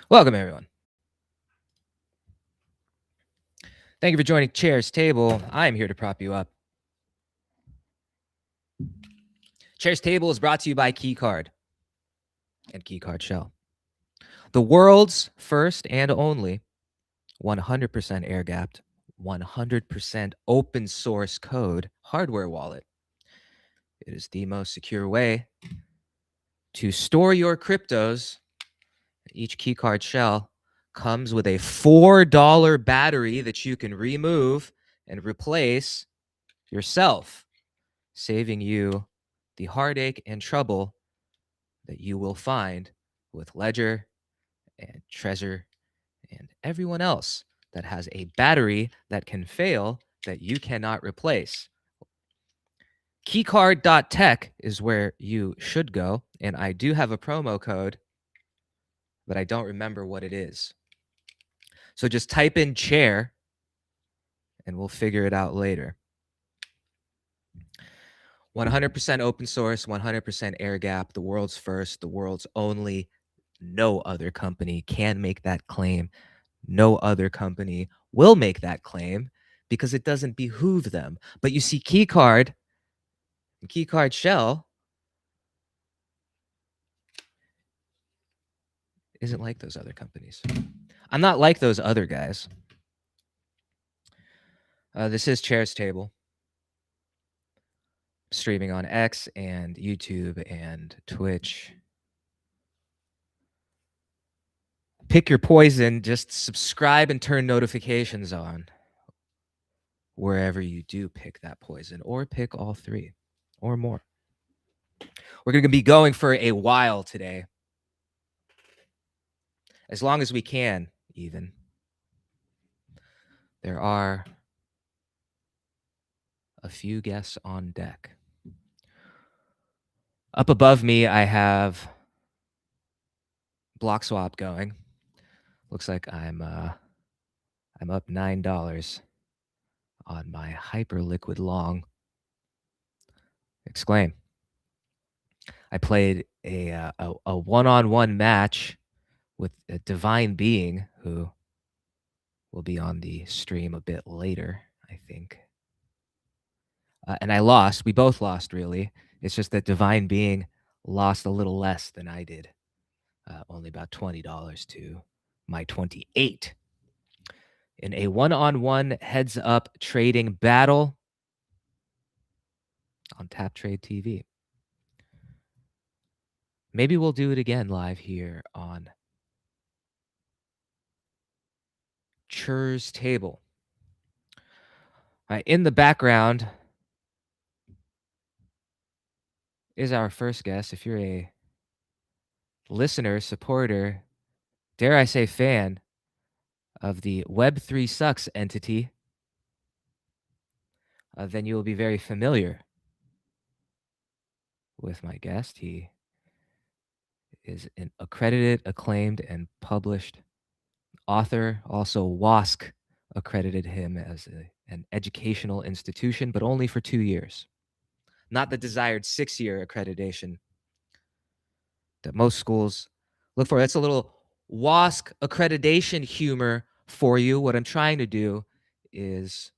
Welcome, everyone. Thank you for joining Chair's Table. I'm here to prop you up. Chair's Table is brought to you by Keycard and Keycard Shell, the world's first and only 100% air gapped, 100% open source code hardware wallet. It is the most secure way to store your cryptos. Each keycard shell comes with a $4 battery that you can remove and replace yourself, saving you the heartache and trouble that you will find with Ledger and Trezor and everyone else that has a battery that can fail that you cannot replace. Keycard.tech is where you should go, and I do have a promo code, but I don't remember what it is. So just type in chair and we'll figure it out later. 100% open source, 100% air gap, the world's first, the world's only. No other company can make that claim. No other company will make that claim because it doesn't behoove them. But you see, Keycard and Keycard Shell isn't like those other companies. I'm not like those other guys. This is Chair's Table, streaming on X and YouTube and Twitch. Pick your poison. Just subscribe and turn notifications on wherever you do pick that poison, or pick all three or more. We're going to be going for a while today, as long as we can, even. There are a few guests on deck. Up above me, I have Bloxwap going. Looks like I'm up $9 on my HyperLiquid long. Exclaim. I played a one-on-one match with a divine being who will be on the stream a bit later, I think. And I lost. We both lost, really. It's just that divine being lost a little less than I did. Only about $20 to my 28. In a one-on-one heads-up trading battle on Tap Trade TV. Maybe we'll do it again live here on Chair's Table. In the background is our first guest. If you're a listener, supporter, dare I say fan of the Web3 Sucks entity, then you will be very familiar with my guest. He is an accredited, acclaimed, and published author. Also, WASC accredited him as an educational institution, but only for 2 years. Not the desired 6-year accreditation that most schools look for. That's a little WASC accreditation humor for you. What I'm trying to do is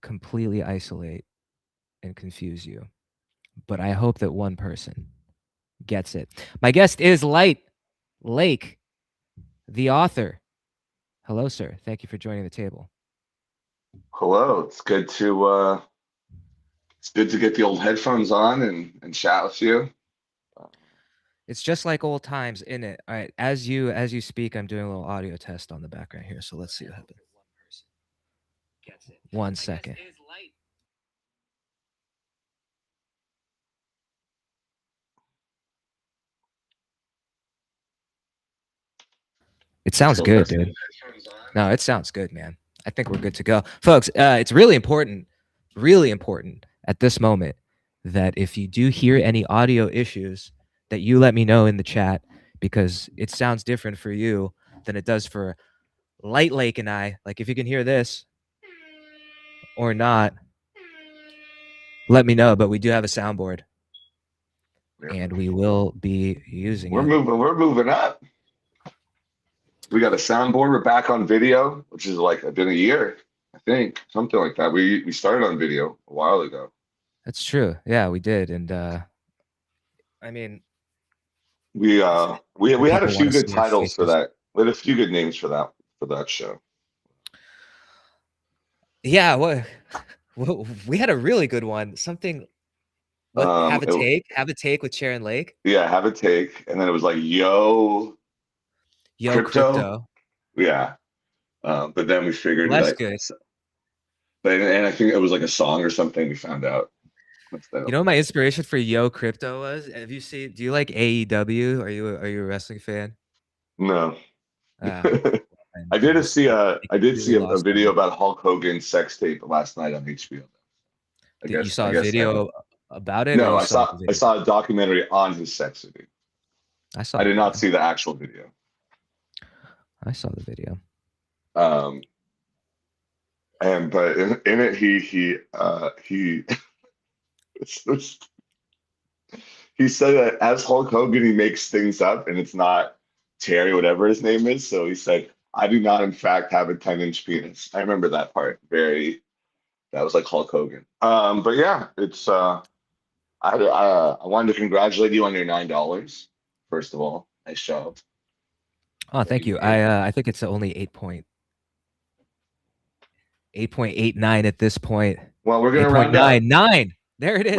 completely isolate and confuse you. But I hope that one person gets it. My guest is LightLake, the author. Hello, sir. Thank you for joining the table. Hello. It's good to get the old headphones on and chat with you. It's just like old times, isn't it? All right. As you speak, I'm doing a little audio test on the background here. So let's see what happens. 1 second. It sounds good, dude. No, it sounds good, man. I think we're good to go. Folks, it's really important at this moment that if you do hear any audio issues, that you let me know in the chat, because it sounds different for you than it does for LightLake and I. Like, if you can hear this or not, let me know. But we do have a soundboard, and we will be using We're it. We're moving up. We got a soundboard. We're back on video, which is like been a year, I think, something like that. We started on video a while ago. That's true. Yeah, we did. And I mean, We had a people few want to good see our titles for faces. that. We had a few good names for that show. Yeah, we had a really good one. Something. What have a take? Have a take with Sharon Lake. Yeah, have a take, and then it was like yo Crypto. Yeah, but then we figured Well, that's like, good. but and I think it was like a song or something. We found out. You know what my inspiration for Yo Crypto was? Have you seen? Do you like AEW? Are you a wrestling fan? No. Uh, I you did just see really a lost on video me. about Hulk Hogan's sex tape last night on HBO. You I saw a guess video about it, or no, you saw the I video? saw a documentary on his sex tape. I saw I the did not video. see the actual video. I saw the video. But in it he he said that as Hulk Hogan he makes things up and it's not Terry, whatever his name is. So he said, "I do not in fact have a 10-inch penis." I remember that part that was like Hulk Hogan. But yeah, it's I wanted to congratulate you on your $9. First of all, nice job. Oh, thank you. I think it's only 8.89 at this point. Well, we're gonna round up. 8.99. There it is.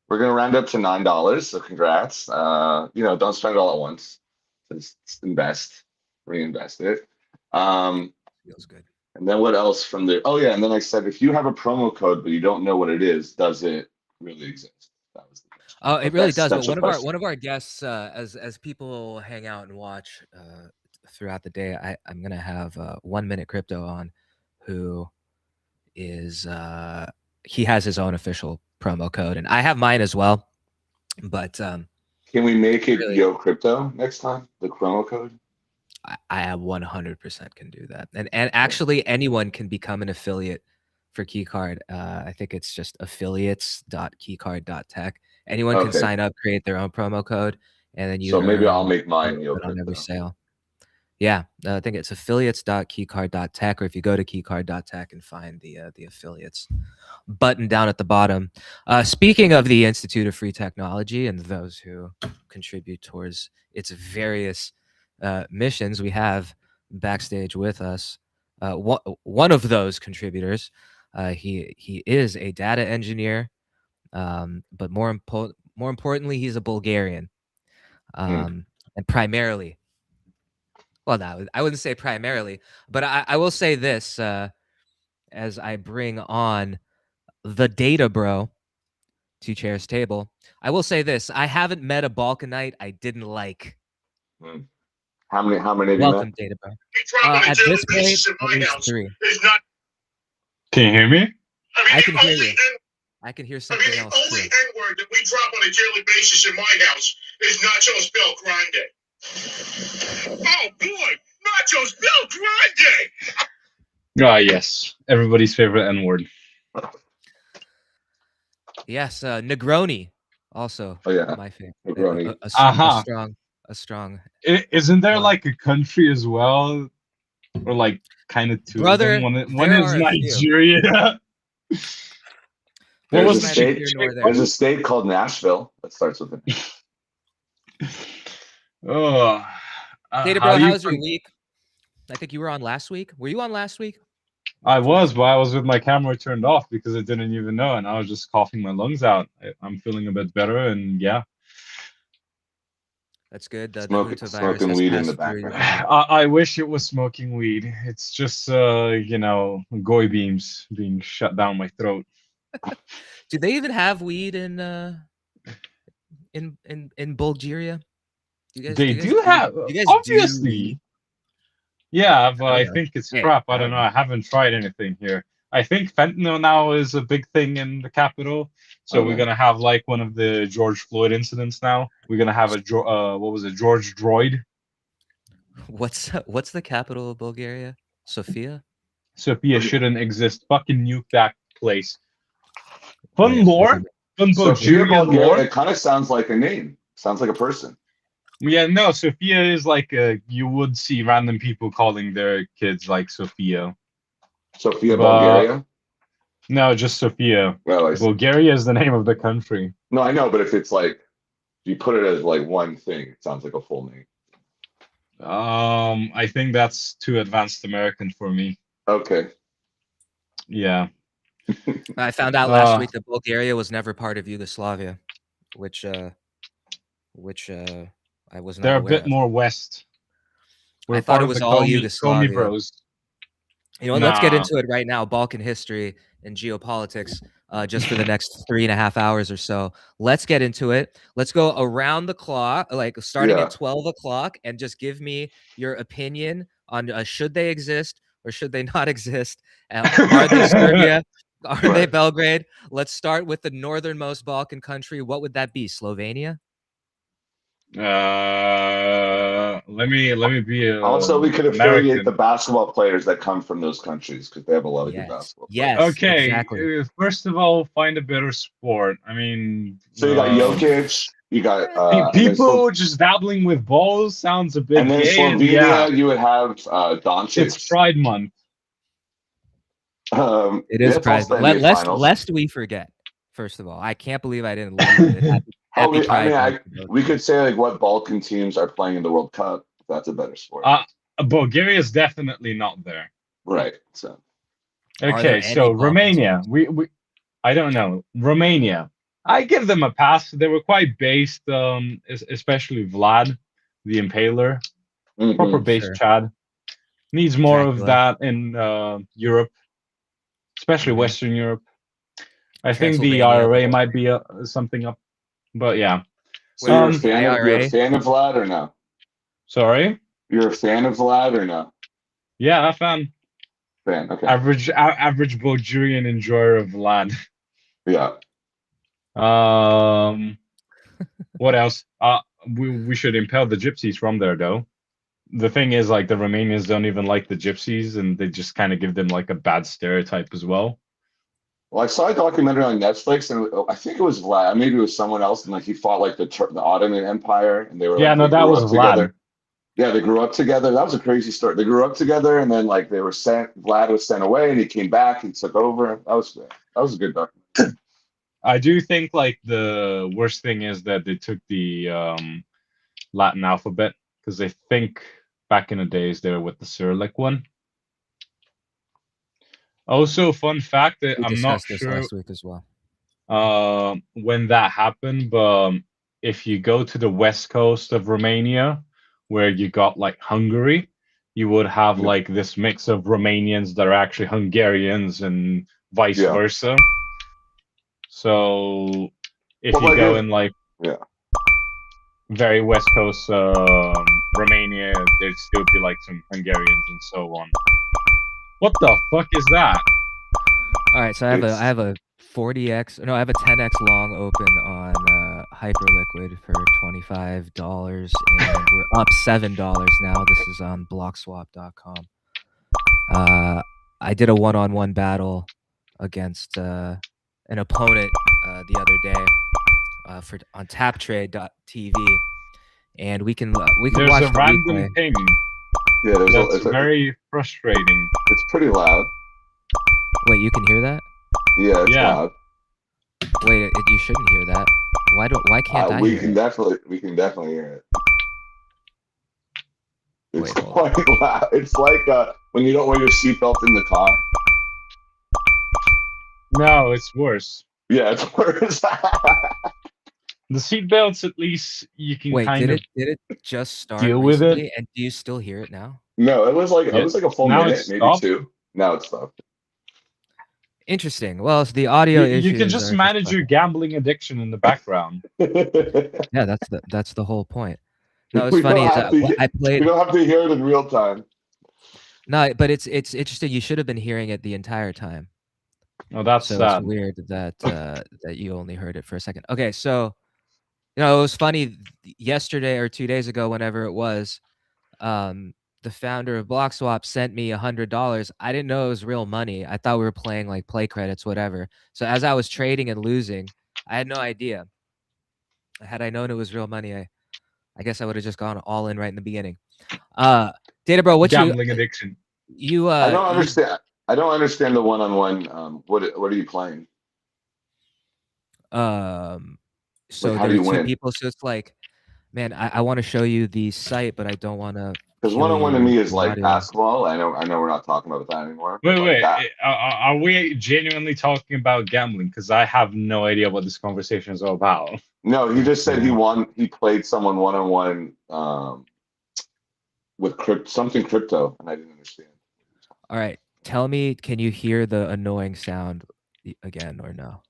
We're gonna round up to $9. So congrats. Don't spend it all at once. Just reinvest it. Feels good. And then what else from there? Oh yeah, and then I said if you have a promo code but you don't know what it is, does it really exist? That was the question. Oh, it really does. But That's one of our guests, as people hang out and watch throughout the day, I'm gonna have 1 Minute Crypto on, who is he has his own official promo code, and I have mine as well. But can we make it really, Yo Crypto next time? The promo code. I 100% can do that, and actually anyone can become an affiliate for Keycard. I think it's just affiliates.keycard.tech. Anyone can sign up, create their own promo code, and then you. So maybe I'll make mine Yo on every sale. Yeah, I think it's affiliates.keycard.tech, or if you go to keycard.tech and find the affiliates button down at the bottom. Speaking of the Institute of Free Technology and those who contribute towards its various missions, we have backstage with us one of those contributors. He is a data engineer, but more importantly, he's a Bulgarian, and primarily. Well, no, I wouldn't say primarily, but I will say this as I bring on the data bro to Chair's table. I will say this: I haven't met a Balkanite I didn't like. How many have you Welcome, met? data bro. At this point, at least 3. Can you hear me? I can hear you. I can hear something else too. The only N-word that we drop on a daily basis in my house is Nachos Bel Grande. Oh boy, Nachos Bel Grande! Ah, yes. Everybody's favorite N-word. Yes, Negroni also. Oh yeah, my favorite. Negroni. A strong. Isn't there like a country as well, or like kind of two? Brother, one is Nigeria. There's a state called Nashville that starts with it. Oh, Data bro, how was your week? I think you were on last week. Were you on last week? I was, but I was with my camera turned off because I didn't even know, and I was just coughing my lungs out. I'm feeling a bit better, and yeah. That's good. The smoking weed in the background. I wish it was smoking weed. It's just, goy beams being shut down my throat. Do they even have weed in Bulgaria? They do have, obviously. Yeah, but I think it's crap. I don't know. I haven't tried anything here. I think fentanyl now is a big thing in the capital. So we're gonna have like one of the George Floyd incidents now. We're gonna have a George Droid. What's the capital of Bulgaria? Sofia? Sofia shouldn't exist. Fucking nuke that place. Fun lore. Fun Bulgarian lore. It kind of sounds like a name. Sounds like a person. Yeah, no, Sofia is like you would see random people calling their kids like Sofia. Sofia, Bulgaria? No, just Sofia. Well, Bulgaria is the name of the country. No, I know, but if it's like If you put it as like one thing, it sounds like a full name. I think that's too advanced American for me. Okay. Yeah. I found out last week that Bulgaria was never part of Yugoslavia, which I was not They're a aware bit of. more west. I thought it was all Yugoslavia. Comey Bros. You know, let's get into it right now. Balkan history and geopolitics, just for the next 3.5 hours or so. Let's get into it. Let's go around the clock, like starting at 12 o'clock, and just give me your opinion on should they exist or should they not exist? Are they Serbia? Are they Belgrade? Let's start with the northernmost Balkan country. What would that be? Slovenia? Let me be also, we could affiliate the basketball players that come from those countries because they have a lot of good basketball players. Yes, okay, exactly. First of all, find a better sport. I mean, so you got Jokic, you got people just dabbling with balls sounds a bit. And then gay, Slovenia, you would have Doncic. It's Pride Month. It is Pride Month. Lest we forget. First of all, I can't believe I didn't leave it. Happy Pride Month. We could say like what Balkan teams are playing in the World Cup. That's a better sport. Bulgaria is definitely not there. Right. So. Okay, so Romania. We I don't know. Romania. I give them a pass. They were quite based, especially Vlad, the Impaler. Proper base Chad. Needs more of that in Europe, especially Western Europe. I think the IRA might be something up, but yeah. So you're a fan of Vlad or no? Sorry? You're a fan of Vlad or no? Yeah, a fan. Fan, okay. Average Bulgarian enjoyer of Vlad. Yeah. What else? We should impel the gypsies from there, though. The thing is, like, the Romanians don't even like the gypsies, and they just kind of give them like a bad stereotype as well. Well, I saw a documentary on Netflix, and I think it was Vlad. Maybe it was someone else, and like he fought like the Ottoman Empire, and they were that was Vlad. Together. Yeah, they grew up together. That was a crazy story. They grew up together, and then like they were sent. Vlad was sent away, and he came back and took over. That was a good documentary. I do think like the worst thing is that they took the Latin alphabet because they think back in the days they were with the Cyrillic one. Also, fun fact that I'm not sure last week as well. When that happened, but if you go to the west coast of Romania, where you got like Hungary, you would have like this mix of Romanians that are actually Hungarians and vice versa. So if you go in like very west coast Romania, there'd still be like some Hungarians and so on. What the fuck is that? All right, so I have a 40x. No, I have a 10x long open on HyperLiquid for $25, and we're up $7 now. This is on Bloxwap.com. I did a one-on-one battle against an opponent the other day on TapTrade.tv, and we can watch the random ping. Yeah, that's very frustrating. It's pretty loud. Wait, you can hear that? Yeah, it's loud. Wait, you shouldn't hear that. Why can't I hear it? We can definitely hear it. It's quite loud. It's like when you don't wear your seatbelt in the car. No, it's worse. Yeah, it's worse. The seatbelts, at least you can did it just start deal with it? And do you still hear it now? No, it was like a full minute, maybe two. Now it's stopped. Interesting. Well, it's the audio issues. You can just manage your gambling addiction in the background. Yeah, that's the whole point. No, it's funny. I played. We don't have to hear it in real time. No, but it's interesting. You should have been hearing it the entire time. Oh, that's so sad. It's weird that that you only heard it for a second. Okay, so it was funny yesterday or 2 days ago, whenever it was. The founder of Bloxwap sent me $100. I didn't know it was real money. I thought we were playing like play credits, whatever. So as I was trading and losing, I had no idea. Had I known it was real money, I guess I would have just gone all in right in the beginning. Data Bro, what's gambling addiction? I don't understand. I don't understand the one-on-one. What are you playing? So how there do are you 2 win? people, so it's like, man, I want to show you the site, but I don't want to Because kill one-on-one to you me with is the like audio. basketball. I know we're not talking about that anymore, but like Wait, that. are we genuinely talking about gambling? Because I have no idea what this conversation is all about. No, he just said he played someone one-on-one with something crypto, and I didn't understand. All right, tell me, can you hear the annoying sound again or no?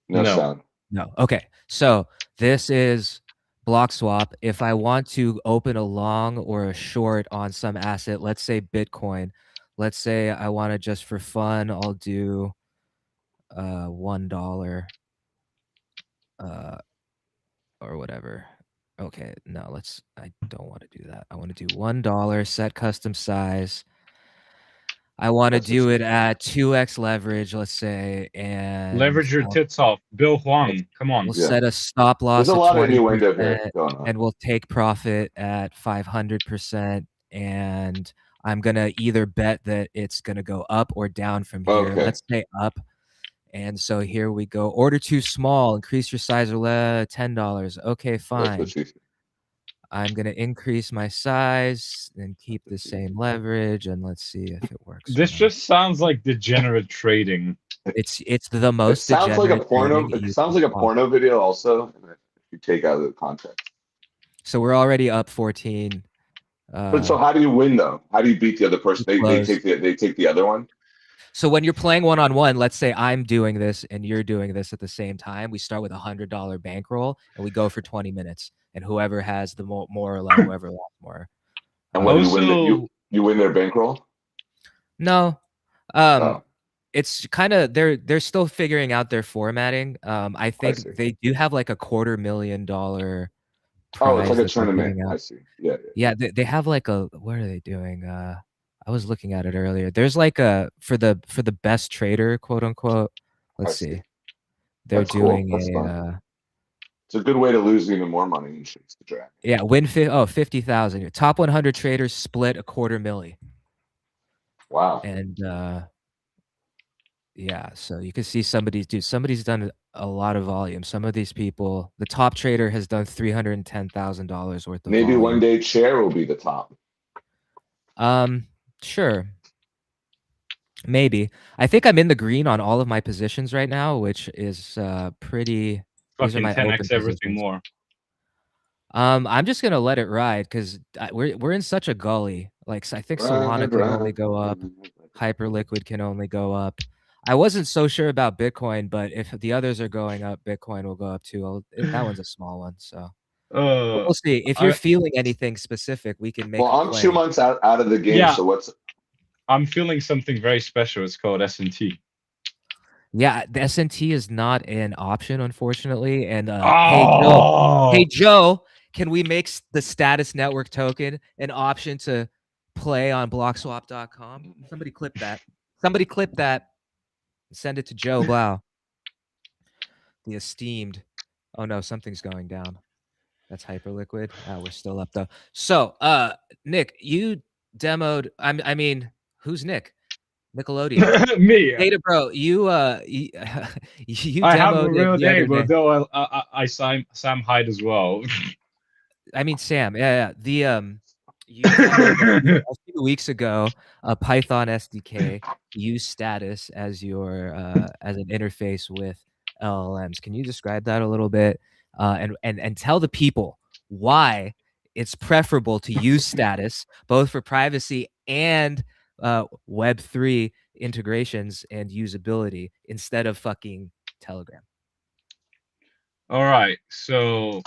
No No. sound. No. Okay. So this is Bloxwap. If I want to open a long or a short on some asset, let's say Bitcoin, let's say I want to just for fun, I'll do $1 or whatever. Okay, no, I don't want to do that. I want to do $1, set custom size. I want to do it at 2x leverage, let's say, and leverage your tits off. Bill Huang, come on. we'll set a stop There's loss a at lot of 20%, innuendo here going on. and we'll take profit at 500%, and I'm gonna either bet that it's gonna go up or down from here. Okay. Let's say up. And so here we go. Order too small, increase your size or $10. Okay, fine. I'm gonna increase my size and keep the same leverage, and let's see if it works. This just sounds like degenerate trading. It's the most. It sounds like a porno. It sounds like a porno video. Also, if you take out of the context. So we're already up 14. But so how do you win though? How do you beat the other person? They take the other one. So when you're playing one-on-one, let's say I'm doing this and you're doing this at the same time. We start with $100 bankroll and we go for 20 minutes. And whoever has the more or less, whoever lost more. And when you win their bankroll? No. It's kind of they're still figuring out their formatting. I think they do have like a $250,000 prize. It's like a tournament. I see. Yeah, they have like a, what are they doing? I was looking at it earlier. There's like a for the best trader, quote unquote. Let's see. They're doing it's a good way to lose even more money in the draft. Yeah, win 50,000. Your top 100 traders split $250,000. Wow. And yeah, so you can see somebody's done a lot of volume. Some of these people, the top trader has done $310,000 worth of maybe volume. One day Chair will be the top. Sure. Maybe. I think I'm in the green on all of my positions right now, which is pretty. These are my 10x everything more. I'm just gonna let it ride because we're in such a gully. Like I think Solana can only go up, HyperLiquid can only go up. I wasn't so sure about Bitcoin, but if the others are going up, Bitcoin will go up too. That one's a small one, so we'll see. If you're feeling anything specific, we can make. Well, I'm 2 months out of the game, so what's? I'm feeling something very special. It's called S&T. Yeah, the S&T is not an option, unfortunately. And hey Joe, can we make the status network token an option to play on Bloxwap.com? Somebody clip that. Send it to Joe Blau. The esteemed. Oh no, something's going down. That's HyperLiquid. We're still up though. So, Nick, you demoed. I mean, who's Nick? Nickelodeon. Me. Data Bro, you I have a real name, but though I Sam Hyde as well. I mean Sam. Yeah. You demoed a few weeks ago a Python SDK. Use status as your as an interface with LLMs. Can you describe that a little bit and tell the people why it's preferable to use status both for privacy and Web3 integrations and usability instead of fucking Telegram? All right. So,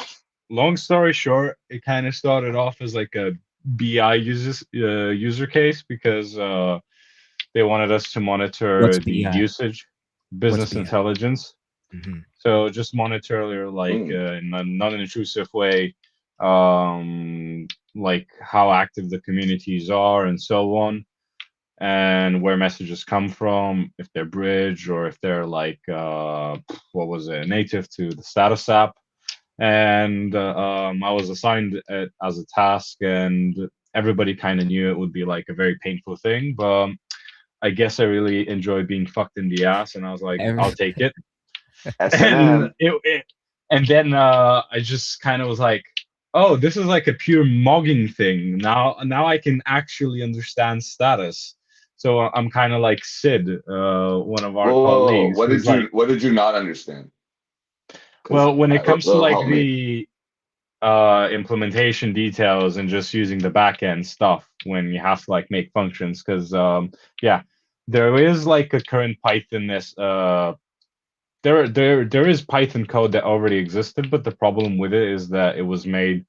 long story short, it kind of started off as like a BI user case because they wanted us to monitor the usage, business intelligence. Mm-hmm. So just monitor like in a non-intrusive way, like how active the communities are and so on, and where messages come from, if they're bridge or if they're like native to the status app. And I was assigned it as a task, and everybody kind of knew it would be like a very painful thing, but I guess I really enjoy being fucked in the ass, and I was like, I'll take it. And And then I just kind of was like, oh, this is like a pure mogging thing. Now I can actually understand status. So I'm kind of like Sid, one of our Whoa. colleagues, who's like, What did you not understand? well, when it comes to That'll like help me. the implementation details and just using the backend stuff when you have to like make functions, because yeah, there is like a current Python there is Python code that already existed, but the problem with it is that it was made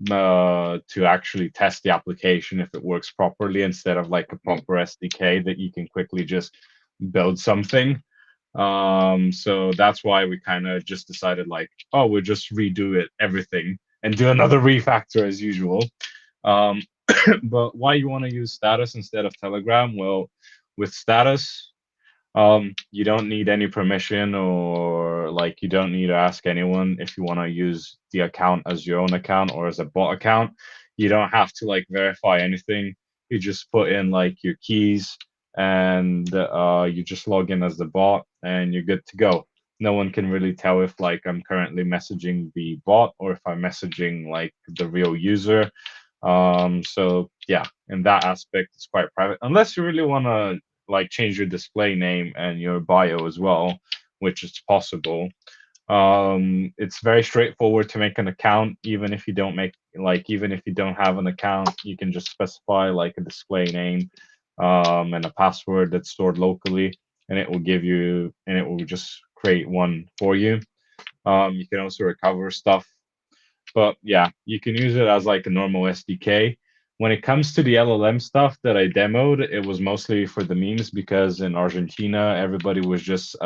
to actually test the application if it works properly, instead of like a proper SDK that you can quickly just build something. So that's why we kind of just decided like, oh, we'll just redo it, everything, and do another refactor as usual. But why you want to use status instead of Telegram? Well, with status, you don't need any permission, or like you don't need to ask anyone if you want to use the account as your own account or as a bot account. You don't have to like verify anything. You just put in like your keys, and you just log in as the bot and you're good to go. No one can really tell if like I'm currently messaging the bot or if I'm messaging like the real user. So yeah, in that aspect, it's quite private, unless you really want to like change your display name and your bio as well, which is possible. It's very straightforward to make an account. Even if you don't have an account, you can just specify like a display name, and a password that's stored locally, and it will just create one for you. You can also recover stuff, but yeah, you can use it as like a normal SDK. When it comes to the LLM stuff that I demoed, it was mostly for the memes, because in Argentina, everybody was just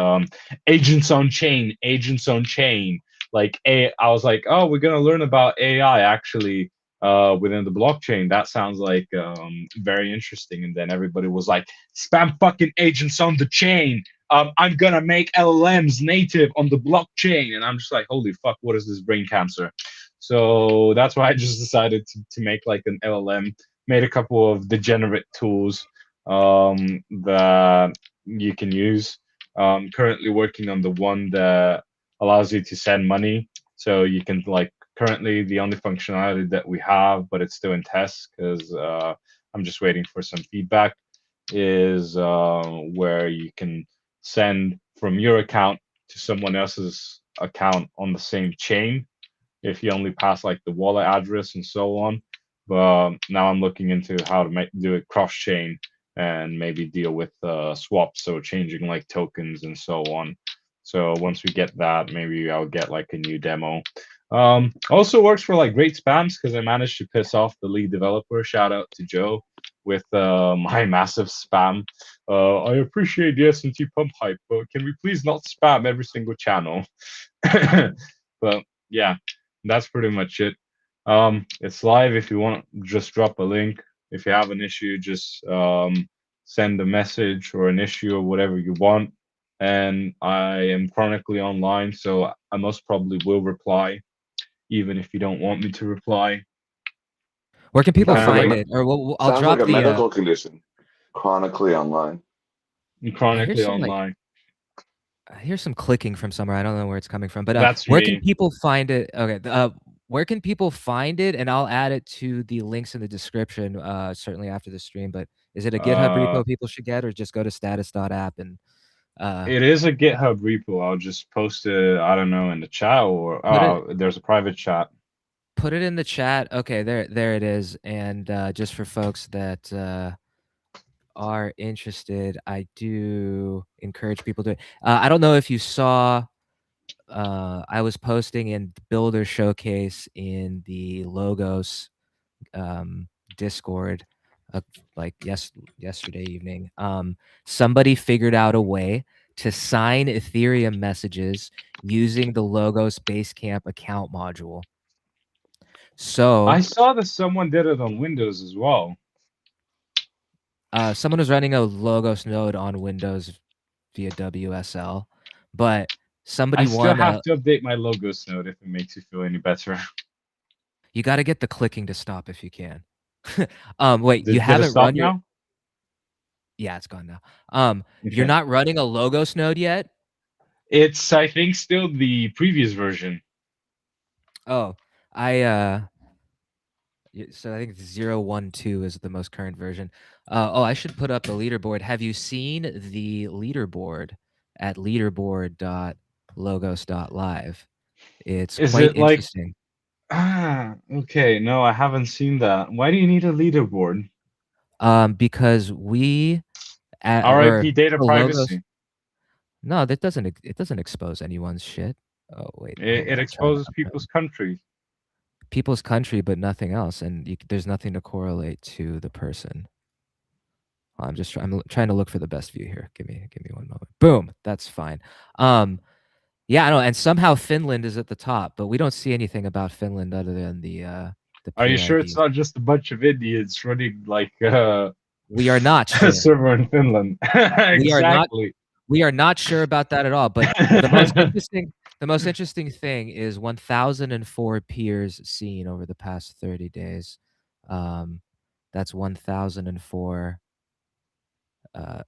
agents on chain, agents on chain. I was like, oh, we're gonna learn about AI actually within the blockchain. That sounds like very interesting. And then everybody was like, spam fucking agents on the chain. I'm gonna make LLMs native on the blockchain, and I'm just like, holy fuck, what is this brain cancer? So that's why I just decided to make like an LLM, made a couple of degenerate tools that you can use. Currently working on the one that allows you to send money. So you can like, currently the only functionality that we have, but it's still in test because I'm just waiting for some feedback, is where you can send from your account to someone else's account on the same chain if you only pass like the wallet address and so on. But now I'm looking into how to do it cross chain and maybe deal with swaps, so changing like tokens and so on. So once we get that, maybe I'll get like a new demo. Also works for like great spams, because I managed to piss off the lead developer. Shout out to Joe with my massive spam. I appreciate the S&T pump hype, but can we please not spam every single channel? But yeah, that's pretty much it. It's live. If you want, just drop a link. If you have an issue, just send a message or an issue or whatever you want. And I am chronically online, so I most probably will reply, even if you don't want me to reply. Where can people find like, it? Or I'll sounds drop like a the medical condition. Chronically online. Chronically online. I hear some clicking from somewhere. I don't know where it's coming from, but that's where me. can people find it? Okay, where can people find it? And I'll add it to the links in the description, certainly after the stream. But is it a GitHub repo people should get, or just go to status.app and? It is a GitHub repo. I'll just post it, I don't know, in the chat, or there's a private chat. Put it in the chat. Okay, there it is. And just for folks that are interested, I do encourage people to. I don't know if you saw. I was posting in Builder Showcase in the Logos Discord, like yesterday evening. Somebody figured out a way to sign Ethereum messages using the Logos Basecamp account module. So I saw that someone did it on Windows as well. Someone was running a Logos node on Windows via WSL, but somebody I still have to update my Logos node if it makes you feel any better. You got to get the clicking to stop if you can. Wait, you Did haven't it stop run your? Now? Yeah, it's gone now. You're not running a Logos node yet? It's, I think, still the previous version. Oh, so I think 012 is the most current version. Oh, I should put up the leaderboard. Have you seen the leaderboard at leaderboard.logos.live? It's Is quite it like interesting. Okay, no, I haven't seen that. Why do you need a leaderboard? Because we RIP data the logos. privacy. No, it doesn't expose anyone's shit. Oh wait, hold It on. exposes people's countries. People's country, but nothing else, and there's nothing to correlate to the person. I'm trying to look for the best view here. Give me one moment. Boom, that's fine. Yeah, I know, and somehow Finland is at the top, but we don't see anything about Finland other than the Are you sure PID. it's not just a bunch of idiots running like We are not sure. a server in Finland? Exactly. We are not sure about that at all. But the most interesting thing is 1,004 peers seen over the past 30 days. That's 1,004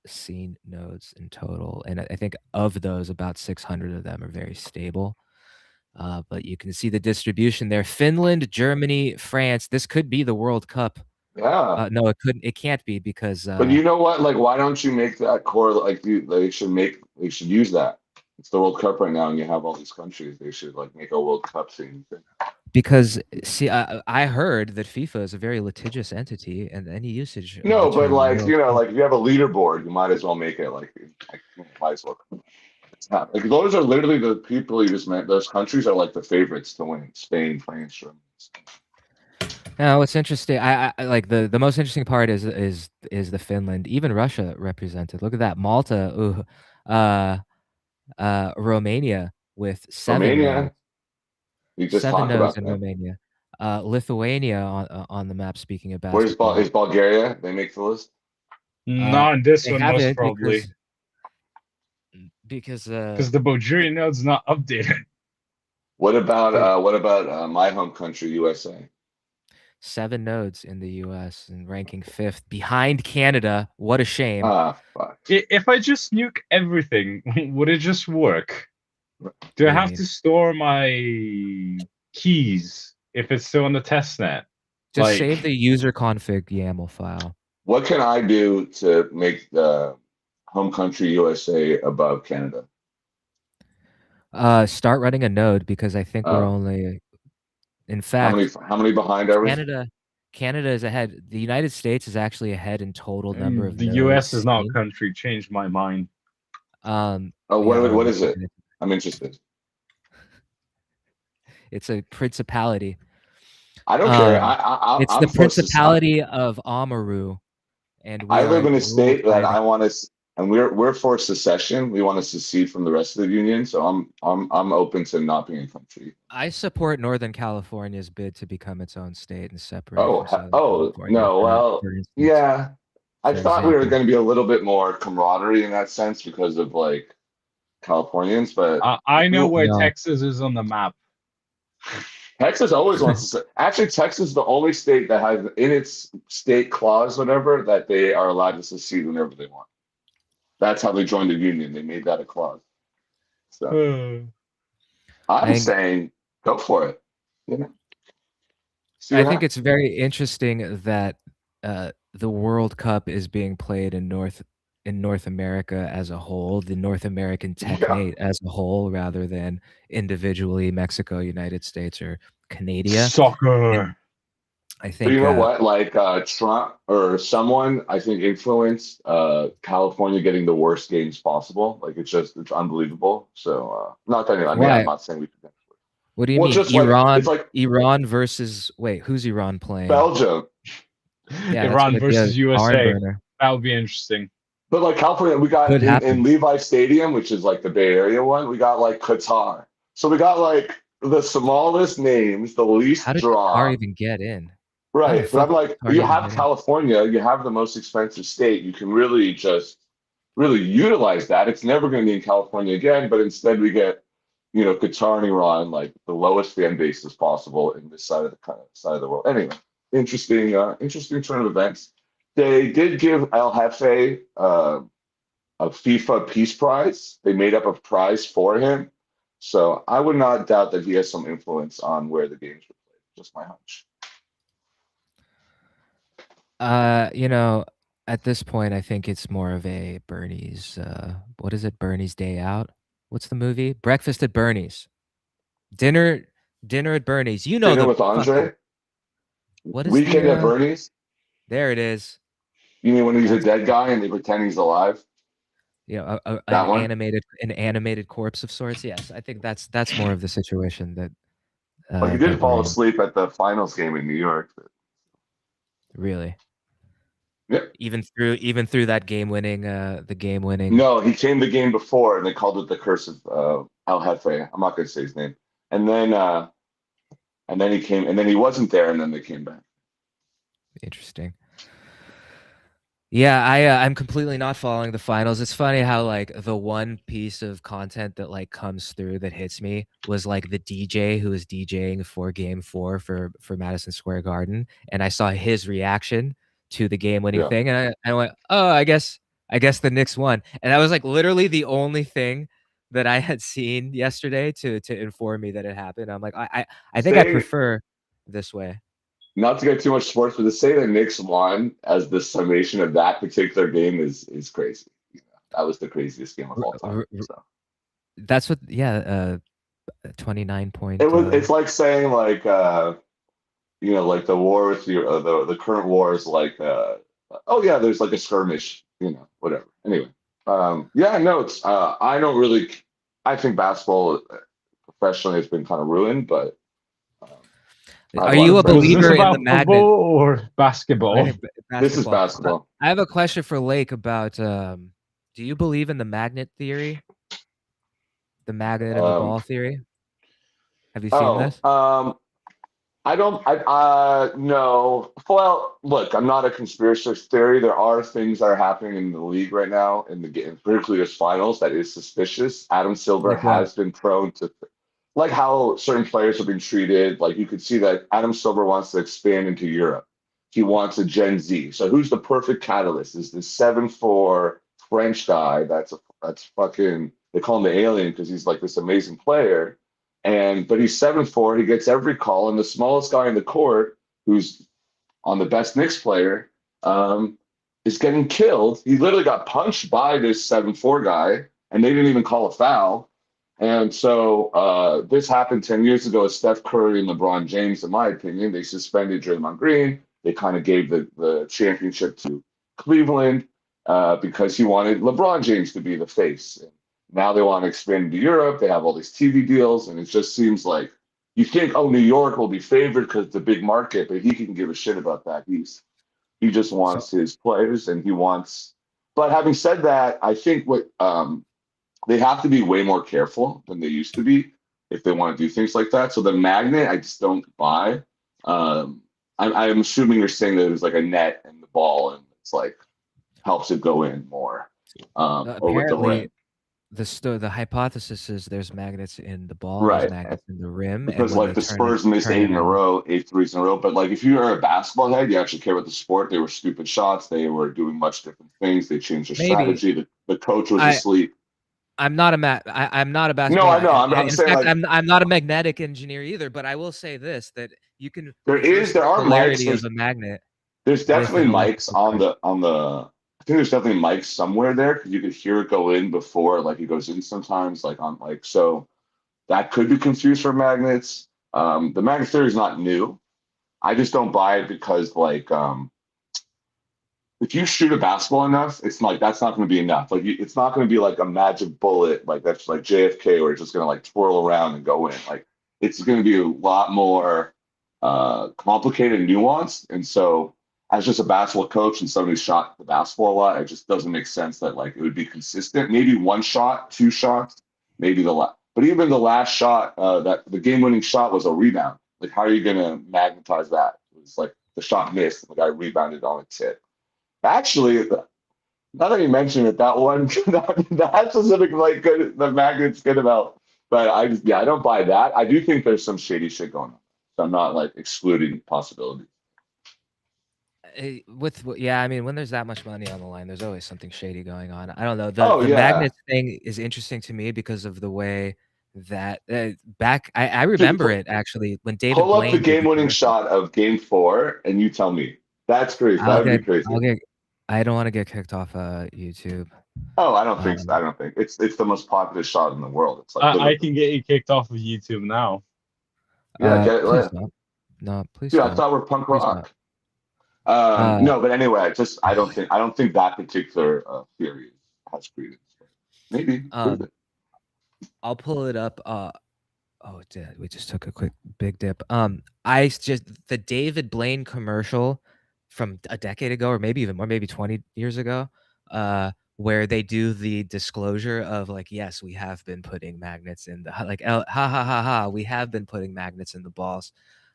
seen nodes in total, and I think of those, about 600 of them are very stable. But you can see the distribution there. Finland, Germany, France. This could be the World Cup. Yeah. No, it couldn't. It can't be because. But you know what? Like, why don't you make that core? Like, they should use that. It's the World Cup right now, and you have all these countries. They should like make a World Cup thing. Because see, I heard that FIFA is a very litigious entity, and any usage. No, of the but term like World Cup- like if you have a leaderboard, you might as well make it like might as well. It's not like those are literally the people you just meant. Those countries are like the favorites to win: Spain, France, Germany. No, what's interesting, I like the most interesting part is the Finland, even Russia represented. Look at that, Malta, Romania with 7 Romania, nodes. we just 7 talked nodes about in that. Lithuania. Lithuania on the map. Speaking of Where's basketball, is Bulgaria? They make the list. Not this they one, most haven't probably. Because the Bulgarian node's not updated. What about my home country, USA? 7 nodes in the U.S. and ranking 5th behind Canada. What a shame. Ah, fuck. If I just nuke everything, would it just work? Do I have to store my keys if it's still on the test net? Just Like, save the user config YAML file. What can I do to make the home country USA above Canada? Start running a node, because I think we're only. In fact, how many behind are we? Canada is ahead. The United States is actually ahead in total number of the nodes. US is not a country. Changed my mind. What is it? I'm interested. It's a principality. I don't care. It's I'm the Principality of Amaru, and I live in a state that I want to, and we're for secession. We want to secede from the rest of the union. So I'm open to not being a country. I support Northern California's bid to become its own state and separate. Oh, from Southern California, no. Well, yeah. I thought we were going to be a little bit more camaraderie in that sense because of like Californians, but I know where Texas is on the map. Texas always wants to. Actually, Texas is the only state that has in its state clause, whatever, that they are allowed to secede whenever they want. That's how they joined the union. They made that a clause. So I'm saying, go for it. You know. I think it's very interesting that the World Cup is being played in North America as a whole, the North American technate as a whole, rather than individually Mexico, United States, or Canada. Soccer. And I think. But you know what? Like Trump or someone, I think, influenced California getting the worst games possible. Like it's unbelievable. So not that I'm not saying we could. What do you mean? Just Iran, it's like Iran versus who's Iran playing? Belgium. Yeah, Iran versus USA. That would be interesting. But like California, we got in Levi Stadium, which is like the Bay Area one, we got like Qatar. So we got like the smallest names, the least How did draw. Qatar even get in? Right. But I'm like, you have California, you have the most expensive state. You can really utilize that. It's never going to be in California again, but instead we get, Qatar and Iran, like the lowest fan bases possible in this side of the world. Anyway, interesting turn of events. They did give El Jefe a FIFA Peace Prize. They made up a prize for him. So I would not doubt that he has some influence on where the games were played. Just my hunch. You know, at this point, I think it's more of a Bernie's. What is it? Bernie's Day Out. What's the movie? Breakfast at Bernie's. Dinner at Bernie's. You know Dinner the with Andre. fucking. What is Weekend the? at Bernie's. There it is. You mean when he's a dead guy and they pretend he's alive? Yeah, That one? an animated corpse of sorts. Yes, I think that's more of the situation that. But he did that fall we're in. asleep at the finals game in New York. Really. Yeah. Even through that game-winning, the game-winning. No, he came the game before, and they called it the curse of El Jefe. I'm not going to say his name. And then he came, and then he wasn't there, and then they came back. Interesting. Yeah, I'm completely not following the finals. It's funny how like the one piece of content that like comes through that hits me was like the DJ who was DJing for Game 4 for Madison Square Garden, and I saw his reaction to the game-winning thing, and I went, "Oh, I guess the Knicks won." And that was like literally the only thing that I had seen yesterday to inform me that it happened. I'm like, I think I prefer this way. Not to get too much sports, but to say the Knicks won as the summation of that particular game is crazy. That was the craziest game of all time. So. That's what, 29 point. It's like saying like like the war with the current war is like there's like a skirmish, whatever. Anyway, it's I don't really. I think basketball professionally has been kind of ruined, but. Are you a believer in the magnet or basketball? This is basketball. I have a question for Lake about. Do you believe in the magnet theory? The magnet and the ball theory. Have you seen this? I don't. No. Well, look, I'm not a conspiracy theory. There are things that are happening in the league right now in the game, particularly this finals, that is suspicious. Adam Silver has been prone to. Like how certain players have been treated. Like you could see that Adam Silver wants to expand into Europe. He wants a Gen Z. So who's the perfect catalyst? Is this 7'4" French guy that's fucking, they call him the alien because he's like this amazing player. But he's 7'4", he gets every call, and the smallest guy in the court, who's on the best Knicks player, is getting killed. He literally got punched by this 7'4" guy, and they didn't even call a foul. And so this happened 10 years ago with Steph Curry and LeBron James, in my opinion. They suspended Draymond Green. They kind of gave the championship to Cleveland because he wanted LeBron James to be the face. And now they want to expand to Europe. They have all these TV deals, and it just seems like you think, New York will be favored because it's a big market, but he can give a shit about that. He just wants his players, and he wants. But having said that, I think what they have to be way more careful than they used to be if they want to do things like that. So the magnet, I just don't buy. I'm assuming you're saying that there's like a net and the ball, and it's like helps it go in more. Or with the rim. The hypothesis is there's magnets in the ball, right? There's magnets in the rim, because like the Spurs missed 8 threes in a row. But like if you are a basketball head, you actually care about the sport. They were stupid shots. They were doing much different things. They changed their strategy. The coach was asleep. I'm not a basketball. No, I know. I'm saying fact, like, I'm not a magnetic engineer either. But I will say this: that you can. There are mics. Of a magnet. There's definitely mics on the. I think there's definitely mics somewhere there because you could hear it go in before like it goes in sometimes like on like so that could be confused for magnets. The magnet theory is not new. I just don't buy it because like if you shoot a basketball enough, it's like that's not going to be enough. Like it's not going to be like a magic bullet like that's like JFK where it's just going to like twirl around and go in. Like it's going to be a lot more complicated and nuanced. And so as just a basketball coach and somebody who shot the basketball a lot, it just doesn't make sense that like it would be consistent. Maybe one shot, 2 shots, maybe the last. But even the last shot, that the game-winning shot was a rebound. Like how are you going to magnetize that? It's like the shot missed and the guy rebounded on its hit. Actually, now that you mentioned it, that one, that specific like good, the magnet's good about. But I don't buy that. I do think there's some shady shit going on. So I'm not like excluding possibilities. I mean, when there's that much money on the line, there's always something shady going on. I don't know. The magnets thing is interesting to me because of the way that back. I remember it actually when David Pull up the Blaine did the game-winning commercial. shot of Game 4, and you tell me. That's crazy. That would be crazy. I don't want to get kicked off YouTube. Oh, I don't think so. I don't think it's the most popular shot in the world. It's like I can get you kicked off of YouTube now. Yeah, get it. Please don't. No, please. Dude, don't. I thought we're punk Please rock. don't. No, but anyway, I don't think that particular theory has credence. Maybe. I'll pull it up. Oh, we just took a quick big dip. The David Blaine commercial from a decade ago, or maybe even more, maybe 20 years ago, where they do the disclosure of like, yes, we have been putting magnets in the ha ha ha ha, we have been putting magnets in the balls.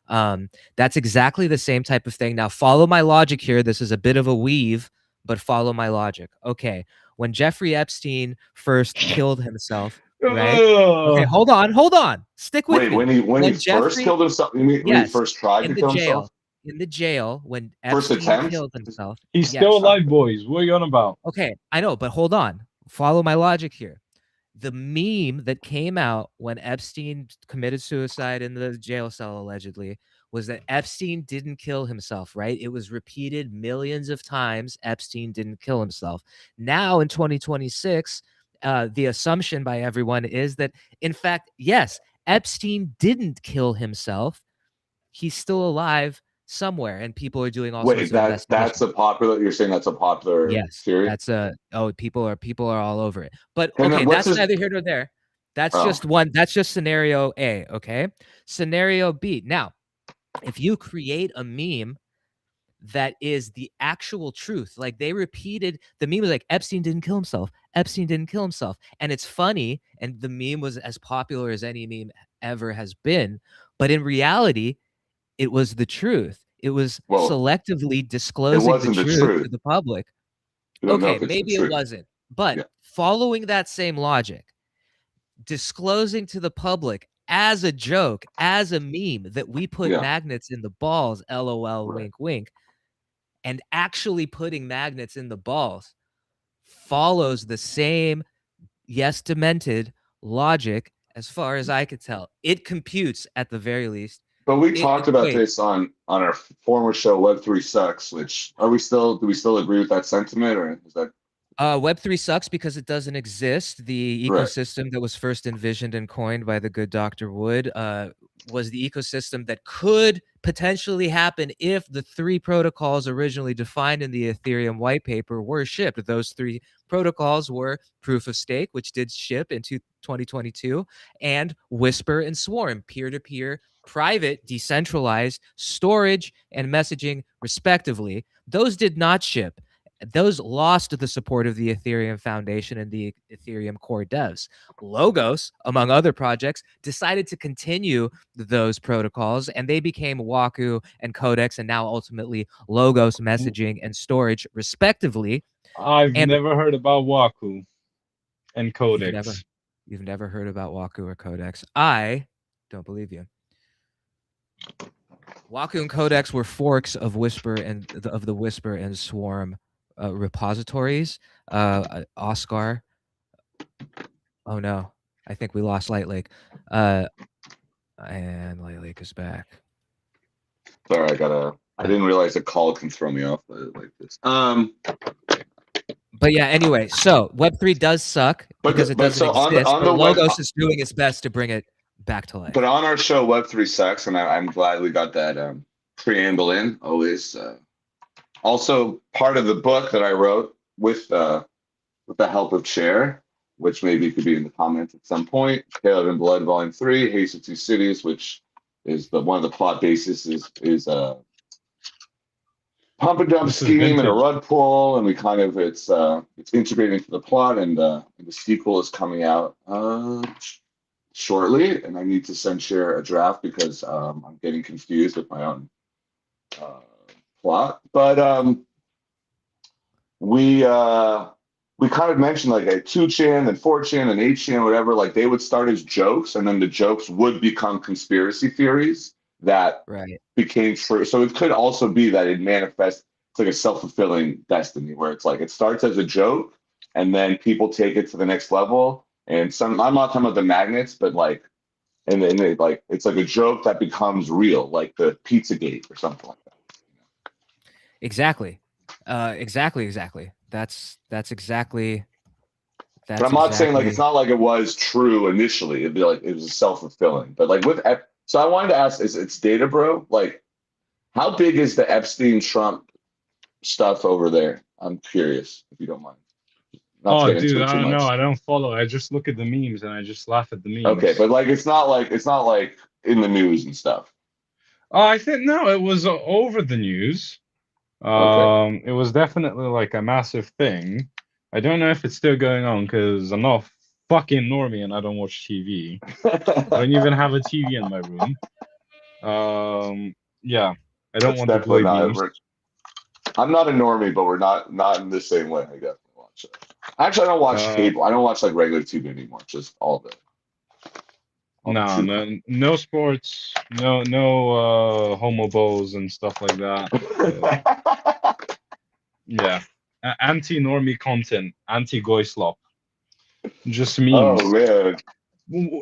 That's exactly the same type of thing. Now, follow my logic here. This is a bit of a weave, but follow my logic. Okay, when Jeffrey Epstein first killed himself. Right. Okay. Hold on. Stick with me. When he first killed himself, you mean when he first tried to kill himself? In the jail, when first Epstein attempt killed himself. He's still alive, boys. What are you on about? Okay, I know, but hold on. Follow my logic here. The meme that came out when Epstein committed suicide in the jail cell allegedly was that Epstein didn't kill himself, right? It was repeated millions of times. Epstein didn't kill himself. Now in 2026. The assumption by everyone is that, in fact, yes, Epstein didn't kill himself. He's still alive somewhere, and people are doing all sorts of investigations. That's a popular. You're saying that's a popular theory? That's people are all over it. But okay, that's neither here nor there. That's just one. That's just scenario A. Okay, scenario B. Now, if you create a meme that is the actual truth, like they repeated the meme was like Epstein didn't kill himself, and it's funny, and the meme was as popular as any meme ever has been, but in reality it was the truth. It was selectively disclosing the truth to the public. Okay, maybe it wasn't, but following that same logic, disclosing to the public as a joke, as a meme, that we put magnets in the balls, LOL, wink wink, and actually putting magnets in the balls follows the same, yes, demented logic as far as I could tell. It computes at the very least. But we talked about this on our former show, Web3 Sucks, which do we still agree with that sentiment, or is that? Web3 sucks because it doesn't exist. The ecosystem that was first envisioned and coined by the good Dr. Wood was the ecosystem that could potentially happen if the 3 protocols originally defined in the Ethereum white paper were shipped. Those 3 protocols were Proof of Stake, which did ship in 2022, and Whisper and Swarm, peer-to-peer, private, decentralized storage and messaging, respectively. Those did not ship. Those lost the support of the Ethereum Foundation and the Ethereum core devs. Logos, among other projects, decided to continue those protocols, and they became Waku and Codex, and now ultimately Logos, messaging, and storage, respectively. I've never heard about Waku and Codex. You've never heard about Waku or Codex. I don't believe you. Waku and Codex were forks of Whisper and of the Whisper and Swarm repositories. Oscar. Oh no, I think we lost LightLake. And LightLake is back. Sorry, I didn't realize a call can throw me off like this. But yeah, anyway, so Web3 does suck because it doesn't exist. But Logos is doing its best to bring it back to life. But on our show, Web3 Sucks, and I'm glad we got that preamble in. Always. Also, part of the book that I wrote with the help of Chair, which maybe could be in the comments at some point, Caleb and Blood Volume 3, Haze of Two Cities, which is one of the plot bases is a pump and dump scheme and a rug pull, and we kind of it's integrated into the plot, and the sequel is coming out shortly, and I need to send Chair a draft because I'm getting confused with my own plot. But we kind of mentioned like a 2chan and 4chan and 8chan, whatever, like they would start as jokes, and then the jokes would become conspiracy theories that became true. So it could also be that it manifests, it's like a self-fulfilling destiny where it's like it starts as a joke and then people take it to the next level And I'm not talking about the magnets, but like, and then like it's like a joke that becomes real, like the Pizzagate or something like that. Exactly. Exactly. That's exactly. But I'm not saying like it's not like it was true initially. It'd be like it was self-fulfilling. But like with so I wanted to ask, it's Data Bro? Like, how big is the Epstein Trump stuff over there? I'm curious, if you don't mind. Not to Oh, get into dude, it I too don't know. much. I don't follow. I just look at the memes and I just laugh at the memes. Okay, but like it's not like in the news and stuff. Oh, I think no, it was over the news. Okay. It was definitely like a massive thing. I don't know if it's still going on because I'm not a fucking normie and I don't watch TV. I don't even have a TV in my room. Yeah, I don't That's want the definitely boy not. memes. I'm not a normie, but we're not in the same way. I definitely watch it. Actually, I don't watch cable. I don't watch like regular TV anymore. Just all of it. No sports, no homo balls and stuff like that. Yeah, anti-normie content, anti-goy slop, just memes. Oh man,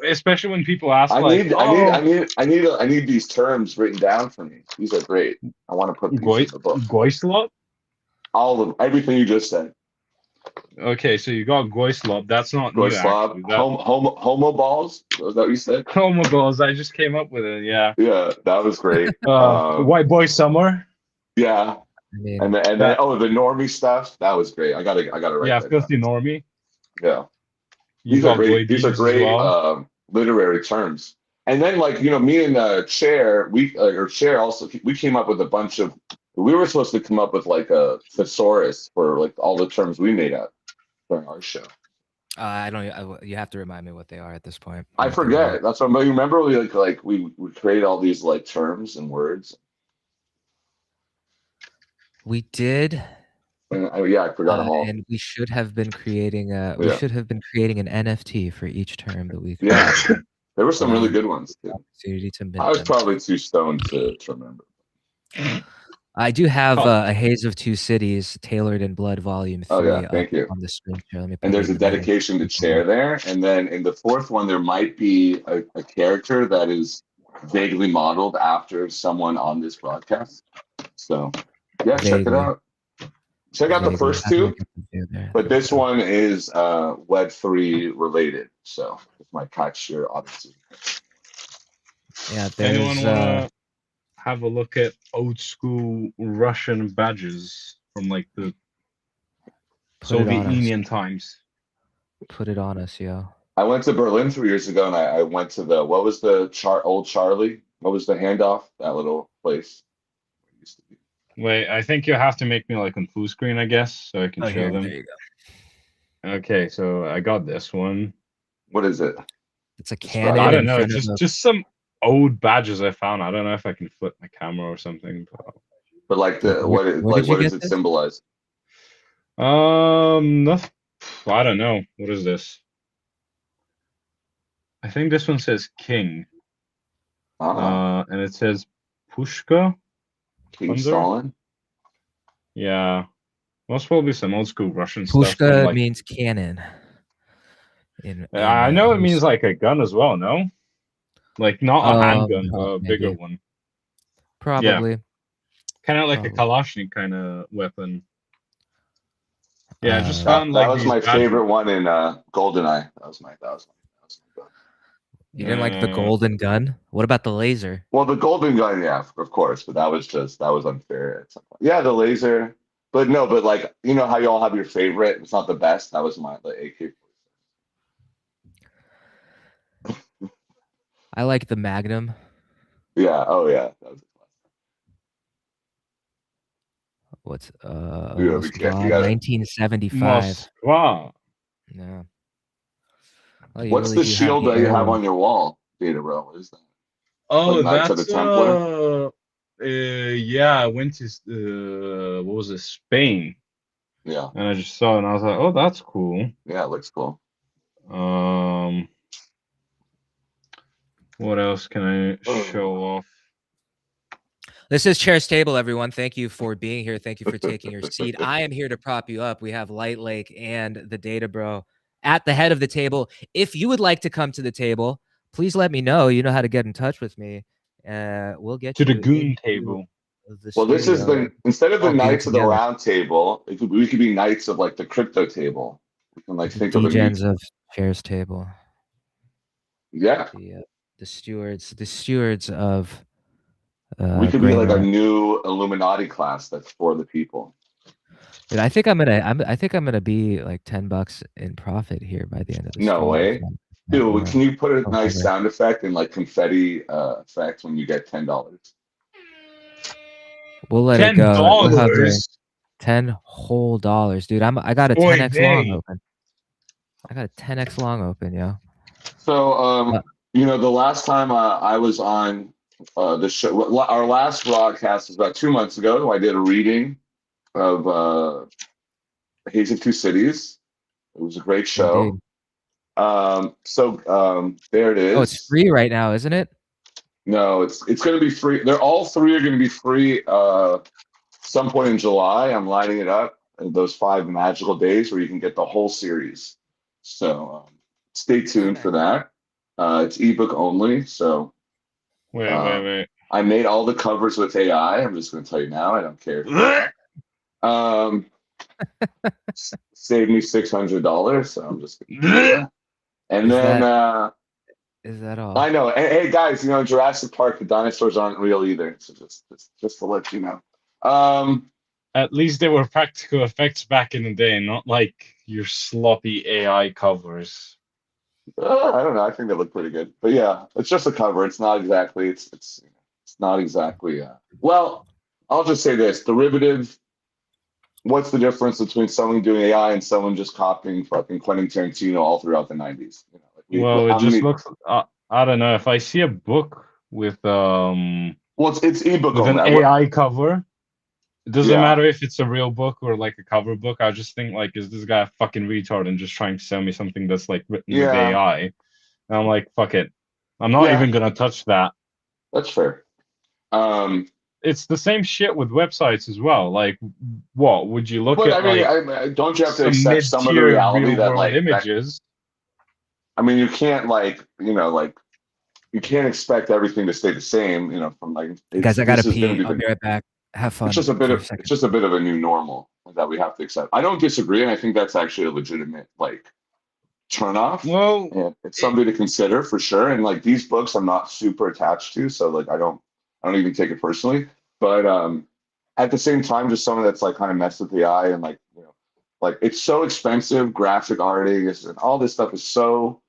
especially when people ask I like, I need these terms written down for me. These are great. I want to put these in the book. goy slop? All of them, everything you just said. Okay, so you got goy slop. That's not Goy new, slop, actually. homo balls. Was that what you said? Homo balls. I just came up with it. Yeah. Yeah, that was great. White boy summer. Yeah. I mean, And then the normie stuff. That was great. I gotta write yeah, that filthy down. normie. Yeah. These are great Literary terms. And then like, me and Chair, Chair also, we came up with a bunch of, we were supposed to come up with like a thesaurus for like all the terms we made up during our show. I don't. You have to remind me what they are at this point. I forget. That's what. But you remember we created all these like terms and words. We did. And I forgot them all. And we should have been creating we should have been creating an NFT for each term that we. Yeah, there were some really good ones too. Opportunity to mint I was them. probably too stoned to remember. I do have a Haze of Two Cities, Tailored in Blood, Volume 3. Oh yeah, thank you. On the screen here. Let me. And there's a dedication to Chair there, and then in the fourth one there might be a character that is vaguely modeled after someone on this broadcast. So yeah, check it out. Check out the first two, but this one is Web3 related, so it might catch your audience. Yeah, anyone wanna have a look at old school Russian badges from like the Soviet Union times? Put it on us, yo. I went to Berlin 3 years ago, and I went to what was the old Charlie? What was the handoff? That little place. Wait, I think you have to make me like on full screen, I guess, so I can show them. There you go. Okay, so I got this one. What is it? It's a cannon. I don't know. Just some old badges I found. I don't know if I can flip my camera or something. But like what does it symbolize? Nothing. I don't know. What is this? I think this one says king. And it says Pushka. King Stalin? Yeah. Most probably some old school Russian stuff. Pushka means cannon. I know it means like a gun as well, no? Like not a handgun, but a bigger one. Probably. Yeah. Kind of like a Kalashnik kind of weapon. Yeah, I just found that was my favorite one in GoldenEye. That was my gun. You didn't like the golden gun? What about the laser? Well, the golden gun, yeah, of course, but that was unfair at some point. Yeah, the laser, but like how you all have your favorite. It's not the best. That was the AK. I like the Magnum. Yeah. Oh yeah. That was What's 1975? Wow. Yeah. Well, what's the shield that you have on your wall, Data Bro? What is that? Oh, that's the Templar. Yeah, I went to what was it, Spain? Yeah. And I just saw it and I was like, oh, that's cool. Yeah, it looks cool. What else can I show off? This is Chair's Table, everyone. Thank you for being here. Thank you for taking your seat. I am here to prop you up. We have LightLake and the Data Bro at the head of the table. If you would like to come to the table, please let me know. You know how to get in touch with me. We'll get To the you goon into table. the Well, this is studio. instead of the all goon Knights of the together. Round Table, we could be Knights of like the crypto table. We can like The think of a new. Degens of Shares table. Yeah, The stewards of we could be like a brainwash. new Illuminati class that's for the people. Dude, I think I'm gonna be like $10 in profit here by the end of the stream. No way. Dude, Yeah. can you put a Oh, nice okay. sound effect and like confetti effect when you get $10? We'll let it go. We'll have $10. 10 whole dollars, dude. I got a Boy, 10x long dang. open. I got a 10x long open, yo. So you know, the last time I was on the show, our last broadcast was about 2 months ago. I did a reading of Haze of Two Cities. It was a great show. Indeed. There it is. Oh, it's free right now, isn't it? No, it's going to be free. They're all three are going to be free some point in July. I'm lining it up in those 5 magical days where you can get the whole series. So stay tuned for that. It's ebook only. So Wait. I made all the covers with AI. I'm just going to tell you now. I don't care. Saved me $600. So I'm just going to do that. And Is that all? I know. Hey guys, you know, Jurassic Park, the dinosaurs aren't real either. So just to let you know. At least there were practical effects back in the day, not like your sloppy AI covers. I don't know. I think they look pretty good. But yeah, it's just a cover. It's not exactly. It's not exactly. Well, I'll just say this: derivative. What's the difference between someone doing AI and someone just copying fucking Quentin Tarantino all throughout the 90s? You know, Well, it just looks. I don't know. If I see a book with Well, it's ebook with an only. AI cover, it doesn't Yeah. matter if it's a real book or like a cover book. I just think like, is this guy a fucking retard and just trying to sell me something that's like written with Yeah. AI? And I'm like, fuck it. I'm not even gonna touch that. That's fair. It's the same shit with websites as well. Like, what would you look But at? I mean, Like, don't you have to some accept some of the mid-tier reality that real-world like images? I mean, you can't like you can't expect everything to stay the same. You know, from like Guys, I gotta this is going pee. to be I'll be right back. Have fun. it's just a bit for of second. it's just a bit of a new normal that we have to accept. I don't disagree, and I think that's actually a legitimate like turnoff. Well, and it's something to consider for sure. And like these books, I'm not super attached to, so like I don't even take it personally. But at the same time, just someone that's like kind of messed with the eye and like you know, like it's so expensive. Graphic artists and all this stuff is so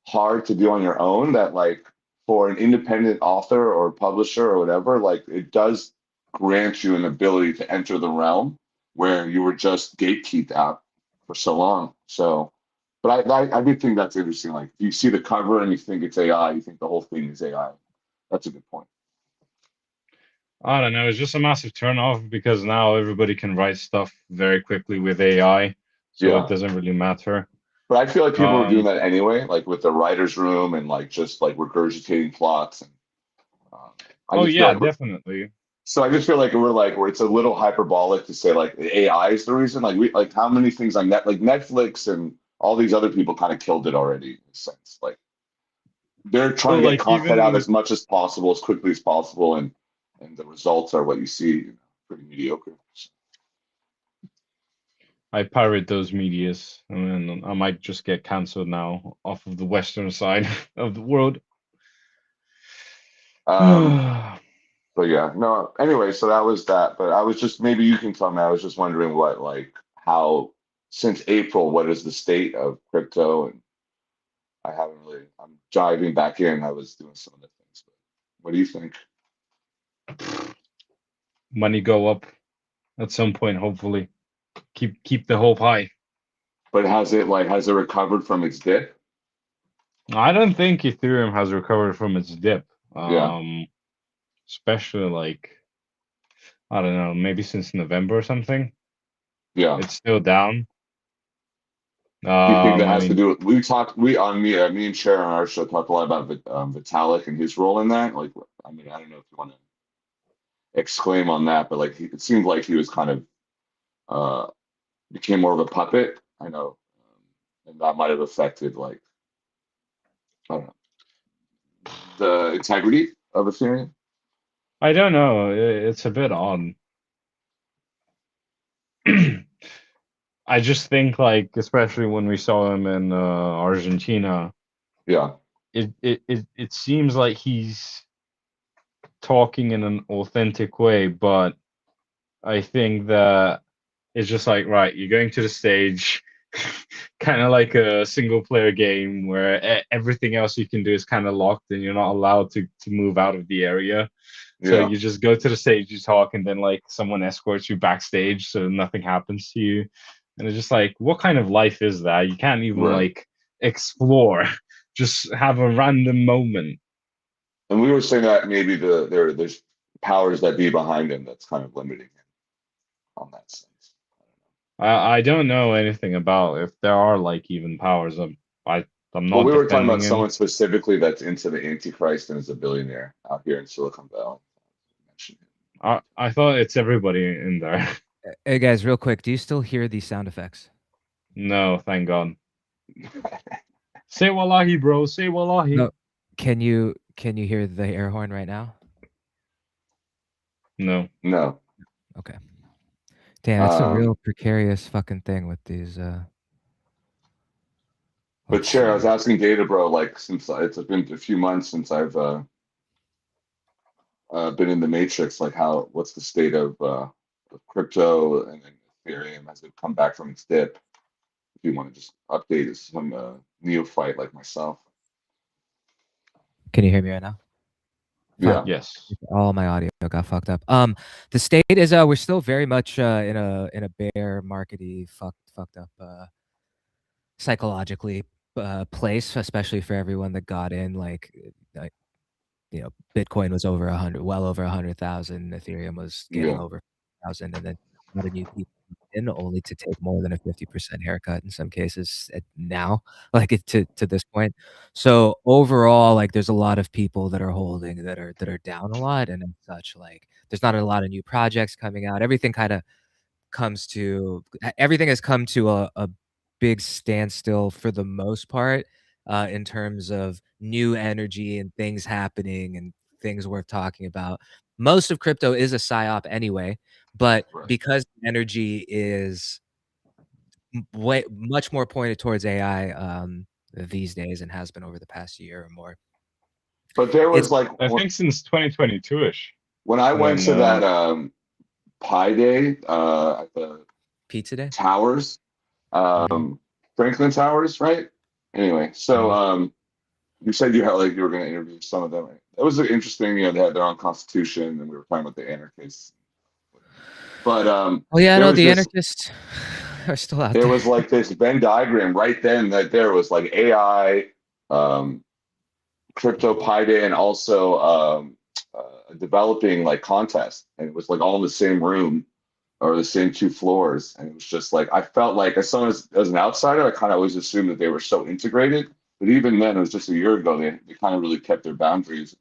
hard to do on your own that like for an independent author or publisher or whatever, like it does grant you an ability to enter the realm where you were just gatekeeped out for so long. So, but I do think that's interesting. Like if you see the cover and you think it's AI, you think the whole thing is AI. That's a good point. I don't know. It's just a massive turnoff because now everybody can write stuff very quickly with AI, so it doesn't really matter. But I feel like people are doing that anyway, like with the writer's room and like just like regurgitating plots. And Definitely. So I just feel like where it's a little hyperbolic to say like the AI is the reason. Like we like how many things on like Netflix and all these other people kind of killed it already in a sense. Like they're trying to get content out as much as possible, as quickly as possible, and the results are what you see, you know, pretty mediocre. I pirate those medias, and then I might just get cancelled now off of the western side of the world. But yeah, no. Anyway, so that was that. But I was just maybe you can tell me. I was just wondering what like how since April, what is the state of crypto? And I haven't really. I'm diving back in. I was doing some of the things. But what do you think? Money go up at some point, hopefully. Keep the hope high. But has it recovered from its dip? I don't think Ethereum has recovered from its dip. Yeah. Especially like I don't know, maybe since November or something. Yeah. It's still down. Do you think that has to do with me and Sharon on our show talked a lot about Vitalik and his role in that? Like I mean, I don't know if you want to exclaim on that, but like it seemed like he was kind of became more of a puppet. I know and that might have affected like I don't know, the integrity of Ethereum. I don't know. It's a bit odd. I just think like, especially when we saw him in Argentina, Yeah, it seems like he's talking in an authentic way, but I think that it's just like, right, you're going to the stage, kind of like a single player game where everything else you can do is kind of locked and you're not allowed to move out of the area. So yeah, you just go to the stage, you talk, and then like someone escorts you backstage so nothing happens to you. And it's just like, what kind of life is that? You can't even right. like explore, just have a random moment. And we were saying that maybe there's powers that be behind him that's kind of limiting him on that sense. I don't know anything about if there are like even powers. I'm Well, not we were talking about defending him. someone specifically that's into the Antichrist and is a billionaire out here in Silicon Valley. I thought it's everybody in there. Hey guys, real quick, do you still hear these sound effects? No, thank God. Say wallahi, bro. Say wallahi. No. Can you hear the air horn right now? No. No. Okay. Damn, it's a real precarious fucking thing with these. But Chair, I was asking Data Bro, like, since it's been a few months since I've been in the Matrix, like, what's the state of crypto and Ethereum? Has it come back from its dip? If you want to just update as some neophyte like myself. Can you hear me right now? Yeah. Yes. All my audio got fucked up. The state is we're still very much in a bear markety fucked up psychologically place, especially for everyone that got in. Like Bitcoin was over 100, well over 100,000. Ethereum was getting over 1,000, and then a lot of new people in only to take more than a 50% haircut in some cases now, like to this point. So overall, like there's a lot of people that are holding that are down a lot, and as such, like there's not a lot of new projects coming out. Everything has come to a big standstill for the most part, in terms of new energy and things happening and things worth talking about. Most of crypto is a psyop anyway, but because energy is much more pointed towards AI these days and has been over the past year or more. But there was like, I think since 2022-ish. When I went to that Pi Day at the Pizza Day Towers, Franklin Towers, right? Anyway, so you said you were going to interview some of them. It was interesting. They had their own constitution, and we were talking about the anarchists. But the anarchists are still out there. There was like this Venn diagram right then that there was like AI, crypto Pi Day, and also a developing like contest, and it was like all in the same room or the same 2 floors, and it was just like I felt like as someone as an outsider, I kind of always assumed that they were so integrated, but even then, it was just a year ago. They kind of really kept their boundaries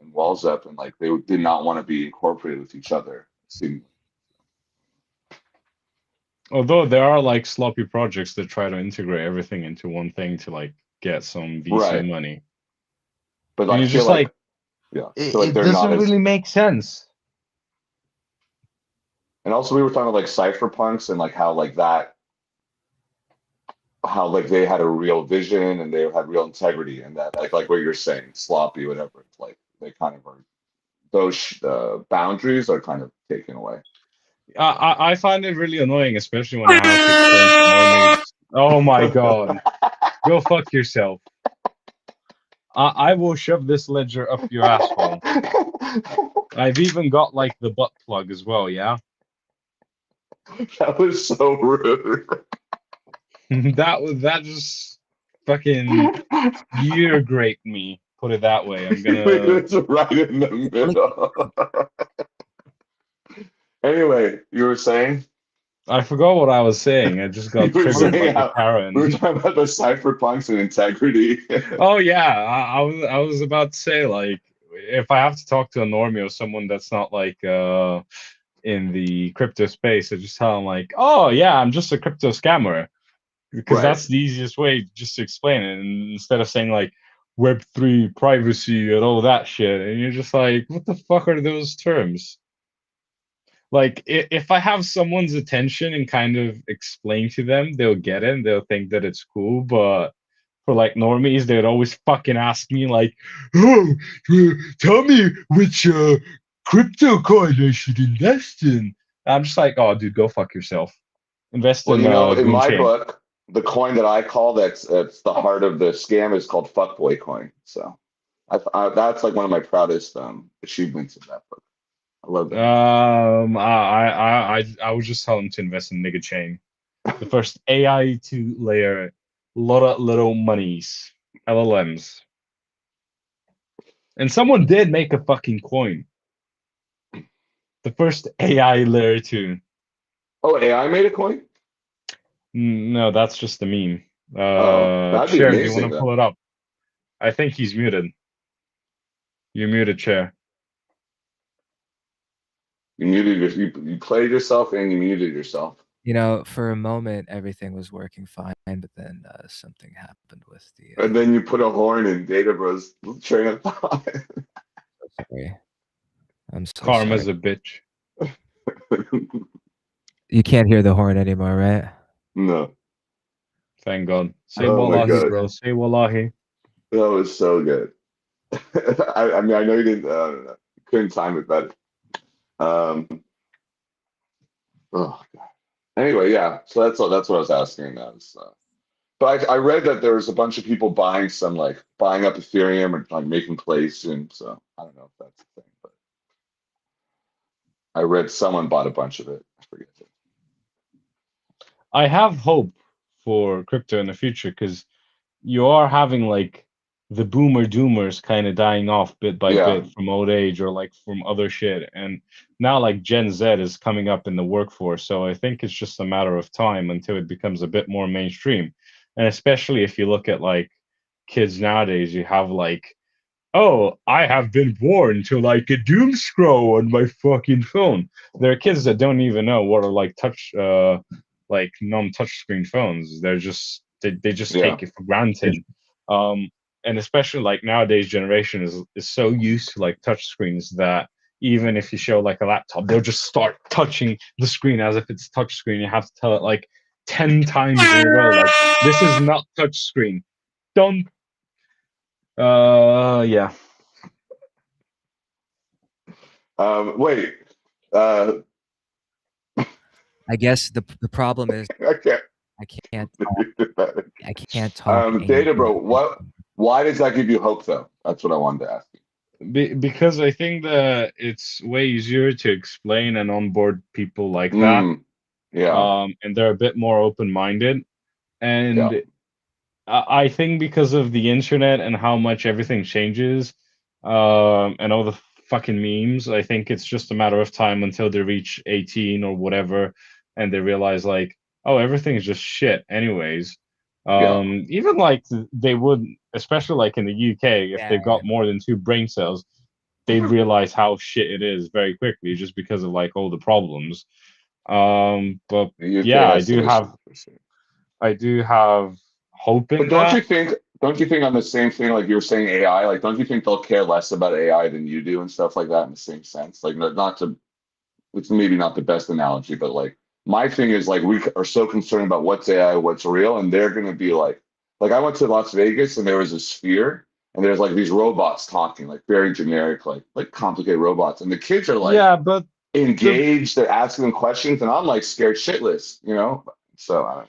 and walls up, and like they did not want to be incorporated with each other. Although there are like sloppy projects that try to integrate everything into one thing to like get some VC money. But I feel like it doesn't really make sense. And also, we were talking about like cypherpunks and like how they had a real vision and they had real integrity, and that like what you're saying, sloppy, whatever. It's like they kind of are, those boundaries are kind of taken away. I find it really annoying, especially when I have to explain to normies. Oh my God, go fuck yourself. I will shove this ledger up your asshole. I've even got like the butt plug as well, yeah? That was so rude. that just fucking ear graped me. Put it that way. I'm gonna. It's right in the middle. Anyway, you were saying? I forgot what I was saying. I just got triggered like a Karen. We were talking about the cypherpunks and integrity. Oh yeah, I was about to say, like, if I have to talk to a normie or someone that's not like in the crypto space, I just tell them like, oh yeah, I'm just a crypto scammer. because that's the easiest way just to explain it. And instead of saying like Web3 privacy and all that shit, and you're just like, what the fuck are those terms? Like, if I have someone's attention and kind of explain to them, they'll get it and they'll think that it's cool. But for like normies, they'd always fucking ask me like, oh, tell me which crypto coin I should invest in. And I'm just like, oh, dude, go fuck yourself. Invest in in Goon my Chain. book, the coin that I call that's the heart of the scam is called fuckboy coin. So that's like one of my proudest achievements in that book. I love that. I would just tell them to invest in Nigga Chain, the first AI to layer lot of little monies, LLMs, and someone did make a fucking coin. The first AI layer 2. Oh, AI made a coin? No, that's just a meme. That'd be Chair, amazing. do you want to pull it up? I think he's muted. You're muted, Chair. You played yourself and you muted yourself. You know, for a moment everything was working fine, but then something happened with the. And then you put a horn in Data Bros train of thought. Sorry, I'm so Karma's sorry. a bitch. You can't hear the horn anymore, right? No. Thank God. Say Oh my wallahi, God. bro. Say wallahi. That was so good. I mean, I know you didn't couldn't time it better. Oh God. Anyway, yeah. So that's what I was asking. But I read that there was a bunch of people buying up Ethereum and like making plays soon. So I don't know if that's the thing, but I read someone bought a bunch of it. I forget it. I have hope for crypto in the future because you are having like the boomer doomers kind of dying off bit by bit from old age or like from other shit. And now like Gen Z is coming up in the workforce. So I think it's just a matter of time until it becomes a bit more mainstream. And especially if you look at like kids nowadays, you have like, oh, I have been born to like a doom scroll on my fucking phone. There are kids that don't even know what are like like non-touch screen phones. They're just they just take it for granted. And especially like nowadays generation is so used to like touch screens that even if you show like a laptop, they'll just start touching the screen as if it's touch screen. You have to tell it like 10 times in a row, like this is not touch screen. Don't yeah. Wait. I guess the problem is I can't talk. Data Bro, why does that give you hope though? That's what I wanted to ask you. Because I think that it's way easier to explain and onboard people like that. Yeah. And they're a bit more open-minded. And I think because of the internet and how much everything changes, and all the fucking memes, I think it's just a matter of time until they reach 18 or whatever, and they realize like, oh, everything is just shit anyways. Even like they would, especially like in the UK, if they've got more than 2 brain cells, they'd realize how shit it is very quickly just because of like all the problems. But yeah, I do have hope in but don't you think on the same thing, like you were saying AI, like don't you think they'll care less about AI than you do and stuff like that in the same sense? Like it's maybe not the best analogy, but like my thing is like we are so concerned about what's AI, what's real, and they're gonna be like I went to Las Vegas and there was a sphere and there's like these robots talking, like very generic, like complicated robots, and the kids are like but engaged, they're asking them questions, and I'm like scared shitless, you know? So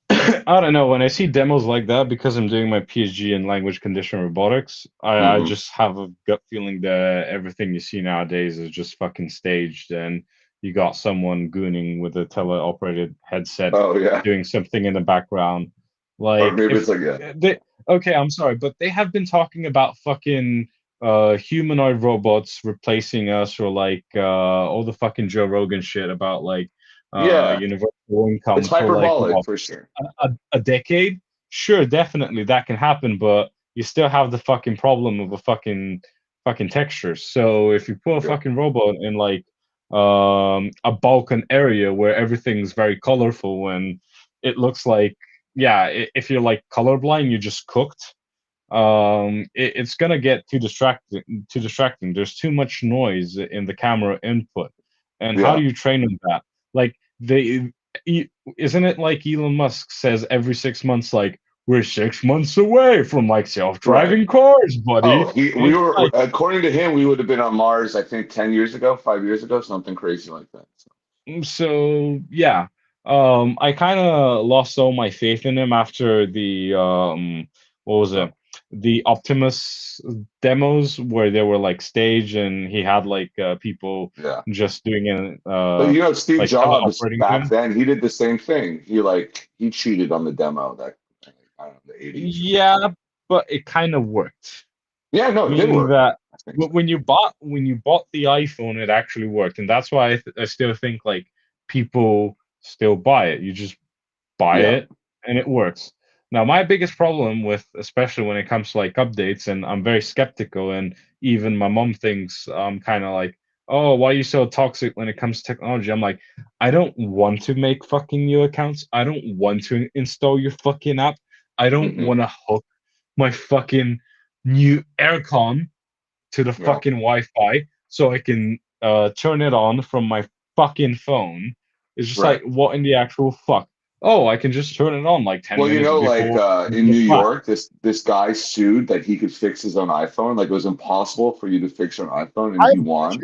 I don't know. When I see demos like that, because I'm doing my PhD in language conditioned robotics, I just have a gut feeling that everything you see nowadays is just fucking staged, and you got someone gooning with a teleoperated headset doing something in the background. Like, or maybe it's like okay, I'm sorry, but they have been talking about fucking humanoid robots replacing us, or like all the fucking Joe Rogan shit about like universal income it's for like hyperbolic for sure. A decade. Sure, definitely that can happen, but you still have the fucking problem of a fucking texture. So if you put a fucking robot in like a Balkan area where everything's very colorful and it looks like, yeah, if you're like colorblind, you're just cooked. It's gonna get too distracting. There's too much noise in the camera input, and how Yeah. do you train on that? Like isn't it like Elon Musk says every 6 months, like, we're 6 months away from like self-driving cars, buddy. Oh, we were, according to him, we would have been on Mars, I think 10 years ago, 5 years ago, something crazy like that. So yeah, I kind of lost all my faith in him after the what was it? The Optimus demos where they were like stage and he had like people Yeah. just doing it. But you know, Steve like Jobs operating back them. then, he did the same thing. He cheated on the demo that, I don't know, the 80s. Yeah, but it kind of worked. Yeah, no, it did Meaning work. that So. when you bought the iPhone, it actually worked, and that's why I still think like people still buy it. You just buy Yeah. it, and it works. Now, my biggest problem with, especially when it comes to like updates, and I'm very skeptical, and even my mom thinks I'm kind of like, oh, why are you so toxic when it comes to technology? I'm like, I don't want to make fucking new accounts. I don't want to install your fucking app. I don't want to hook my fucking new aircon to the fucking Wi-Fi so I can turn it on from my fucking phone. It's just like, what in the actual fuck? Oh, I can just turn it on like 10 Well, you minutes know, before. like in New York, this guy sued that he could fix his own iPhone. Like it was impossible for you to fix your own iPhone, and he won.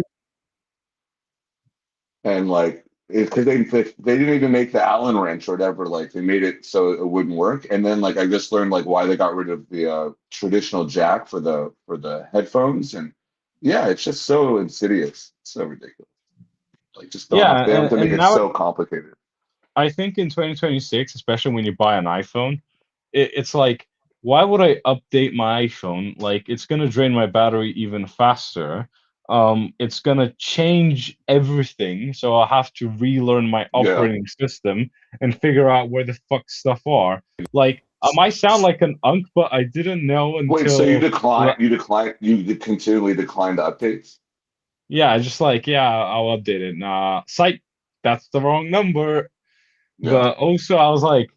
And like, because they didn't even make the Allen wrench or whatever. Like they made it so it wouldn't work. And then like I just learned like why they got rid of the traditional jack for the headphones. And yeah, it's just so insidious, so ridiculous. Like just don't have, they have to make And it now so complicated. I think in 2026, especially when you buy an iPhone, it's like, why would I update my iPhone? Like, it's gonna drain my battery even faster. It's gonna change everything, so I'll have to relearn my Yeah. operating system and figure out where the fuck stuff are. Like, I might sound like an unk, but I didn't know until. Wait, so you continually decline the updates? Yeah, just like, yeah, I'll update it. Nah, psych, that's the wrong number. Yeah. But also, I was like,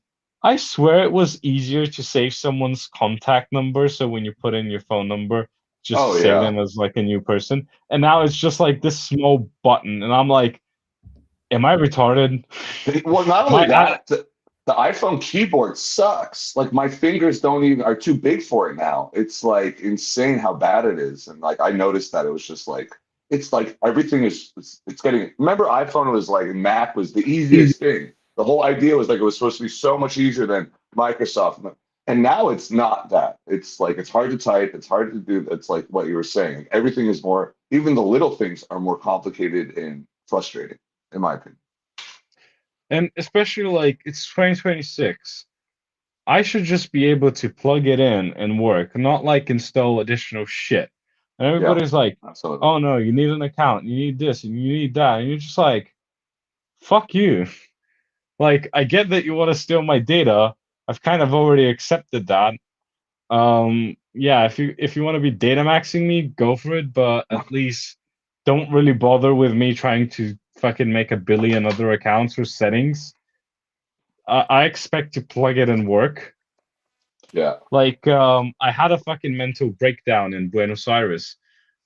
I swear it was easier to save someone's contact number. So when you put in your phone number, just save them as like a new person. And now it's just like this small button. And I'm like, am I retarded? Well, not only that, the iPhone keyboard sucks. Like my fingers are too big for it now. It's like insane how bad it is. And like I noticed that it was just like, it's like everything is, it's getting, remember iPhone was like, Mac was the easiest thing. The whole idea was like it was supposed to be so much easier than Microsoft. And now it's not that. It's like it's hard to type, it's hard to do. It's like what you were saying. Everything is more, even the little things are more complicated and frustrating, in my opinion. And especially like it's 2026. I should just be able to plug it in and work, not like install additional shit. And everybody's like, Absolutely. oh no, you need an account, you need this, and you need that. And you're just like, fuck you. Like, I get that you want to steal my data. I've kind of already accepted that. Yeah, if you want to be data maxing me, go for it, but at least don't really bother with me trying to fucking make a billion other accounts or settings. I expect to plug it and work. Yeah. Like, I had a fucking mental breakdown in Buenos Aires.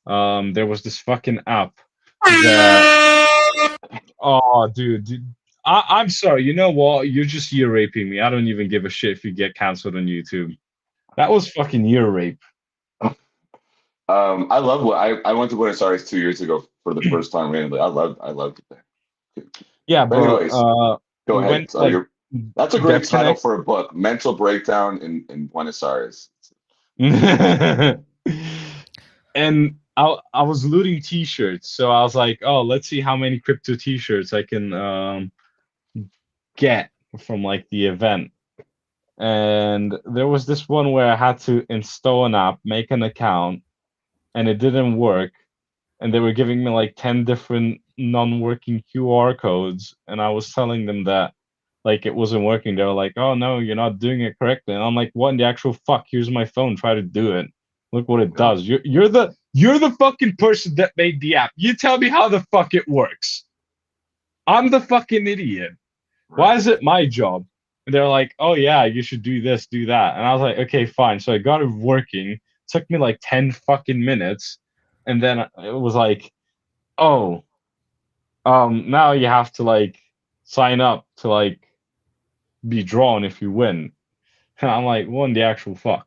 There was this fucking app that, oh, dude, I'm sorry. You know what? You're just ear raping me. I don't even give a shit if you get canceled on YouTube. That was fucking ear rape. I love what I went to Buenos Aires 2 years ago for the first time randomly. I loved it there. Yeah, but anyways, go ahead. Went, like, that's a great title Connect. for a book. Mental breakdown in Buenos Aires. And I was looting t-shirts, so I was like, oh, let's see how many crypto t-shirts I can get from like the event. And there was this one where I had to install an app, make an account, and it didn't work. And they were giving me like 10 different non-working QR codes, and I was telling them that like it wasn't working. They were like, oh no, you're not doing it correctly. And I'm like, what in the actual fuck? Here's my phone, try to do it. Look what it does. You're the fucking person that made the app. You tell me how the fuck it works. I'm the fucking idiot. Why is it my job? they're like, oh yeah, you should do this, do that. And I was like, okay, fine. So I got it working. Took me like 10 fucking minutes. And then it was like, oh, now you have to like sign up to like be drawn if you win. And I'm like, what in the actual fuck?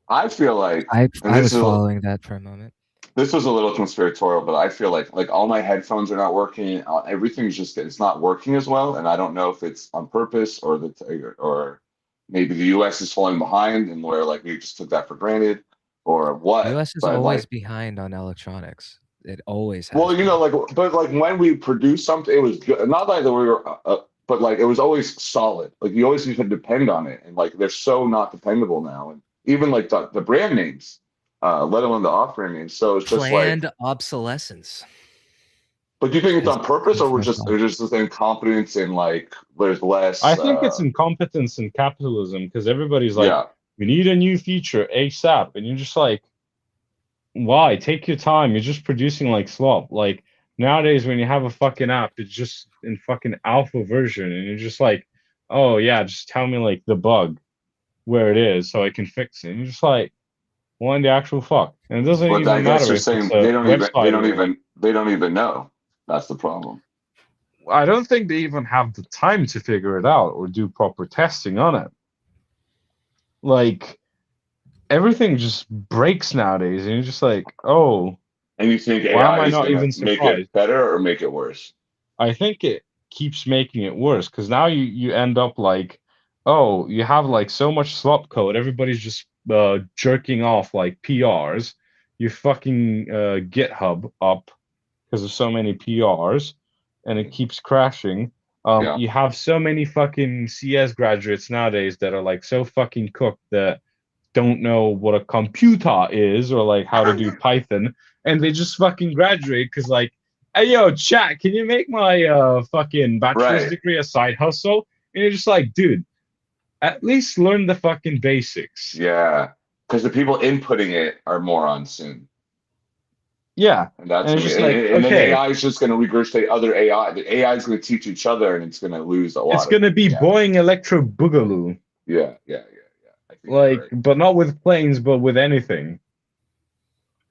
I feel like I was following that for a moment. This was a little conspiratorial, but I feel like all my headphones are not working. Everything's just it's not working as well, and I don't know if it's on purpose or maybe the U.S. is falling behind and where like we just took that for granted or what. U.S. is But always like, behind on electronics. It always has. well, you know, like, but like when we produced something, it was good. Not like that we were, but like it was always solid. Like you always could depend on it, and like they're so not dependable now, and even like the brand names, let alone the off-brand names. So it's just planned like. obsolescence. But do you think it's on purpose, or there's just incompetence and like there's less? I think it's incompetence in capitalism because everybody's like, yeah. we need a new feature ASAP, and you're just like, why? Take your time. You're just producing like slop. Like nowadays, when you have a fucking app, it's just in fucking alpha version, and you're just like, oh yeah, just tell me like the bug where it is so I can fix it. And you're just like, well, in the actual fuck, and it doesn't But even I guess matter you're if saying it's a website. they don't even know. That's the problem. I don't think they even have the time to figure it out or do proper testing on it. Like everything just breaks nowadays, and you're just like, oh. And you think Why am AI I is not going even to make surprised? it better or make it worse? I think it keeps making it worse because now you end up like, oh, you have like so much slop code. Everybody's just jerking off like PRs. You fucking GitHub up because of so many PRs, and it keeps crashing. Yeah. You have so many fucking CS graduates nowadays that are like so fucking cooked that don't know what a computer is or like how to do Python, and they just fucking graduate because like, hey yo, chat, can you make my fucking bachelor's degree a side hustle? And you're just like, dude, at least learn the fucking basics. Yeah, because the people inputting it are morons soon. Yeah, and that's and, just like, and then AI is just going to regurgitate other AI. The AI is going to teach each other, and it's going to lose a lot. It's going to be Boeing Electro Boogaloo. Yeah. I think like, but not with planes, but with anything.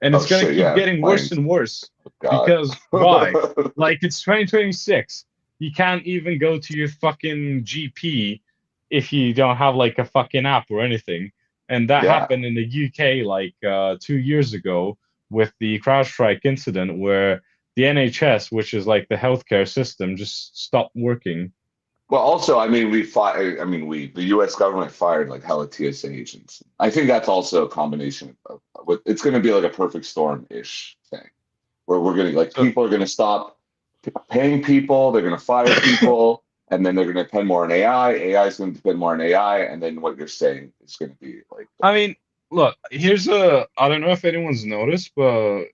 And it's going to keep getting worse and worse. Because why? Like, it's 2026. You can't even go to your fucking GP if you don't have like a fucking app or anything. And that happened in the UK like 2 years ago with the CrowdStrike incident where the NHS, which is like the healthcare system, just stopped working. Well, also, I mean, the U.S. government fired like hella TSA agents. I think that's also a combination of it's going to be like a perfect storm-ish thing, where we're going to like people are going to stop paying people, they're going to fire people, and then they're going to depend more on AI. AI is going to depend more on AI, and then what you're saying is going to be like. I mean, look, I don't know if anyone's noticed, but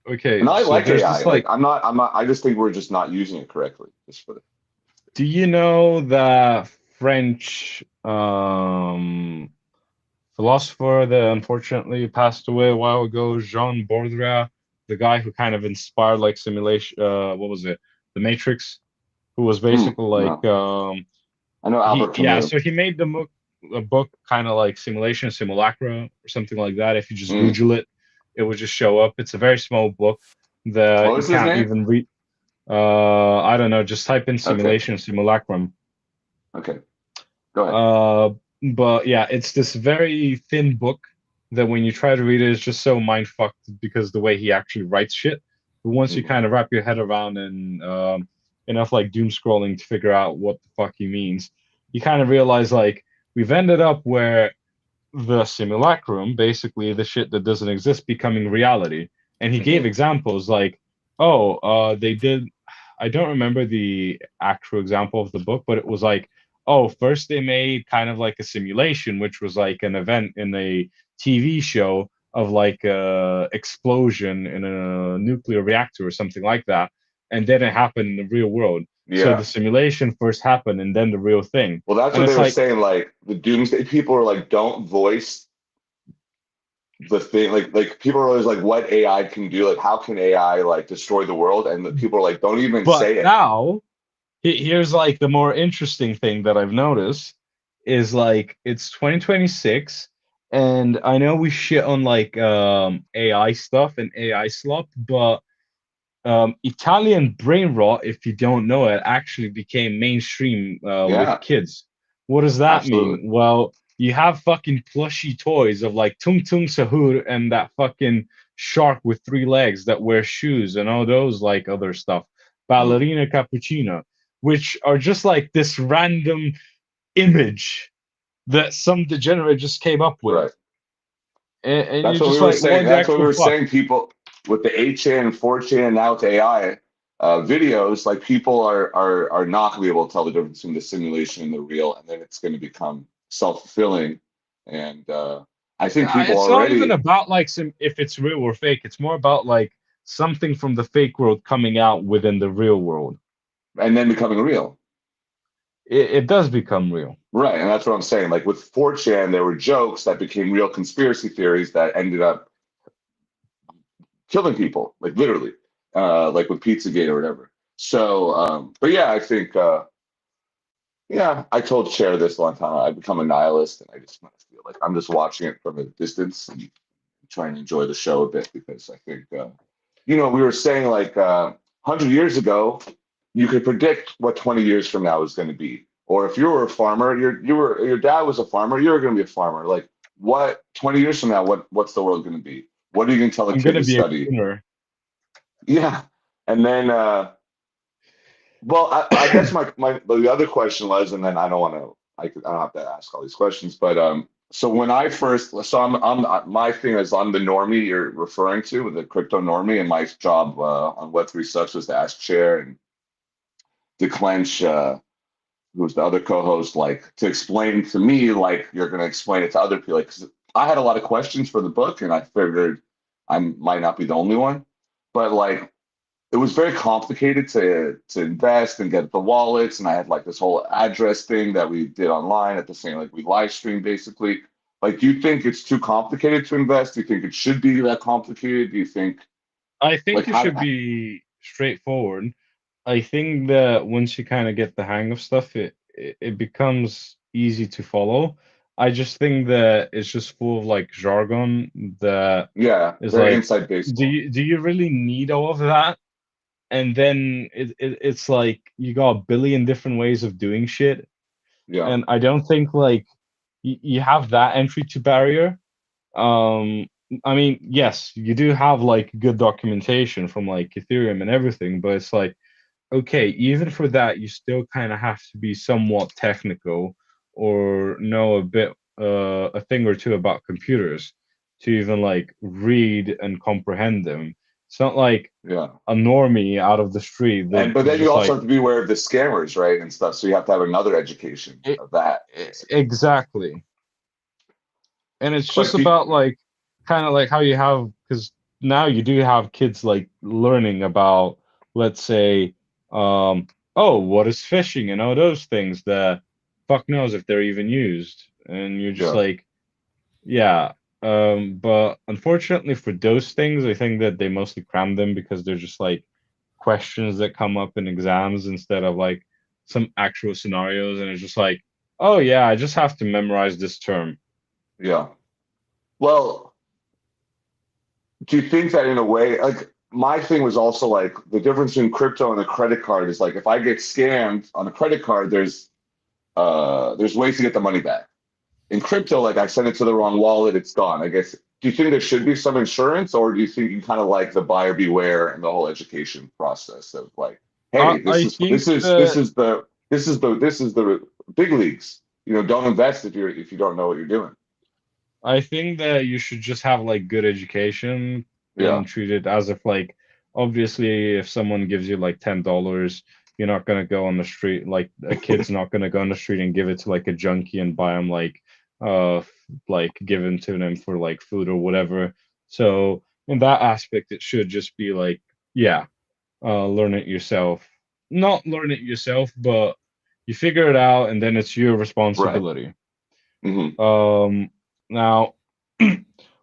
okay. And I so like AI. This, like, I'm not. I just think we're just not using it correctly. Just for the. Do you know that French philosopher that unfortunately passed away a while ago, Jean Baudrillard, the guy who kind of inspired like simulation? What was it? The Matrix, who was basically like. No. I know Albert Camus. Yeah, so he made a book kind of like Simulation Simulacra or something like that. If you just Google it, it would just show up. It's a very small book that you can't even read. I don't know. Just type in Simulation Simulacrum. Okay, go ahead. But yeah, it's this very thin book that when you try to read it, it's just so mind fucked because the way he actually writes shit. But once you kind of wrap your head around and enough like doom scrolling to figure out what the fuck he means, you kind of realize like we've ended up where the simulacrum, basically the shit that doesn't exist, becoming reality. And he gave examples like, they did. I don't remember the actual example of the book, but it was like, first they made kind of like a simulation, which was like an event in a TV show of like a explosion in a nuclear reactor or something like that. And then it happened in the real world. Yeah. So the simulation first happened and then the real thing. Well, that's what they were saying. Like the doomsday people are like, don't voice the thing. Like people are always like, what AI can do? Like, how can AI like destroy the world? And the people are like, don't even say it. Now, Here's like the more interesting thing that I've noticed is like it's 2026, and I know we shit on like AI stuff and AI slop, but Italian brain rot, if you don't know it, actually became mainstream with Yeah, kids. What does that mean? absolutely. Well, you have fucking plushy toys of like Tung Tung Sahur and that fucking shark with 3 legs that wear shoes and all those like other stuff. Mm, Ballerina Cappuccino, which are just like this random image that some degenerate just came up with. right. And That's you're what we just were like, saying. what the That's what we actual were fuck? saying. People with the 8chan and 4chan now with AI videos, like people are not going to be able to tell the difference between the simulation and the real, and then it's going to become self-fulfilling. And I think people It's not even already, about like some if it's real or fake. It's more about like something from the fake world coming out within the real world. and then becoming real. It does become real. Right, and that's what I'm saying. Like with 4chan, there were jokes that became real conspiracy theories that ended up killing people, like literally, like with Pizzagate or whatever. So, but yeah, I think, yeah, I told Cher this one time. I become a nihilist, and I just kind of feel like I'm just watching it from a distance and trying to enjoy the show a bit because I think, we were saying like 100 years ago, you could predict what 20 years from now is going to be. Or if you were a farmer, your dad was a farmer, you're going to be a farmer. Like what 20 years from now, what's the world going to be? What are you going to tell a I'm kid gonna to be a study? cleaner. Yeah, and then well, I guess the other question was, and then I don't want to I don't have to ask all these questions, but so when I first so I'm my thing is I'm the normie you're referring to, the crypto normie, and my job on Web3 Sucks was to ask Chair and Declench, who's the other co-host, like to explain to me like you're going to explain it to other people. Like 'cause I had a lot of questions for the book, and I figured I might not be the only one, but like it was very complicated to invest and get the wallets, and I had like this whole address thing that we did online at the same like we live stream basically. Like, do you think it's too complicated to invest? Do you think it should be that complicated? Do you think I like think it should be straightforward. I think that once you kind of get the hang of stuff, it becomes easy to follow. I just think that it's just full of like jargon that yeah, is very like, inside do baseball. you really need all of that? And then it's like you got a billion different ways of doing shit, Yeah, and I don't think like you have that entry to barrier. um I mean, yes, you do have like good documentation from like Ethereum and everything, but it's like, okay, even for that you still kind of have to be somewhat technical or know a bit a thing or two about computers to even like read and comprehend them. It's not like yeah. a normie out of the street that And but is then you just also like have to be aware of the scammers, right? And stuff. So you have to have another education it, of that, basically. exactly. And it's just But the, about like kind of like how you have, because now you do have kids like learning about, let's say, um oh, what is phishing and all those things that fuck knows if they're even used, and you're just yeah, like, yeah. But unfortunately for those things, I think that they mostly cram them because they're just like questions that come up in exams instead of like some actual scenarios, and it's just like, oh yeah, I just have to memorize this term. yeah. Well, do you think that in a way, like my thing was also like the difference between crypto and a credit card is like if I get scammed on a credit card, there's ways to get the money back. In crypto, like I send it to the wrong wallet, it's gone. I guess. Do you think there should be some insurance, or do you think you kind of like the buyer beware and the whole education process of like, hey, I think that this is the big leagues. Don't invest if you don't know what you're doing. you should just have like good education Yeah, and treat it as if like, obviously if someone gives you like $10, you're not gonna go on the street, like a kid's not gonna go on the street and give it to like a junkie and buy them like given to them for like food or whatever. So in that aspect, it should just be like, yeah, learn it yourself. Not learn it yourself, but you figure it out and then it's your right. responsibility. Hmm. Now,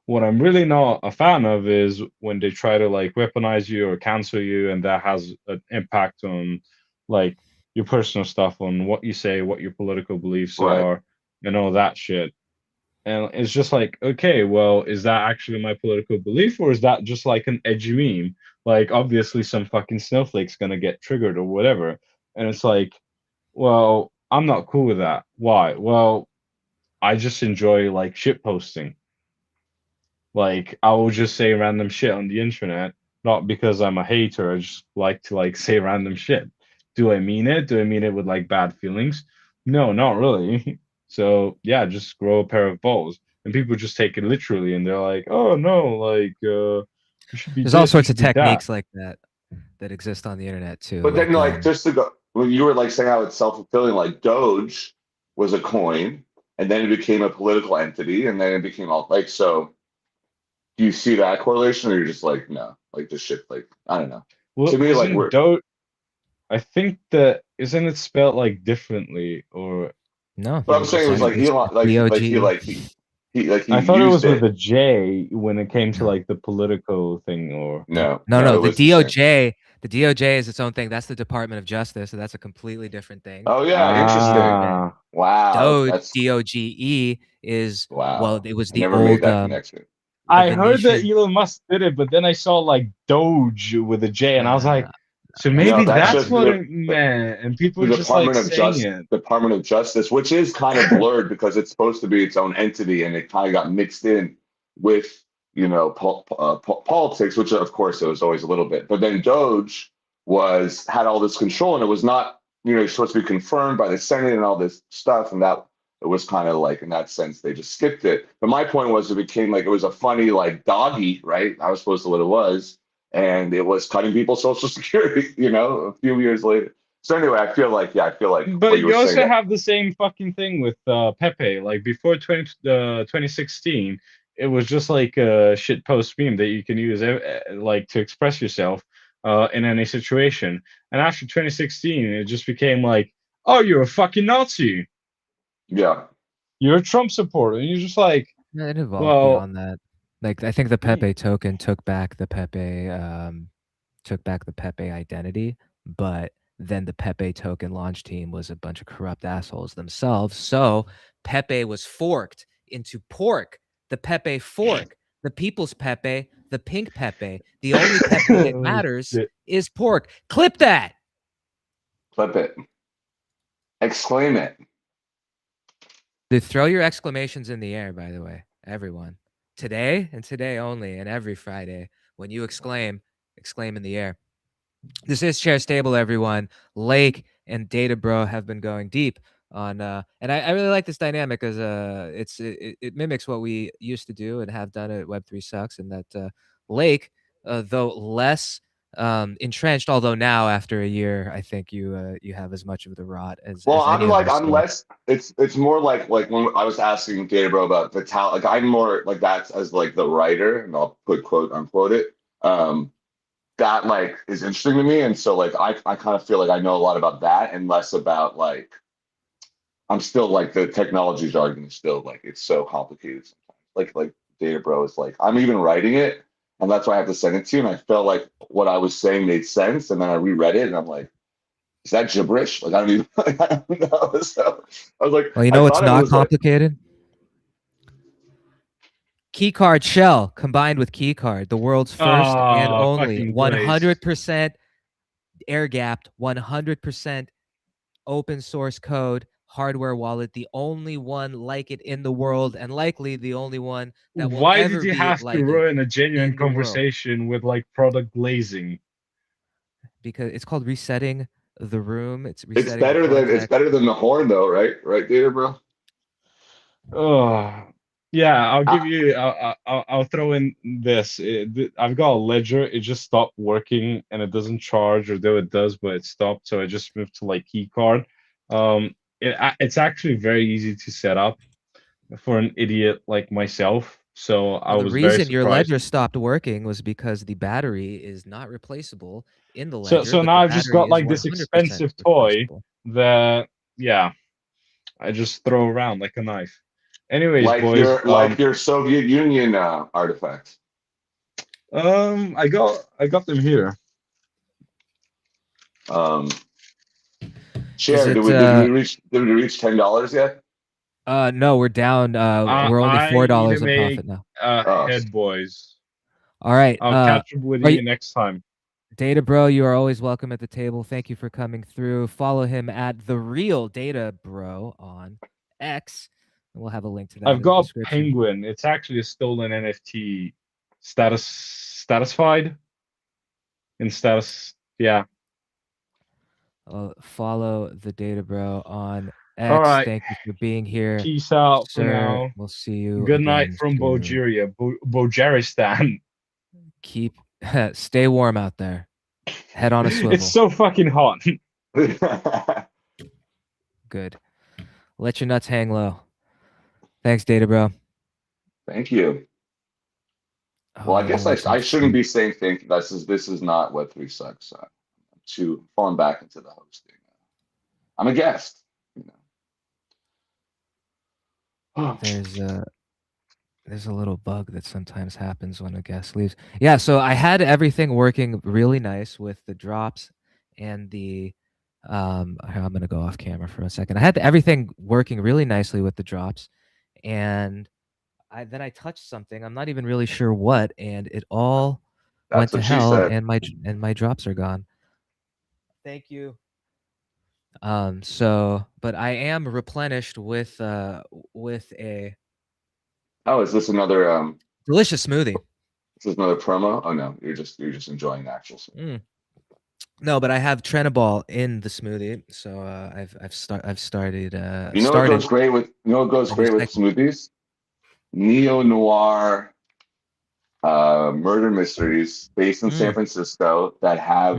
what I'm really not a fan of is when they try to like weaponize you or cancel you, and that has an impact on like your personal stuff on what you say, what your political beliefs Right. are, and all that shit. And it's just like, okay, well, is that actually my political belief, or is that just like an edgy meme? Like, obviously, some fucking snowflake's gonna get triggered or whatever. And it's like, well, I'm not cool with that. Why? Well, I just enjoy like shit posting. Like, I will just say random shit on the internet, not because I'm a hater. I just like to like say random shit. Do I mean it? Do I mean it with like bad feelings? No, not really. So yeah, just grow a pair of balls. And people just take it literally, and they're like, "Oh no, like you should be There's all this, you sorts of should be that." techniques like that that exist on the internet too. But then, Like, like, just to go, when you were like saying how it's self-fulfilling, like Doge was a coin, and then it became a political entity, and then it became all like so. Do you see that correlation, or you're just like, no, like this shit, like I don't know. Well, To me, like isn't we're Doge? I think that isn't it spelled like differently, or no, what I'm saying was like it's Elon, DOGE. I he thought it was used with it. a J when it came to No, like the political thing, or No, no. it The was the same. DOJ is its own thing. That's the Department of Justice, so that's a completely different thing. Oh yeah, interesting. Yeah. Wow, that's DOGE is, well, wow. it was I the never made old that connection. the I heard that Venetian. Elon Musk did it, but then I saw like Doge with a J, and I was like, Nah, so that's maybe No, the that's that's just what Department. it meant, and people the are just like Department of saying it. Justice, which is kind of blurred because it's supposed to be its own entity, and it kind of got mixed in with politics, which of course it was always a little bit. But then Doge had all this control, and it was not supposed to be confirmed by the Senate and all this stuff, and that it was kind of like in that sense they just skipped it. But my point was it became like it was a funny like doggy, right? I was supposed to what it was, and it was cutting people's social security, a few years later. So anyway, I feel like what But you were you saying also that have the same fucking thing with Pepe. Like before 2016, it was just like a shit post meme that you can use like to express yourself in any situation. And after 2016, it just became like, oh, you're a fucking Nazi. yeah. You're a Trump supporter. And you're just like, Yeah, it evolved well, beyond that. Like, I think the Pepe token took back the Pepe identity, but then the Pepe token launch team was a bunch of corrupt assholes themselves. So Pepe was forked into pork. The Pepe fork, the people's Pepe, the pink Pepe. The only Pepe that matters shit. is pork. Clip that. Clip it. Exclaim it. Dude, throw your exclamations in the air, by the way, everyone. Today and today only, and every Friday, when you exclaim in the air. This is Chair Stable, everyone. Lake and Data Bro have been going deep on, and I really like this dynamic because it mimics what we used to do and have done at Web3 Sucks, and that Lake, though less entrenched, although now after a year, I think you have as much of the rot as any of us. I'm less. It's more like when I was asking Data Bro about Vital, like I'm more like that's as like the writer, and I'll put quote unquote it. That like is interesting to me, and so like I kind of feel like I know a lot about that and less about like I'm still like the technology jargon is still like it's so complicated sometimes. Like Data Bro is like I'm even writing it, and that's why I have to send it to you. And I felt like what I was saying made sense, and then I reread it, and I'm like, is that gibberish? Like I don't even I don't know. So I was like, Well, you I know what's thought it not was like complicated? Keycard shell combined with keycard, the world's first and only Fucking Blaze. 100% air gapped, 100% open source code hardware wallet, the only one like it in the world, and likely the only one that will Why ever did you be have to like it ruin a genuine in the world. conversation with like product glazing? Because it's called resetting the room. It's resetting the it's context. better than the horn though, right? Right, Data Bro? Oh, yeah. I'll give you. I'll throw in this. I've got a ledger. It just stopped working, and it doesn't charge, or though it does, but it stopped. So I just moved to like keycard. It's actually very easy to set up for an idiot like myself. So I Well, the was very reason your surprised. ledger stopped working was because the battery is not replaceable in the So ledger. But now the I've just battery got is like this 100% expensive toy replaceable. that, yeah, I just throw around like a knife. Anyways, Like boys, your Soviet Union artifacts. I got them here. Share. Did we reach $10 yet? No, we're down. We're only I need $4 to in make profit now. head, boys. All right. I'll catch up with you next time. Data Bro, you are always welcome at the table. Thank you for coming through. Follow him at The Real Data Bro on X. And we'll have a link to that. I've in got the a description. penguin. It's actually a stolen NFT. Satisfied? In status, yeah. Follow the Data Bro on X. All right. Thank you for being here. Peace out sir. for now. We'll see you. Good night again from soon. Bulgaria, Bulgaristan. Stay warm out there. Head on a swivel. It's so fucking hot. Good. Let your nuts hang low. Thanks, Data Bro. Thank you. Well, I guess I shouldn't be saying thank you. This is not Web3 Sucks. I'm falling back into the hosting. I'm a guest. You know. There's a little bug that sometimes happens when a guest leaves. Yeah, so I had everything working really nice with the drops and the I'm gonna go off camera for a second. I had everything working really nicely with the drops, and then I touched something. I'm not even really sure what, and it all went to hell, and my drops are gone. Thank you. But I am replenished with a Oh, is this another delicious smoothie? This is another promo? Oh no, you're just enjoying the actual smoothie. No, but I have Trenibol in the smoothie, so I've started. You know what goes great with smoothies? Neo-noir murder mysteries based in San Francisco that have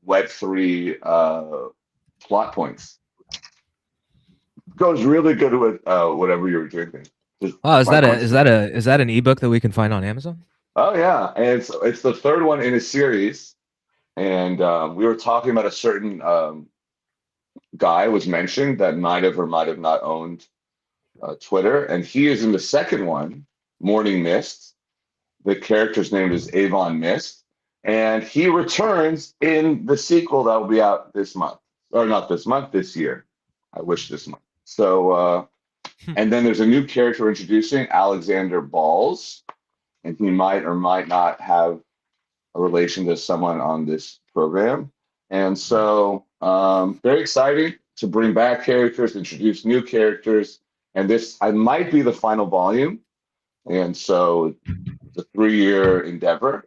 Web3 plot points. Goes really good with whatever you're drinking. Oh, is that an ebook that we can find on Amazon? Oh yeah, and it's the third one in a series, and we were talking about a certain guy was mentioned that might have or might have not owned Twitter, and he is in the second one, Morning Mist. The character's name is Avon Mist, and he returns in the sequel that will be out this month, or not this month, this year. I wish this month. So, and then there's a new character introducing, Alexander Balls, and he might or might not have a relation to someone on this program. And so, very exciting to bring back characters, introduce new characters, and this might be the final volume. And so, it's a 3-year endeavor.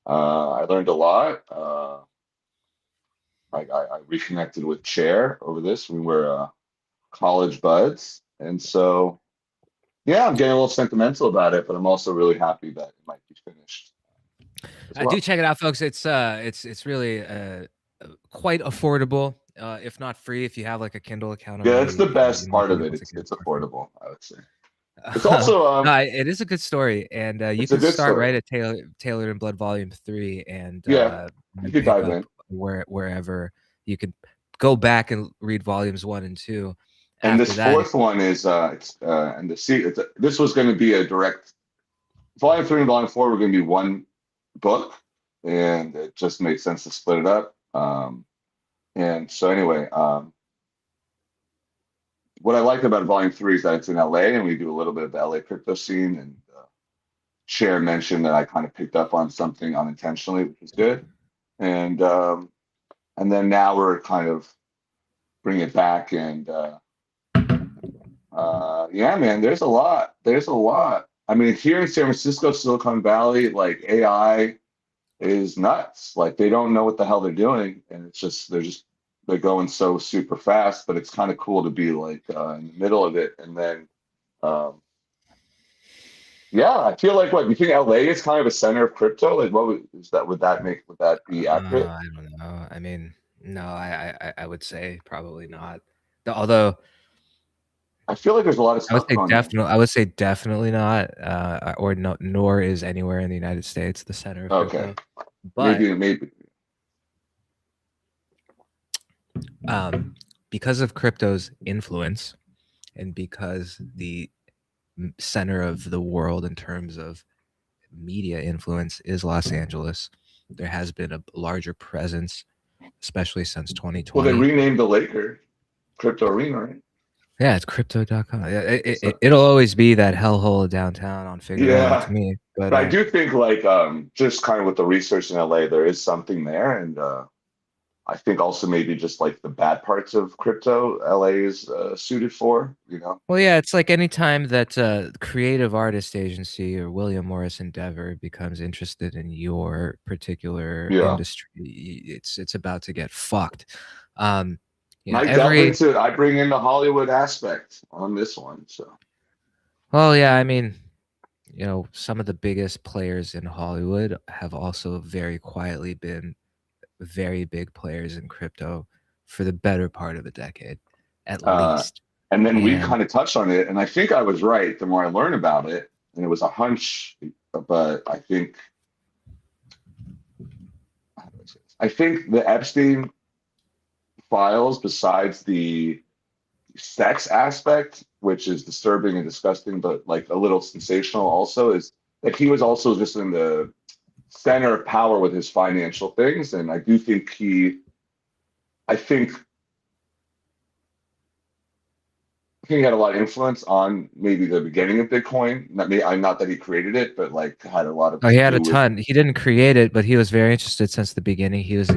I learned a lot. I reconnected with Chair over this. We were college buds, and so yeah, I'm getting a little sentimental about it, but I'm also really happy that it might be finished. Do check it out, folks. It's really quite affordable, if not free, if you have like a Kindle account. Yeah, it's the best part of it. It's affordable, I would say. It's also it is a good story, and you can start right at Tailored in Blood Volume 3, and yeah, you could dive in wherever you could go back and read volumes 1 and 2. And this fourth one is this was going to be a direct volume 3 and volume 4 were going to be one book, and it just made sense to split it up. And so anyway, what I liked about volume 3 is that it's in LA, and we do a little bit of the LA crypto scene. And Cher mentioned that I kind of picked up on something unintentionally, which was good. And then now we're kind of bringing it back, and yeah, man, there's a lot. I mean, here in San Francisco, Silicon Valley, like AI is nuts. Like they don't know what the hell they're doing, and it's just they're going so super fast. But it's kind of cool to be like in the middle of it. And then, yeah, I feel like you think LA is kind of a center of crypto? Like, what is that? Would that be accurate? I don't know. I mean, no, I would say probably not. Although I feel like there's a lot of stuff. I would say definitely not. Or no, nor is anywhere in the United States the center of crypto. But maybe. Because of crypto's influence, and because the center of the world in terms of media influence is Los Angeles, there has been a larger presence especially since Well, 2020. they renamed the Laker Crypto Arena, right? Yeah, it's crypto.com. It'll always be that hellhole downtown on Figueroa to me. But I do think like just kind of with the research in LA, there is something there, and I think also maybe just like the bad parts of crypto, LA is suited for, you know. Well, yeah, it's like anytime that creative artist agency or William Morris Endeavor becomes interested in your particular industry, it's about to get fucked. You know, I bring in the Hollywood aspect on this one. So, well, yeah, I mean, you know, some of the biggest players in Hollywood have also very quietly been very big players in crypto for the better part of a decade, at least. And then we kind of touched on it, and I think I was right the more I learned about it, and it was a hunch, but I think the Epstein files, besides the sex aspect, which is disturbing and disgusting, but like a little sensational also, is that he was also just in the center of power with his financial things. And I do think I think he had a lot of influence on maybe the beginning of Bitcoin. Not that he created it, but like had a lot of. Oh, he had a ton. He didn't create it, but he was very interested since the beginning. He was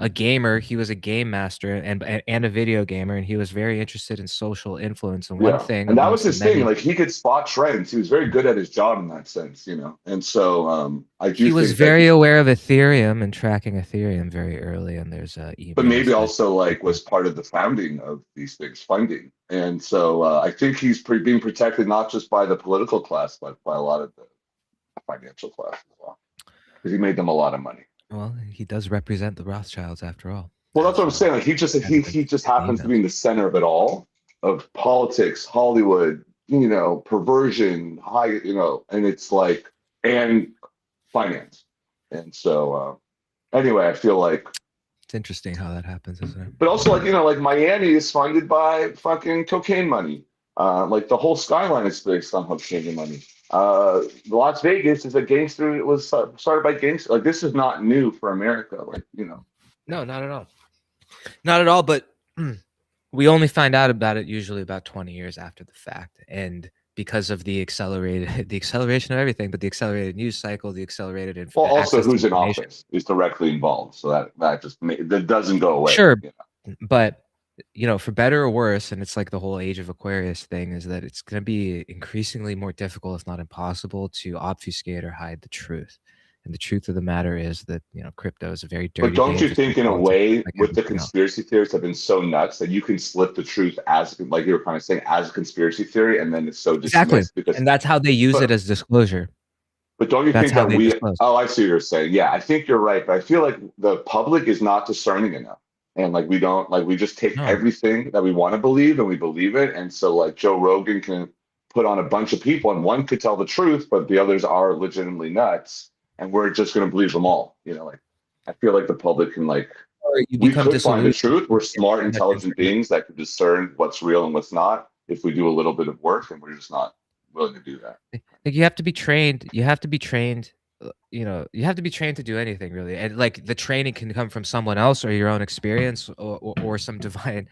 a gamer. He was a game master and a video gamer, and he was very interested in social influence. And one thing, and that was his thing. Like he could spot trends. He was very good at his job in that sense, you know. And so I do. He was very aware of Ethereum and tracking Ethereum very early. And there's but maybe also like was part of the founding of these things, funding. And so I think he's being protected not just by the political class, but by a lot of the financial class as well, because he made them a lot of money. Well, he does represent the Rothschilds after all. Well, that's what I'm saying. Like he just happens to be in the center of it all, of politics, Hollywood, you know, perversion, you know, and it's like, and finance. And so anyway, I feel like it's interesting how that happens, isn't it? But also, like, you know, like Miami is funded by fucking cocaine money. Like the whole skyline is based on cocaine money. Las Vegas is a gangster. It was started by gangsters. Like this is not new for America. Like, you know. No, not at all. Not at all. But we only find out about it usually about 20 years after the fact, and because of the acceleration of everything, but the accelerated news cycle, the accelerated well, also who's in office is directly involved, so that doesn't go away. Sure, you know? But you know, for better or worse, and it's like the whole age of Aquarius thing, is that it's going to be increasingly more difficult, if not impossible, to obfuscate or hide the truth. And the truth of the matter is that, you know, crypto is a very dirty. But don't you think, in a way, with the conspiracy theories have been so nuts that you can slip the truth as, like you were kind of saying, as a conspiracy theory, and then it's so dismissed and that's how they use it as disclosure. But don't you think that I see what you're saying. Yeah, I think you're right. But I feel like the public is not discerning enough. And like we just take everything that we want to believe and we believe it. And so like Joe Rogan can put on a bunch of people and one could tell the truth, but the others are legitimately nuts. And we're just going to believe them all. You know, like I feel like the public can like, we could find the truth. We're smart, intelligent beings that can discern what's real and what's not if we do a little bit of work, and we're just not willing to do that. Like you have to be trained. You have to be trained. You know, you have to be trained to do anything really, and like the training can come from someone else or your own experience or some divine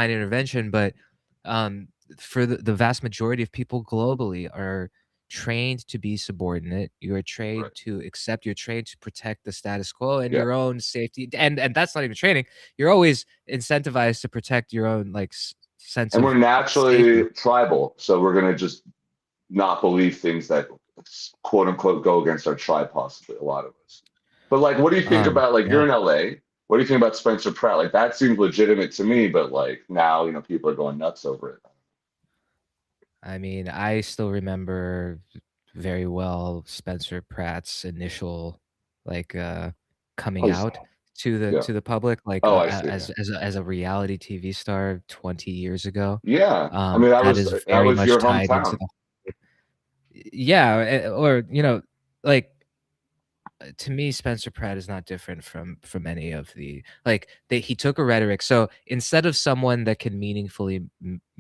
intervention. But for the vast majority of people globally are trained to be subordinate. You are trained to accept. You're trained to protect the status quo and your own safety. And that's not even training. You're always incentivized to protect your own like sense. And we're naturally tribal, so we're gonna just not believe things that quote unquote go against our tribe, possibly a lot of us. But like, what do you think about like you're in LA? What do you think about Spencer Pratt? Like that seems legitimate to me, but like now, you know, people are going nuts over it. I mean, I still remember very well Spencer Pratt's initial like coming out to the public, like as a reality TV star 20 years ago. Yeah, I mean that was your hometown. Yeah, or you know, like to me, Spencer Pratt is not different from any of the he took a rhetoric. So instead of someone that can meaningfully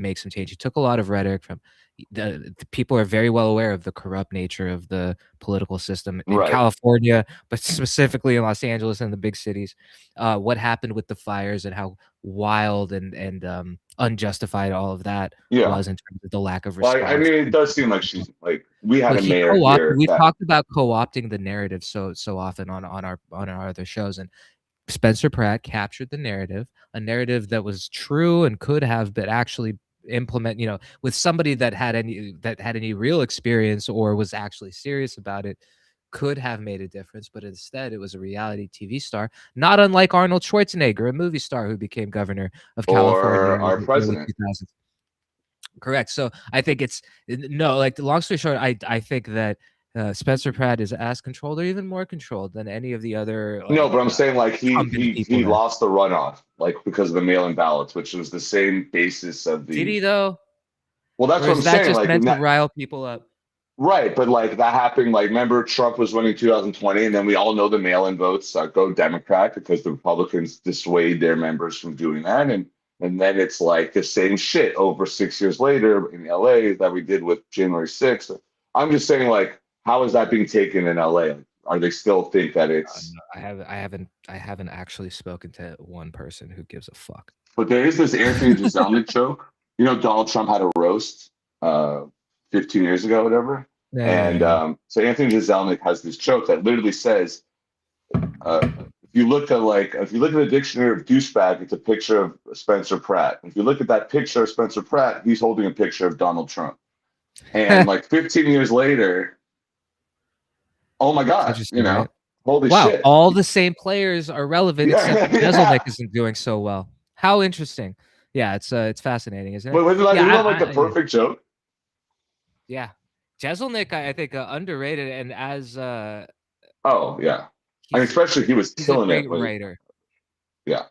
make some change. He took a lot of rhetoric from the people are very well aware of the corrupt nature of the political system in California, but specifically in Los Angeles and the big cities. What happened with the fires and how wild and unjustified all of that was in terms of the lack of response. Well, I mean, it does seem like she's like we had a mayor here. We've talked about co-opting the narrative so often on our other shows, and Spencer Pratt captured the narrative, a narrative that was true and could have been actually implement, you know, with somebody that had any real experience or was actually serious about it, could have made a difference. But instead, it was a reality TV star, not unlike Arnold Schwarzenegger, a movie star who became governor of California, or our president. Correct. So I think it's like the long story short, I think that Spencer Pratt is as controlled or even more controlled than any of the other. No, but I'm saying like he lost the runoff like because of the mail-in ballots, which was the same basis of the. Did he though? Well, that's what I'm saying. Just like meant to rile people up. Right, but like that happened. Like, remember Trump was winning 2020, and then we all know the mail-in votes go Democrat because the Republicans dissuade their members from doing that, and then it's like the same shit over 6 years later in LA that we did with January 6th. I'm just saying, like, how is that being taken in LA? Are they still think that it's? I haven't actually spoken to one person who gives a fuck. But there is this Anthony Jeselnik joke. You know, Donald Trump had a roast 15 years ago, whatever. Yeah. So Anthony Jeselnik has this joke that literally says, if you look at the dictionary of douchebag, it's a picture of Spencer Pratt. If you look at that picture of Spencer Pratt, he's holding a picture of Donald Trump. And like 15 years later, oh my God, you know, right? Holy shit. All the same players are relevant, except Jeselnik isn't doing so well. How interesting. Yeah, it's fascinating, isn't it? But wasn't that the perfect joke? Yeah. Jeselnik, I think, underrated, and as oh yeah, I mean, especially he was killing it. Writer. Yeah.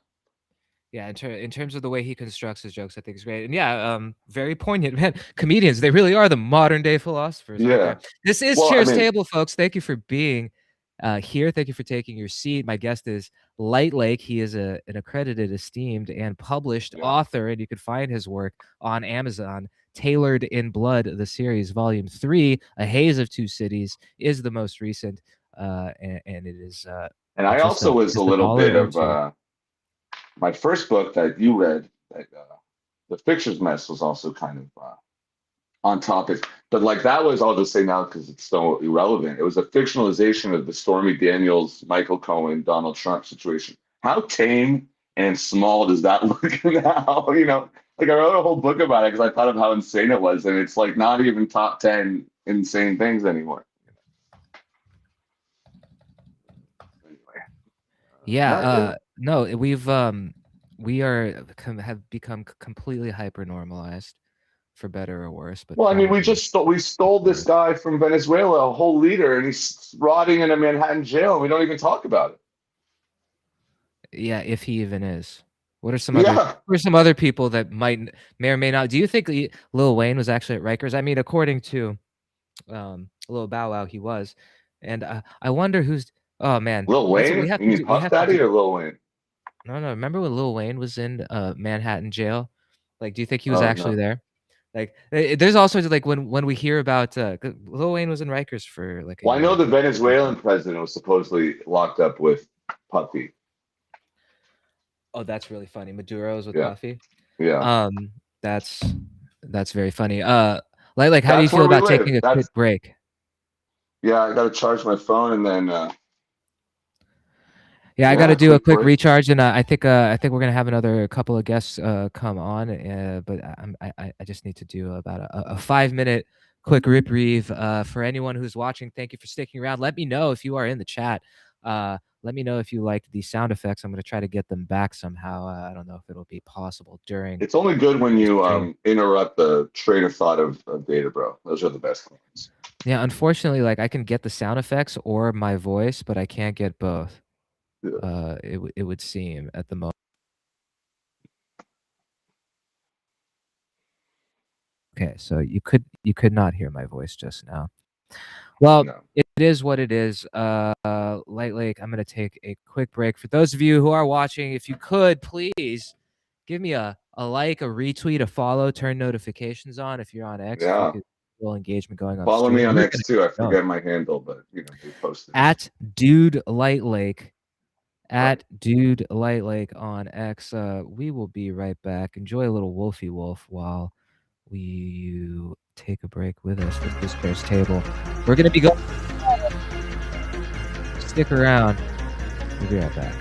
Yeah, in terms of the way he constructs his jokes, I think is great, and yeah, very poignant. Man, comedians, they really are the modern day philosophers. Yeah. This is Cheers Table, folks. Thank you for being here. Thank you for taking your seat. My guest is LightLake. He is an accredited, esteemed, and published author, and you can find his work on Amazon. Tailored in Blood, the series, Volume 3, A Haze of Two Cities, is the most recent, and it is. And I also was a little bit of my first book that you read, The Fictions Mess, was also kind of on topic. But like that was, I'll just say now because it's so irrelevant, it was a fictionalization of the Stormy Daniels, Michael Cohen, Donald Trump situation. How tame and small does that look now? You know? Like I wrote a whole book about it because I thought of how insane it was, and it's like not even top 10 insane things anymore. Yeah, no, we have become completely hyper normalized, for better or worse. But well, I mean, we stole this guy from Venezuela, a whole leader, and he's rotting in a Manhattan jail, and we don't even talk about it. Yeah, if he even is. What are some other people that may or may not? Do you think Lil Wayne was actually at Rikers? I mean, according to Lil Bow Wow, he was, and I wonder who's. Oh man, Lil Wayne? You mean Puff Daddy or Lil Wayne? No. Remember when Lil Wayne was in Manhattan jail? Like, do you think he was actually there? Like, there's all sorts of like when we hear about Lil Wayne was in Rikers for like. Well, I know the Venezuelan president was supposedly locked up with Puffy. Oh, that's really funny. Maduro's with Puffy. Yeah. That's very funny. Like, how do you feel about taking a quick break? Yeah, I got to charge my phone and then. Yeah, I got to do a quick recharge, and I think we're gonna have another couple of guests come on, but I just need to do about a 5-minute quick reprieve. For anyone who's watching, thank you for sticking around. Let me know if you are in the chat. Let me know if you liked these sound effects. I'm going to try to get them back somehow. I don't know if it'll be possible during. It's only good when you interrupt the train of thought of Data Bro. Those are the best ones. Yeah, unfortunately, like I can get the sound effects or my voice, but I can't get both. Yeah. It would seem at the moment. Okay, so you could not hear my voice just now. Well, no. It is what it is. LightLake, I'm going to take a quick break. For those of you who are watching, if you could, please give me a a like, a retweet, a follow, turn notifications on if you're on X. Yeah. If you could, little engagement going on. Follow me on We're X too. I forget my handle, but you know, we posted at Dude LightLake. At Dude LightLake on X. We will be right back. Enjoy a little Wolfie Wolf while you take a break with us with this Bears Table. We're gonna be going. Stick around. We'll be right back.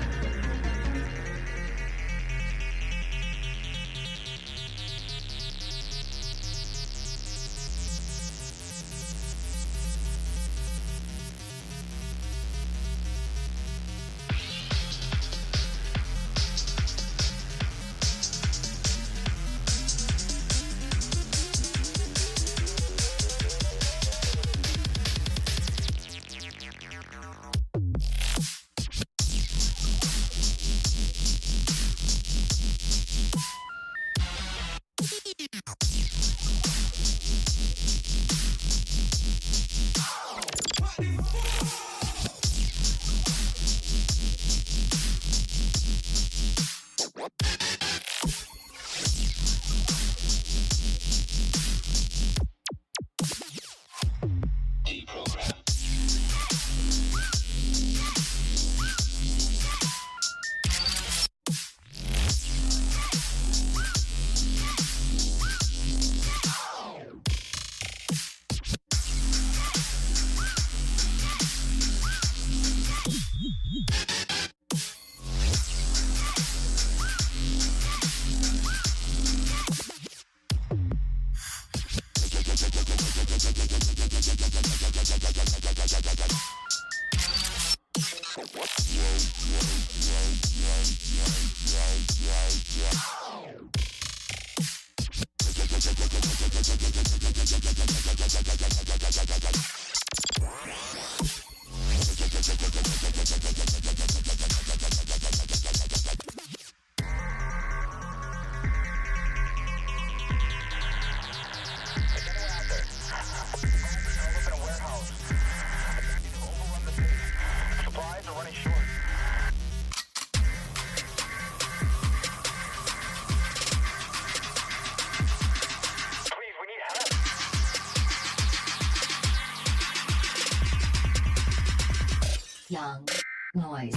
Young noise.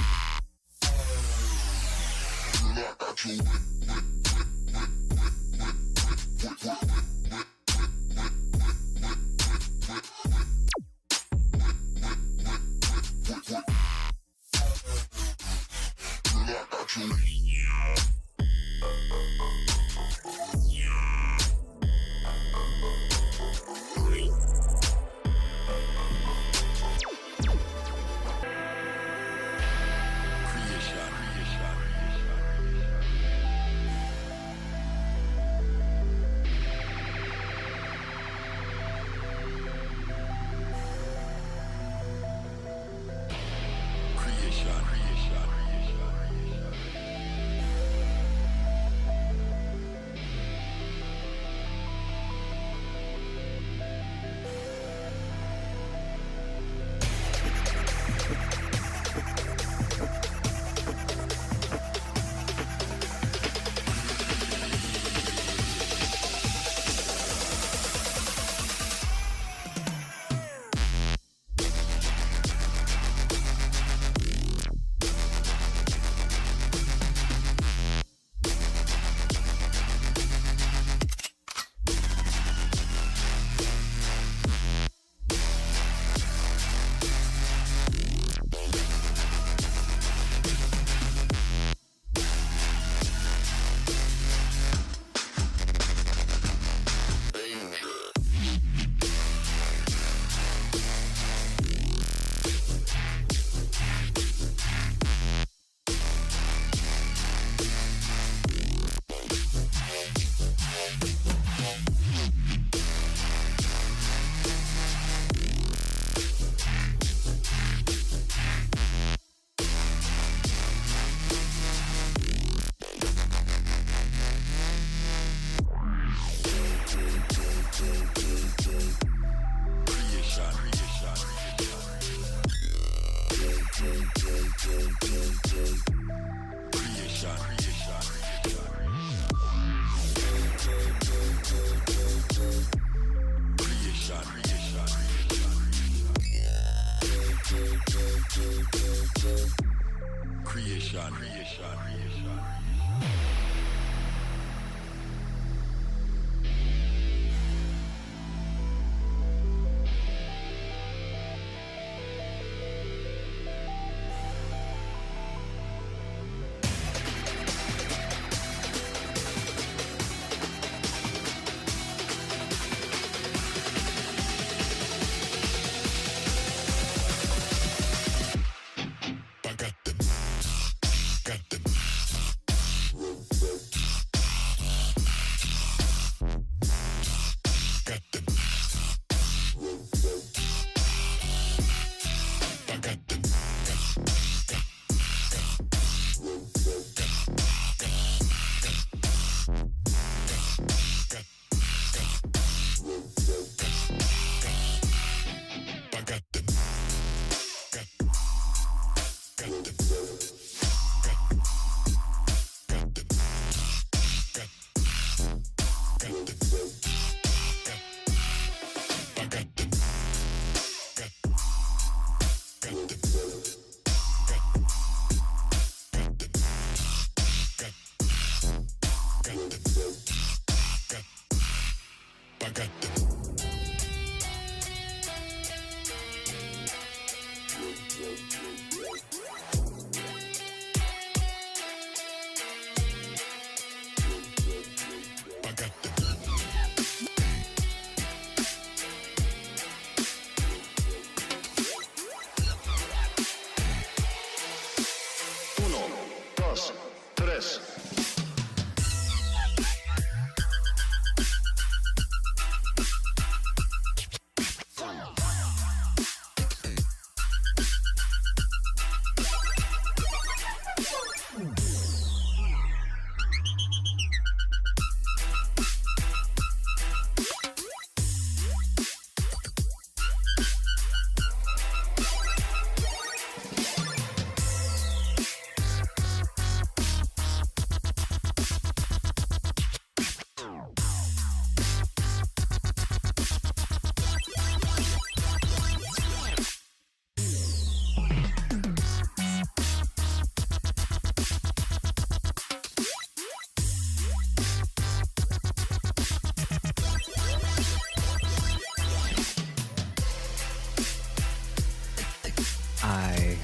I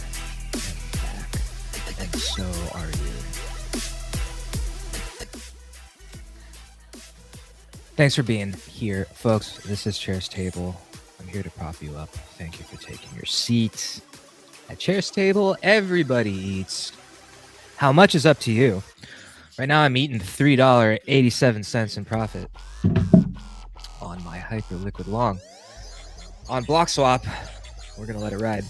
am back, and so are you. Thanks for being here, folks. This is Chair's Table. I'm here to prop you up. Thank you for taking your seat. At Chair's Table, everybody eats. How much is up to you? Right now, I'm eating $3.87 in profit on my HyperLiquid long. On Bloxwap, we're going to let it ride.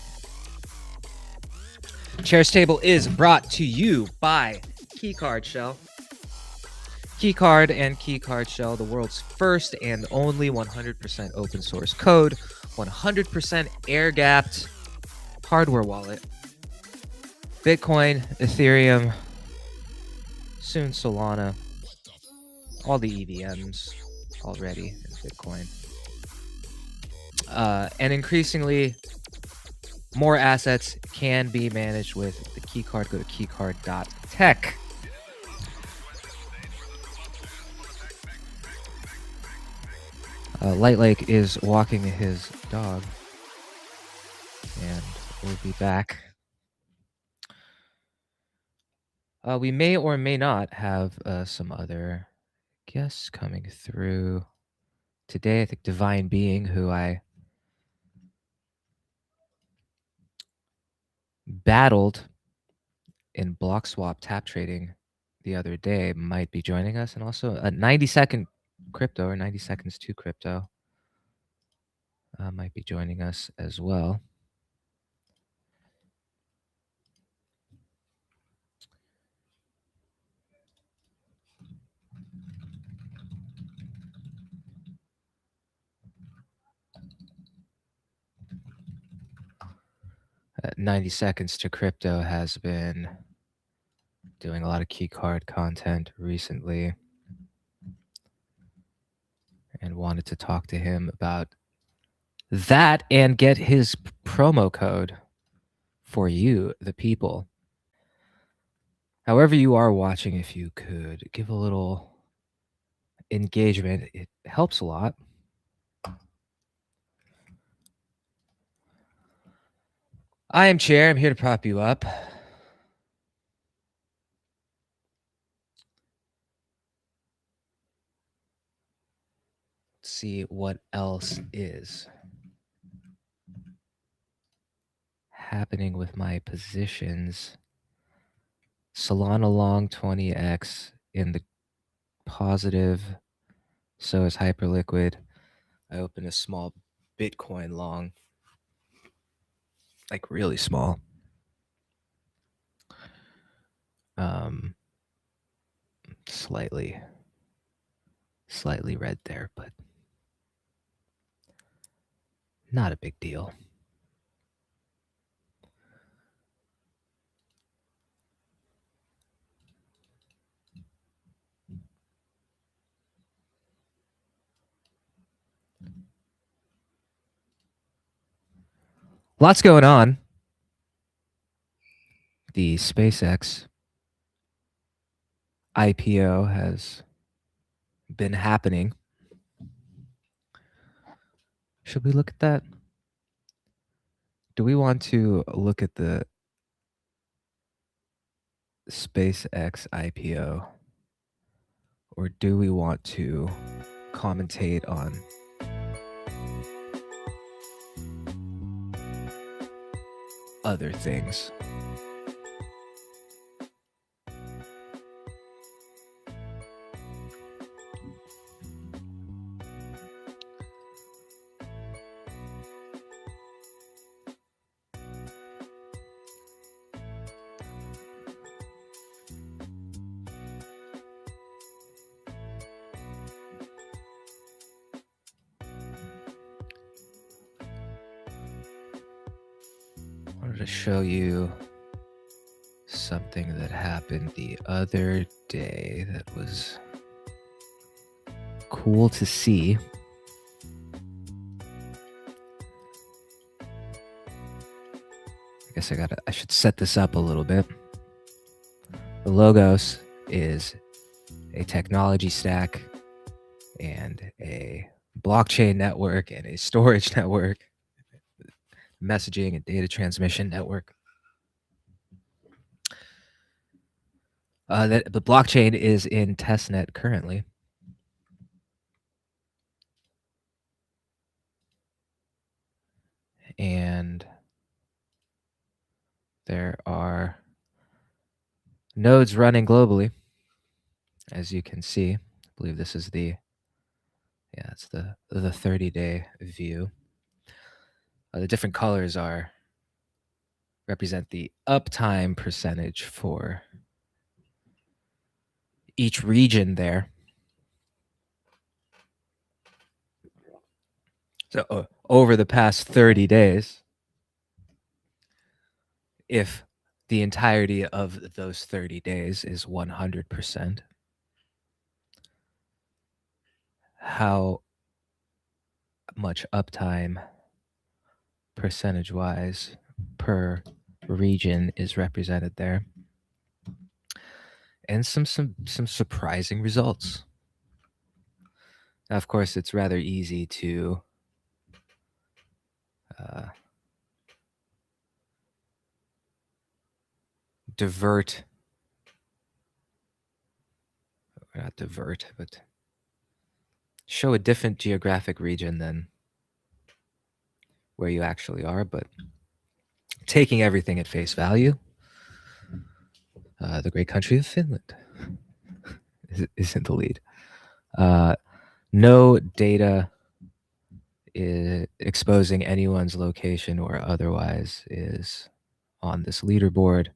Chair's Table is brought to you by Keycard Shell. Keycard and Keycard Shell, the world's first and only 100% open source code, 100% air-gapped hardware wallet. Bitcoin, Ethereum, soon Solana, all the EVMs already in Bitcoin. And increasingly, more assets can be managed with the Keycard. Go to keycard.tech. LightLake is walking his dog, and we'll be back. We may or may not have some other guests coming through today. I think Divine Being, who I battled in Bloxwap tap trading the other day, might be joining us, and also a 90-second crypto, or 90 seconds to crypto, might be joining us as well. Uh, 90 seconds to crypto has been doing a lot of keycard content recently, and wanted to talk to him about that and get his promo code for you, the people. However you are watching, if you could give a little engagement, it helps a lot. I am Chair. I'm here to prop you up. Let's see what else is happening with my positions. Solana long 20x in the positive. So is HyperLiquid. I opened a small Bitcoin long, like really small. Slightly red there, but not a big deal. Lots going on. The SpaceX IPO has been happening. Should we look at that? Do we want to look at the SpaceX IPO? Or do we want to commentate on other things? wanted to show you something that happened the other day that was cool to see. I guess I should set this up a little bit. The Logos is a technology stack and a blockchain network and a storage network, messaging and data transmission network. The blockchain is in testnet currently. And there are nodes running globally, as you can see. I believe this is it's the 30-day view. The different colors represent the uptime percentage for each region there. So over the past 30 days, if the entirety of those 30 days is 100%, how much uptime percentage-wise per region is represented there, and some surprising results. Now, of course, it's rather easy to show a different geographic region than where you actually are, but taking everything at face value, the great country of Finland is in the lead. No data exposing anyone's location or otherwise is on this leaderboard.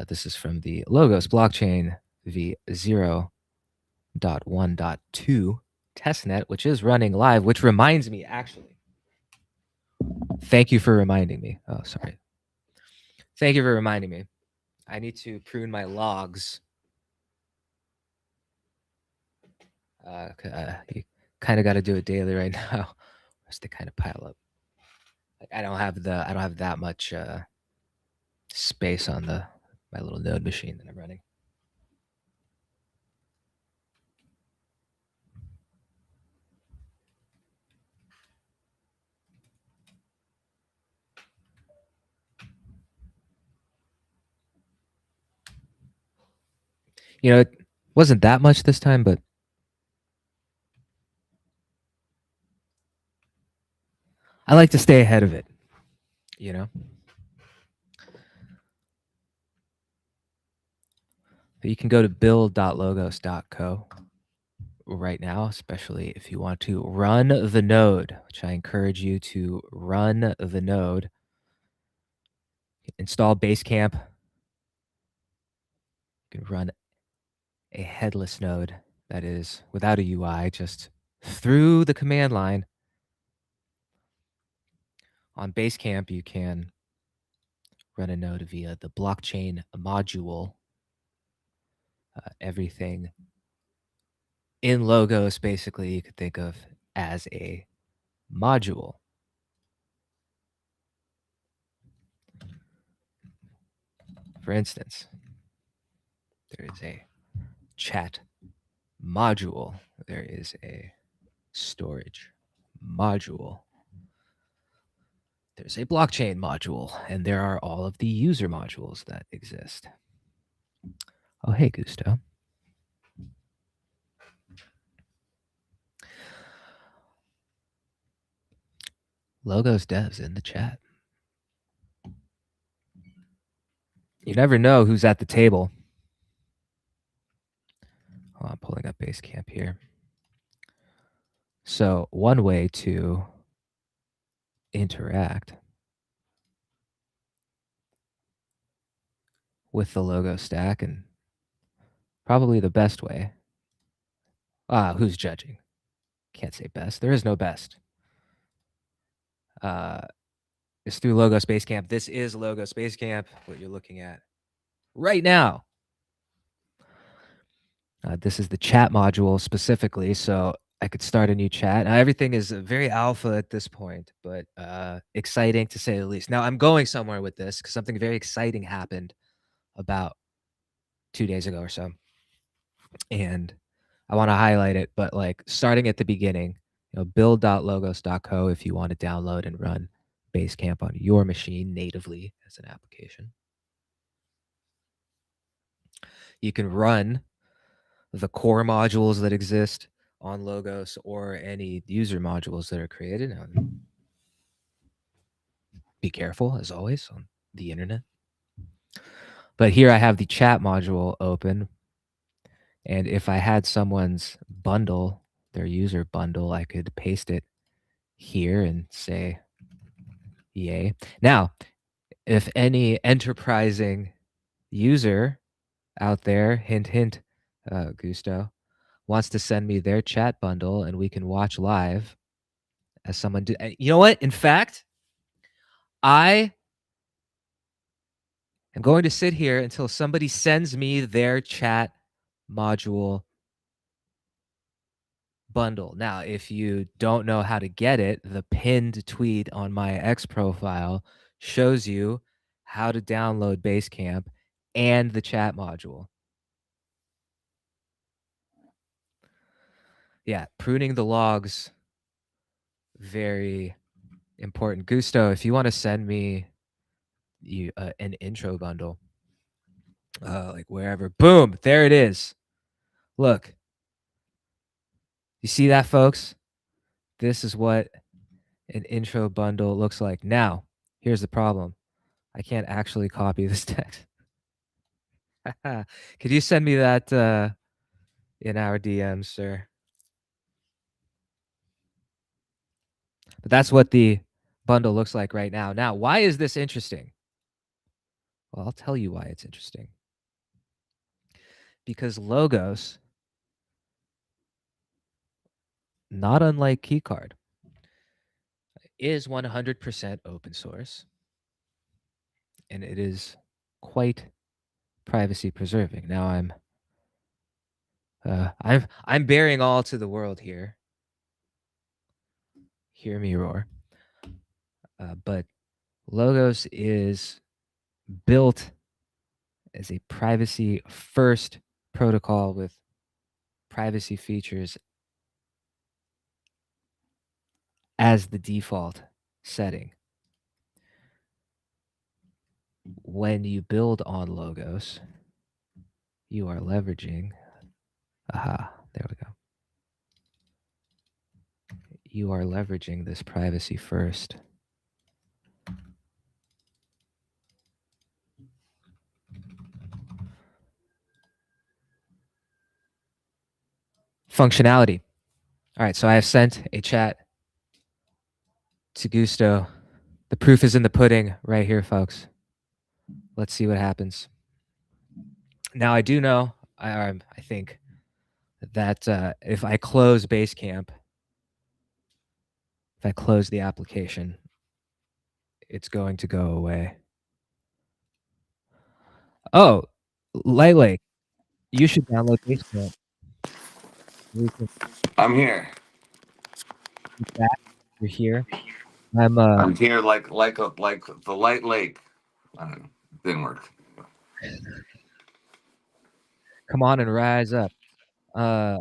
This is from the Logos blockchain v0.1.2 testnet, which is running live, which reminds me, actually. Thank you for reminding me. Oh, sorry. Thank you for reminding me. I need to prune my logs. You kind of got to do it daily right now, just to kind of pile up. I don't have that much space on my little node machine that I'm running. You know, it wasn't that much this time, but I like to stay ahead of it, you know? But you can go to build.logos.co right now, especially if you want to run the node, which I encourage you to run the node. Install Basecamp. You can run a headless node that is without a UI, just through the command line. On Basecamp, you can run a node via the blockchain module. Everything in Logos, basically, you could think of as a module. For instance, there is a chat module. There is a storage module. There's a blockchain module, and there are all of the user modules that exist. Oh, hey, Gusto. Logos devs in the chat. You never know who's at the table. Oh, I'm pulling up Basecamp here. So one way to interact with the Logo stack, and probably the best way. Who's judging? Can't say best. There is no best. is through Logos Basecamp. This is Logos Basecamp, what you're looking at right now. This is the chat module specifically, so I could start a new chat. Now, everything is very alpha at this point, but exciting to say the least. Now, I'm going somewhere with this because something very exciting happened about 2 days ago or so. And I want to highlight it, but like starting at the beginning, build.logos.co if you want to download and run Basecamp on your machine natively as an application. You can run the core modules that exist on Logos or any user modules that are created. Now, be careful, as always, on the internet. But here I have the chat module open. And if I had someone's bundle, their user bundle, I could paste it here and say, yay. Now, if any enterprising user out there, hint, hint, Gusto, wants to send me their chat bundle and we can watch live as someone do. You know what? In fact, I am going to sit here until somebody sends me their chat module bundle. Now, if you don't know how to get it, the pinned tweet on my X profile shows you how to download Basecamp and the chat module. Yeah, pruning the logs, very important. Gusto, if you want to send me an intro bundle, like wherever, boom, there it is. Look, you see that, folks? This is what an intro bundle looks like. Now, here's the problem. I can't actually copy this text. Could you send me that in our DMs, sir? But that's what the bundle looks like right now. Now, why is this interesting? Well, I'll tell you why it's interesting. Because Logos, not unlike Keycard, is 100% open source. And it is quite privacy preserving. Now I'm bearing all to the world here. Hear me roar. But Logos is built as a privacy first protocol with privacy features as the default setting. When you build on Logos, you are leveraging, there we go. You are leveraging this privacy first functionality. All right, so I have sent a chat to Gusto. The proof is in the pudding right here, folks. Let's see what happens. Now, I do know, I think, that if I close Basecamp, if I close the application, it's going to go away. Oh, LightLake, you should download Basecamp. I'm here. You're here. I'm here like the LightLake. I don't know. Didn't work. Come on and rise up. I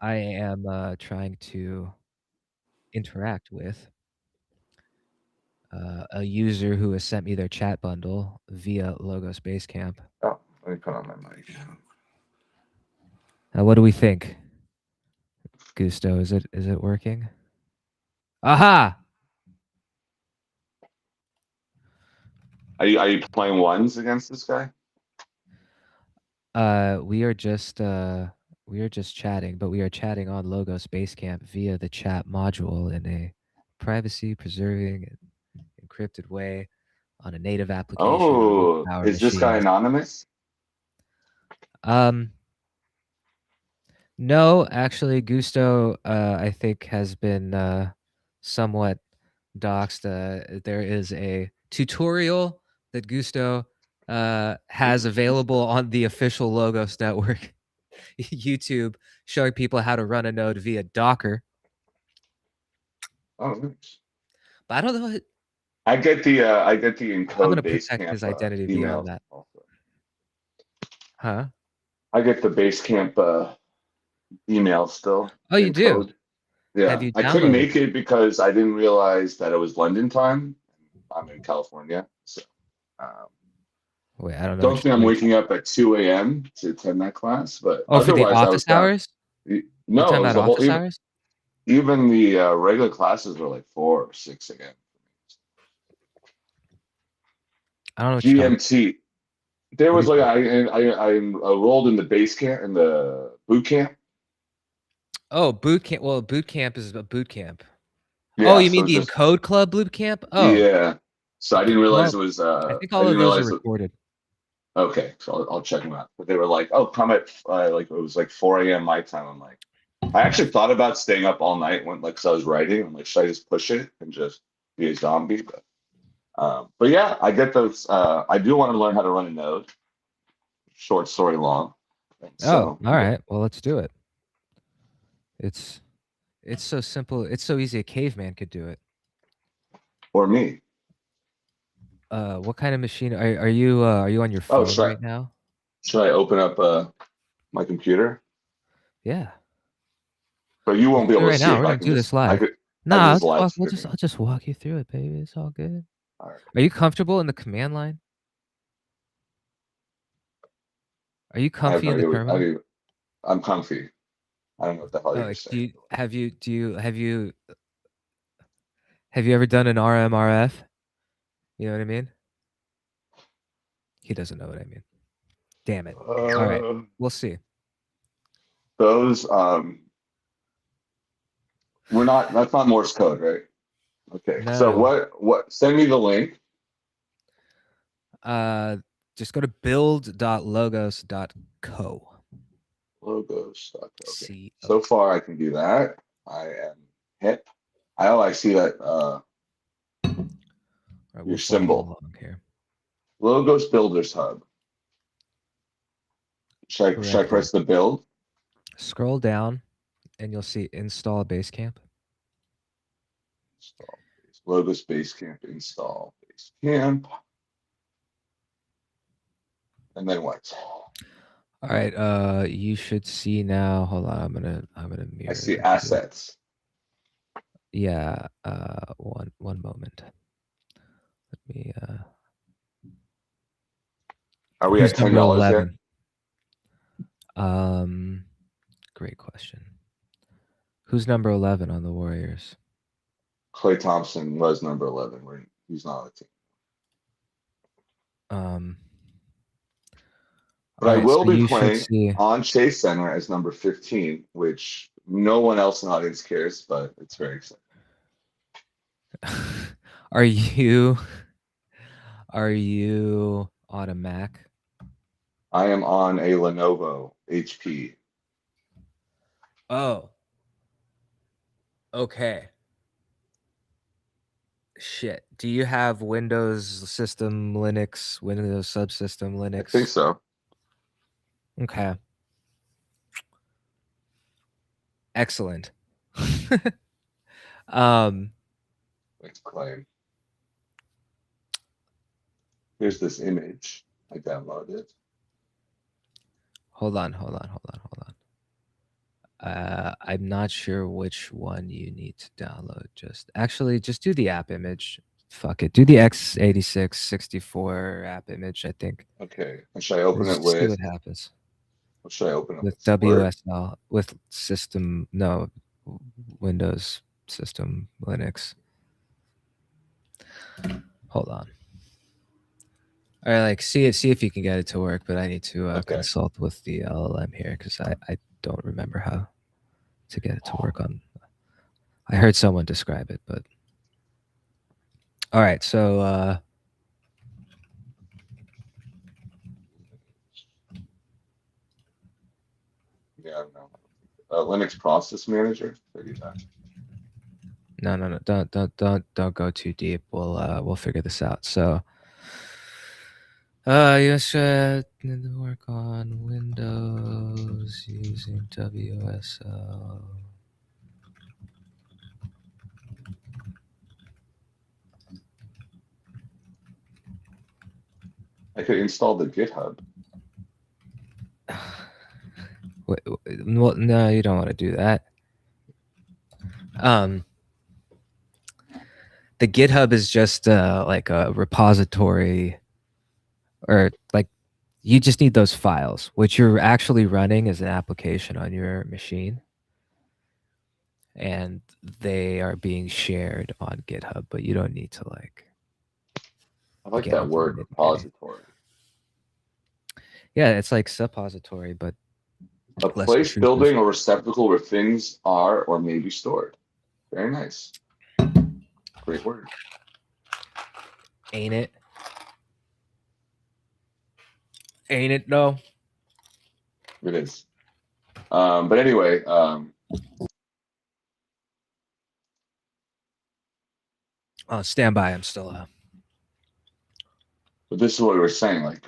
am trying to interact with a user who has sent me their chat bundle via Logos Basecamp. Oh, let me put on my mic. What do we think, Gusto? Is it working? Aha! Are you playing ones against this guy? We are just chatting, but we are chatting on Logos Basecamp via the chat module in a privacy preserving and encrypted way on a native application. Oh, is this guy anonymous? No, actually, Gusto, I think, has been somewhat doxed. There is a tutorial that Gusto has available on the official Logos Network YouTube, showing people how to run a node via Docker. Oh, nice. But I don't know. I get the I'm gonna encode protect Basecamp his identity beyond emails. that. Also. Huh? I get the Basecamp email still. Oh, you do? Encode. Yeah, Have you I couldn't downloaded? make it because I didn't realize that it was London time. I'm in California, so Wait, I don't know. don't think I'm waking up at 2 a.m. to attend that class. But Oh, for the otherwise, I office was down. hours? You're No, talking it was about the whole. office hours? Even the regular classes were like 4 or 6 a.m. I don't know what you're talking. GMT. There What was are you like I enrolled in the base camp in the boot camp. Oh, boot camp. Well, boot camp is a boot camp. Oh, Yeah, you so mean the just Encode Club boot camp? Oh, yeah. So I didn't realize well, it was. I think I all of didn't those are realize. recorded. Okay, so I'll check them out. But they were like, "Oh, come at like it was like 4 a.m. my time." I'm like, I actually thought about staying up all night when like 'cause I was writing. I'm like, should I just push it and just be a zombie? But yeah, I get those. I do want to learn how to run a node. Short story long. Oh, So all right. Well, let's do it. It's so simple. It's so easy. A caveman could do it. or me. What kind of machine are you on your Oh, phone right now? should I open up my computer? Yeah. But you won't be Do it able to right see now. it. We're But gonna do this live. I could Nah, just live I'll stream. just walk you through it, baby. It's all good. All right. Are you comfortable in the command line? Are you I have comfy no in the idea. terminal? I'm comfy. I don't know what the hell Oh, you're like, saying. have you ever done an RMRF? You know what I mean? He doesn't know what I mean. Damn it. All right. We'll see. Those that's not Morse code, right? Okay. So No. what send me the link. Just go to build.logos.co. Logos. Okay. C. So far I can do that. I am hip. I see that Right, your we'll follow symbol. along here. Logos Builders Hub. Should I Correct. press the build? Scroll down and you'll see install Basecamp. Install Logos Basecamp, install Basecamp. And then what? All right. You should see now. Hold on. I'm gonna mirror. I see this. assets. Yeah. One moment. Let me. Are we Who's at number $10 yet? 11? Great question. Who's number 11 on the Warriors? Klay Thompson was number 11. He's not on the team. But I will be playing on Chase Center as number 15, which no one else in the audience cares, but it's very exciting. Are you on a Mac? I am on a Lenovo HP. Oh. Okay. Shit. Do you have Windows system Linux, Windows subsystem Linux? I think so. Okay. Excellent. Let's claim. Here's this image. I downloaded. Hold on. I'm not sure which one you need to download. Just do the app image. Fuck it. Do the x86 64 app image, I think. Okay. And should I open it See with what happens. what should I open it With with? WSL, with system, no, Windows system Linux. Hold on. All right, like see if you can get it to work, but I need to consult with the LLM here because I don't remember how to get it to work on. I heard someone describe it, but all right. So yeah, no. Linux Process Manager. No. Don't go too deep. We'll figure this out. So, you should work on Windows using WSL. I could install the GitHub. Well, no, you don't want to do that. The GitHub is just like a repository, or like you just need those files. What you're actually running is an application on your machine, and they are being shared on GitHub, but you don't need to like. I like get that into word, the nitty-gritty. repository. Yeah, it's like suppository, but A less place, intrusive. building, or receptacle where things are or may be stored. Very nice. Great word. Ain't it? Ain't it though? It is. But anyway, Stand by. I'm still but this is what we were saying. Like,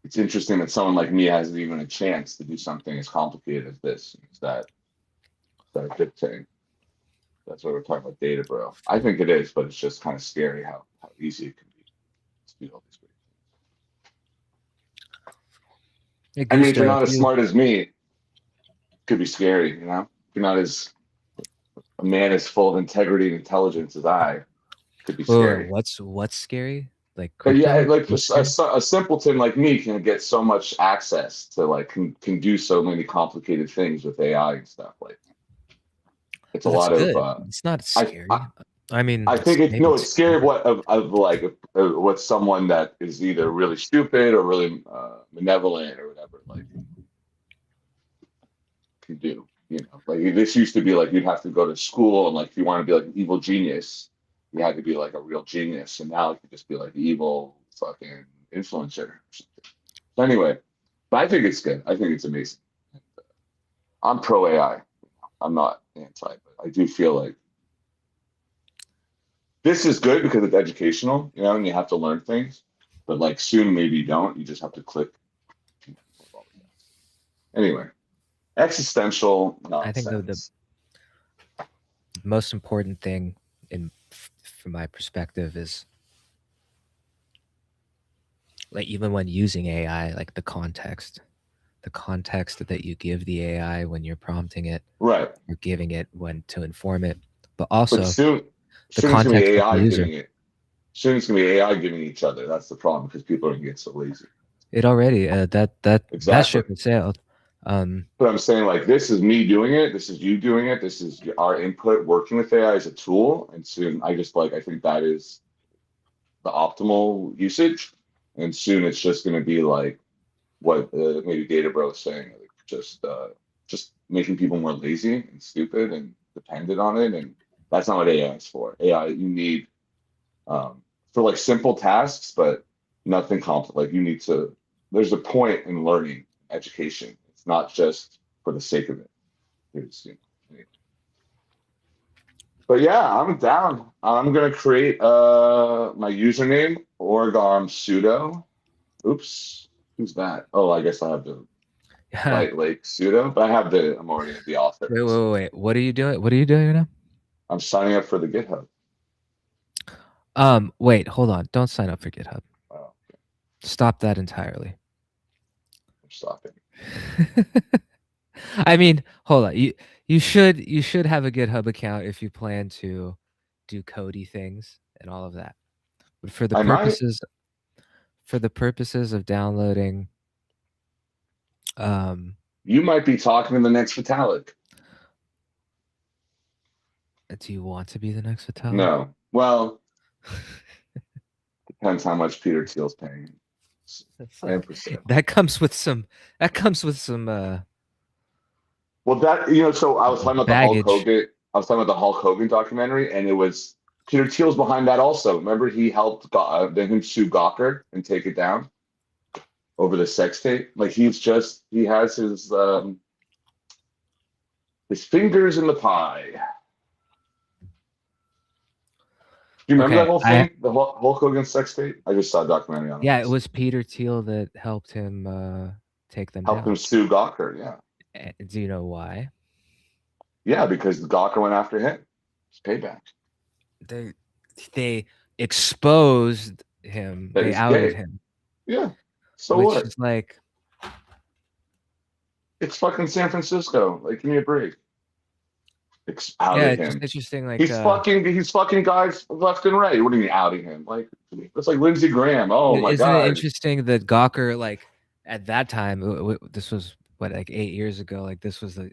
it's interesting that someone like me hasn't even a chance to do something as complicated as this. Is that a good thing? That's what we're talking about, data, bro. I think it is, but it's just kind of scary how easy it can be to do all these great things. I mean, if you're not as smart as me, it could be scary, you know? If you're not as a man as full of integrity and intelligence as I, it could be scary. What's scary? Like But yeah, crypto? like a simpleton like me can get so much access to like can do so many complicated things with AI and stuff. Like it's a lot good. of. It's not scary. I mean, I think it's scary of what someone that is either really stupid or really benevolent or whatever like can do. You know, like this used to be like you'd have to go to school and like if you want to be like an evil genius, you had to be like a real genius, and now it could just be like evil fucking influencer. So anyway, but I think it's good. I think it's amazing. I'm pro AI. I'm not anti, but I do feel like this is good because it's educational, you know, and you have to learn things. But like soon, maybe you don't. You just have to click. Anyway, existential nonsense. I think the most important thing, from my perspective, is like even when using AI, like the context that you give the AI when you're prompting it, right? You're giving it when to inform it, but also soon it's gonna be AI giving it. Soon it's gonna be AI giving each other. That's the problem because people are gonna get so lazy. It already that ship has sailed. But I'm saying like this is me doing it. This is you doing it. This is our input working with AI as a tool. And soon I think that is the optimal usage. And soon it's just going to be like what maybe Data Bro is saying, like just making people more lazy and stupid and dependent on it. And that's not what AI is for. AI you need for like simple tasks, but nothing complex. Like you need to. There's a point in learning education. It's not just for the sake of it. But yeah, I'm down. I'm gonna create my username Oregon sudo. Oops, who's that? Oh, I guess I have the LightLake sudo, but I'm already the author. Wait. What are you doing? What are you doing now? I'm signing up for the GitHub. Wait, hold on. Don't sign up for GitHub. Oh, okay. Stop that entirely. I'm stopping. I mean, hold on. You should have a GitHub account if you plan to do codey things and all of that. But for the purposes of downloading, you might be talking to the next Vitalik. Do you want to be the next Vitalik? No. Well, depends how much Peter Thiel's paying. That comes with some. Well, so I was talking about baggage. the Hulk Hogan. I was talking about the Hulk Hogan documentary, and it was Peter Thiel's behind that also. Remember, he helped him sue Gawker and take it down over the sex tape. Like he has his fingers in the pie. you remember Okay, that whole thing? The Hulk Hogan sex tape? I just saw a documentary on it. Yeah, it was Peter Thiel that helped him take them Helped down. him sue Gawker, yeah. Do you know why? Yeah, because Gawker went after him. It's payback. They exposed him. That They he's outed gay. him. Yeah. So which what? is like, It's fucking San Francisco. Like, give me a break. Outed yeah, it's him. just interesting. Like, He's fucking guys left and right. What do you mean outing him? Like, it's like Lindsey Graham. Oh my isn't god. it interesting that Gawker, like, at that time, this was what, like 8 years ago. Like, this was the,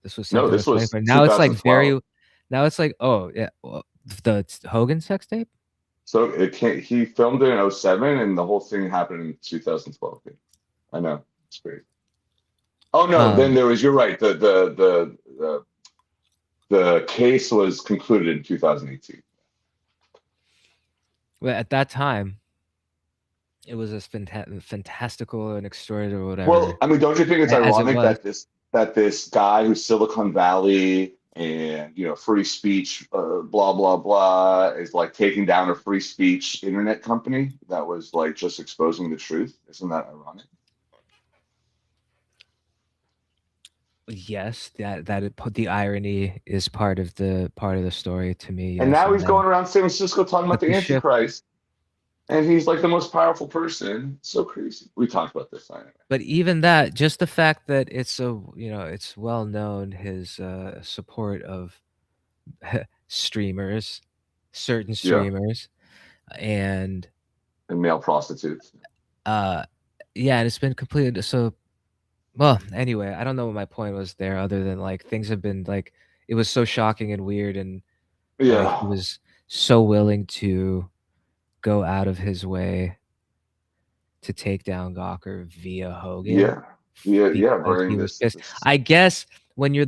this was something. No, this was now it's like 2012. now it's like, oh yeah, well, the Hogan sex tape. So he filmed it in 07 and the whole thing happened in 2012. I know. It's great. Oh no, then there was, you're right. The case was concluded in 2018. Well, at that time, it was as fantastical and extraordinary or whatever. Well, I mean, don't you think it's ironic it that this guy who's Silicon Valley and free speech, blah blah blah, is like taking down a free speech internet company that was like just exposing the truth? Isn't that ironic? Yes, the irony is part of the story to me. And yes, now he's going around San Francisco talking about the shift. Antichrist, and he's like the most powerful person. So crazy. We talked about this anyway. But even that, just the fact that it's so, it's well known his support of streamers, certain streamers, and male prostitutes. Yeah, and it's been completed. So, well, anyway, I don't know what my point was there, other than like things have been like, it was so shocking and weird, and he was so willing to go out of his way to take down Gawker via Hogan. I guess when you're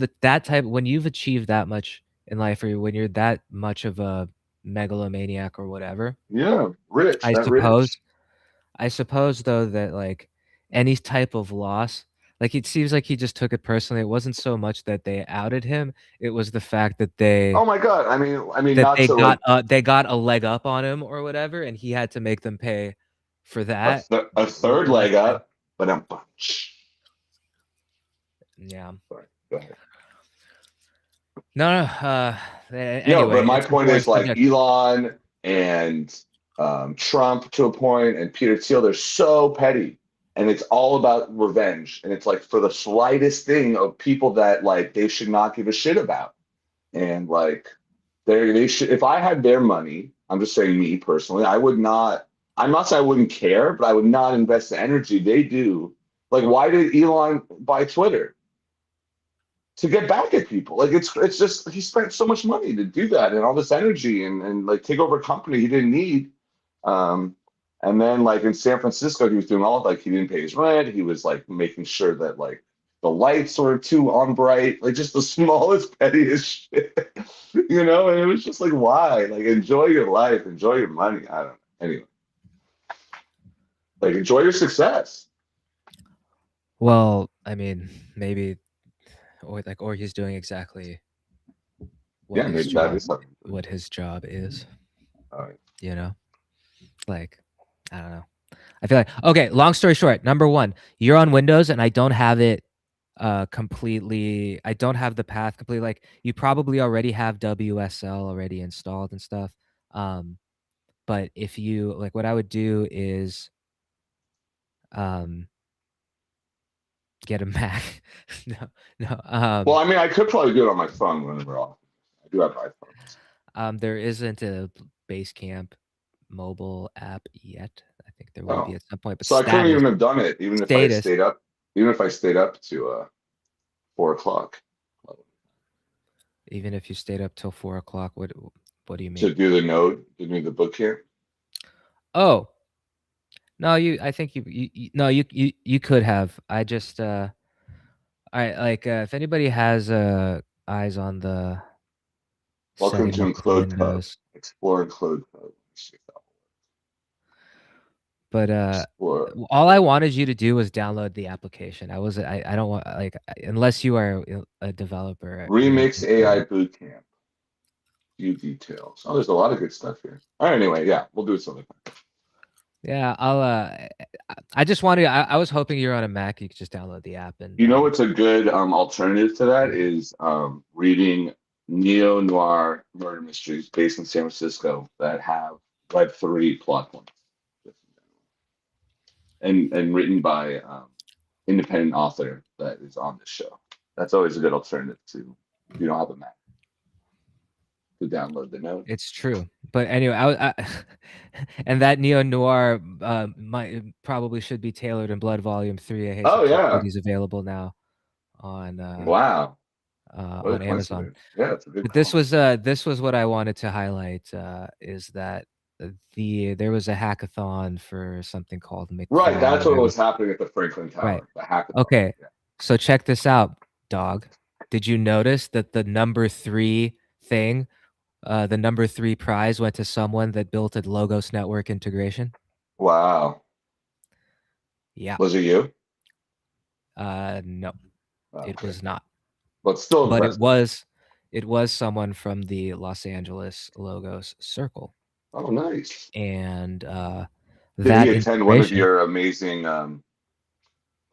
when you've achieved that much in life, or when you're that much of a megalomaniac or whatever. Yeah, rich. I suppose though that like any type of loss, like it seems like he just took it personally. It wasn't so much that they outed him; it was the fact that they. Oh my god! I mean, that they got a leg up on him or whatever, and he had to make them pay for that. A third leg up, but I'm. Yeah. Sorry, go ahead. No. Anyway, but my point is like Elon and Trump to a point, and Peter Thiel, they're so petty, and it's all about revenge, and it's like for the slightest thing of people that like they should not give a shit about, and like they should. If I had their money, I'm just saying me personally, I would not. I'm not saying I wouldn't care, but I would not invest the energy they do. Like, why did Elon buy Twitter? To get back at people. Like it's just he spent so much money to do that and all this energy and like take over a company he didn't need. And then like in San Francisco, he was doing all like he didn't pay his rent. He was like making sure that like the lights were too on bright, like just the smallest, pettiest shit. And it was just like, why? Like enjoy your life, enjoy your money. I don't know. Anyway. Like enjoy your success. Well, I mean, maybe or he's doing exactly what his job is. Like I don't know. I feel like okay, long story short, number one, you're on Windows and I don't have it completely. I don't have the path completely. Like you probably already have WSL already installed and stuff. But if you like, what I would do is get a Mac. no. Well, I mean, I could probably do it on my phone whenever I do have iPhones. There isn't a Basecamp mobile app yet. I think there will be at some point. But so I couldn't even have done it, even if I stayed up. Even if I stayed up to 4 o'clock. Even if you stayed up till 4 o'clock, what do you mean? To do the node, to do the boot camp. Oh. No, I think you could have. I just I like if anybody has eyes on the welcome to Enclosed Hub. Explore Enclosed Hub. But all I wanted you to do was download the application. I don't want like unless you are a developer. Remix AI Bootcamp. Few details. Oh, there's a lot of good stuff here. All right, anyway, yeah, we'll do something. Yeah, I just wanted. I was hoping you're on a Mac. You could just download the app and. You know what's a good alternative to that is reading neo-noir murder mysteries based in San Francisco that have Web3 plot points, and written by independent author that is on this show. That's always a good alternative to if you don't have a Mac to download the note. It's true, but anyway, I and that neo noir probably should be tailored in Blood Volume 3. Haze of Two Cities available now on wow on Amazon. Yeah, it's a good. But this was what I wanted to highlight is that there was a hackathon for something called Right, that's what was happening at the Franklin Tower. Right. The hackathon. Okay, yeah. So check this out, dog. Did you notice that the number 3 thing, the number 3 prize went to someone that built a Logos network integration? Wow. Yeah. Was it you? No, Okay. It was not. But still, but it was someone from the Los Angeles Logos Circle. Oh, nice. And did he attend one of your amazing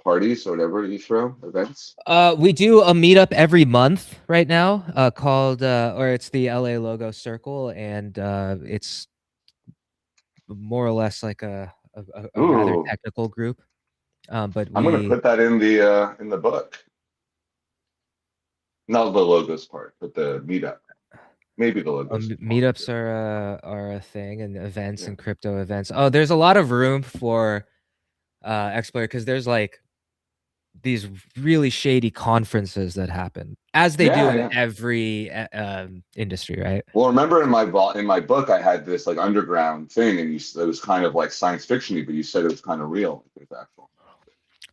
parties or whatever you throw events? We do a meetup every month right now called or it's the LA Logo Circle, and it's more or less like a rather technical group. But I'm gonna put that in the book. Not the logos part, but the meetup. Maybe the logos. Meetups are a thing, and events and crypto events. Oh, there's a lot of room for explorer because there's like these really shady conferences that happen as they do in every industry, right? Well, remember in my book I had this like underground thing, and it was kind of like science fiction-y, but you said it was kind of real. There's actual.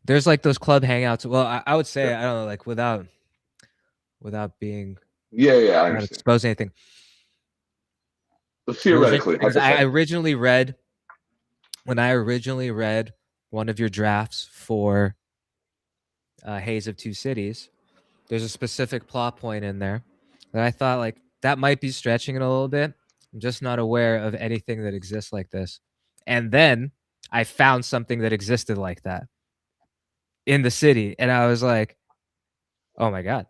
There's like those club hangouts. Well, I would say I don't know, like without being I understand. expose anything. But theoretically, I originally read one of your drafts for Haze of Two Cities, there's a specific plot point in there that I thought like that might be stretching it a little bit. I'm just not aware of anything that exists like this. And then I found something that existed like that in the city, and I was like, oh my God.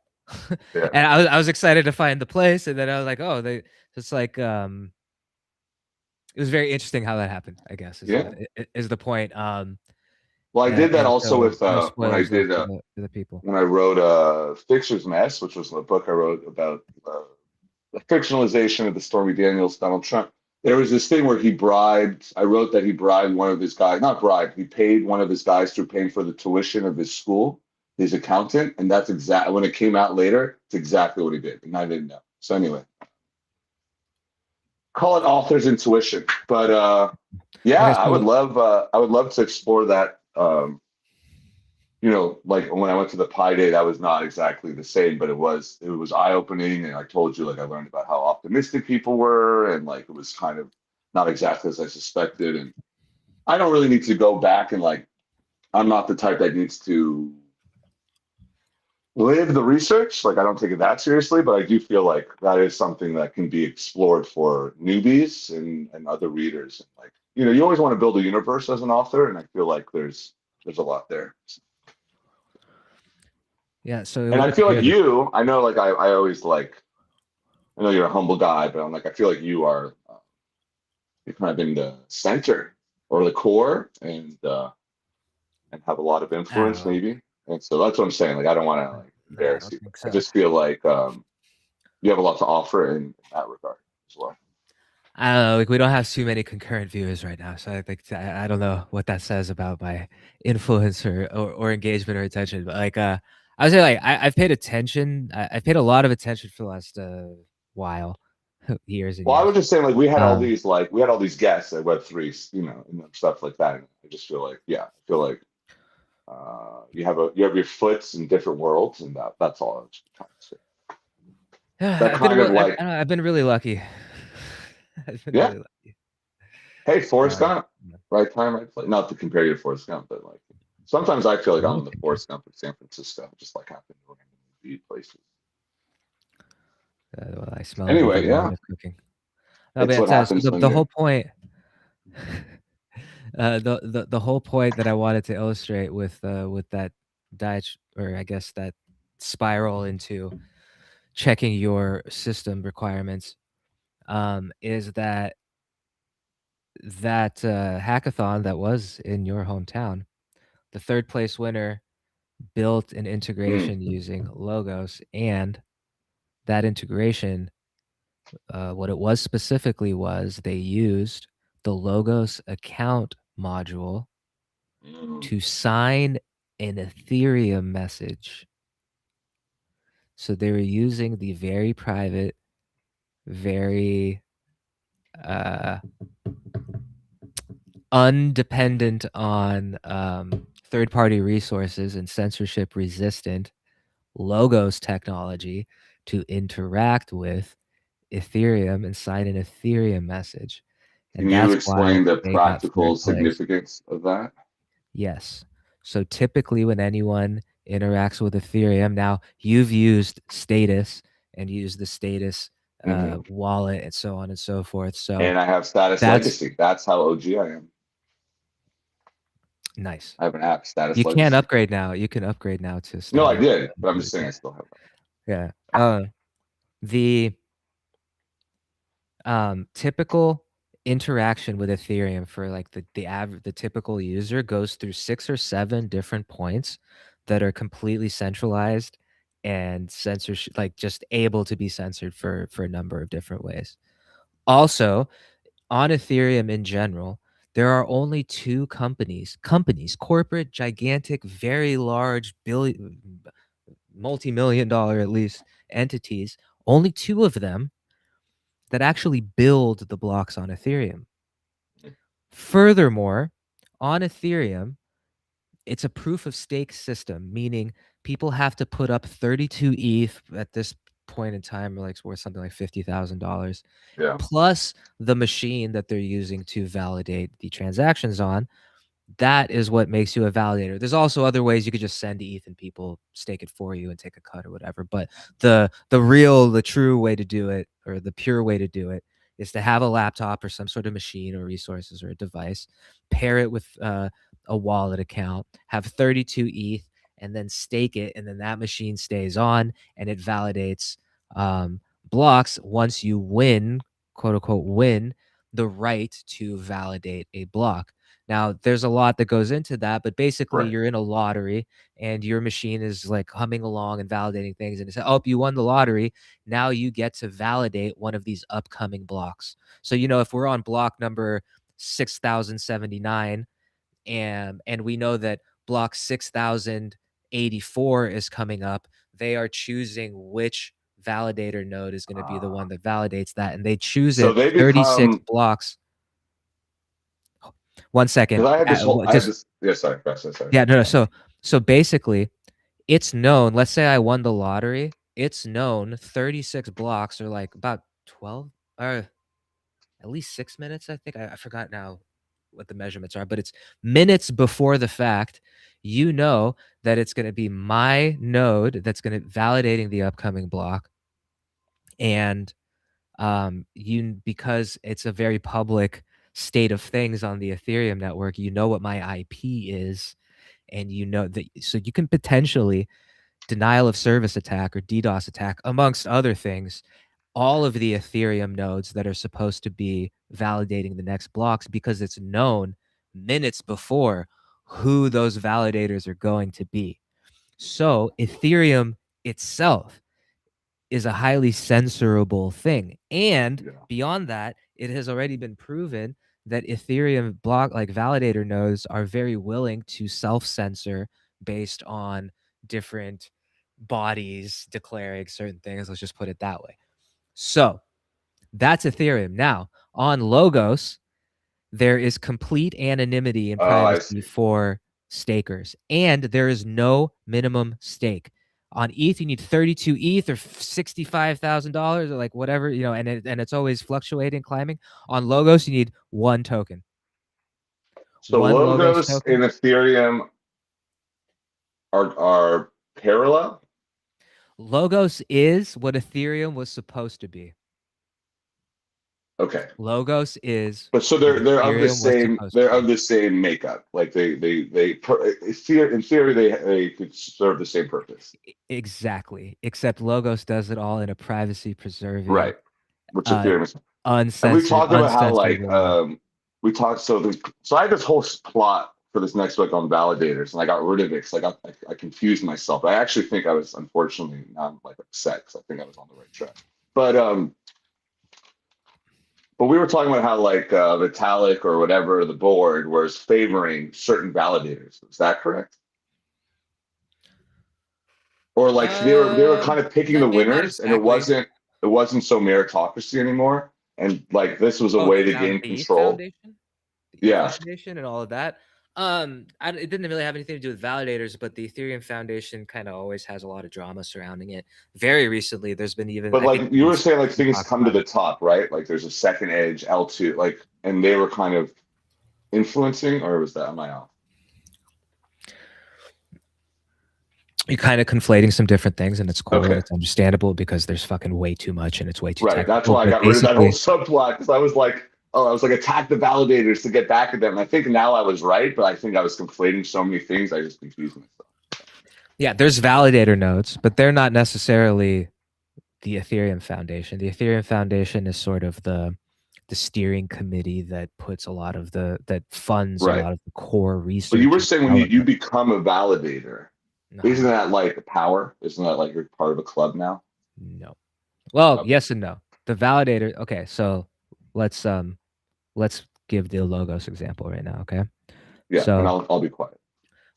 And I was excited to find the place, and then I was like, oh, it's like it was very interesting how that happened, I guess is the point. Well, I did that also with when I did the people. When I wrote Fixer's Mess, which was a book I wrote about the fictionalization of the Stormy Daniels Donald Trump. There was this thing where I wrote that he bribed one of his guys, not bribed, he paid one of his guys through paying for the tuition of his school, his accountant, and that's exactly when it came out later, it's exactly what he did, and I didn't know. So anyway, call it author's intuition, but I would love to explore that. Like when I went to the Pi Day, that was not exactly the same, but it was eye-opening, and I told you, like I learned about how optimistic people were, and like it was kind of not exactly as I suspected. And I don't really need to go back and like I'm not the type that needs to live the research. Like I don't take it that seriously, but I do feel like that is something that can be explored for newbies and other readers. And like, you always want to build a universe as an author, and I feel like there's a lot there. Yeah. So and I feel like I know, like I always like, I know you're a humble guy, but I'm like, I feel like you're kind of in the center or the core, and have a lot of influence maybe. And so that's what I'm saying. Like, I don't want to like embarrass you. I just feel like you have a lot to offer in that regard as well. I don't know. Like, we don't have too many concurrent viewers right now, so I think I don't know what that says about my influence or engagement or attention. But like, I would say like I've paid attention. I've paid a lot of attention for the last while, years. Well, I was just saying, like we had all these guests at Web3, and stuff like that. And I just feel like, you have your foot in different worlds, and that's all I was trying to say. I've been really lucky. Really lucky. Hey, Forrest Gump, right time, right place. Not to compare you to Forrest Gump, but like sometimes I feel like I'm the Forrest Gump of San Francisco, just like happen to be places. Well, I smell Anyway, another night of cooking. No, it's but what happens when the whole point. The whole point that I wanted to illustrate with that diet, or I guess that spiral into checking your system requirements, is that hackathon that was in your hometown, the third place winner built an integration using Logos, and that integration, what it was specifically was they used the Logos account module to sign an Ethereum message. So they were using the very private, very undependent on third-party resources and censorship-resistant Logos technology to interact with Ethereum and sign an Ethereum message. And Can you that's why explain the they got practical third place. significance of that? Yes. So typically when anyone interacts with Ethereum, now you've used Status and used the Status wallet and so on and so forth. So and I have Status Legacy. That's how OG I am. Nice. I have an app, Status You Legacy. can't upgrade now. You can upgrade now to Status. No, I did, but I'm just saying I still have that. Yeah. The typical interaction with Ethereum for like the typical user goes through 6 or 7 different points that are completely centralized and censorship, like just able to be censored for a number of different ways. Also, on Ethereum in general, there are only 2 companies, corporate, gigantic, very large, multi-million dollar at least entities, only 2 of them that actually build the blocks on Ethereum. Furthermore, on Ethereum, it's a proof of stake system, meaning people have to put up 32 ETH at this point in time, like it's worth something like $50,000, plus the machine that they're using to validate the transactions on. That is what makes you a validator. There's also other ways you could just send ETH and people stake it for you and take a cut or whatever. But the true way to do it, or the pure way to do it, is to have a laptop or some sort of machine or resources or a device, pair it with a wallet account, have 32 ETH, and then stake it, and then that machine stays on and it validates blocks once you win, quote unquote, win the right to validate a block. Now, there's a lot that goes into that, but basically you're in a lottery and your machine is like humming along and validating things. And it says, oh, you won the lottery. Now you get to validate one of these upcoming blocks. So, if we're on block number 6079 and we know that block 6084 is coming up, they are choosing which validator node is going to be the one that validates that. And they choose it 36 blocks. 1 second. I had this whole. Sorry. Yeah, no. So basically, it's known. Let's say I won the lottery. It's known 36 blocks are like about 12 or at least 6 minutes. I think I forgot now what the measurements are, but it's minutes before the fact. You know that it's going to be my node that's going to validating the upcoming block, and because it's a very public state of things on the Ethereum network, you know what my IP is, and you know that, so you can potentially denial of service attack or DDoS attack, amongst other things, all of the Ethereum nodes that are supposed to be validating the next blocks, because it's known minutes before who those validators are going to be. So Ethereum itself is a highly censorable thing. And beyond that, it has already been proven that Ethereum block like validator nodes are very willing to self-censor based on different bodies declaring certain things. Let's just put it that way. So that's Ethereum. Now, on Logos, there is complete anonymity and privacy for stakers, and there is no minimum stake. On ETH, you need 32 ETH or $65,000 or like whatever, and it's always fluctuating, climbing. On Logos, you need 1 token. So Logos in Ethereum are parallel? Logos is what Ethereum was supposed to be. Okay. Logos is. But so they're of the same makeup. Like in theory they could serve the same purpose. Exactly. Except Logos does it all in a privacy preserving. Right. Which Ethereum is. Uncensored. And we talked about how like way. we talked so I had this whole plot for this next book on validators, and I got rid of it because I confused myself. I actually think I was unfortunately not like upset because I think I was on the right track. But we were talking about how like Vitalik or whatever the board was favoring certain validators. Is that correct? Or like they were kind of picking the winners, and it wasn't so meritocracy anymore. And like this was a way to gain control. Foundation? Yeah. Foundation and all of that. It didn't really have anything to do with validators, but the Ethereum Foundation kind of always has a lot of drama surrounding it. Very recently, there's been even. But like you were saying, like things come to the top, right? Like there's a second edge, L2, like, and they were kind of influencing, or was that am I off? You're kind of conflating some different things, and it's cool and it's understandable because there's fucking way too much and it's way too technical. That's why I got rid of that whole subplot, because I was like attack the validators to get back at them. And I think now I was right, but I think I was conflating so many things I just confused myself. Yeah, there's validator nodes, but they're not necessarily the Ethereum Foundation. The Ethereum Foundation is sort of the steering committee that puts a lot of that funds a lot of the core research. But you were saying when you become a validator. No. Isn't that like power? Isn't that like you're part of a club now? No. Well, yes and no. The validator. Okay, so let's give the Logos example right now. Okay. Yeah. So, and I'll be quiet.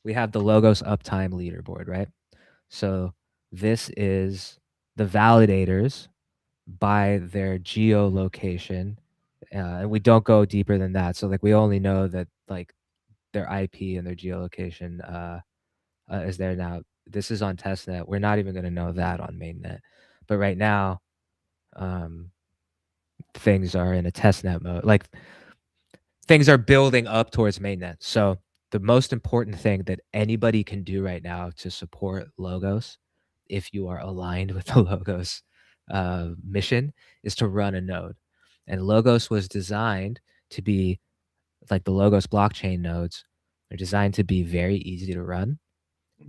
We have the Logos uptime leaderboard, right? So this is the validators by their geolocation, and we don't go deeper than that. So like we only know that like their IP and their geolocation is there now. This is on testnet. We're not even going to know that on mainnet. But right now, things are in a testnet mode. Like things are building up towards mainnet. So the most important thing that anybody can do right now to support Logos, if you are aligned with the Logos mission, is to run a node. And Logos was designed to be like the Logos blockchain nodes. They're designed to be very easy to run.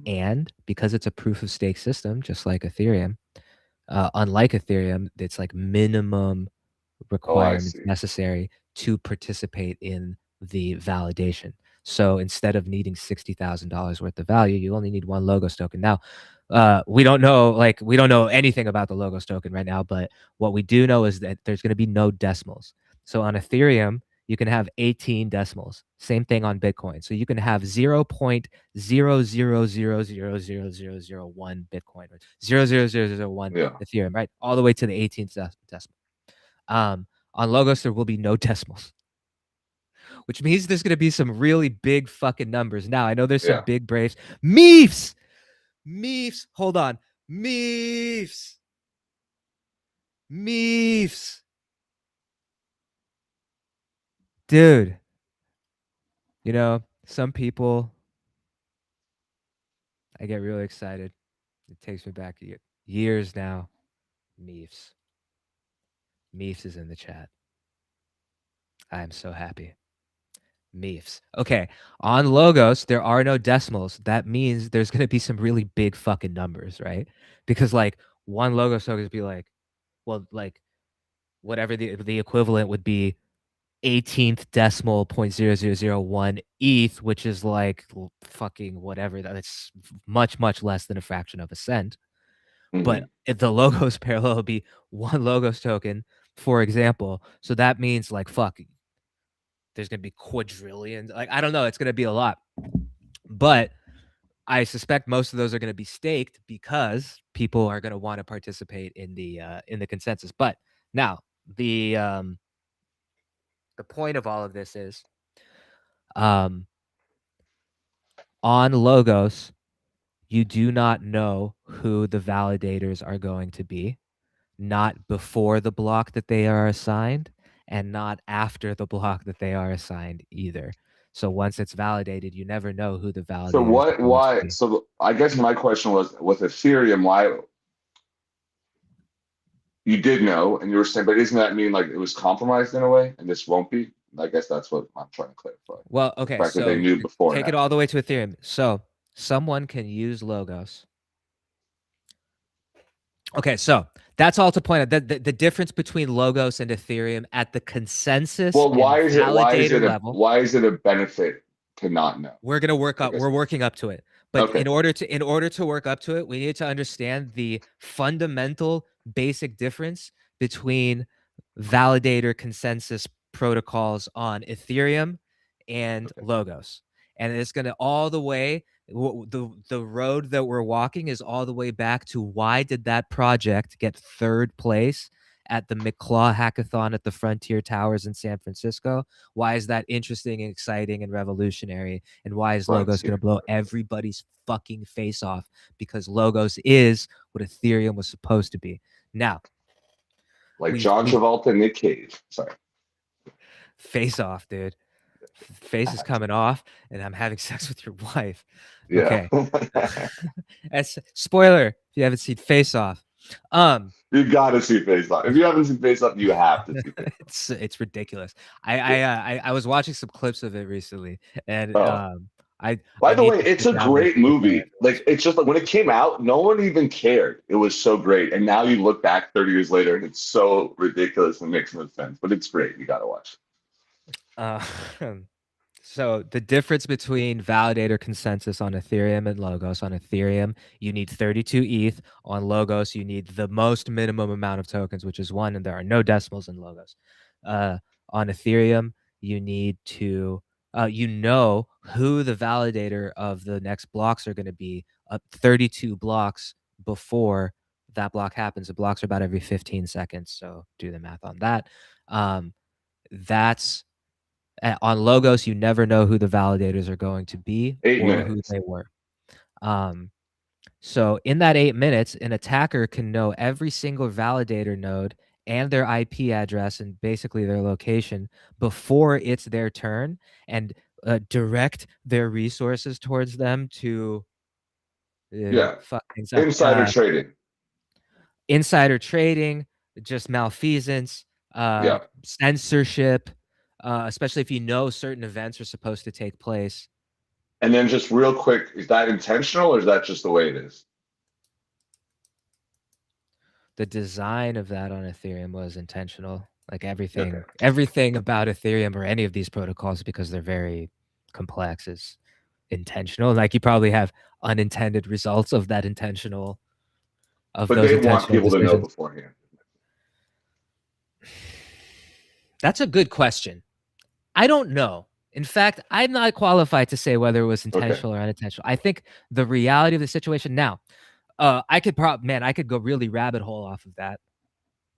And because it's a proof of stake system, just like Ethereum, unlike Ethereum, it's like minimum requirements necessary to participate in the validation. So instead of needing $60,000 worth of value, you only need one Logos token. Now, we don't know anything about the Logos token right now, but what we do know is that there's going to be no decimals. So on Ethereum, you can have 18 decimals. Same thing on Bitcoin. So you can have 0.000000001 Bitcoin, 0.00001 Ethereum, right? All the way to the 18th decimal. On Logos, there will be no decimals, which means there's going to be some really big fucking numbers. Now, I know there's some big braves. Meefs! Hold on. Meefs! Dude, you know, some people, I get really excited. It takes me back years now. Meefs is in the chat. I am so happy. Meefs. Okay, on Logos, there are no decimals. That means there's going to be some really big fucking numbers, right? Because like one Logos token would be like, well, like whatever the equivalent would be 18th decimal 0.0001 ETH, which is like fucking whatever. That's much, much less than a fraction of a cent. But if the Logos parallel would be one Logos token, for example. So that means like, fuck, there's going to be quadrillions. Like, I don't know. It's going to be a lot. But I suspect most of those are going to be staked because people are going to want to participate in the consensus. But now the point of all of this is on Logos, you do not know who the validators are going to be, not before the block that they are assigned and not after the block that they are assigned either. So once it's validated, you never know who the validator is. So why? So I guess my question was with Ethereum, why You did know, and you were saying, but doesn't that mean like it was compromised in a way, and this won't be? I guess that's what I'm trying to clarify. Well, The okay, fact that they so knew before take it now. all the way to Ethereum. So someone can use Logos. Okay, so that's all to point out that the difference between Logos and Ethereum at the consensus Well, and validator level. why is it a benefit to not know? We're gonna work up. We're working up to it. But Okay. in order to work up to it, we need to understand the fundamental basic difference between validator consensus protocols on Ethereum and Logos. And it's gonna all the way. The road that we're walking is all the way back to why did that project get third place at the McClaw Hackathon at the Frontier Towers in San Francisco? Why is that interesting and exciting and revolutionary? And why is Logos going to blow everybody's fucking face off? Because Logos is what Ethereum was supposed to be. Now, like John Travolta and Nick Cage. Sorry. Face off, dude. Face is coming off, and I'm having sex with your wife. Yeah. Okay. As spoiler, if you haven't seen Face Off. You gotta see Face Off. If you haven't seen Face Off, you have to see Face Off. It's ridiculous. I was watching some clips of it recently, and by the way, it's a great movie. Like, it's just like when it came out, no one even cared. It was so great, and now you look back 30 years later, and it's so ridiculous and makes no sense. But it's great. You gotta watch it. So the difference between validator consensus on Ethereum and Logos: on Ethereum, you need 32 ETH. On Logos, you need the most minimum amount of tokens, which is 1, and there are no decimals in Logos. On Ethereum, you need to, you know who the validator of the next blocks are going to be 32 blocks before that block happens. The blocks are about every 15 seconds, so do the math on that. That's on Logos, you never know who the validators are going to be 8 or minutes. who they were. So in that 8 minutes, an attacker can know every single validator node and their IP address and basically their location before it's their turn, and direct their resources towards them to fuck things up. Insider trading. Insider trading, just malfeasance, censorship, especially if you know certain events are supposed to take place. And then just real quick, is that intentional or is that just the way it is? The design of that on Ethereum was intentional. Like everything about Ethereum or any of these protocols, because they're very complex, is intentional. Like you probably have unintended results of that intentional. But they want people to know beforehand. That's a good question. I don't know. In fact, I'm not qualified to say whether it was intentional or unintentional. I think the reality of the situation now, I could go really rabbit hole off of that.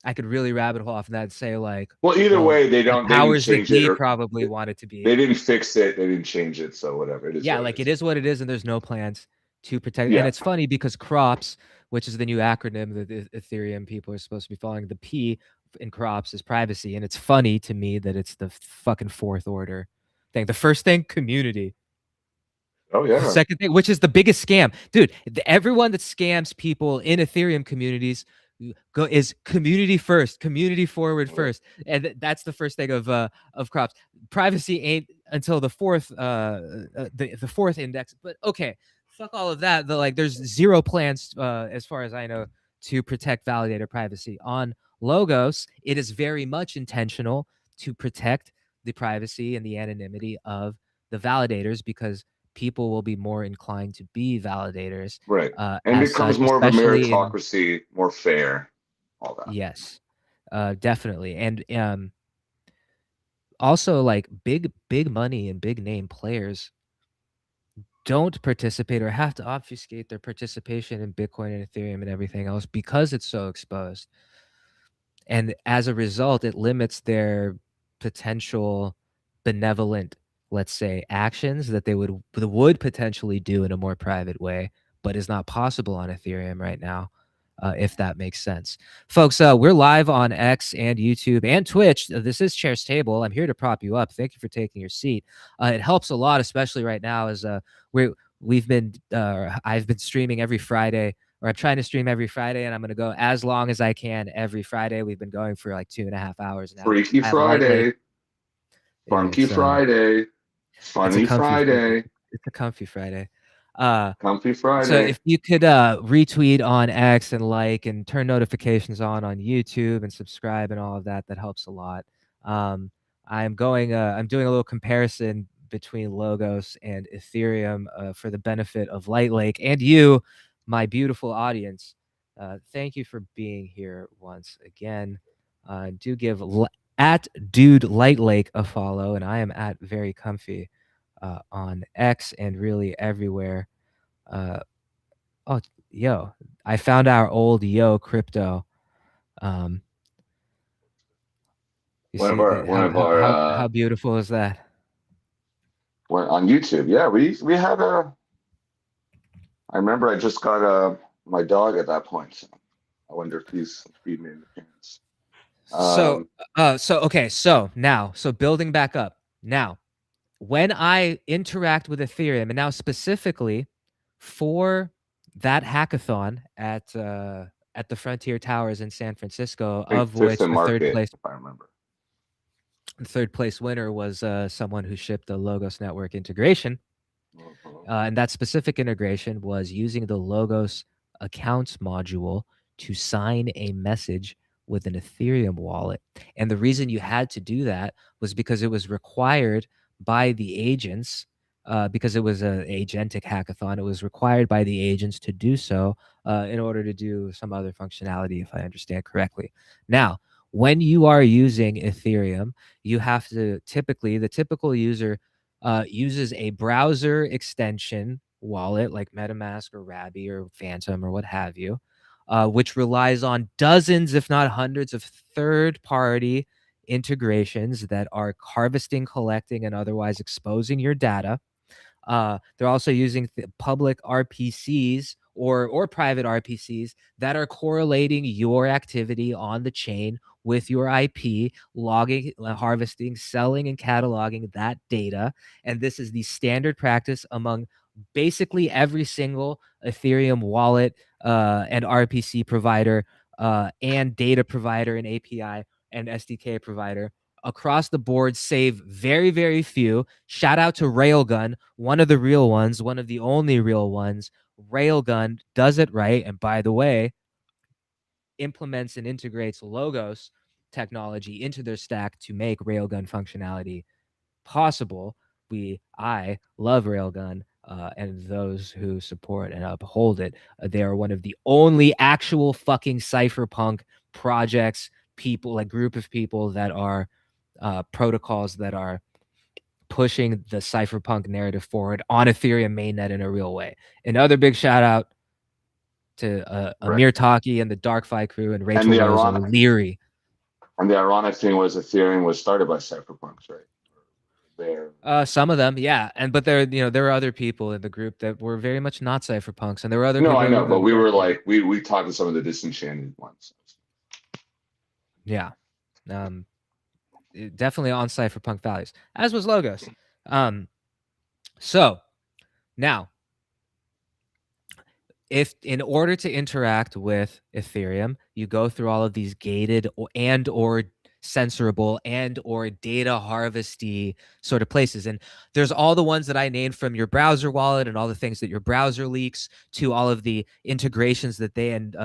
I could really rabbit hole off of that and say like, well, either way, they don't. Powers that be probably want it to be. They didn't fix it. They didn't change it. So whatever it is. Yeah, like it is what it is, and there's no plans to protect. Yeah. And it's funny because CROPS, which is the new acronym that the Ethereum people are supposed to be following, the P in CROPS is privacy, and it's funny to me that it's the fucking fourth order thing. The first thing, community. Oh yeah. The second thing, which is the biggest scam, dude. Everyone that scams people in Ethereum communities is community first, community forward first, and that's the first thing of CROPS. Privacy ain't until the fourth the fourth index. But okay, fuck all of that. There's zero plans as far as I know to protect validator privacy. On Logos, it is very much intentional to protect the privacy and the anonymity of the validators, because people will be more inclined to be validators. Right. And it becomes more of a meritocracy, more fair, all that. Yes, definitely. And also, like, big money and big name players don't participate or have to obfuscate their participation in Bitcoin and Ethereum and everything else because it's so exposed. And as a result, it limits their potential benevolent, let's say, actions that they would potentially do in a more private way, but is not possible on Ethereum right now, if that makes sense. Folks, we're live on X and YouTube and Twitch. This is Chair's Table. I'm here to prop you up. Thank you for taking your seat. It helps a lot, especially right now, as I've been streaming every Friday or I'm trying to stream every Friday, and I'm going to go as long as I can every Friday. We've been going for like 2.5 hours now. Freaky Friday. Funky Friday. Funny Friday. It's a comfy Friday. Comfy Friday. So if you could retweet on X and like and turn notifications on YouTube and subscribe and all of that, that helps a lot. I'm doing a little comparison between Logos and Ethereum for the benefit of LightLake and you, my beautiful audience. Thank you for being here once again. Do give at Dude LightLake a follow, and I am at Very Comfy on X and really everywhere. Oh, yo, I found our old Yo Crypto. You how beautiful is that? On YouTube, yeah, we had a. I remember I just got my dog at that point. So I wonder if he's feeding me an appearance. So building back up now, when I interact with Ethereum, and now specifically for that hackathon at the Frontier Towers in San Francisco, of which the third place, if I remember. The third place winner was someone who shipped the Logos network integration. And that specific integration was using the Logos accounts module to sign a message with an Ethereum wallet. And the reason you had to do that was because it was required by the agents, because it was an agentic hackathon. It was required by the agents to do so in order to do some other functionality, if I understand correctly. Now, when you are using Ethereum, you have to the typical user uses a browser extension wallet like MetaMask or Rabby or Phantom or what have you, which relies on dozens, if not hundreds, of third-party integrations that are harvesting, collecting, and otherwise exposing your data. They're also using public RPCs or private RPCs that are correlating your activity on the chain with your IP, logging, harvesting, selling, and cataloging that data. And this is the standard practice among basically every single Ethereum wallet and RPC provider and data provider and API and SDK provider across the board, save very, very few. Shout out to Railgun, one of the real ones, one of the only real ones. Railgun does it right. And by the way, implements and integrates Logos technology into their stack to make Railgun functionality possible. I love Railgun and those who support and uphold it. They are one of the only actual fucking cypherpunk projects, people, like group of people that are protocols that are pushing the cypherpunk narrative forward on Ethereum mainnet in a real way. Another big shout out to Amir Taki and the Darkfi crew and Rachel Rose O'Leary. And the ironic thing was Ethereum was started by cypherpunks, right? Some of them, yeah, but there were other people in the group that were very much not cypherpunks, and there were other. No, I know, but we were like we talked to some of the disenchanted ones. Yeah, definitely on cypherpunk values, as was Logos. So now, if in order to interact with Ethereum, you go through all of these gated or censorable and or data harvesty sort of places, and there's all the ones that I named, from your browser wallet and all the things that your browser leaks to all of the integrations that they and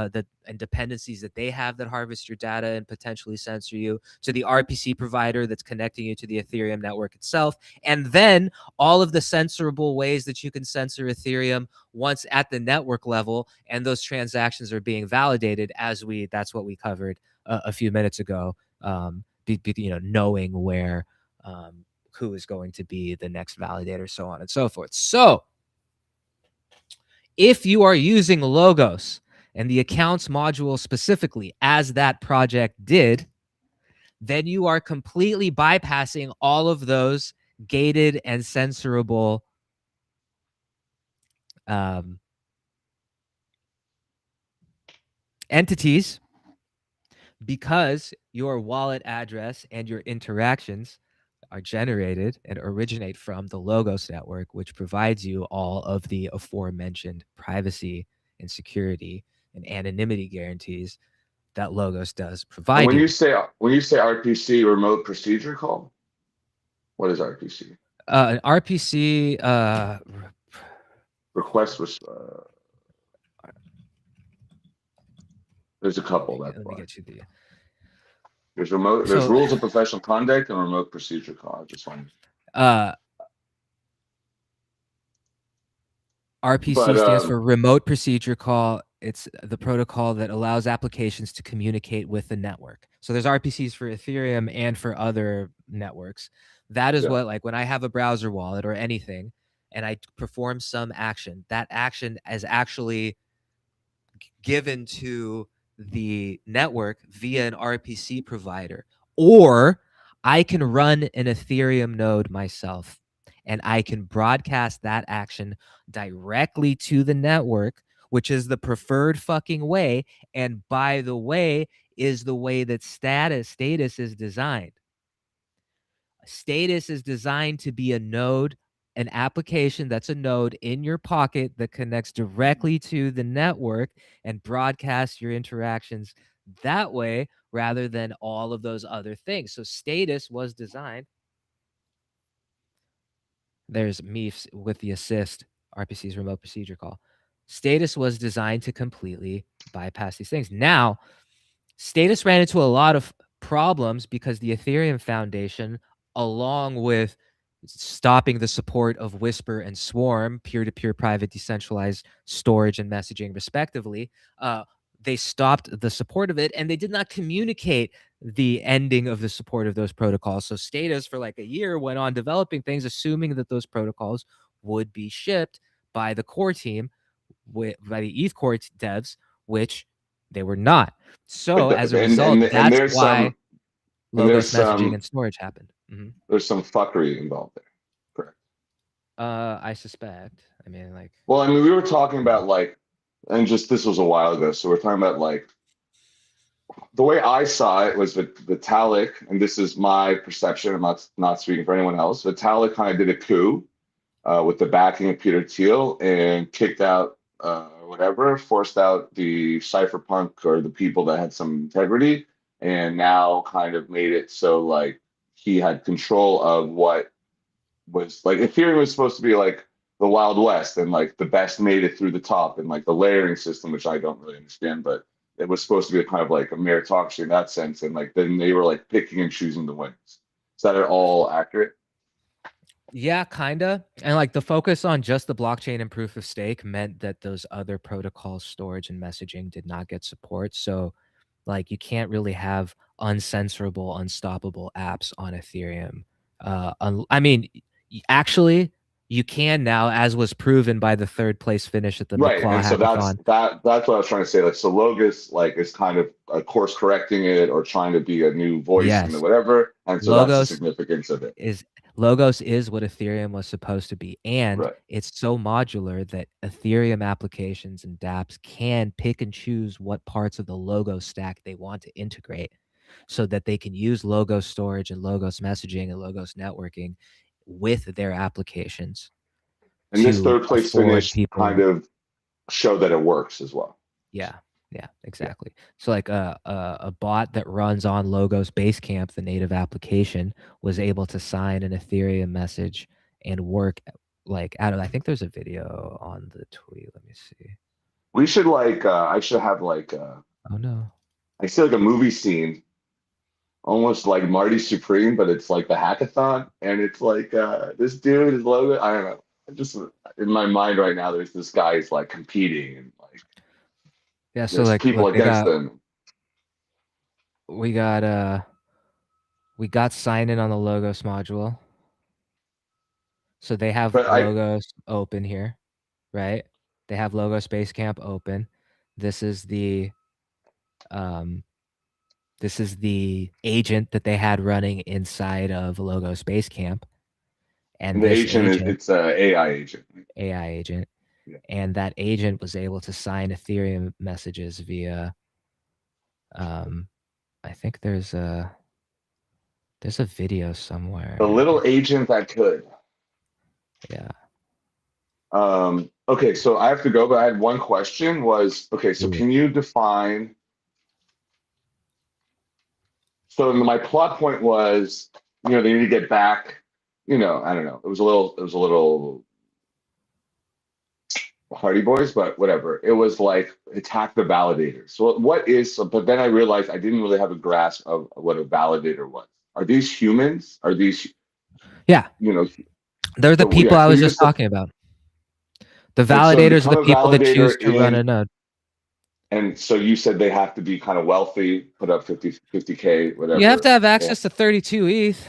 dependencies that they have that harvest your data and potentially censor you, to the RPC provider that's connecting you to the Ethereum network itself, and then all of the censorable ways that you can censor Ethereum once at the network level and those transactions are being validated, that's what we covered a few minutes ago. Knowing where who is going to be the next validator, so on and so forth. So if you are using Logos and the accounts module specifically, as that project did, then you are completely bypassing all of those gated and censorable entities, because your wallet address and your interactions are generated and originate from the Logos network, which provides you all of the aforementioned privacy and security and anonymity guarantees that Logos does provide. And when you say RPC, remote procedure call, what is RPC? An RPC Request. There's a couple. Let me get you the. There's remote. There's rules of professional conduct and remote procedure call. I just wanted. RPC stands for remote procedure call. It's the protocol that allows applications to communicate with the network. So there's RPCs for Ethereum and for other networks. That is what, like when I have a browser wallet or anything and I perform some action, that action is actually given to the network via an RPC provider. Or I can run an Ethereum node myself and I can broadcast that action directly to the network, which is the preferred fucking way. And by the way, is the way that status is designed. Status is designed to be a node, an application that's a node in your pocket that connects directly to the network and broadcasts your interactions that way rather than all of those other things. So status was designed. There's MEEFs with the assist, RPC's remote procedure call. Status was designed to completely bypass these things. Now, Status ran into a lot of problems because the Ethereum Foundation, along with stopping the support of Whisper and Swarm, peer-to-peer private decentralized storage and messaging respectively, they stopped the support of it, and they did not communicate the ending of the support of those protocols. So Status for like a year went on developing things, assuming that those protocols would be shipped by the core team, by the ETH core devs, which they were not. So as a result, that's why Logos messaging and storage happened. Mm-hmm. There's some fuckery involved there, correct? I suspect. I mean, like. Well, I mean, we were talking about like, and just this was a while ago, so we're talking about like. The way I saw it was Vitalik, and this is my perception. I'm not speaking for anyone else. Vitalik kind of did a coup with the backing of Peter Thiel and kicked out whatever, forced out the cypherpunk or the people that had some integrity, and now kind of made it so like he had control of what was like Ethereum was supposed to be like the Wild West, and like the best made it through the top, and like the layering system, which I don't really understand, but it was supposed to be a kind of like a meritocracy in that sense, and like then they were like picking and choosing the winners. Is that at all accurate? Yeah, kinda. And like the focus on just the blockchain and proof of stake meant that those other protocols, storage and messaging, did not get support. So like you can't really have uncensorable, unstoppable apps on Ethereum. I mean, actually, you can now, as was proven by the third place finish at the right. McClaw And so hackathon. that's what I was trying to say. Like, so Logos like is kind of course correcting it or trying to be a new voice and whatever. And so that's the significance of it. Logos is what Ethereum was supposed to be, and it's so modular that Ethereum applications and dApps can pick and choose what parts of the Logos stack they want to integrate so that they can use Logos storage and Logos messaging and Logos networking with their applications. And this third place finish kind of showed that it works as well. Yeah. Yeah, exactly. So like a bot that runs on Logos Basecamp, the native application, was able to sign an Ethereum message and work like out of, I think there's a video on the tweet. Let me see. We should like I should have like oh no. I see like a movie scene, almost like Marty Supreme, but it's like the hackathon, and it's like this dude is Logo. I don't know. Just in my mind right now, there's this guy who's like competing and like. Yeah, so like people against them. We got sign in on the Logos module. So they have Logos open here, right? They have Logos Basecamp open. This is the agent that they had running inside of Logos Basecamp. And the agent it's an AI agent. AI agent. And that agent was able to sign Ethereum messages via, I think there's a video somewhere. The little agent that could. Yeah. Okay, so I have to go, but I had one question was, okay, so can you define, so my plot point was, they need to get back, I don't know, it was a little Hardy Boys, but whatever. It was like attack the validators. So but then I realized I didn't really have a grasp of what a validator was. Are these humans? Are these, Yeah. They're the people I was just talking about. The validators are the people that choose to run a node. And so you said they have to be kind of wealthy, put up 50K, whatever. You have to have access to 32 ETH.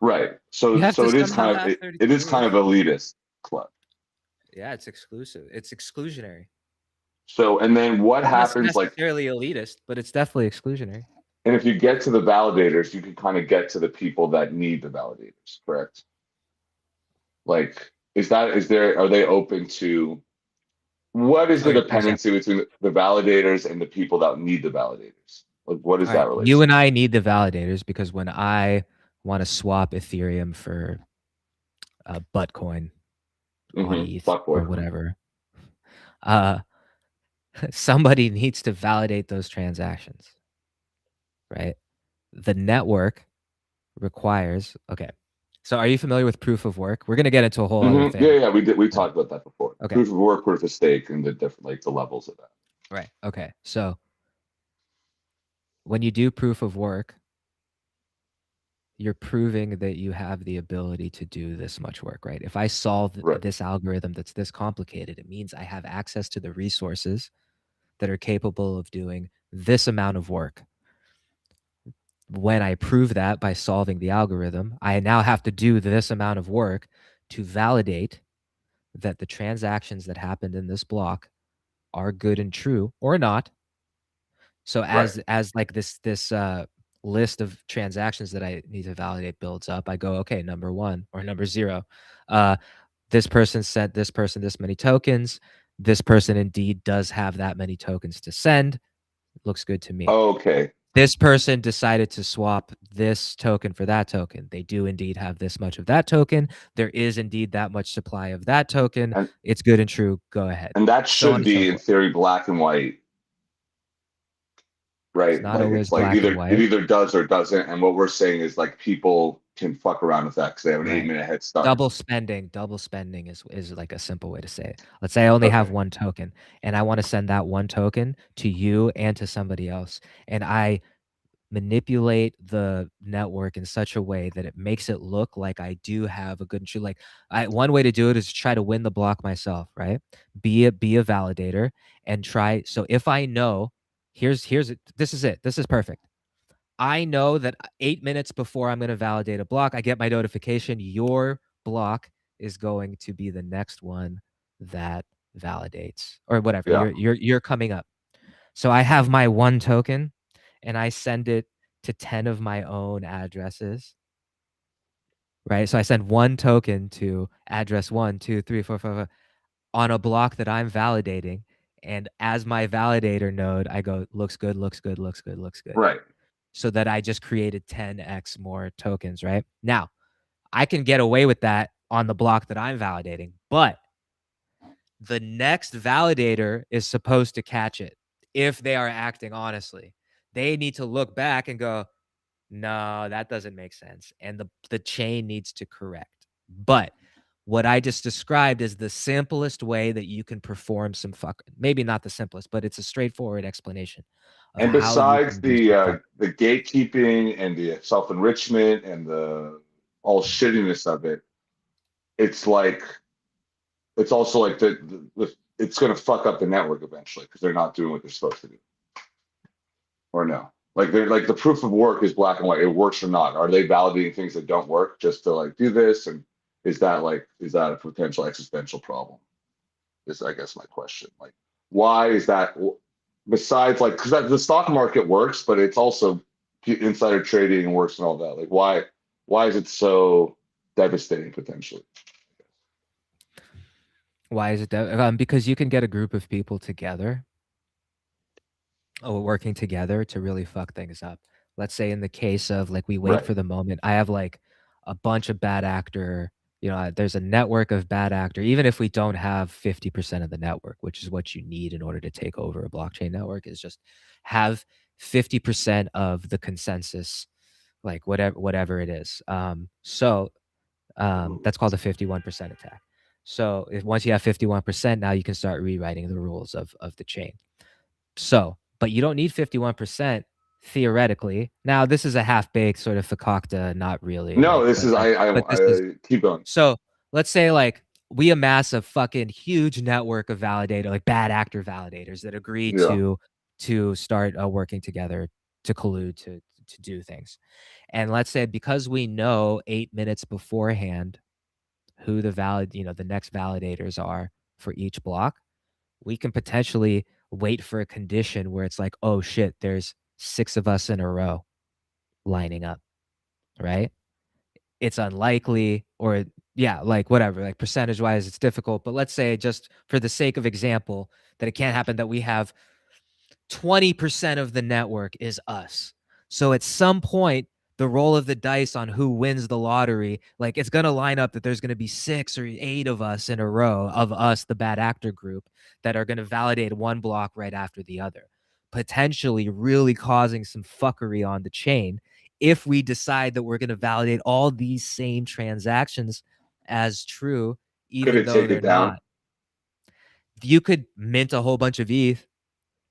Right. So it is kind of elitist club. Yeah, it's exclusive. It's exclusionary. So, and then what happens? Not necessarily elitist, but it's definitely exclusionary. And if you get to the validators, you can kind of get to the people that need the validators, correct? Like, are they open to, what is the dependency between the validators and the people that need the validators? Like, what is that relationship? You and I need the validators because when I want to swap Ethereum for a Buttcoin on ETH or whatever, somebody needs to validate those transactions, right? The network requires, okay. So are you familiar with proof of work? We're going to get into a whole other thing. Yeah, we talked about that before. Okay. Proof of work, proof of stake, and the different, like the levels of that. Right. Okay. So when you do proof of work, you're proving that you have the ability to do this much work, right? If I solve this algorithm that's this complicated, it means I have access to the resources that are capable of doing this amount of work. When I prove that by solving the algorithm, I now have to do this amount of work to validate that the transactions that happened in this block are good and true or not. So as like this list of transactions that I need to validate builds up, I go, okay, number 1 or number 0. This person sent this person this many tokens. This person indeed does have that many tokens to send. Looks good to me. Okay. This person decided to swap this token for that token. They do indeed have this much of that token. There is indeed that much supply of that token. It's good and true. Go ahead. And that should be, in theory, black and white. Right. It's not always black and white. It either does or doesn't. And what we're saying is like people can fuck around with that because they have an 8-minute head start. Double spending is like a simple way to say it. Let's say I only have one token and I want to send that one token to you and to somebody else. And I manipulate the network in such a way that it makes it look like I do have a good and true, like one way to do it is try to win the block myself, right? Be a validator and try. So if I know, this is it. This is perfect. I know that 8 minutes before I'm going to validate a block, I get my notification. Your block is going to be the next one that validates or whatever. Yeah. You're coming up. So I have my one token and I send it to 10 of my own addresses. Right. So I send one token to address 1, 2, 3, 4, 5, 5 on a block that I'm validating. And as my validator node, I go, looks good, looks good, looks good, looks good. Right. So that I just created 10x more tokens, right? Now, I can get away with that on the block that I'm validating, but the next validator is supposed to catch it if they are acting honestly. They need to look back and go, no, that doesn't make sense. And the chain needs to correct. But what I just described is the simplest way that you can perform some maybe not the simplest, but it's a straightforward explanation. And besides the gatekeeping and the self-enrichment and the all shittiness of it, it's like, it's also like it's going to fuck up the network eventually because they're not doing what they're supposed to do. Or no? Like they're like the proof of work is black and white. It works or not. Are they validating things that don't work just to like do this? And is that a potential existential problem? Is I guess my question. Like, why is that? Besides, like, because the stock market works, but it's also insider trading works and all that. Like, why is it so devastating potentially? Why is it because you can get a group of people together, working together to really fuck things up. Let's say in the case of like we wait for the moment. I have like a bunch of bad actor, there's a network of bad actor. Even if we don't have 50% of the network, which is what you need in order to take over a blockchain network, is just have 50% of the consensus, like whatever it is. So that's called a 51% attack. So once you have 51%, now you can start rewriting the rules of the chain. So, but you don't need 51% theoretically. Now, this is a half-baked sort of fakakta, not really. No, like, this but is like, I but this is keep going. so. Let's say like we amass a fucking huge network of validator, like bad actor validators that agree to start working together to collude to do things. And let's say because we know 8 minutes beforehand who the next validators are for each block, we can potentially wait for a condition where it's like, oh shit, there's 6 of us in a row lining up, right? It's unlikely, or yeah, like whatever, like percentage wise, it's difficult. But let's say, just for the sake of example, that it can't happen, that we have 20% of the network is us. So at some point, the roll of the dice on who wins the lottery, like it's going to line up that there's going to be 6 or 8 of us in a row, of us, the bad actor group, that are going to validate one block right after the other, potentially really causing some fuckery on the chain if we decide that we're going to validate all these same transactions as true, even though they're not. You could mint a whole bunch of ETH,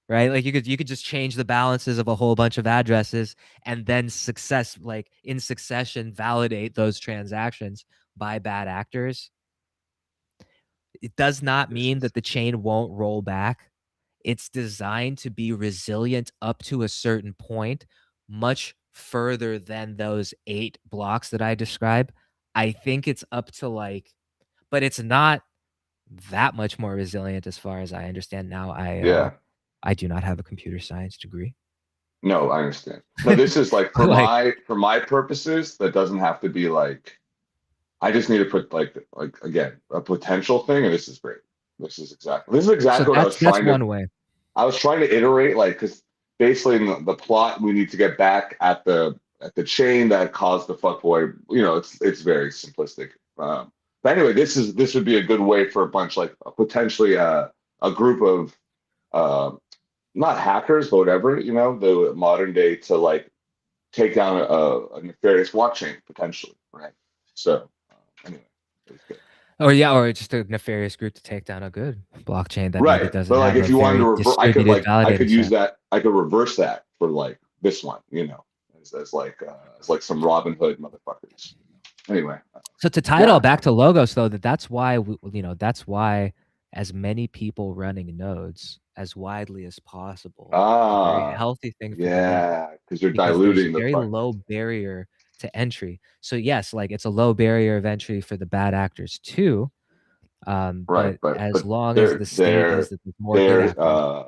right? Like you could just change the balances of a whole bunch of addresses and then in succession validate those transactions by bad actors. It does not mean that the chain won't roll back. It's designed to be resilient up to a certain point, much further than those 8 blocks that I described. I think it's up to but it's not that much more resilient as far as I understand now. I do not have a computer science degree. No, I understand. No, this is like for my purposes, that doesn't have to be like, I just need to put like again, a potential thing, and this is great. This is exactly what I was trying to. One way. I was trying to iterate, like, because basically in the plot, we need to get back at the chain that caused the fuckboy. It's very simplistic. But anyway, this would be a good way for a bunch, like potentially a group of not hackers, but whatever, the modern day, to like take down a nefarious blockchain potentially, right? So anyway, it was good. Or just a nefarious group to take down a good blockchain that maybe doesn't but like have if you wanted to reverse, I could use set. that. I could reverse that for like this one, as like some Robin Hood motherfuckers. Anyway, so to tie it all back to Logos, though, that's why that's why as many people running nodes as widely as possible, a very healthy thing for because you're diluting the very low barrier to entry. So yes, like it's a low barrier of entry for the bad actors too. But as long as the state is that there's more good actors,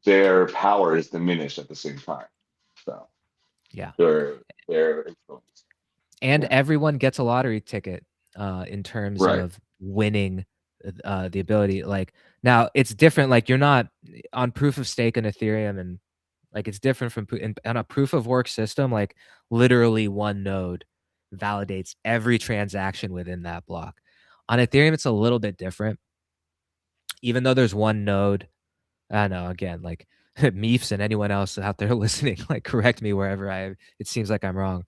their power is diminished at the same time. So yeah, their influence. And everyone gets a lottery ticket in terms of winning the ability. Like now it's different. Like you're not on proof of stake in Ethereum, and like it's different from on a proof of work system. Like literally one node validates every transaction within that block. On Ethereum, it's a little bit different. Even though there's one node, I know, again, like Meefs and anyone else out there listening, like correct me wherever it seems like I'm wrong.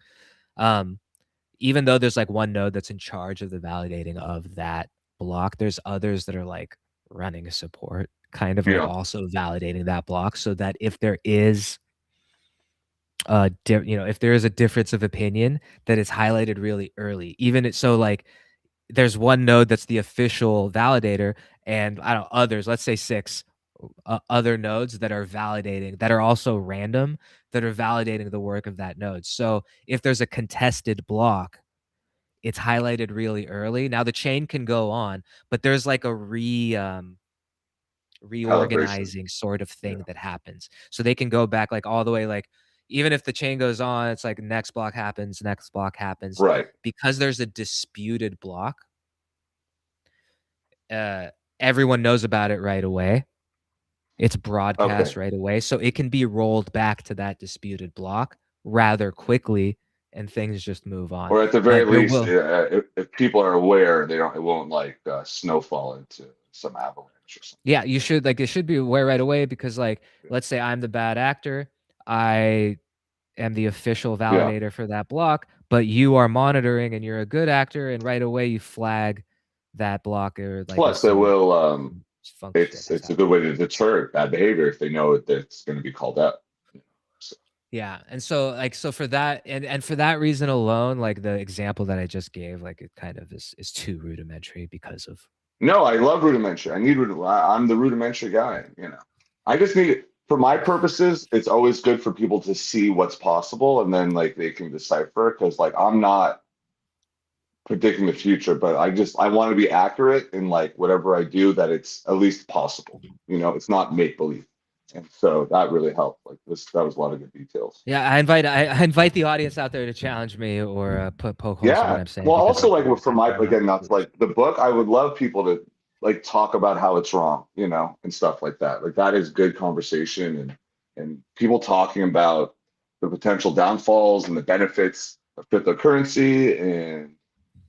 Even though there's like one node that's in charge of the validating of that block, there's others that are like running a support, kind of like also validating that block, so that if there is if there is a difference of opinion, that it's highlighted really early. So like there's one node that's the official validator, and I don't know, others, let's say 6 other nodes that are validating, that are also random, that are validating the work of that node. So if there's a contested block, it's highlighted really early. Now the chain can go on, but there's like a reorganizing sort of thing that happens. So they can go back like all the way, like even if the chain goes on, it's like next block happens. Right. Because there's a disputed block. Everyone knows about it right away. It's broadcast right away. So it can be rolled back to that disputed block rather quickly and things just move on. Or at the very But there least, will, if people are aware, it won't like snowfall into some avalanche or something. yeah, you should like it should be aware right away because like let's say I'm the bad actor, I am the official Yeah. validator for that block, but you are monitoring and you're a good actor, and right away you flag that block or like Plus, it will. funk shit has It's a good way to deter bad behavior if they know that it's going to be called out. So, yeah, and so like so for that and for that reason alone, like the example that I just gave, like it kind of is too rudimentary because of no, I love rudimentary. I'm the rudimentary guy. I just need, for my purposes, it's always good for people to see what's possible, and then like they can decipher. Because like I'm not predicting the future, but I want to be accurate in like whatever I do, that it's at least possible. It's not make believe. And so that really helped. Like that was a lot of good details. yeah. I invite the audience out there to challenge me or poke holes in what Yeah. I'm saying. Well, Because also like for my, again, that's like the book. I would love people to like talk about how it's wrong, and stuff like that. Like that is good conversation, and people talking about the potential downfalls and the benefits of cryptocurrency and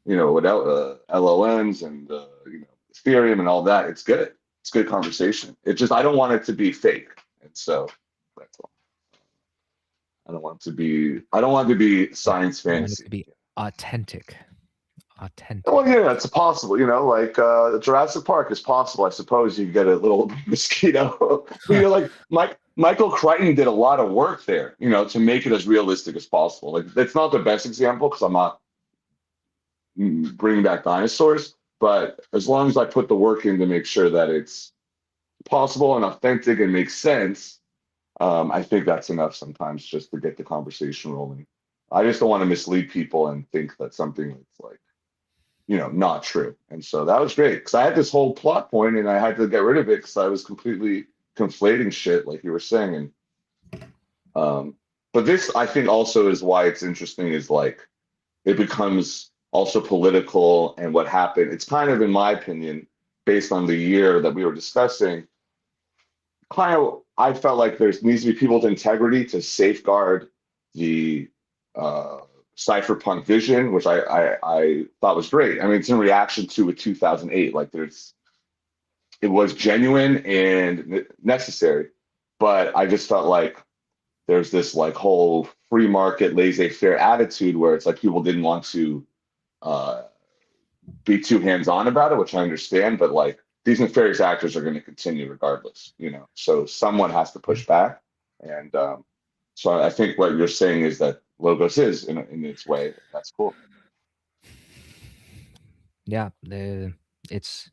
what LLMs and Ethereum and all that. It's good. It's good conversation. It just, I don't want it to be fake, and so that's all. I don't want it to be science I want it fantasy. to be authentic. Well, yeah, it's possible. Like Jurassic Park is possible. I suppose you get a little mosquito. Like Michael Crichton did a lot of work there, to make it as realistic as possible. Like it's not the best example because I'm not bringing back dinosaurs, but as long as I put the work in to make sure that it's possible and authentic and makes sense, I think that's enough sometimes just to get the conversation rolling. I just don't want to mislead people and think that something that's like, not true. And so that was great because I had this whole plot point and I had to get rid of it because I was completely conflating shit, like you were saying. And but this, I think, also is why it's interesting. Is like it becomes also political and what happened. It's kind of, in my opinion, based on the year that we were discussing, kind of, I felt like there needs to be people with integrity to safeguard the cypherpunk vision, which I thought was great. I mean, it's in reaction to a 2008. Like it was genuine and necessary, but I just felt like there's this like whole free market, laissez-faire attitude where it's like people didn't want to be too hands-on about it, which I understand, but like these nefarious actors are going to continue regardless, so someone has to push back. And so I think what you're saying is that Logos is in its way. That's cool. Yeah, it's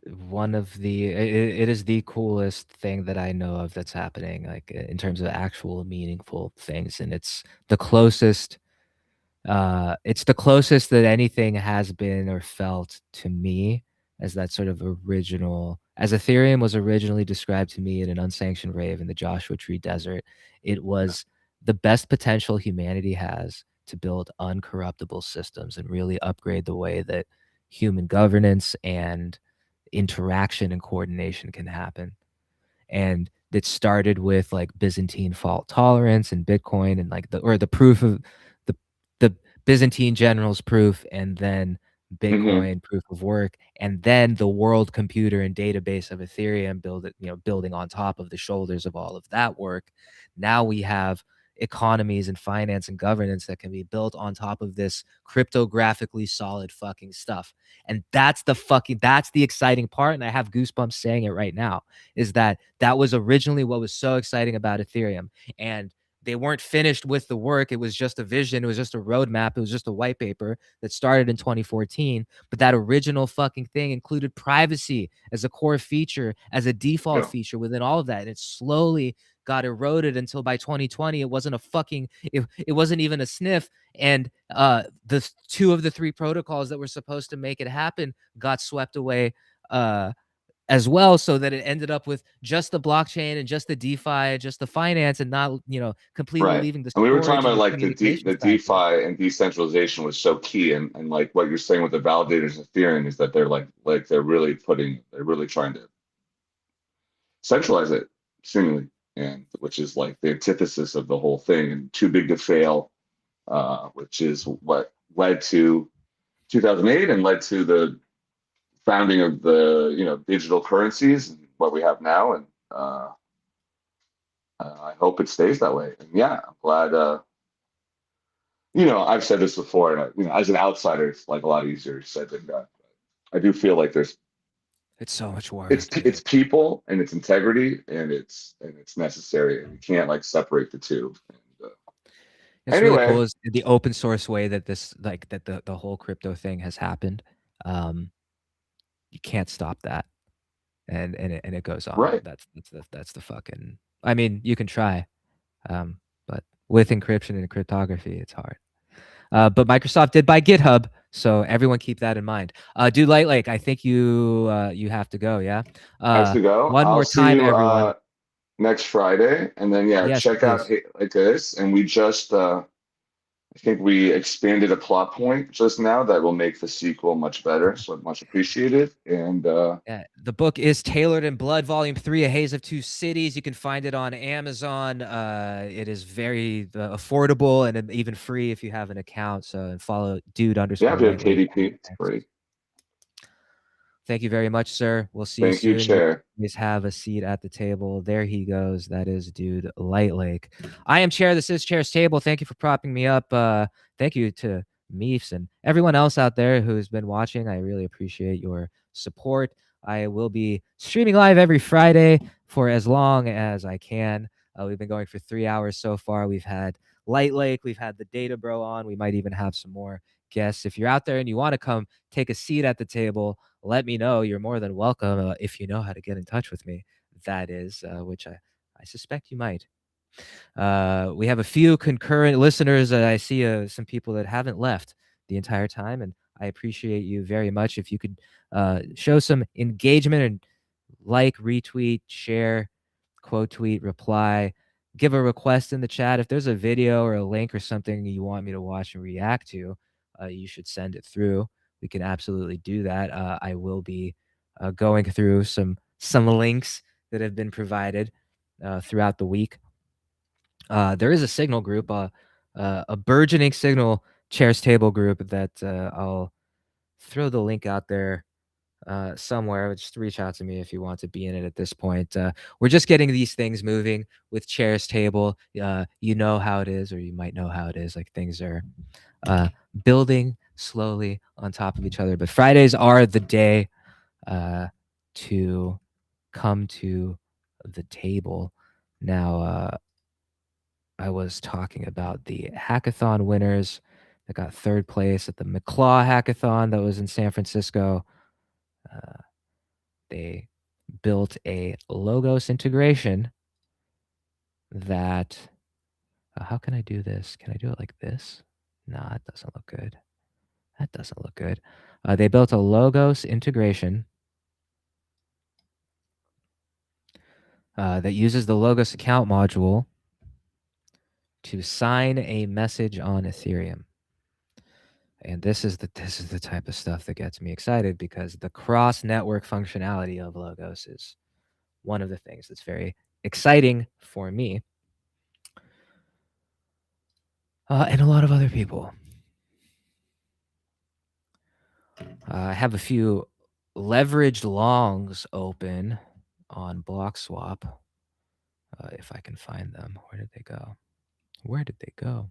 one of it is the coolest thing that I know of that's happening, like in terms of actual meaningful things, and it's the closest that anything has been or felt to me as that sort of original, as Ethereum was originally described to me in an unsanctioned rave in the Joshua Tree Desert. It was the best potential humanity has to build uncorruptible systems and really upgrade the way that human governance and interaction and coordination can happen. And it started with like Byzantine fault tolerance and Bitcoin and like the proof of the Byzantine generals proof, and then Bitcoin proof of work, and then the world computer and database of Ethereum building on top of the shoulders of all of that work. Now we have economies and finance and governance that can be built on top of this cryptographically solid fucking stuff. And that's the exciting part. And I have goosebumps saying it right now, is that was originally what was so exciting about Ethereum. And they weren't finished with the work. It was just a vision. It was just a roadmap. It was just a white paper that started in 2014. But that original fucking thing included privacy as a core feature, as a default feature within all of that. And it slowly got eroded until by 2020, it wasn't it wasn't even a sniff. And the two of the three protocols that were supposed to make it happen got swept away as well, so that it ended up with just the blockchain and just the DeFi, just the finance, and not completely leaving the storage. And we were talking about and like the DeFi and decentralization was so key, and like what you're saying with the validators of Ethereum is that they're really trying to centralize it seemingly, and which is like the antithesis of the whole thing and too big to fail. which is what led to 2008 and led to the founding of the digital currencies and what we have now. And I hope it stays that way. And yeah, I'm glad. I've said this before, and as an outsider, it's like a lot easier said than done. I do feel like it's so much work. It's people and it's integrity and it's necessary, and you can't like separate the two. And, it's anyway, really cool is the open source way that this the whole crypto thing has happened. You can't stop that, and it goes on. Right. That's the fucking. I mean, you can try, but with encryption and cryptography, it's hard. But Microsoft did buy GitHub, so everyone keep that in mind. Dude, LightLake, I think you have to go. Yeah. I have to go. One more time, everyone. Next Friday, and then Yes, check out like this. And we just I think we expanded a plot point just now that will make the sequel much better. So much appreciated. And the book is Tailored in Blood, Volume 3, A Haze of Two Cities. You can find it on Amazon. It is very affordable and even free if you have an account. So and follow dude _ yeah, if you have KDP, it's free. Thank you very much, sir. We'll see you soon. Thank you, Chair. Please have a seat at the table. There he goes. That is dude LightLake. I am Chair. This is Chair's Table. Thank you for propping me up. Thank you to Meefs and everyone else out there who's been watching. I really appreciate your support. I will be streaming live every Friday for as long as I can. We've been going for 3 hours so far. We've had LightLake. We've had the Data Bro on. We might even have some more guests. If you're out there and you want to come take a seat at the table, let me know. You're more than welcome if you know how to get in touch with me. That is, which I suspect you might. We have a few concurrent listeners. I see some people that haven't left the entire time, and I appreciate you very much. If you could show some engagement and like, retweet, share, quote tweet, reply, give a request in the chat. If there's a video or a link or something you want me to watch and react to, you should send it through. We can absolutely do that. I will be going through some links that have been provided throughout the week. There is a Signal group, a burgeoning Signal Chairs Table group that I'll throw the link out there somewhere. Just reach out to me if you want to be in it at this point. We're just getting these things moving with Chairs Table. You know how it is, or you might know how it is. Like things are building slowly on top of each other. But Fridays are the day to come to the table. Now, I was talking about the hackathon winners that got third place at the McClaw hackathon that was in San Francisco. They built a Logos integration that how can I do this? Can I do it like this? Nah, it doesn't look good. That doesn't look good. They built a Logos integration that uses the Logos account module to sign a message on Ethereum. And this is the type of stuff that gets me excited, because the cross-network functionality of Logos is one of the things that's very exciting for me and a lot of other people. I have a few leveraged longs open on Bloxwap. If I can find them. Where did they go? Where did they go?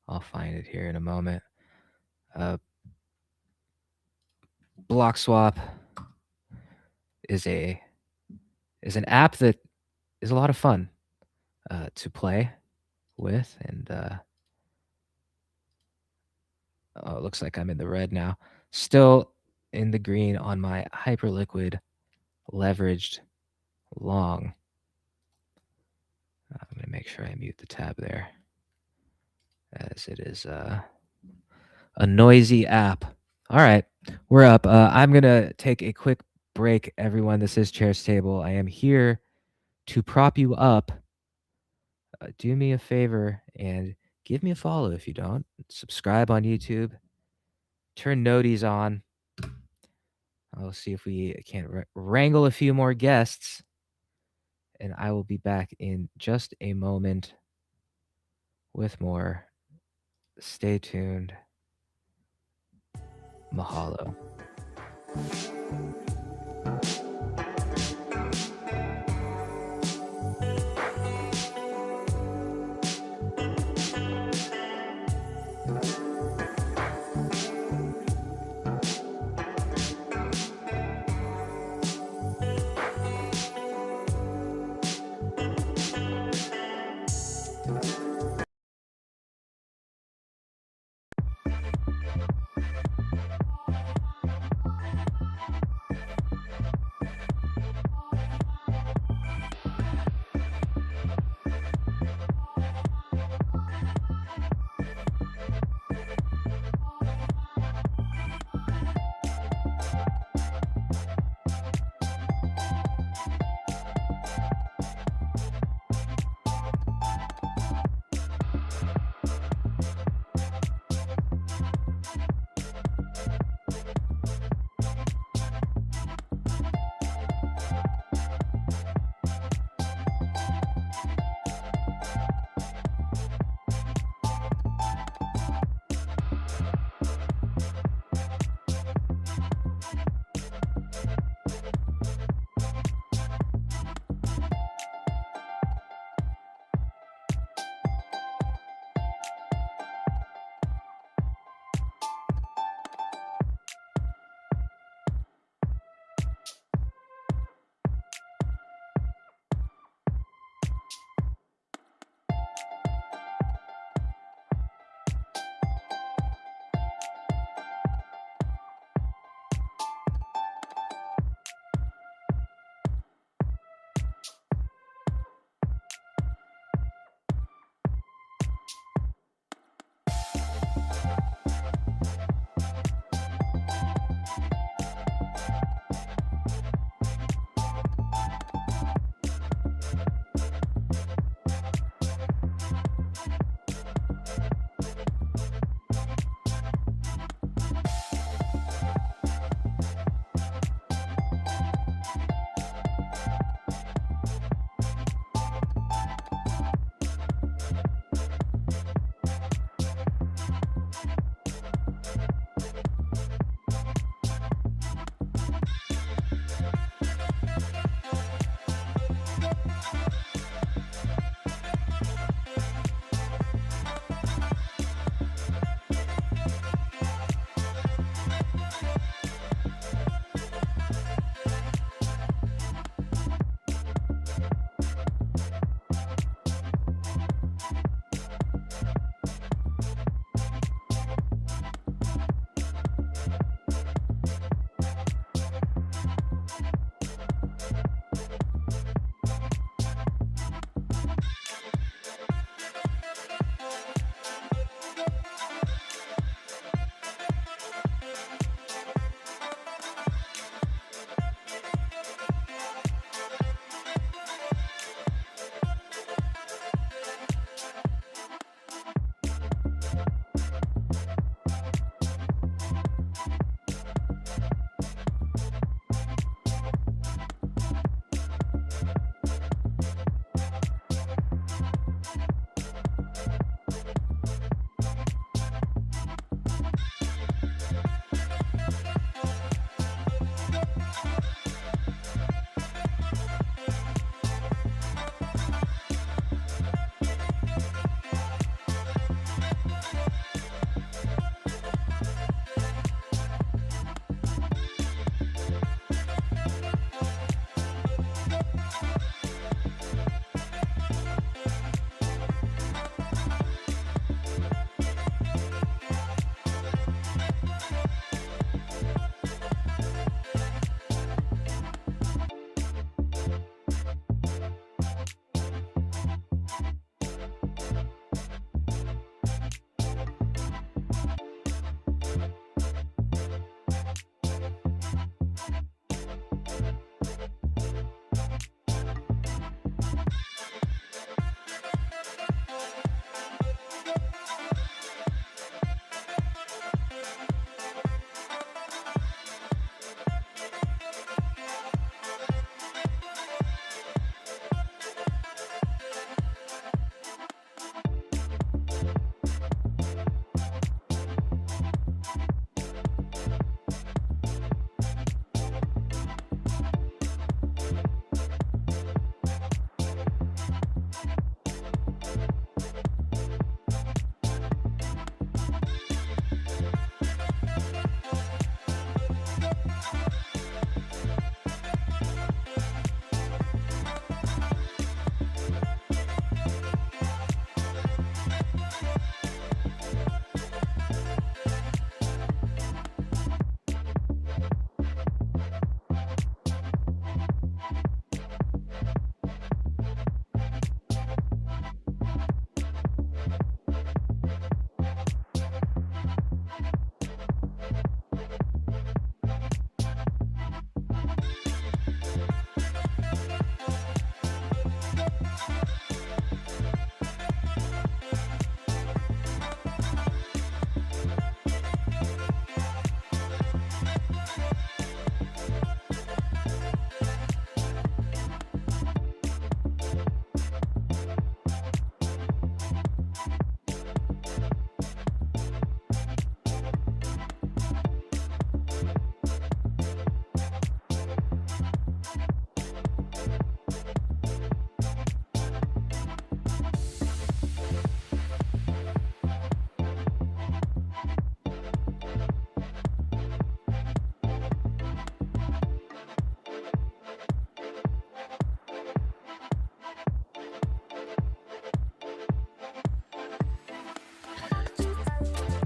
I'll find it here in a moment. Bloxwap is an app that is a lot of fun to play with, and it looks like I'm in the red now. Still in the green on my HyperLiquid leveraged long. I'm going to make sure I mute the tab there, as it is a noisy app. All right, we're up. I'm going to take a quick break, everyone. This is Chairs Table. I am here to prop you up. Do me a favor and give me a follow if you don't. Subscribe on YouTube. Turn noties on. I'll see if we can wrangle a few more guests and I will be back in just a moment with more. Stay tuned. Mahalo.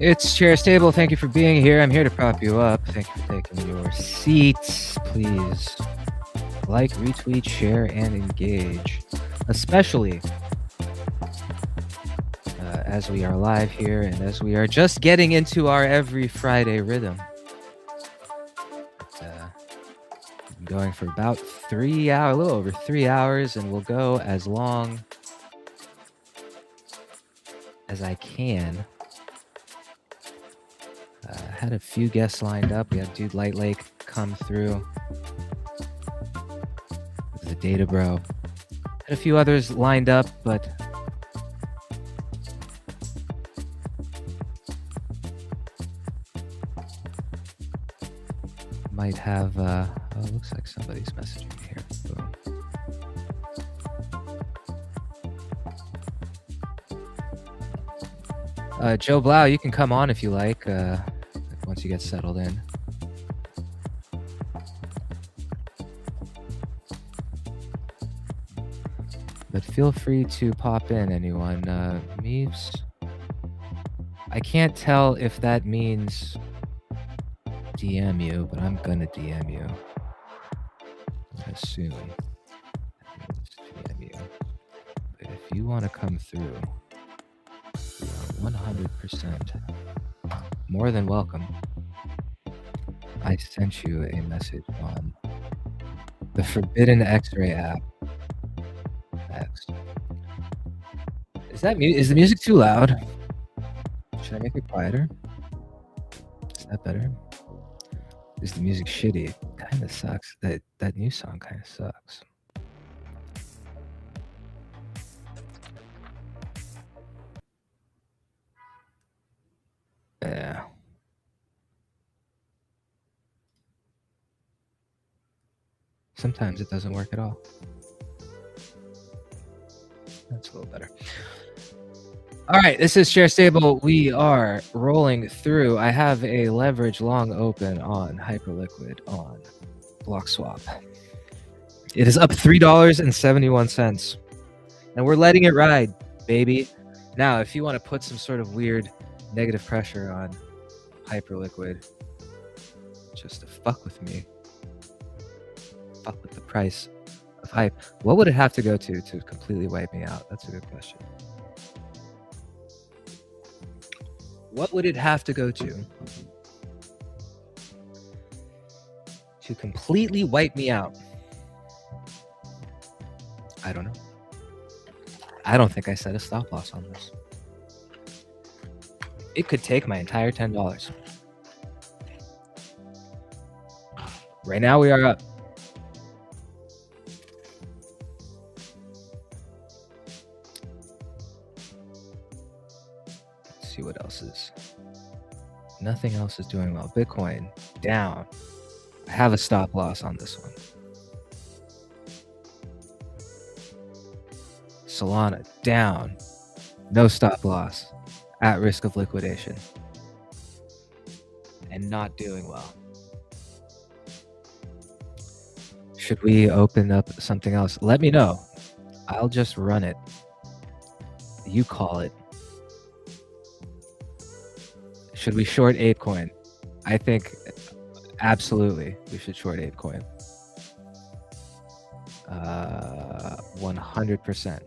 It's Chair's Table. Thank you for being here. I'm here to prop you up. Thank you for taking your seats. Please like, retweet, share, and engage. Especially as we are live here and as we are just getting into our every Friday rhythm. I'm going for about 3 hours, a little over 3 hours, and we'll go as long as I can. Had a few guests lined up. We had dude LightLake come through. The Data Bro. Had a few others lined up, but might have oh, it looks like somebody's messaging me here. Boom. Joe Blau, you can come on if you like, once you get settled in. But feel free to pop in, anyone. Meeves, I can't tell if that means DM you, but I'm gonna DM you. I assume that means DM you. But if you want to come through, you are 100% more than welcome. I sent you a message on the Forbidden X-Ray app. X. Is the music too loud? Should I make it quieter? Is that better? Is the music shitty? Kind of sucks. That new song kind of sucks. Yeah. Sometimes it doesn't work at all. That's a little better. All right, this is Chair's Table. We are rolling through. I have a leverage long open on HyperLiquid on Bloxwap. It is up $3.71, and we're letting it ride, baby. Now, if you want to put some sort of weird negative pressure on HyperLiquid, just to fuck with me, fuck with the price of hype, what would it have to go to completely wipe me out? That's a good question. What would it have to go to completely wipe me out? I don't know. I don't think I set a stop loss on this. It could take my entire $10. Right now we are up. Let's see what else is. Nothing else is doing well. Bitcoin down. I have a stop loss on this one. Solana down. No stop loss. At risk of liquidation. And not doing well. Should we open up something else? Let me know. I'll just run it. You call it. Should we short ApeCoin? I think absolutely we should short ApeCoin. 100%.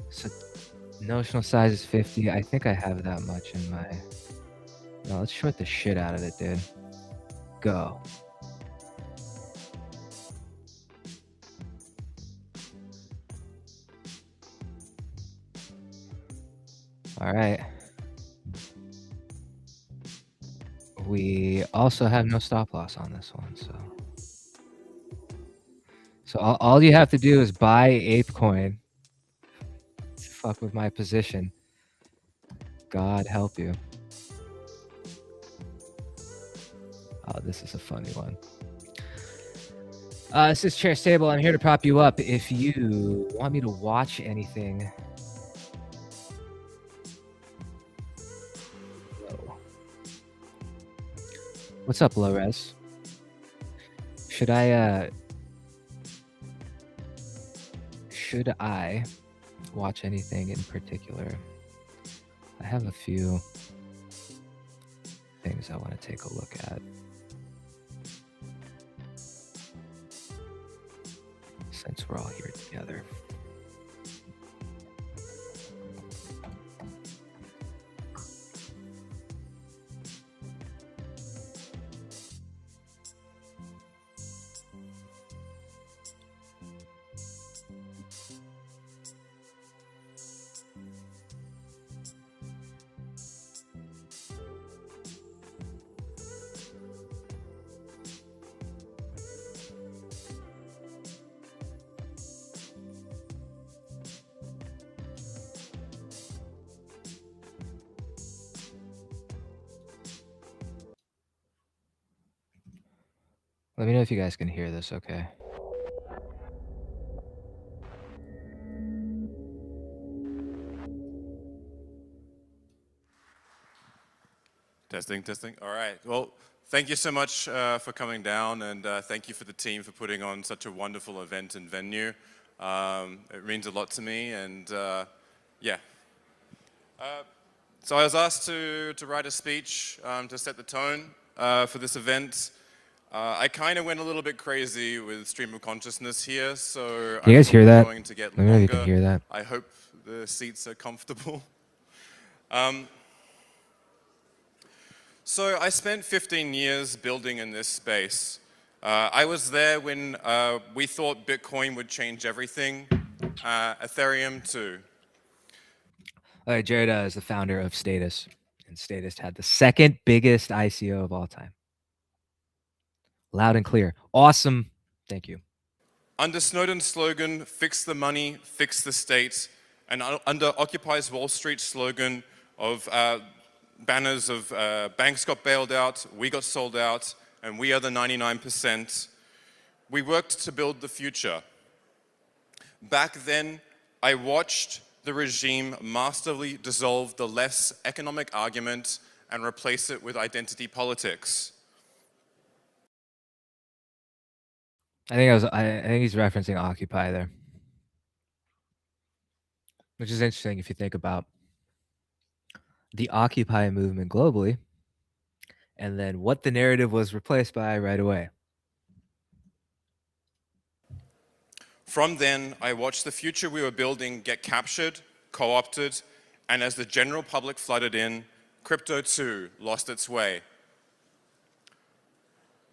So notional size is 50. I think I have that much in my... No, let's short the shit out of it, dude. Go. All right. We also have no stop loss on this one, so all you have to do is buy ApeCoin. Fuck with my position. God help you. Oh, this is a funny one. This is Chair's Table. I'm here to prop you up. If you want me to watch anything, What's up, low res? Should I watch anything in particular? I have a few things I want to take a look at. Since we're all here together. Let me know if you guys can hear this okay. Testing, testing. All right. Well, thank you so much for coming down, and thank you for the team for putting on such a wonderful event and venue. It means a lot to me, and yeah. So I was asked to write a speech to set the tone for this event. I kind of went a little bit crazy with stream of consciousness here, so Do you guys hear that? going to get Let me know if you longer. can hear that. I hope the seats are comfortable. So I spent 15 years building in this space. I was there when we thought Bitcoin would change everything, Ethereum too. Jared is the founder of Status, and Status had the second biggest ICO of all time. Loud and clear. Awesome. Thank you. Under Snowden's slogan, fix the money, fix the state, and under Occupy's Wall Street slogan of banners of banks got bailed out, we got sold out, and we are the 99%, we worked to build the future. Back then, I watched the regime masterfully dissolve the left's economic argument and replace it with identity politics. I think he's referencing Occupy there, which is interesting if you think about the Occupy movement globally, and then what the narrative was replaced by right away. From then, I watched the future we were building get captured, co-opted, and as the general public flooded in, crypto too lost its way.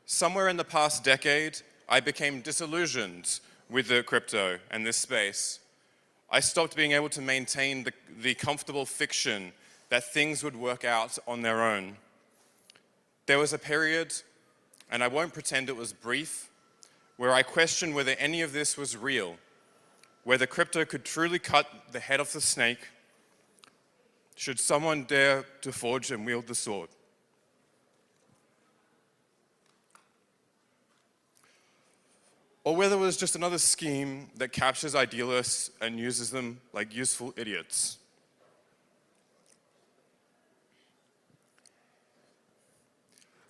Somewhere in the past decade, I became disillusioned with the crypto and this space. I stopped being able to maintain the comfortable fiction that things would work out on their own. There was a period, and I won't pretend it was brief, where I questioned whether any of this was real, whether crypto could truly cut the head off the snake, should someone dare to forge and wield the sword. Or whether it was just another scheme that captures idealists and uses them like useful idiots.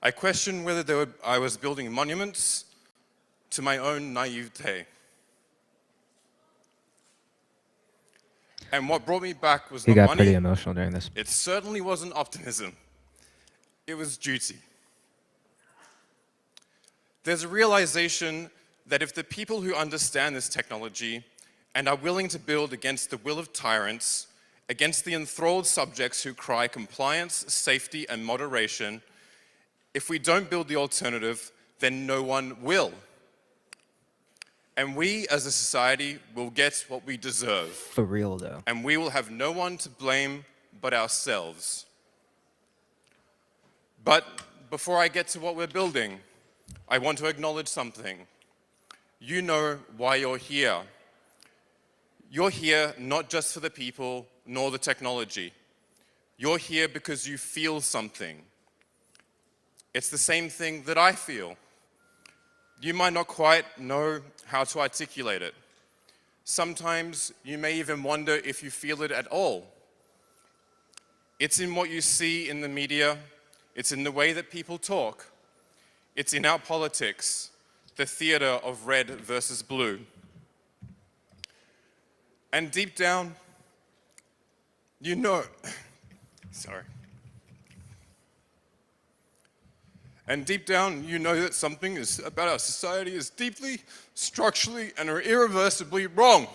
I questioned whether I was building monuments to my own naivete. And what brought me back was He not got money. pretty emotional during this. It certainly wasn't optimism. It was duty. There's a realization that if the people who understand this technology and are willing to build against the will of tyrants, against the enthralled subjects who cry compliance, safety, and moderation, if we don't build the alternative, then no one will. And we, as a society, will get what we deserve. For real, though. And we will have no one to blame but ourselves. But before I get to what we're building, I want to acknowledge something. You know why you're here. You're here not just for the people, nor the technology. You're here because you feel something. It's the same thing that I feel. You might not quite know how to articulate it. Sometimes you may even wonder if you feel it at all. It's in what you see in the media. It's in the way that people talk. It's in our politics, the theater of red versus blue. And deep down, you know, sorry. And deep down, you know that something about our society is deeply, structurally, and irreversibly wrong.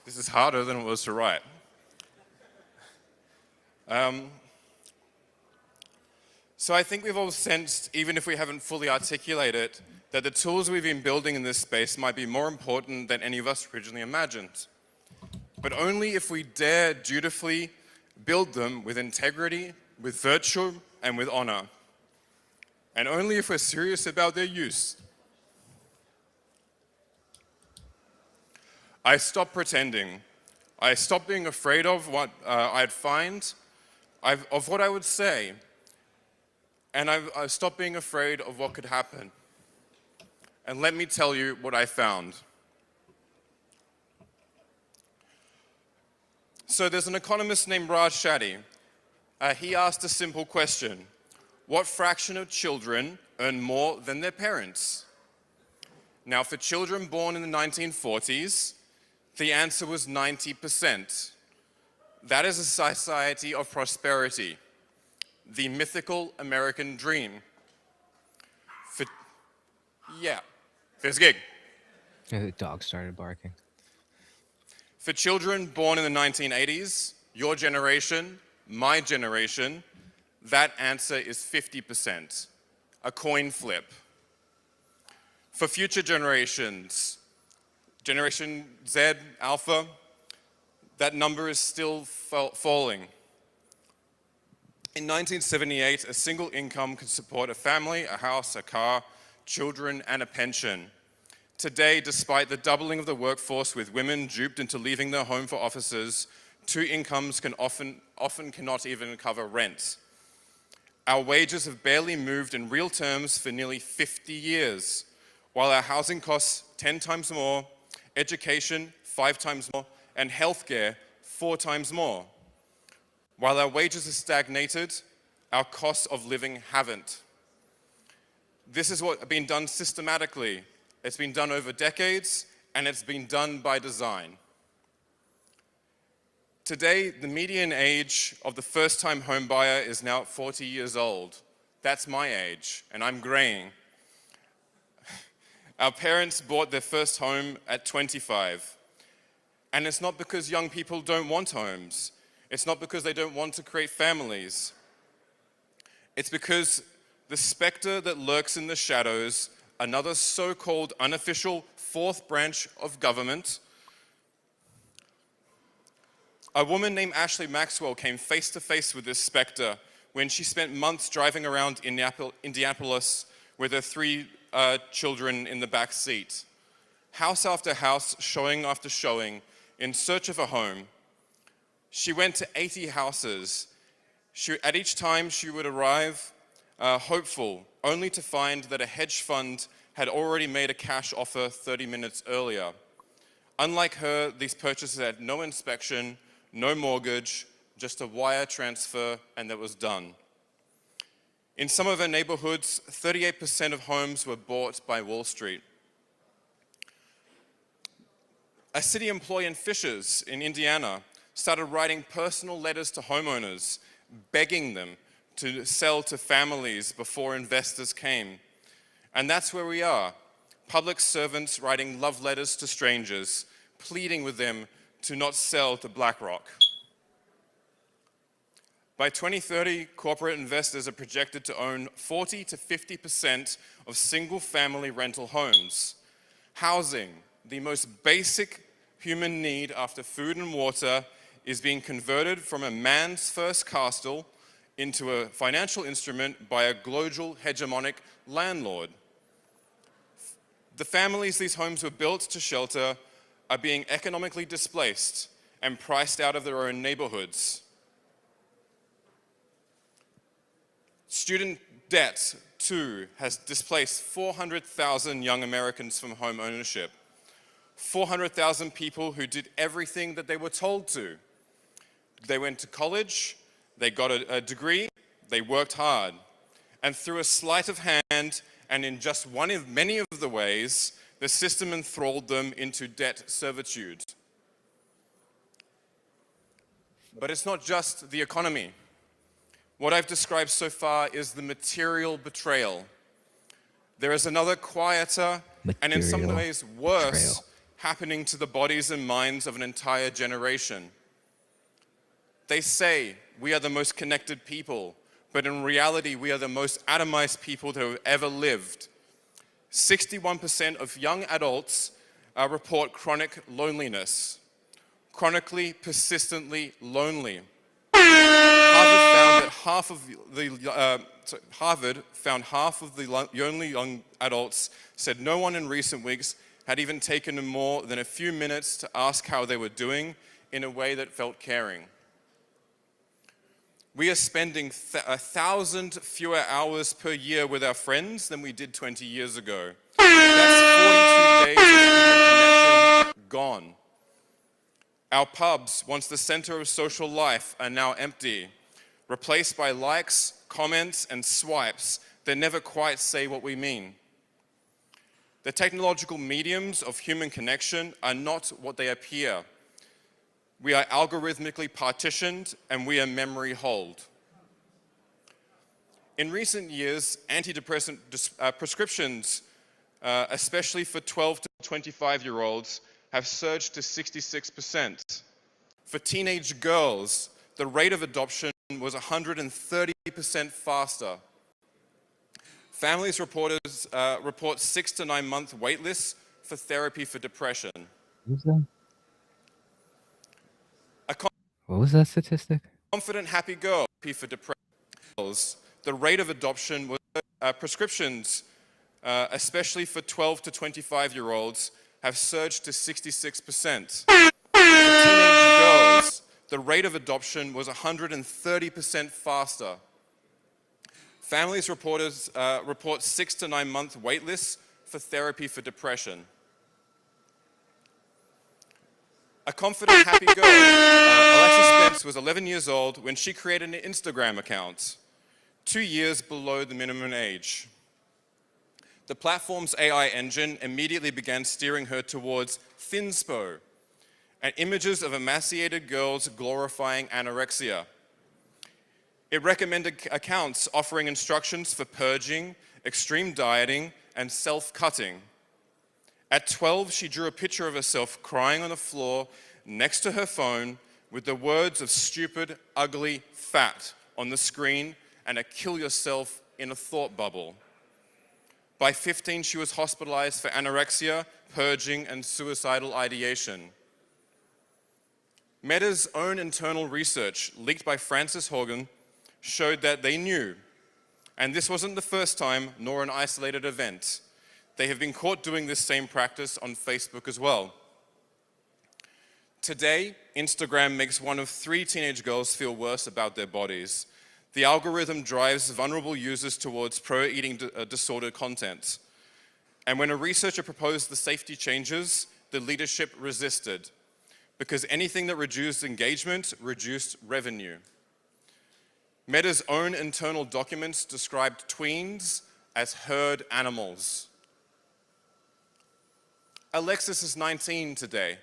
This is harder than it was to write. So I think we've all sensed, even if we haven't fully articulated it, that the tools we've been building in this space might be more important than any of us originally imagined. But only if we dare dutifully build them with integrity, with virtue, and with honor. And only if we're serious about their use. I stopped pretending. I stopped being afraid of what I'd find, of what I would say. And I stopped being afraid of what could happen. And let me tell you what I found. So there's an economist named Raj Shetty. He asked a simple question. What fraction of children earn more than their parents? Now, for children born in the 1940s, the answer was 90%. That is a society of prosperity, the mythical American dream. There's a gig. The dog started barking. For children born in the 1980s, your generation, my generation, that answer is 50%, a coin flip. For future generations, Generation Z, Alpha, that number is still falling. In 1978, a single income could support a family, a house, a car, children, and a pension. Today, despite the doubling of the workforce with women duped into leaving their home for offices, two incomes can often cannot even cover rent. Our wages have barely moved in real terms for nearly 50 years, while our housing costs 10 times more, education 5 times more, and healthcare 4 times more. While our wages have stagnated, our costs of living haven't. This is what has been done systematically. It's been done over decades, and it's been done by design. Today, the median age of the first-time home buyer is now 40 years old. That's my age, and I'm graying. Our parents bought their first home at 25. And it's not because young people don't want homes. It's not because they don't want to create families. It's because the specter that lurks in the shadows, another so-called unofficial fourth branch of government. A woman named Ashley Maxwell came face to face with this specter when she spent months driving around Indianapolis with her 3 children in the back seat. House after house, showing after showing, in search of a home. She went to 80 houses. At each time she would arrive hopeful, only to find that a hedge fund had already made a cash offer 30 minutes earlier. Unlike her, these purchases had no inspection, no mortgage, just a wire transfer, and that was done. In some of her neighborhoods, 38% of homes were bought by Wall Street. A city employee in Fishers in Indiana started writing personal letters to homeowners, begging them to sell to families before investors came. And that's where we are, public servants writing love letters to strangers, pleading with them to not sell to BlackRock. By 2030, corporate investors are projected to own 40 to 50% of single-family rental homes. Housing, the most basic human need after food and water, is being converted from a man's first castle into a financial instrument by a global hegemonic landlord. The families these homes were built to shelter are being economically displaced and priced out of their own neighborhoods. Student debt, too, has displaced 400,000 young Americans from home ownership. 400,000 people who did everything that they were told to. They went to college, they got a degree, they worked hard. And through a sleight of hand, and in just one of many of the ways, the system enthralled them into debt servitude. But it's not just the economy. What I've described so far is the material betrayal. There is another quieter, and in some ways worse, happening to the bodies and minds of an entire generation. They say we are the most connected people, but in reality, we are the most atomized people that have ever lived. 61% of young adults report chronic loneliness, chronically, persistently lonely. Harvard found half of the lonely young adults said no one in recent weeks had even taken more than a few minutes to ask how they were doing in a way that felt caring. We are spending 1,000 fewer hours per year with our friends than we did 20 years ago. That's 42 days of human connection gone. Our pubs, once the center of social life, are now empty, replaced by likes, comments, and swipes that never quite say what we mean. The technological mediums of human connection are not what they appear. We are algorithmically partitioned, and we are memory holed. In recent years, antidepressant prescriptions, especially for 12 to 25-year-olds, have surged to 66%. For teenage girls, the rate of adoption was 130% faster. Families report 6 to 9 month wait lists for therapy for depression. What was that statistic? Confident, happy girl for depression. The rate of adoption was prescriptions, especially for 12 to 25-year-olds, have surged to 66%. For teenage girls, the rate of adoption was 130% faster. Families report 6 to 9 month wait lists for therapy for depression. A confident, happy girl, Alexis Spence, was 11 years old when she created an Instagram account, 2 years below the minimum age. The platform's AI engine immediately began steering her towards thinspo, and images of emaciated girls glorifying anorexia. It recommended accounts offering instructions for purging, extreme dieting, and self-cutting. At 12, she drew a picture of herself crying on the floor next to her phone with the words of stupid, ugly, fat on the screen and a kill yourself in a thought bubble. By 15, she was hospitalized for anorexia, purging, and suicidal ideation. Meta's own internal research, leaked by Frances Haugen, showed that they knew, and this wasn't the first time nor an isolated event. They have been caught doing this same practice on Facebook as well. Today, Instagram makes 1 of 3 teenage girls feel worse about their bodies. The algorithm drives vulnerable users towards pro-eating disorder content. And when a researcher proposed the safety changes, the leadership resisted, because anything that reduced engagement reduced revenue. Meta's own internal documents described tweens as herd animals. Alexis is 19 today.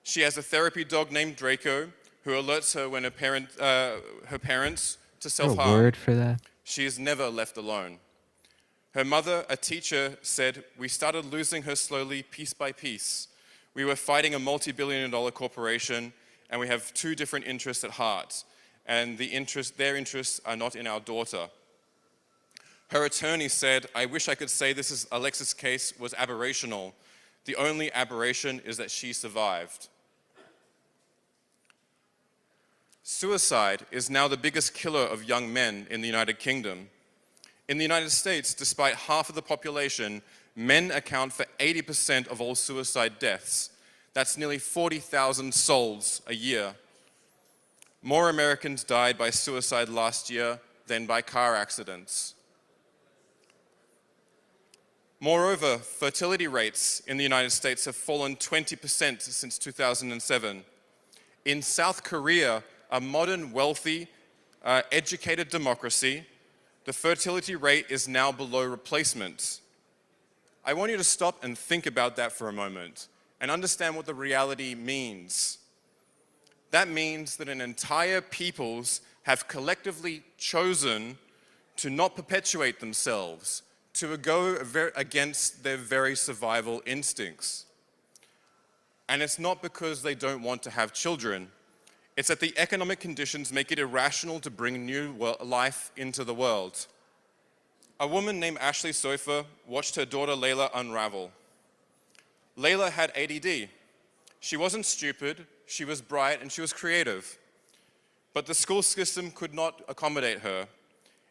She has a therapy dog named Draco who alerts her when her parents to self-harm. Is there a word for that? She is never left alone. Her mother, a teacher, said, "We started losing her slowly, piece by piece. We were fighting a multi-billion-dollar corporation, and we have 2 different interests at heart, and their interests are not in our daughter." Her attorney said, "I wish I could say this is Alexis' case was aberrational. The only aberration is that she survived." Suicide is now the biggest killer of young men in the United Kingdom. In the United States, despite half of the population, men account for 80% of all suicide deaths. That's nearly 40,000 souls a year. More Americans died by suicide last year than by car accidents. Moreover, fertility rates in the United States have fallen 20% since 2007. In South Korea, a modern, wealthy, educated democracy, the fertility rate is now below replacement. I want you to stop and think about that for a moment and understand what the reality means. That means that an entire peoples have collectively chosen to not perpetuate themselves, to go against their very survival instincts. And it's not because they don't want to have children. It's that the economic conditions make it irrational to bring new life into the world. A woman named Ashley Sofer watched her daughter Layla unravel. Layla had ADD. She wasn't stupid, she was bright, and she was creative. But the school system could not accommodate her.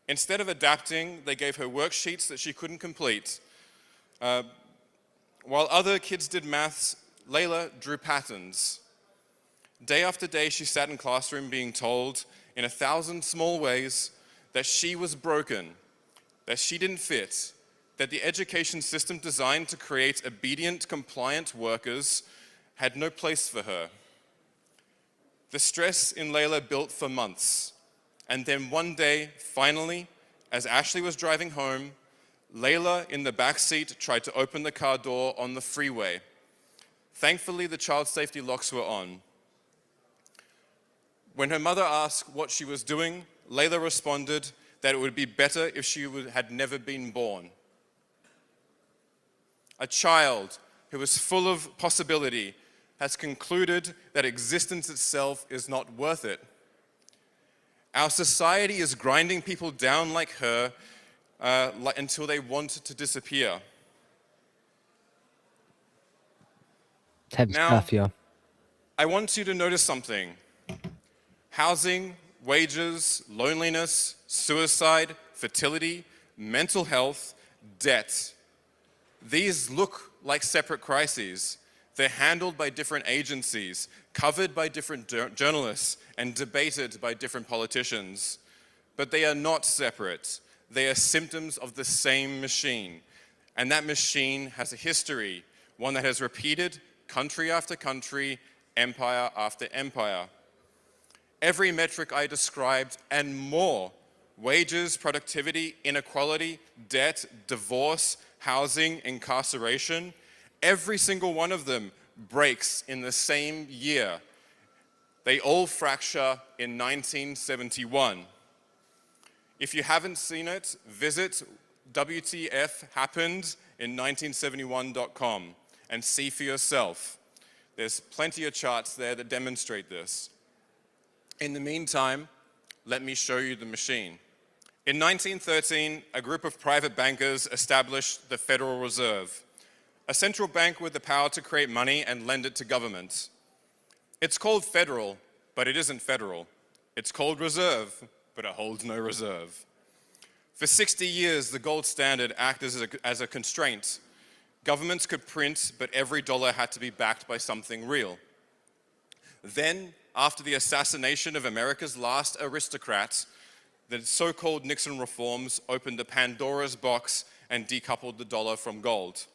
Instead of adapting, they gave her worksheets that she couldn't complete. While other kids did maths, Layla drew patterns. Day after day, she sat in classroom being told in 1,000 small ways that she was broken, that she didn't fit, that the education system designed to create obedient, compliant workers had no place for her. The stress in Layla built for months. And then one day, finally, as Ashley was driving home, Layla in the back seat tried to open the car door on the freeway. Thankfully, the child safety locks were on. When her mother asked what she was doing, Layla responded that it would be better if she had never been born. A child who is full of possibility has concluded that existence itself is not worth it. Our society is grinding people down like her until they want to disappear. Heavy stuff, yo. I want you to notice something. Housing, wages, loneliness, suicide, fertility, mental health, debt. These look like separate crises. They're handled by different agencies, covered by different journalists, and debated by different politicians. But they are not separate. They are symptoms of the same machine. And that machine has a history, one that has repeated country after country, empire after empire. Every metric I described and more, wages, productivity, inequality, debt, divorce, housing, incarceration, every single one of them breaks in the same year. They all fracture in 1971. If you haven't seen it, visit WTFhappened in 1971.com and see for yourself. There's plenty of charts there that demonstrate this. In the meantime, let me show you the machine. In 1913, a group of private bankers established the Federal Reserve, a central bank with the power to create money and lend it to governments. It's called federal, but it isn't federal. It's called reserve, but it holds no reserve. For 60 years, the gold standard acted as a constraint. Governments could print, but every dollar had to be backed by something real. Then, after the assassination of America's last aristocrat, the so-called Nixon reforms opened a Pandora's box and decoupled the dollar from gold.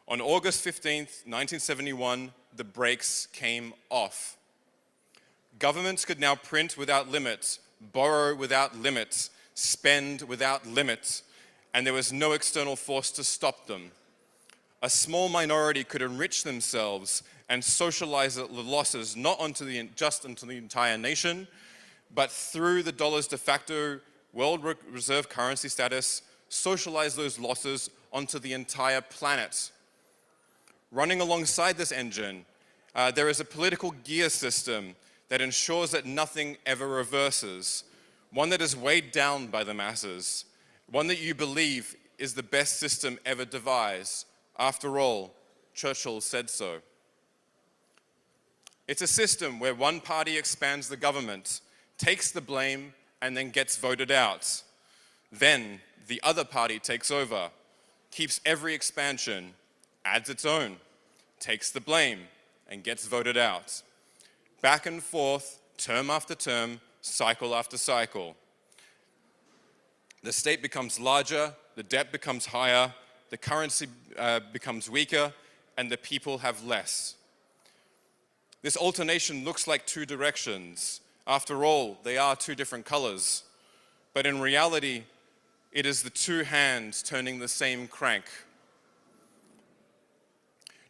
On August 15th, 1971, the brakes came off. Governments could now print without limit, borrow without limit, spend without limit, and there was no external force to stop them. A small minority could enrich themselves and socialize the losses not just onto the entire nation, but through the dollar's de facto world reserve currency status, socialize those losses onto the entire planet. Running alongside this engine, there is a political gear system that ensures that nothing ever reverses, one that is weighed down by the masses, one that you believe is the best system ever devised. After all, Churchill said so. It's a system where one party expands the government, takes the blame, and then gets voted out. Then the other party takes over, keeps every expansion, adds its own, takes the blame, and gets voted out. Back and forth, term after term, cycle after cycle. The state becomes larger, the debt becomes higher, the currency becomes weaker, and the people have less. This alternation looks like two directions. After all, they are two different colors. But in reality, it is the two hands turning the same crank.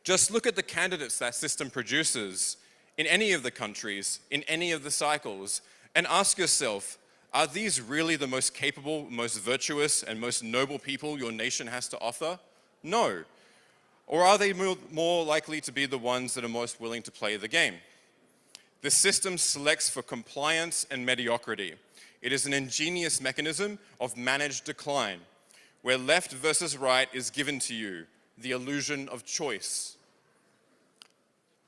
Just look at the candidates that system produces in any of the countries, in any of the cycles, and ask yourself, are these really the most capable, most virtuous, and most noble people your nation has to offer? No. Or are they more likely to be the ones that are most willing to play the game? The system selects for compliance and mediocrity. It is an ingenious mechanism of managed decline, where left versus right is given to you, the illusion of choice.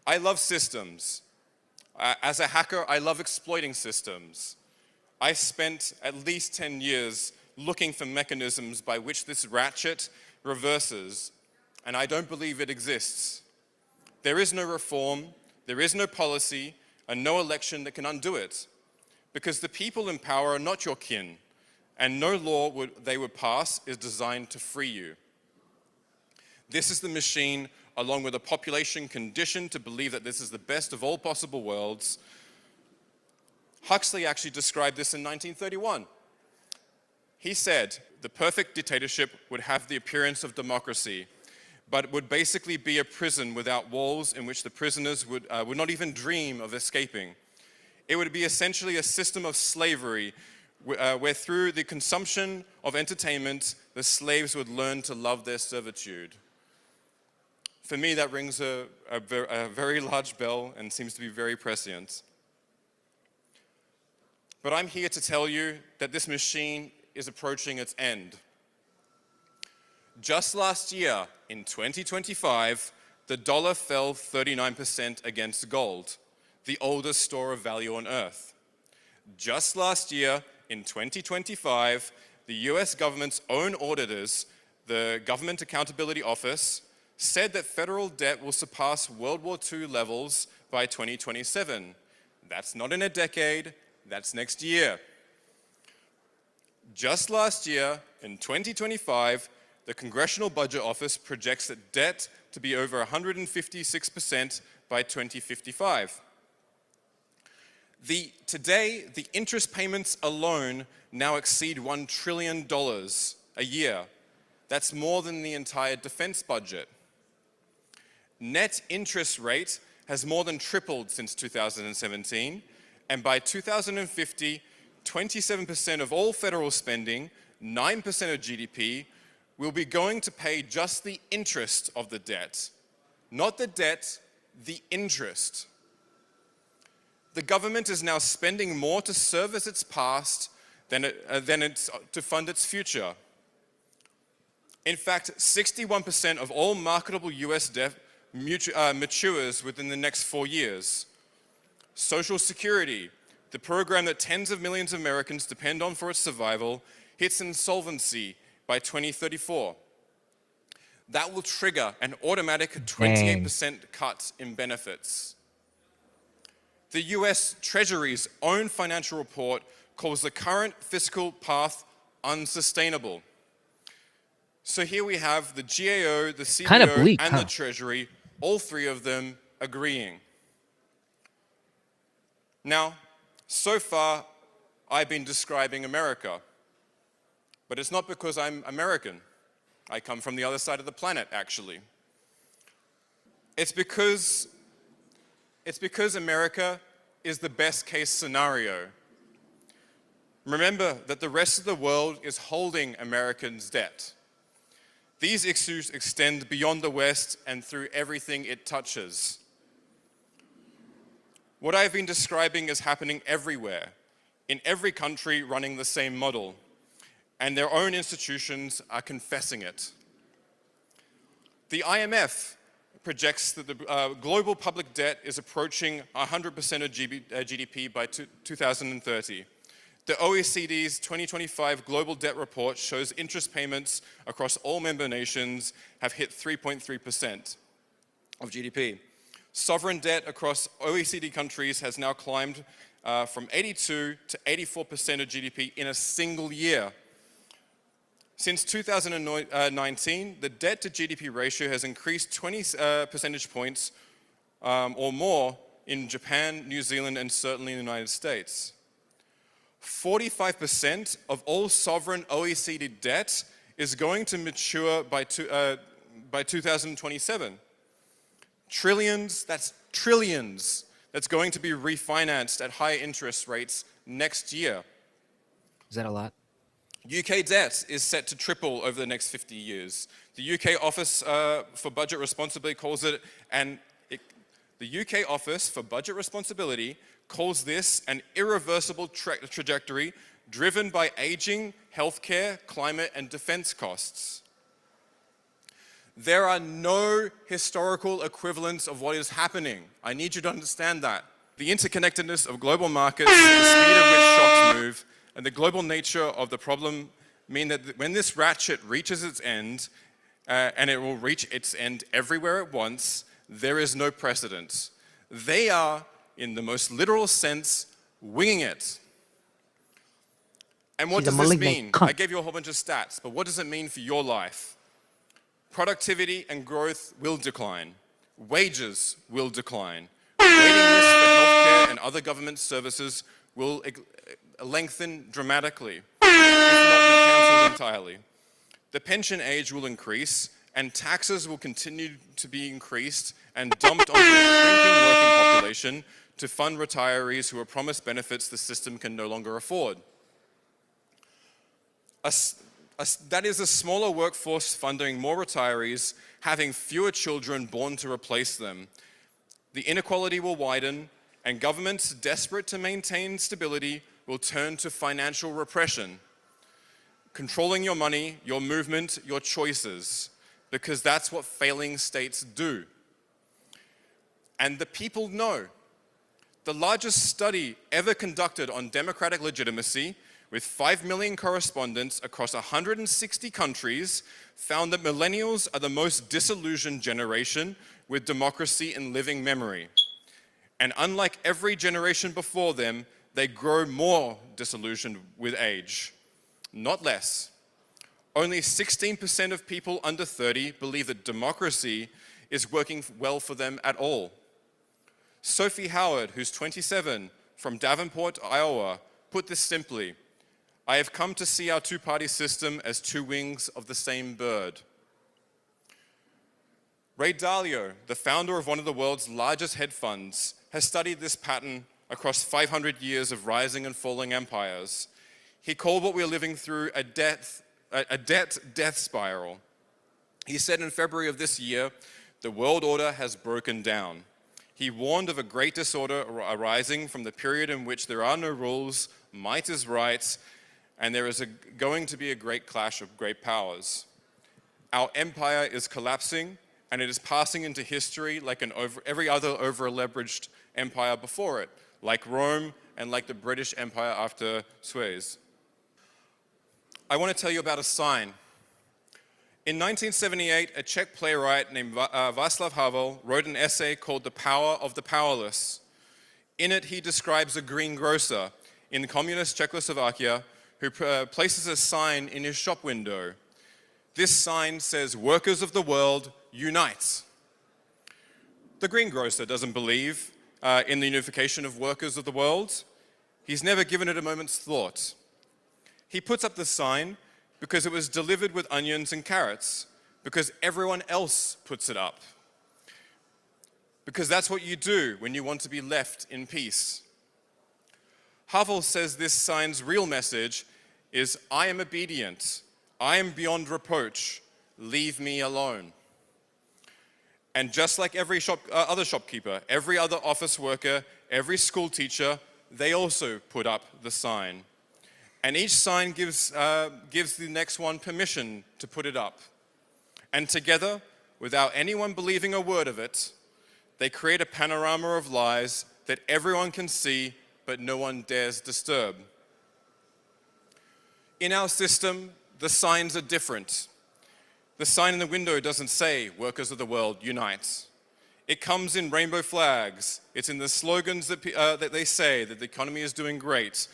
I love systems. As a hacker, I love exploiting systems. I spent at least 10 years looking for mechanisms by which this ratchet reverses, and I don't believe it exists. There is no reform, there is no policy, and no election that can undo it, because the people in power are not your kin, and no law they would pass is designed to free you. This is the machine, along with a population conditioned to believe that this is the best of all possible worlds. Huxley actually described this in 1931. He said, the perfect dictatorship would have the appearance of democracy, but it would basically be a prison without walls in which the prisoners would not even dream of escaping. It would be essentially a system of slavery where through the consumption of entertainment, the slaves would learn to love their servitude. For me, that rings a very large bell and seems to be very prescient. But I'm here to tell you that this machine is approaching its end. Just last year, in 2025, the dollar fell 39% against gold, the oldest store of value on Earth. Just last year, in 2025, the US government's own auditors, the Government Accountability Office, said that federal debt will surpass World War II levels by 2027. That's not in a decade, that's next year. Just last year, in 2025, the Congressional Budget Office projects that debt to be over 156% by 2055. Today, the interest payments alone now exceed $1 trillion a year. That's more than the entire defense budget. Net interest rate has more than tripled since 2017, and by 2050, 27% of all federal spending, 9% of GDP, will be going to pay just the interest of the debt. Not the debt, the interest. The government is now spending more to service its past than to fund its future. In fact, 61% of all marketable US debt matures within the next 4 years. Social Security, the program that tens of millions of Americans depend on for its survival, hits insolvency by 2034. That will trigger an automatic 28% cut in benefits. The US Treasury's own financial report calls the current fiscal path unsustainable. So here we have the GAO, the CBO, and the Treasury, all three of them agreeing. Now, so far, I've been describing America, but it's not because I'm American. I come from the other side of the planet, actually. It's because America is the best case scenario. Remember that the rest of the world is holding Americans' debt. These issues extend beyond the West and through everything it touches. What I've been describing is happening everywhere, in every country running the same model, and their own institutions are confessing it. The IMF projects that the global public debt is approaching 100% of GDP by 2030. The OECD's 2025 Global Debt Report shows interest payments across all member nations have hit 3.3% of GDP. Sovereign debt across OECD countries has now climbed from 82 to 84% of GDP in a single year. Since 2019, the debt to GDP ratio has increased 20 percentage points or more in Japan, New Zealand, and certainly in the United States. 45% of all sovereign OECD debt is going to mature by 2027. Trillions, that's trillions, that's going to be refinanced at high interest rates next year. Is that a lot? UK debt is set to triple over the next 50 years. The UK Office for Budget Responsibility calls it, the UK Office for Budget Responsibility calls this an irreversible trajectory driven by aging, healthcare, climate, and defense costs. There are no historical equivalents of what is happening. I need you to understand that. The interconnectedness of global markets, the speed at which shocks move, and the global nature of the problem mean that when this ratchet reaches its end, and it will reach its end everywhere at once, there is no precedent. They are, in the most literal sense, winging it. And what does this mean? I gave you a whole bunch of stats, but what does it mean for your life? Productivity and growth will decline. Wages will decline. Waiting lists for healthcare and other government services will lengthen dramatically, if not be cancelled entirely. The pension age will increase, and taxes will continue to be increased and dumped onto a shrinking working population to fund retirees who are promised benefits the system can no longer afford. That is a smaller workforce funding more retirees, having fewer children born to replace them. The inequality will widen, and governments desperate to maintain stability will turn to financial repression, controlling your money, your movement, your choices, because that's what failing states do. And the people know. The largest study ever conducted on democratic legitimacy, with 5 million correspondents across 160 countries, found that millennials are the most disillusioned generation with democracy in living memory. And unlike every generation before them, they grow more disillusioned with age, not less. Only 16% of people under 30 believe that democracy is working well for them at all. Sophie Howard, who's 27, from Davenport, Iowa, put this simply: I have come to see our two-party system as two wings of the same bird. Ray Dalio, the founder of one of the world's largest hedge funds, has studied this pattern across 500 years of rising and falling empires. He called what we're living through a debt spiral. He said in February of this year, the world order has broken down. He warned of a great disorder arising from the period in which there are no rules, might is right, and there is going to be a great clash of great powers. Our empire is collapsing, and it is passing into history like every other over-leveraged empire before it, like Rome and like the British Empire after Suez. I want to tell you about a sign. In 1978, a Czech playwright named Václav Havel wrote an essay called The Power of the Powerless. In it, he describes a greengrocer in communist Czechoslovakia who places a sign in his shop window. This sign says, "Workers of the world, unite." The greengrocer doesn't believe in the unification of workers of the world. He's never given it a moment's thought. He puts up the sign because it was delivered with onions and carrots, because everyone else puts it up. Because that's what you do when you want to be left in peace. Havel says this sign's real message is, I am obedient, I am beyond reproach, leave me alone. And just like every other shopkeeper, every other office worker, every school teacher, they also put up the sign. And each sign gives the next one permission to put it up. And together, without anyone believing a word of it, they create a panorama of lies that everyone can see, but no one dares disturb. In our system, the signs are different. The sign in the window doesn't say, "Workers of the world, unite." It comes in rainbow flags. It's in the slogans that they say that the economy is doing great,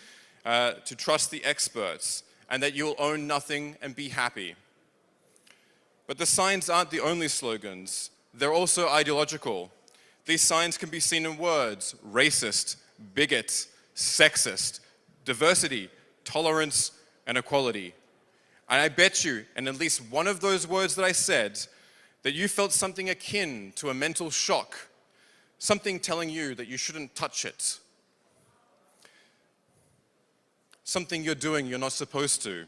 to trust the experts. and that you'll own nothing and be happy. But the signs aren't the only slogans. They're also ideological. These signs can be seen in words: racist, bigot, sexist, diversity, tolerance, and equality. And I bet you, in at least one of those words that I said, that you felt something akin to a mental shock, something telling you that you shouldn't touch it. Something you're doing you're not supposed to.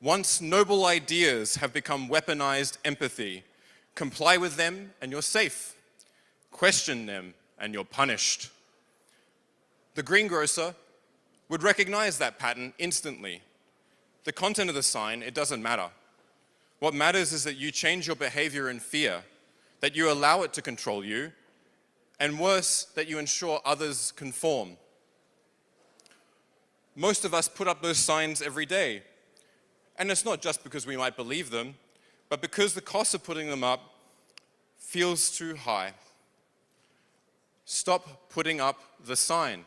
Once noble ideas have become weaponized empathy, comply with them and you're safe. Question them and you're punished. The greengrocer would recognize that pattern instantly. The content of the sign, it doesn't matter. What matters is that you change your behavior in fear, that you allow it to control you, and worse, that you ensure others conform. Most of us put up those signs every day. And it's not just because we might believe them, but because the cost of putting them up feels too high. Stop putting up the sign.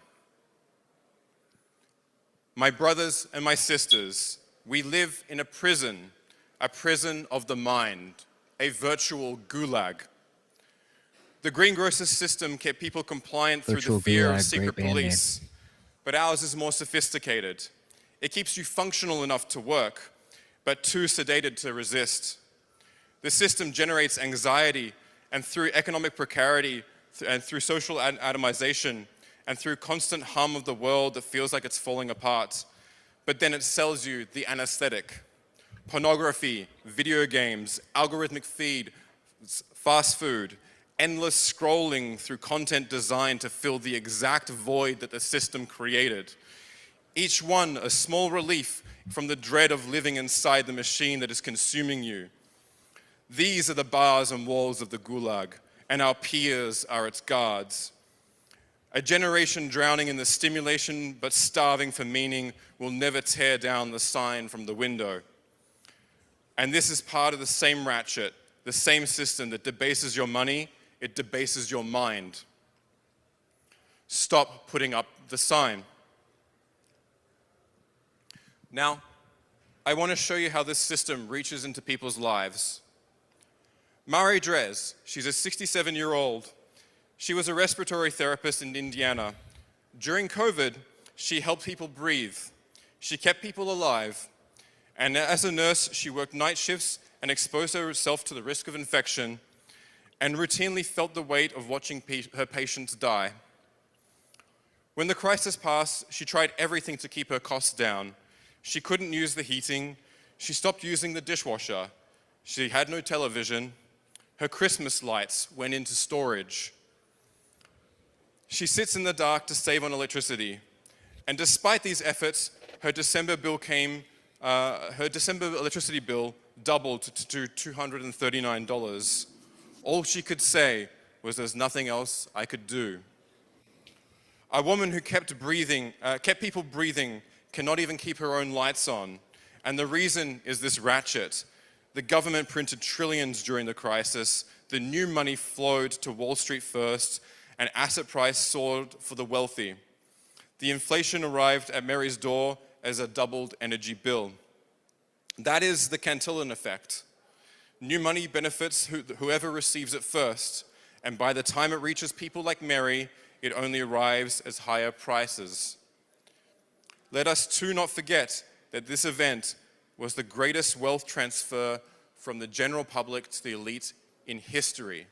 My brothers and my sisters, we live in a prison of the mind, a virtual gulag. The greengrocer system kept people compliant through the fear of secret police, but ours is more sophisticated. It keeps you functional enough to work, but too sedated to resist. The system generates anxiety, and through economic precarity, and through social atomization, and through constant hum of the world that feels like it's falling apart. But then it sells you the anesthetic. Pornography, video games, algorithmic feed, fast food, endless scrolling through content designed to fill the exact void that the system created. Each one a small relief from the dread of living inside the machine that is consuming you. These are the bars and walls of the gulag, and our peers are its guards. A generation drowning in the stimulation but starving for meaning will never tear down the sign from the window. And this is part of the same ratchet, the same system that debases your money, it debases your mind. Stop putting up the sign. Now, I want to show you how this system reaches into people's lives. Mari Drez, she's a 67-year-old. She was a respiratory therapist in Indiana. During COVID, she helped people breathe. She kept people alive. And as a nurse, she worked night shifts and exposed herself to the risk of infection and routinely felt the weight of watching her patients die. When the crisis passed, she tried everything to keep her costs down. She couldn't use the heating. She stopped using the dishwasher. She had no television. Her Christmas lights went into storage. She sits in the dark to save on electricity. And despite these efforts, her December electricity bill doubled to $239. All she could say was, "There's nothing else I could do." A woman who kept people breathing, cannot even keep her own lights on. And the reason is this ratchet. The government printed trillions during the crisis. The new money flowed to Wall Street first, and asset price soared for the wealthy. The inflation arrived at Mary's door as a doubled energy bill. That is the Cantillon effect. New money benefits whoever receives it first, and by the time it reaches people like Mary, it only arrives as higher prices. Let us too not forget that this event was the greatest wealth transfer from the general public to the elite in history.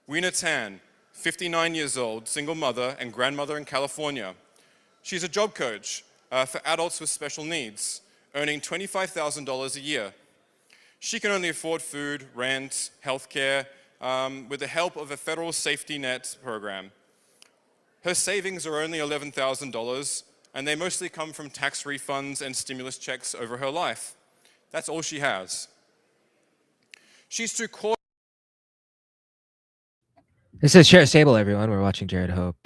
Weena Tan, 59 years old, single mother and grandmother in California. She's a job coach for adults with special needs, earning $25,000 a year. She can only afford food, rent, healthcare, with the help of a federal safety net program. Her savings are only $11,000, and they mostly come from tax refunds and stimulus checks over her life. That's all she has. She's too cautious. This is Share Sable, everyone. We're watching Jared Hope,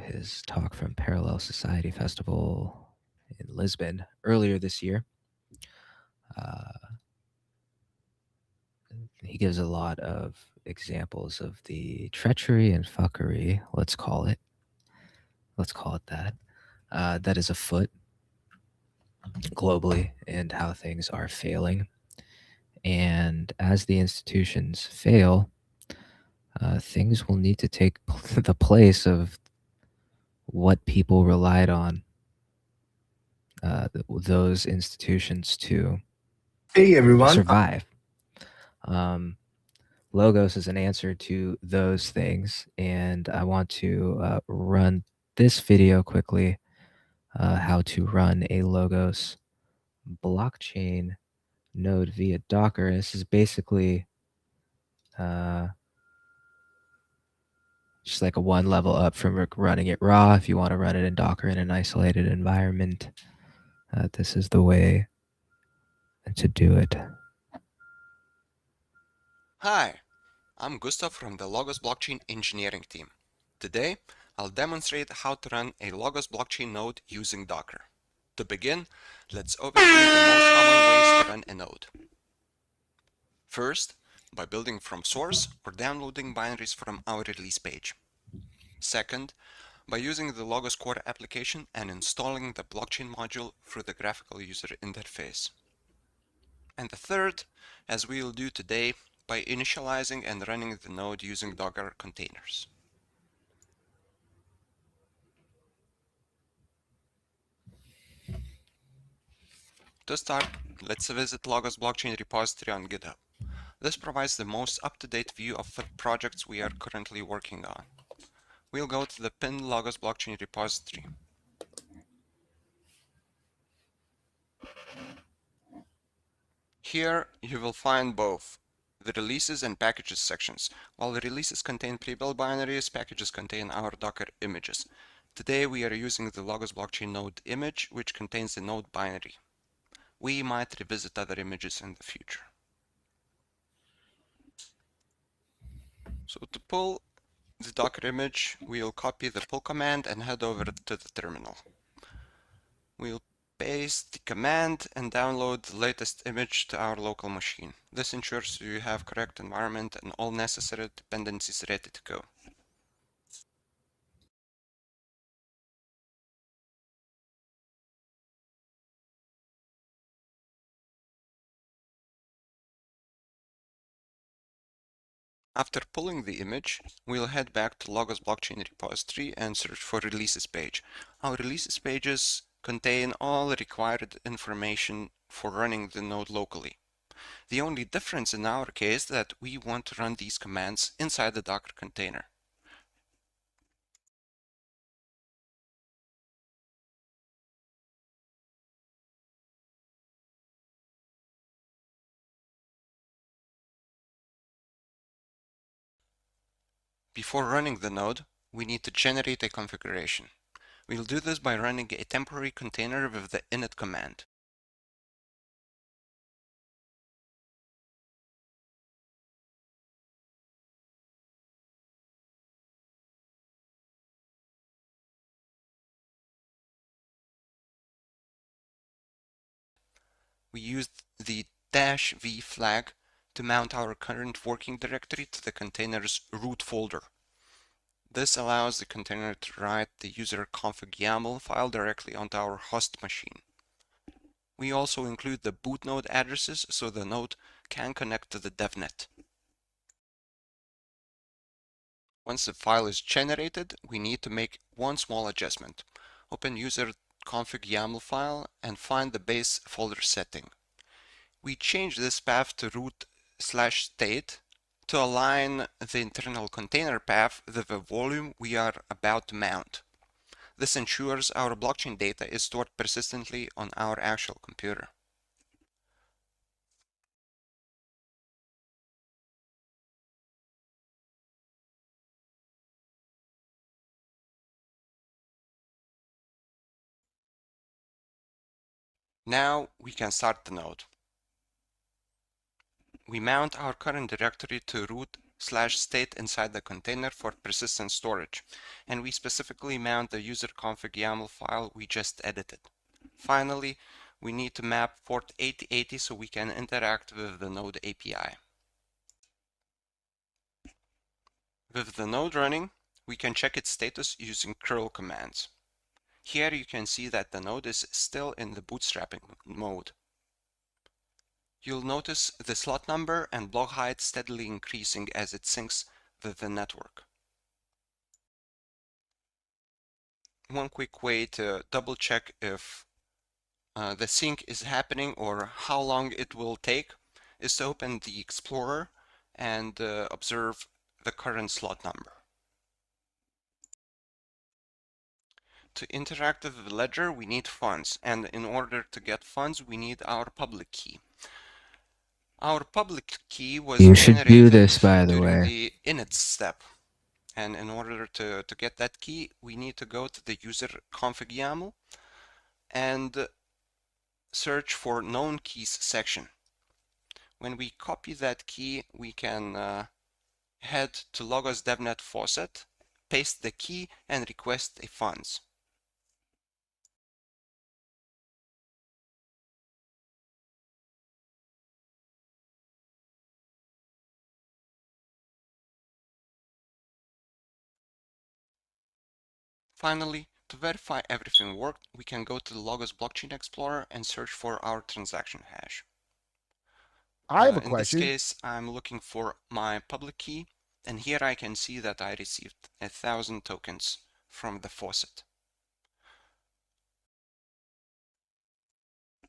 his talk from Parallel Society Festival in Lisbon earlier this year. He gives a lot of examples of the treachery and fuckery, let's call it that is afoot globally and how things are failing. And as the institutions fail, things will need to take the place of what people relied on those institutions to survive. Logos is an answer to those things, and I want to run this video quickly, how to run a Logos blockchain node via Docker. This is basically just like a one level up from running it raw. If you want to run it in Docker in an isolated environment, this is the way to do it. Hi, I'm Gustav from the Logos blockchain engineering team. Today, I'll demonstrate how to run a Logos blockchain node using Docker. To begin, let's overview the most common ways to run a node. First, by building from source or downloading binaries from our release page. Second, by using the Logos core application and installing the blockchain module through the graphical user interface. And the third, as we will do today, by initializing and running the node using Docker containers. To start, let's visit Logos blockchain repository on GitHub. This provides the most up-to-date view of the projects we are currently working on. We'll go to the pinned Logos blockchain repository. Here you will find both the releases and packages sections. While the releases contain pre-built binaries, packages contain our Docker images. Today we are using the Logos blockchain node image, which contains the node binary. We might revisit other images in the future. So to pull the Docker image, we'll copy the pull command and head over to the terminal. We'll paste the command and download the latest image to our local machine. This ensures you have correct environment and all necessary dependencies ready to go. After pulling the image, we'll head back to Logos blockchain repository and search for releases page. Our releases pages contain all required information for running the node locally. The only difference in our case is that we want to run these commands inside the Docker container. Before running the node, we need to generate a configuration. We'll do this by running a temporary container with the init command. We used the -v flag to mount our current working directory to the container's root folder. This allows the container to write the user config YAML file directly onto our host machine. We also include the boot node addresses so the node can connect to the devnet. Once the file is generated, we need to make one small adjustment. Open user config YAML file and find the base folder setting. We change this path to root/state to align the internal container path with the volume we are about to mount. This ensures our blockchain data is stored persistently on our actual computer. Now we can start the node. We mount our current directory to root/state inside the container for persistent storage, and we specifically mount the user config YAML file we just edited. Finally, we need to map port 8080 so we can interact with the node API. With the node running, we can check its status using curl commands. Here you can see that the node is still in the bootstrapping mode. You'll notice the slot number and block height steadily increasing as it syncs with the network. One quick way to double check if the sync is happening or how long it will take is to open the Explorer and observe the current slot number. To interact with the ledger, we need funds, and in order to get funds, we need our public key. Our public key was generated during the init step. And in order to get that key, we need to go to the user config YAML and search for known keys section. When we copy that key, we can head to Logos DevNet faucet, paste the key, and request a funds. Finally, to verify everything worked, we can go to the Logos Blockchain Explorer and search for our transaction hash. I have a question. In this case, I'm looking for my public key, and here I can see that I received 1,000 tokens from the faucet.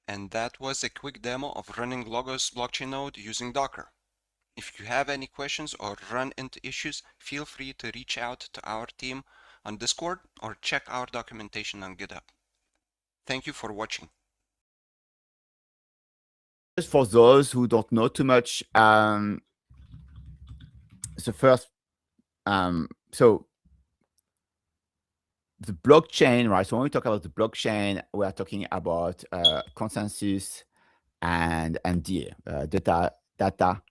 And that was a quick demo of running Logos blockchain node using Docker. If you have any questions or run into issues, feel free to reach out to our team on Discord or check our documentation on GitHub. Thank you for watching. Just for those who don't know too much, so first, so the blockchain, right? So when we talk about the blockchain, we are talking about consensus and DA, data.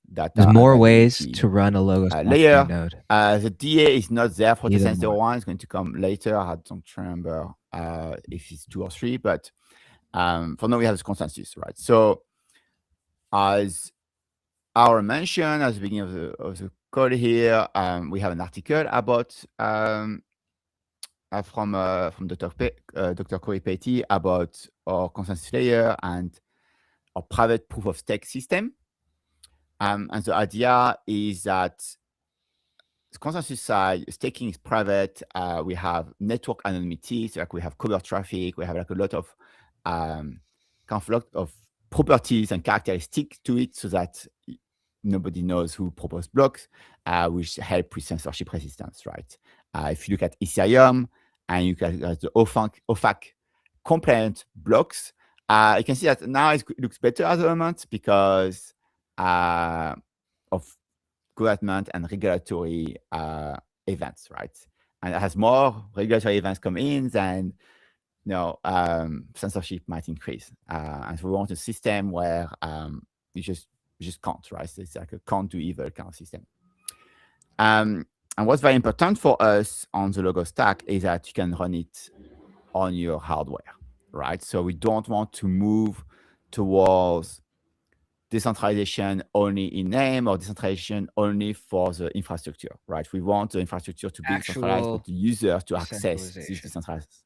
There's more ways to run a Logos layer node. The DA is not there for the Sensor 1. It's going to come later. I don't remember if it's 2 or 3, but for now we have this consensus, right? So as our mention at the beginning of the code here, we have an article about from Dr. Corey Petty about our consensus layer and our private proof of stake system. And the idea is that the consensus side, staking is private. We have network anonymity, so like we have covered traffic. We have like a lot of properties and characteristics to it, so that nobody knows who proposed blocks, which help with censorship resistance, right? If you look at Ethereum and you look at the OFAC compliant blocks, you can see that now it looks better at the moment because of government and regulatory events, right? And as more regulatory events come in, then censorship might increase. And so we want a system where you just can't, right? So it's like a can't do evil kind of system. And what's very important for us on the Logos stack is that you can run it on your hardware, right? So we don't want to move towards decentralization only in name or decentralization only for the infrastructure, right? We want the infrastructure to be decentralized, but the user to access this decentralized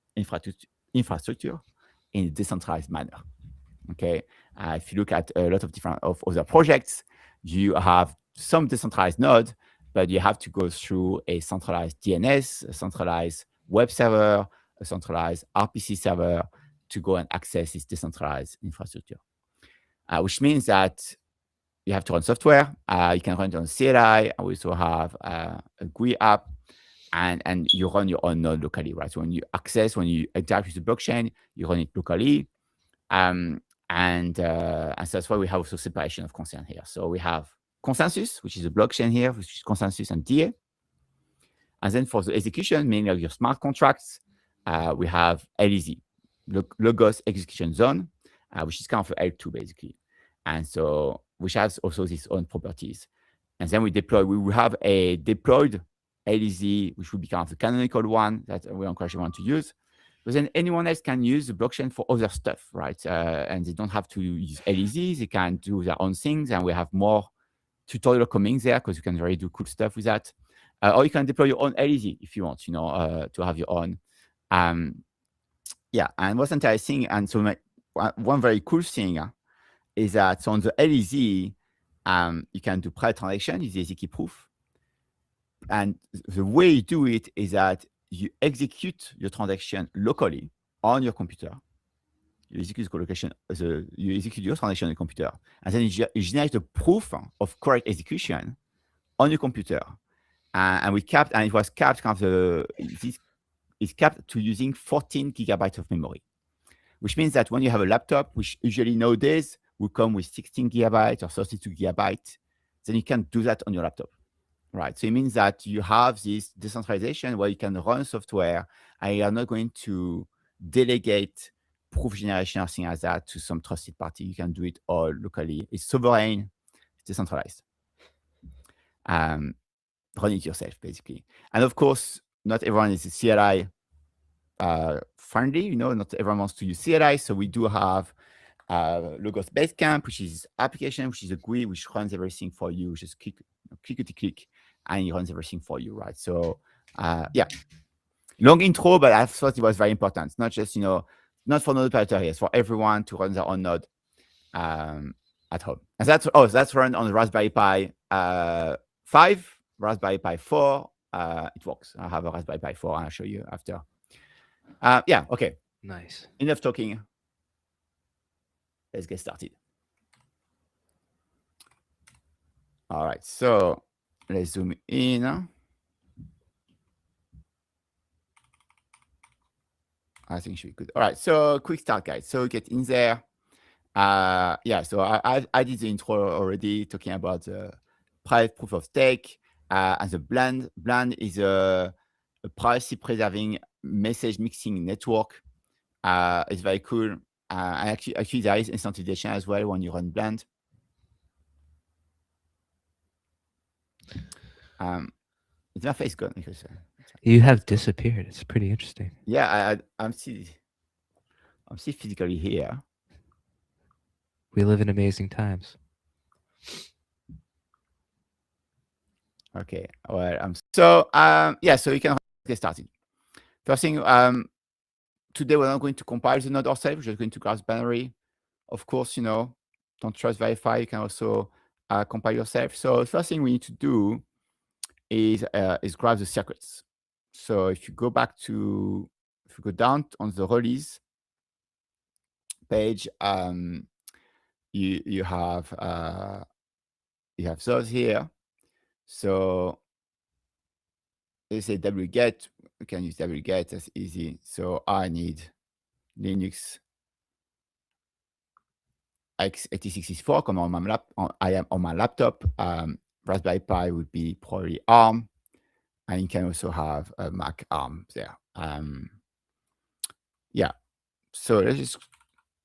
infrastructure in a decentralized manner. Okay, if you look at a lot of different other projects, you have some decentralized node, but you have to go through a centralized DNS, a centralized web server, a centralized RPC server to go and access this decentralized infrastructure. Which means that you have to run software. You can run it on CLI. We also have a GUI app, and you run your own node locally, right? So when you interact with the blockchain, you run it locally. And so that's why we have also separation of concern here. So we have consensus, which is a blockchain here, which is consensus and DA. And then for the execution, meaning of your smart contracts, we have LEZ, Logos Execution Zone, which is kind of L2 basically. And so, which has also its own properties. And then we will have a deployed LEZ, which will be kind of the canonical one that we encourage everyone to use. But then anyone else can use the blockchain for other stuff, right? And they don't have to use LEZ, they can do their own things. And we have more tutorial coming there because you can really do cool stuff with that. Or you can deploy your own LEZ if you want, to have your own Yeah, and what's interesting, and so one very cool thing is that so on the LEZ, you can do private transaction, is the key proof. And the way you do it is that you execute your transaction locally on your computer. You execute you execute your transaction on the computer, and then you generate a proof of correct execution on your computer. And we capped, and it was capped this is capped to using 14 gigabytes of memory, which means that when you have a laptop, which usually nowadays will come with 16 gigabytes or 32 gigabytes, then you can do that on your laptop, right? So it means that you have this decentralization where you can run software and you are not going to delegate proof generation or things like that to some trusted party. You can do it all locally. It's sovereign, it's decentralized. Run it yourself, basically. And of course, not everyone is CLI friendly. Not everyone wants to use CLI. So we do have Logos Basecamp, which is application, which is a GUI, which runs everything for you. Just click, and it runs everything for you, right? So yeah, long intro, but I thought it was very important. It's not just, not for node operator, it's for everyone to run their own node at home. And that's run on the Raspberry Pi 5, Raspberry Pi 4. It works. I have a Raspberry Pi 4, and I'll show you after. Yeah, okay. Nice. Enough talking. Let's get started. All right, so let's zoom in. I think it should be good. All right, so quick start, guys. So get in there. Yeah, so I did the intro already, talking about the private proof of stake and the blend. Blend is a privacy-preserving message mixing network. It's very cool. Actually, there is incentivization as well when you run blend. Is my face gone? You have disappeared. It's pretty interesting. Yeah, I'm still physically here. We live in amazing times. Okay. Well, so yeah, so you can get started. First thing, today we're not going to compile the node ourselves. We're just going to grab the binary. Of course, don't trust verify. You can also compile yourself. So the first thing we need to do is grab the circuits. So if you go down on the release page, you have those here. So they say wget. We can use wget. That's easy. So I need Linux x86-64. Come on my I am on my laptop. Raspberry Pi would be probably ARM, and you can also have a Mac ARM there. Yeah. So let's just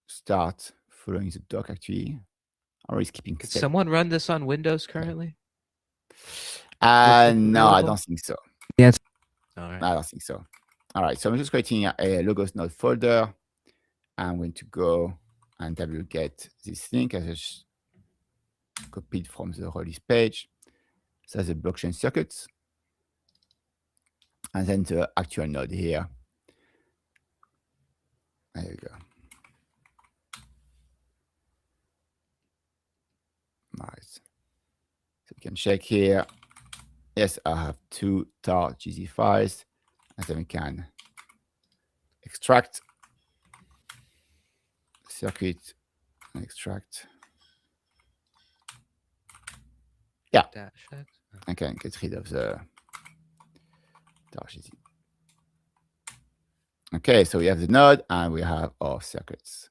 start following the doc. Actually, I'm always skipping. Could someone run this on Windows currently? No, I don't think so. Yes. All right. I don't think so. All right, so I'm just creating a logos node folder. I'm going to go and wget this link. I just copied from the release page. So that's the blockchain circuits. And then the actual node here. There you go. Nice. So we can check here. Yes, I have 2 tar.gz files. And then we can extract circuit and extract. Yeah. I can get rid of the tar.gz. Okay, so we have the node and we have our circuits.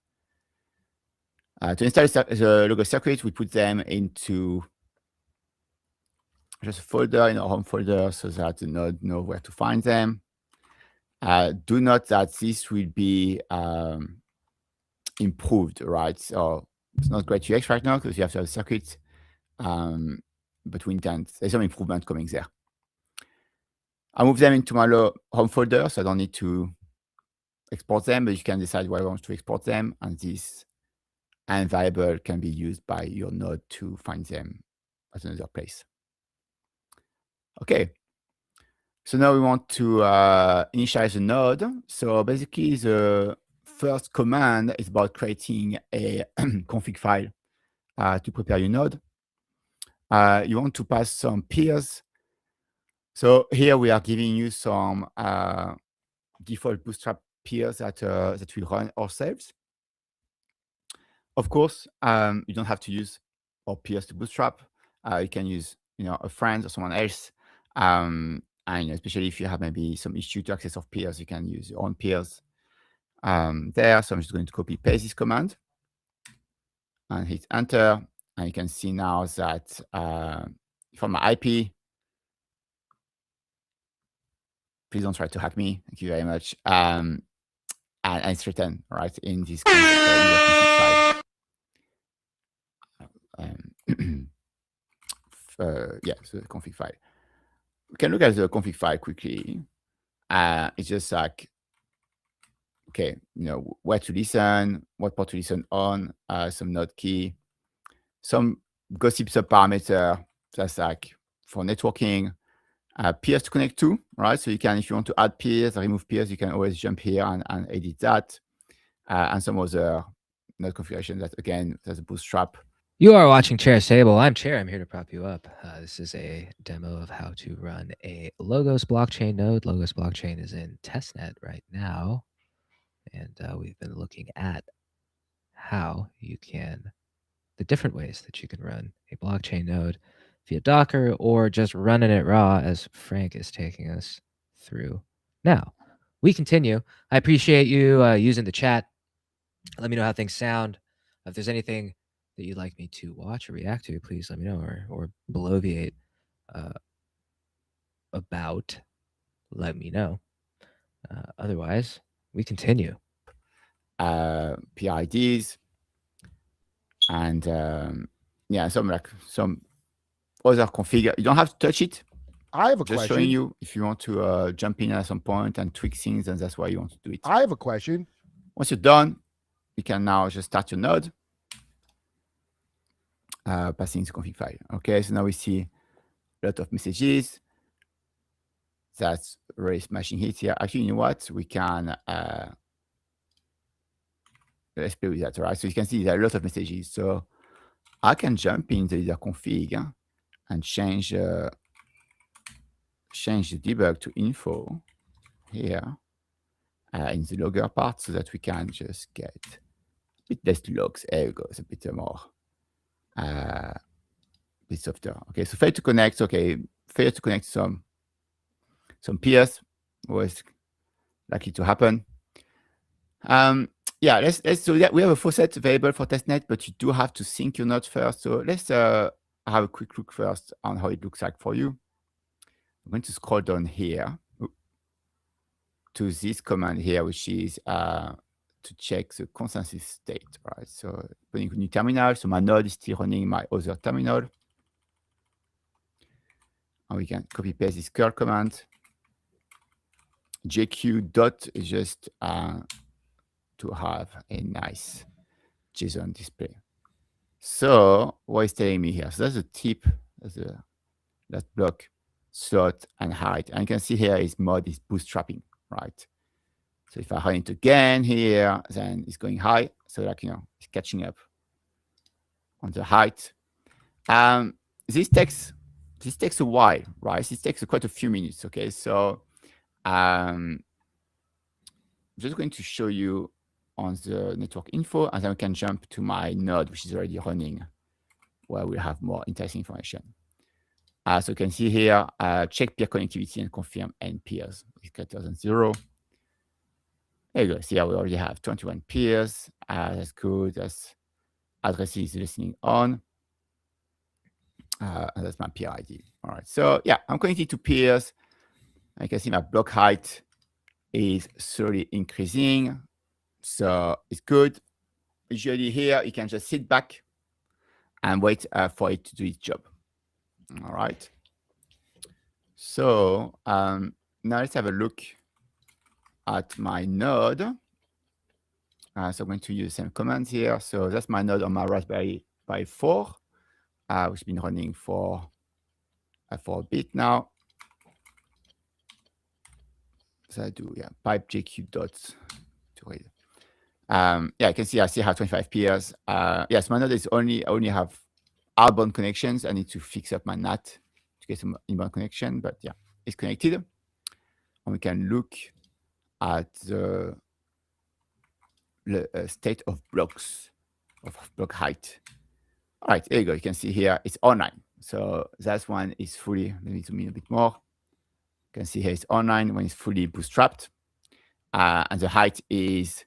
To install the logo circuit, we put them into just a folder in our home folder so that the node knows where to find them. Do note that this will be improved, right? So it's not great UX right now because you have to have a circuit, but we intend there's some improvement coming there. I move them into my home folder, so I don't need to export them, but you can decide where I want to export them, and this and variable can be used by your node to find them at another place. Okay. So now we want to initialize the node. So basically the first command is about creating a config file to prepare your node. You want to pass some peers. So here we are giving you some default Bootstrap peers that we run ourselves. Of course, you don't have to use our peers to Bootstrap. You can use, a friend or someone else. And especially if you have maybe some issue to access of peers, you can use your own peers there. So I'm just going to copy paste this command and hit enter. And you can see now that from my IP, please don't try to hack me. Thank you very much. And it's written right in this config file. Yeah, so the config file. We can look at the config file quickly. It's just like, okay, where to listen, what port to listen on, some node key, some gossip subparameter. That's like for networking. Peers to connect to, right? So you can, if you want to add peers or remove peers, you can always jump here and edit that. And some other node configuration that, again, there's a Bootstrap. You are watching Chair Sable. I'm Chair. I'm here to prop you up. This is a demo of how to run a Logos blockchain node. Logos blockchain is in testnet right now. And we've been looking at how you can, the different ways that you can run a blockchain node via Docker or just running it raw, as Frank is taking us through. Now, we continue. I appreciate you using the chat. Let me know how things sound. If there's anything that you'd like me to watch or react to, please let me know, or bloviate about, let me know. Otherwise, we continue. PIDs and yeah, some other config. You don't have to touch it. I have a Just question. showing you if you want to jump in at some point and tweak things, and that's why you want to do it. I have a question. Once you're done, you can now just start your node. Passing the config file. Okay, so now we see a lot of messages. That's really smashing hits here. Actually, you know what? We can let's play with that, right? So you can see there are a lot of messages. So I can jump in the leader config and change the debug to info here in the logger part, so that we can just get a bit less logs. There we go. It's a bit more. Bit softer. Okay, so fail to connect. Okay, fail to connect some peers was likely to happen. Yeah, let's so yeah, we have a faucet available for testnet, but you do have to sync your node first. So let's have a quick look first on how it looks like for you. I'm going to scroll down here to this command here, which is to check the consensus state, right? So putting a new terminal. So my node is still running my other terminal. And we can copy paste this curl command. JQ dot is just to have a nice JSON display. So what is telling me here? So that's a tip, that block, slot, and height. And you can see here is mod is bootstrapping, right? So if I run it again here, then it's going high. So like, it's catching up on the height. This takes a while, right? This takes quite a few minutes, okay? So I'm just going to show you on the network info, and then we can jump to my node, which is already running, where we have more interesting information. So you can see here, check peer connectivity and confirm n peers is greater than 0. There you go. See, we already have 21 peers. That's good. That's addresses listening on. And that's my peer ID. All right. So yeah, I'm connected to peers. I can see my block height is slowly increasing. So it's good. Usually here, you can just sit back and wait for it to do its job. All right. So now let's have a look at my node. So I'm going to use the same commands here. So that's my node on my Raspberry Pi 4, which has been running for a bit now. So I do, yeah, pipe JQ dots to read. Yeah, you can see I still have 25 peers. Yes, my node is only have outbound connections. I need to fix up my NAT to get some inbound connection, but yeah, it's connected. And we can look at the state of blocks, of block height. All right, there you go. You can see here it's online. So that one is fully, let me zoom in a bit more. You can see here it's online when it's fully bootstrapped. And the height is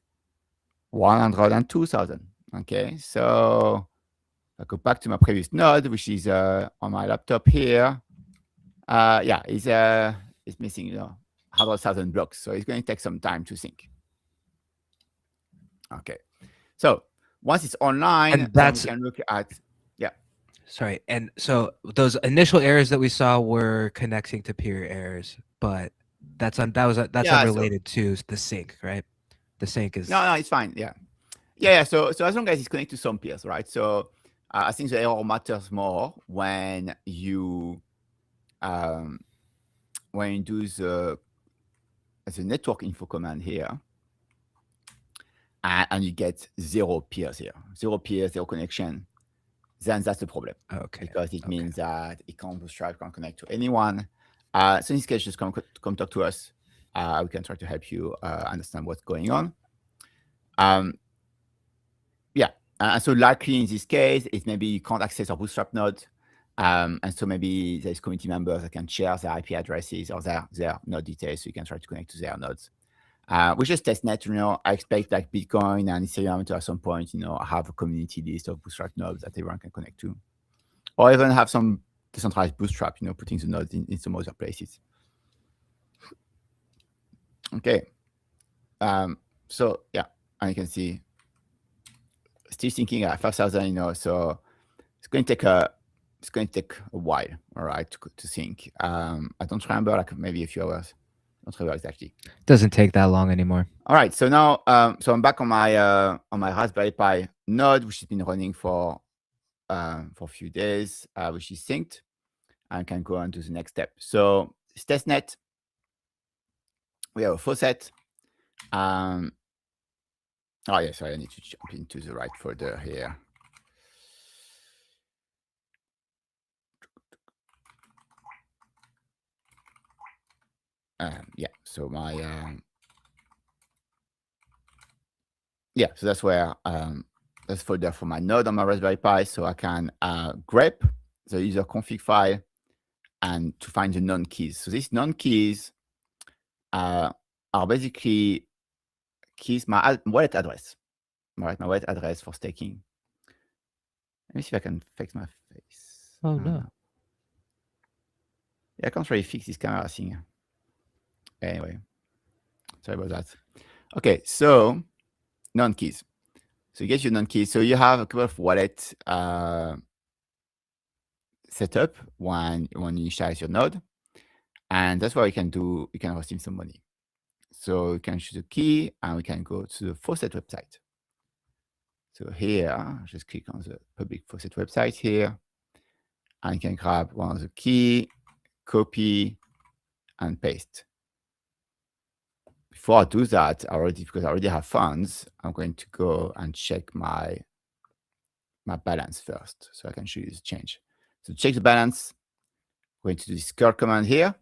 102,000. Okay, so I go back to my previous node, which is on my laptop here. Yeah, it's missing 100,000 blocks. So it's going to take some time to sync. Okay, so once it's online, and that's, we can look at, yeah. Sorry, and so those initial errors that we saw were connecting to peer errors, but that's unrelated to the sync, right? The sync is no, it's fine. Yeah. So as long as it's connected to some peers, right? So I think the error matters more when you do the network info command here, and you get 0 peers here, 0 peers, 0 connection. Then that's the problem. Okay. Because it means that it can't bootstrap, can't connect to anyone. So in this case, just come talk to us. We can try to help you understand what's going on. Yeah, and so likely in this case, it's maybe you can't access our bootstrap node. And so maybe there's community members that can share their IP addresses or their node details, so you can try to connect to their nodes. We just testnet, I expect like Bitcoin and Ethereum to at some point, have a community list of bootstrap nodes that everyone can connect to. Or even have some decentralized bootstrap, putting the nodes in some other places. Okay. So yeah, and you can see still thinking at 5,000, so it's going to take a while, all right, to sync. I don't remember, like maybe a few hours. I don't remember exactly. Doesn't take that long anymore. All right, so now, so I'm back on my Raspberry Pi node, which has been running for a few days, which is synced. I can go on to the next step. So it's testnet. We have a faucet. Oh yeah, sorry, I need to jump into the right folder here. Yeah, so my yeah, so that's where that's folder for my node on my Raspberry Pi, so I can grep the user config file and to find the non keys. So these non keys are basically keys, my wallet address. All right, my wallet address for staking. Let me see if I can fix my face. Oh no. Yeah, I can't really fix this camera thing. Anyway, sorry about that. Okay, so non-keys. So you get your non-keys. So you have a couple of wallet setup when you initialize your node. And that's what we can do. You can receive some money. So you can choose a key and we can go to the faucet website. So here, just click on the public faucet website here. And you can grab one of the key, copy, and paste. Before I do that, because I already have funds, I'm going to go and check my balance first, so I can show you the change. So check the balance. I'm going to do this curl command here.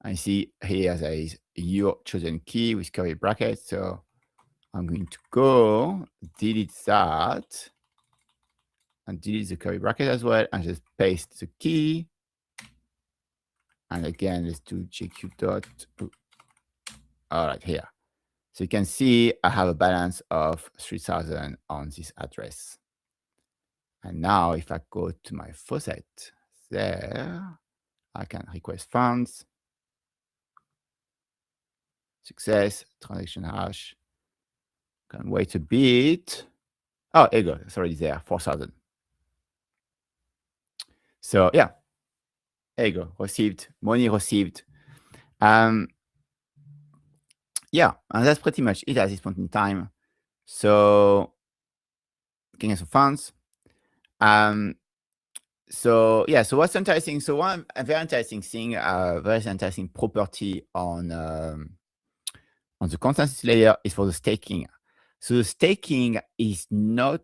I see here there is your chosen key with curly brackets. So I'm going to go delete that and delete the curly bracket as well, and just paste the key. And again, let's do JQ dot. All right, here. So you can see I have a balance of 3,000 on this address. And now if I go to my faucet there, I can request funds. Success, transaction hash. Can wait a bit. Oh, there you go. It's already there, 4,000. So yeah, there you go. Received, money received. Yeah, and that's pretty much it at this point in time. So, getting some funds. So yeah, so what's interesting? So one very interesting thing, very interesting property on on the consensus layer is for the staking. So the staking is not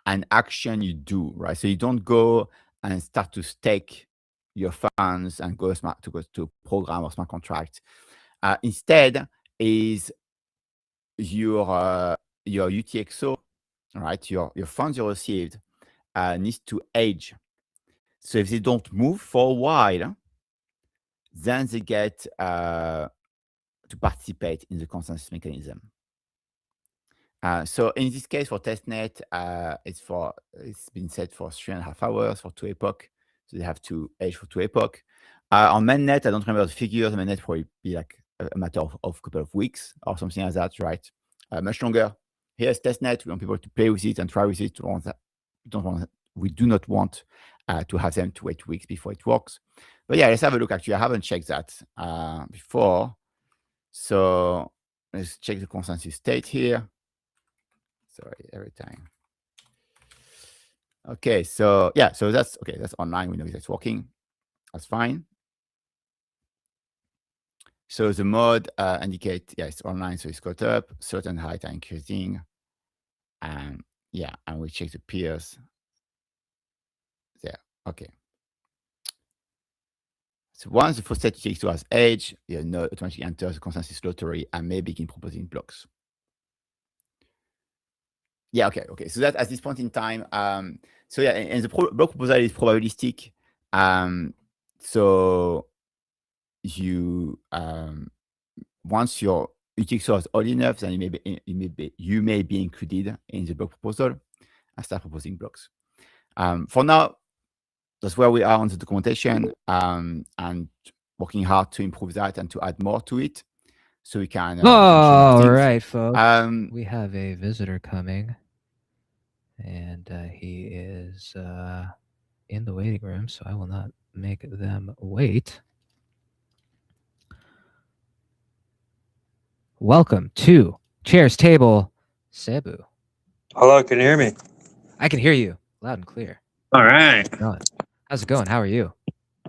an action you do, right? So you don't go and start to stake your funds and go to a program or smart contract. Instead, is your UTXO, right? Your funds you received needs to age. So if they don't move for a while, then they get to participate in the consensus mechanism. So in this case, for testnet, it's been set for 3.5 hours for 2 epochs. So they have to age for 2 epochs. On mainnet, I don't remember the figures. Mainnet probably be like a matter of a couple of weeks or something like that, right? Much longer. Here's testnet. We want people to play with it and try with it. We do not want to have them to wait 2 weeks before it works. But yeah, let's have a look. Actually, I haven't checked that before. So let's check the consensus state here. Sorry, every time. Okay, so yeah, so that's okay. That's online. We know that's working. That's fine. So the mode indicate, yeah, it's online, so it's caught up. Certain height are increasing. Yeah, and we check the peers. There, okay. So once the first set UTXO has age, your node automatically enters the consensus lottery and may begin proposing blocks. Yeah, okay. So that at this point in time, so yeah, and the block proposal is probabilistic. So you once your UTXO is old enough, then you may be included in the block proposal and start proposing blocks. For now, that's where we are on the documentation, and working hard to improve that and to add more to it, so we can. All right, folks. We have a visitor coming, and he is in the waiting room, so I will not make them wait. Welcome to Chairs Table, Cebu. Hello, can you hear me? I can hear you loud and clear. All right. How's it going? How are you?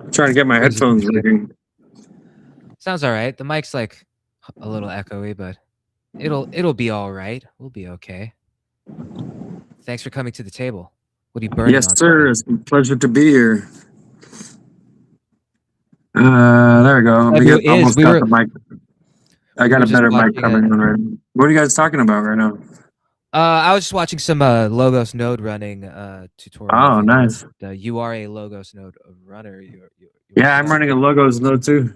I'm trying to get my headphones working. Sounds all right. The mic's like a little echoey, but it'll be all right. We'll be okay. Thanks for coming to the table. What are you burning on? Yes, sir. It's a pleasure to be here. There we go. The mic. I got a better mic coming on right now. What are you guys talking about right now? I was just watching some Logos node running tutorial. Oh, nice. You are a Logos node runner. Yeah, I'm running a Logos node too.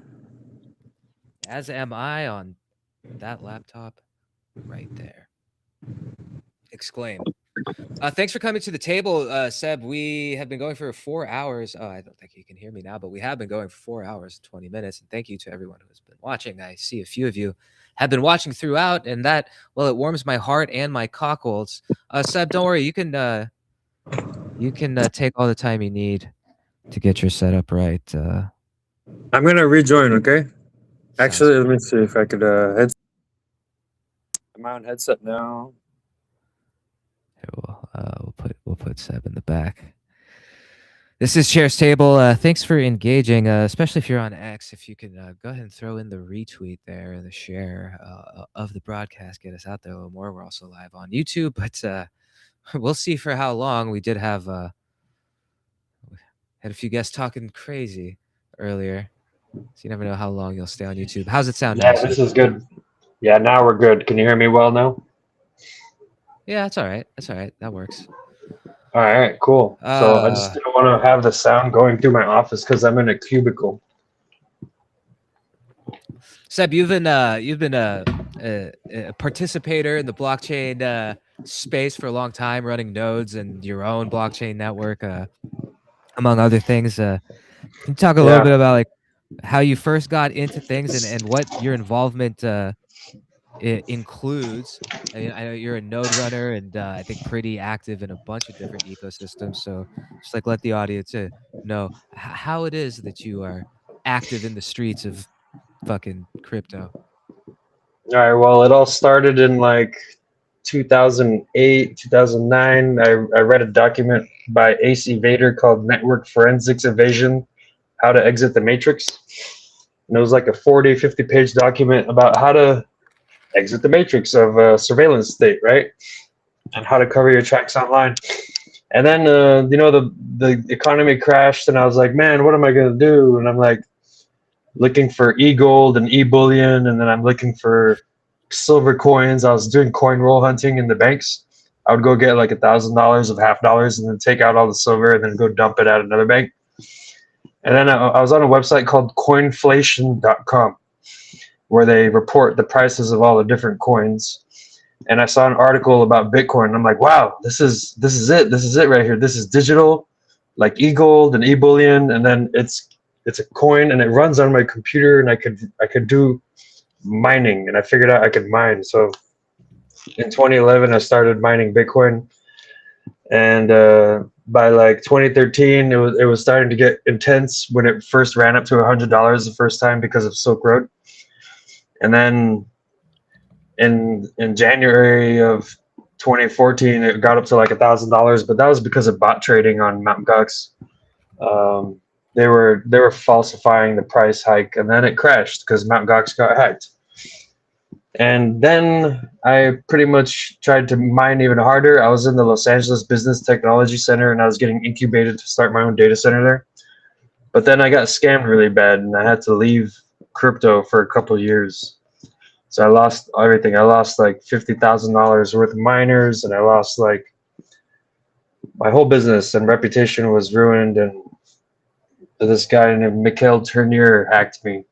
As am I on that laptop right there. Exclaim. Thanks for coming to the table, Seb. We have been going for 4 hours. Oh, I don't think you can hear me now, but we have been going for 4 hours and 20 minutes. And thank you to everyone who has been watching. I see a few of you have been watching throughout, and that, well, it warms my heart and my cockles. Seb, don't worry. You can take all the time you need to get your setup right. I'm gonna rejoin. Okay. Actually, let me see if I could am I on headset now? We'll put Seb in the back. This is Chairs Table. Thanks for engaging, especially if you're on X. If you can go ahead and throw in the retweet there, the share of the broadcast, get us out there a little more. We're also live on YouTube, but we'll see for how long. We did have had a few guests talking crazy earlier, so you never know how long you'll stay on YouTube. How's it sound? Yeah, this is good. Yeah, now we're good. Can you hear me well now? Yeah, that's all right. That's all right. That works. All right, cool. So I just didn't want to have the sound going through my office because I'm in a cubicle. Seb, you've been a participator in the blockchain space for a long time, running nodes and your own blockchain network, among other things. Can you talk a little bit about like how you first got into things and what your involvement it includes? I know you're a node runner and I think pretty active in a bunch of different ecosystems. So just like let the audience know how it is that you are active in the streets of fucking crypto. All right. Well, it all started in like 2008, 2009. I read a document by AC Vader called Network Forensics Evasion: How to Exit the Matrix. And it was like a 40, 50 page document about how to exit the matrix of surveillance state, right? And how to cover your tracks online. And then the economy crashed, and I was like, man, what am I gonna do? And I'm like looking for e-gold and e-bullion, and then I'm looking for silver coins. I was doing coin roll hunting in the banks. I would go get like $1,000 of $half and then take out all the silver and then go dump it at another bank. And then I was on a website called coinflation.com where they report the prices of all the different coins. And I saw an article about Bitcoin. And I'm like, wow, this is it. This is it right here. This is digital, like e-gold and e-bullion, and then it's a coin and it runs on my computer, and I could do mining, and I figured out I could mine. So in 2011 I started mining Bitcoin, and by like 2013 it was starting to get intense when it first ran up to $100 the first time because of Silk Road. And then in January of 2014 it got up to like $1,000, but that was because of bot trading on Mt. Gox. They were falsifying the price hike, and then it crashed because Mt. Gox got hacked. And then I pretty much tried to mine even harder. I was in the Los Angeles Business Technology Center, and I was getting incubated to start my own data center there. But then I got scammed really bad, and I had to leave crypto for a couple of years. So I lost everything. I lost like $50,000 worth of miners, and I lost like my whole business, and reputation was ruined. And this guy named Mikhail Turnier hacked me,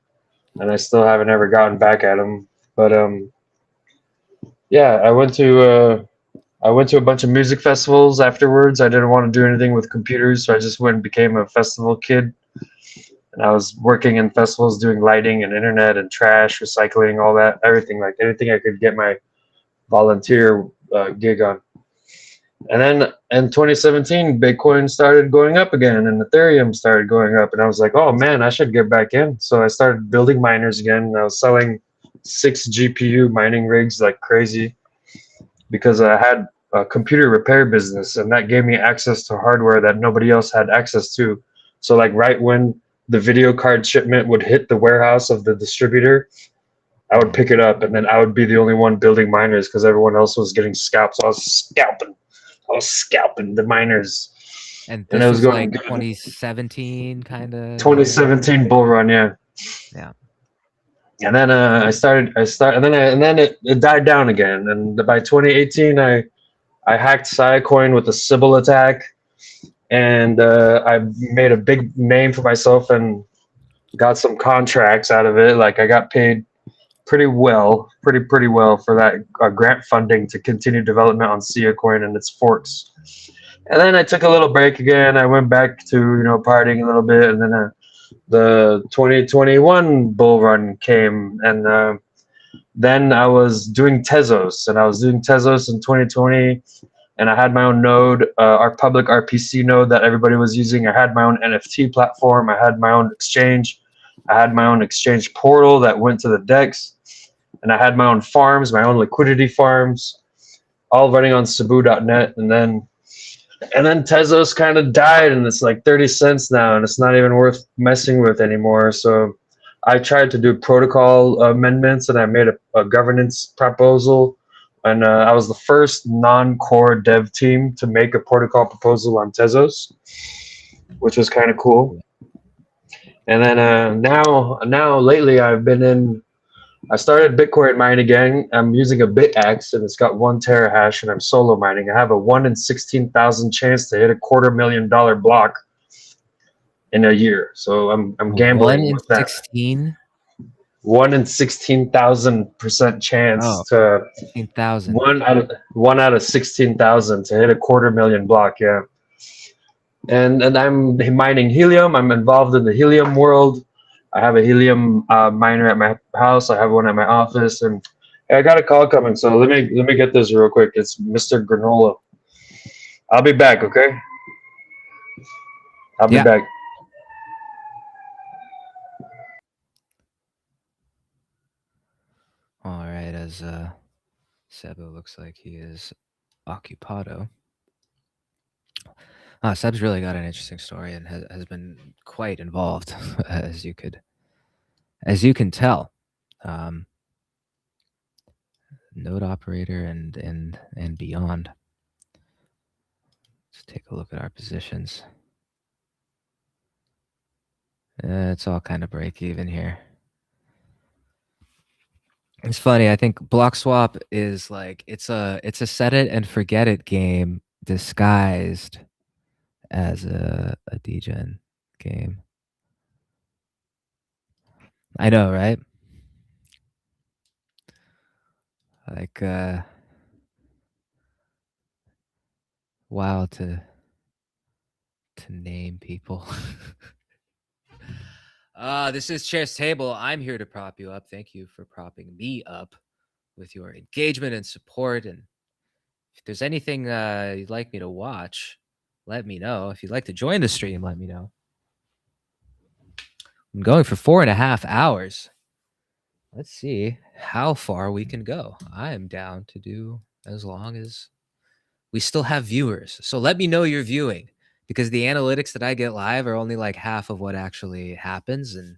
and I still haven't ever gotten back at him. But yeah, I went to a bunch of music festivals afterwards. I didn't want to do anything with computers, so I just went and became a festival kid. And I was working in festivals doing lighting and internet and trash, recycling, all that, everything, like anything I could get my volunteer gig on. And then in 2017, Bitcoin started going up again, and Ethereum started going up. And I was like, oh man, I should get back in. So I started building miners again. And I was selling 6 GPU mining rigs like crazy because I had a computer repair business, and that gave me access to hardware that nobody else had access to. So like right when the video card shipment would hit the warehouse of the distributor, I would pick it up, and then I would be the only one building miners because everyone else was getting scalped. So I was scalping the miners. And this was going like 2017 kind of. 2017 bull run, yeah. Yeah. And then and then it died down again. And by 2018, I hacked Siacoin with a Sybil attack, and I made a big name for myself and got some contracts out of it. Like I got paid pretty well for that grant funding to continue development on Siacoin and its forks. And then I took a little break again. I went back to partying a little bit, and then the 2021 bull run came, and then I was doing Tezos, and I was doing Tezos in 2020, and I had my own node, our public RPC node that everybody was using. I had my own NFT platform. I had my own exchange. I had my own exchange portal that went to the DEX, and I had my own farms, my own liquidity farms, all running on Cebu.net. And then Tezos kind of died, and it's like 30 cents now, and it's not even worth messing with anymore. So I tried to do protocol amendments, and I made a governance proposal, and I was the first non-core dev team to make a protocol proposal on Tezos, which was kind of cool. And then now lately I started Bitcoin mining again. I'm using a BitAxe, and it's got 1 terahash, and I'm solo mining. I have a 1 in 16,000 chance to hit a $250,000 block in a year. So I'm gambling with that. 16? 1 in 16,000% chance to 16,000. 1 out of 16,000 to hit a $250,000 block. Yeah. And I'm mining helium. I'm involved in the helium world. I have a helium miner at my house. I have one at my office, and I got a call coming. So let me get this real quick. It's Mr. Granola. I'll be back. Okay. I'll be back. All right, as Sebo looks like he is occupado. Seb's really got an interesting story and has been quite involved, as you can tell. node operator and beyond. Let's take a look at our positions. It's all kind of break even here. It's funny. I think Bloxwap is like it's a set it and forget it game disguised as a degen game. I know, right? Like wow to name people. This is Chair's Table. I'm here to prop you up. Thank you for propping me up with your engagement and support. And if there's anything you'd like me to watch, let me know. If you'd like to join the stream, let me know. I'm going for 4.5 hours. Let's see how far we can go. I am down to do as long as we still have viewers. So let me know you're viewing, because the analytics that I get live are only like half of what actually happens. And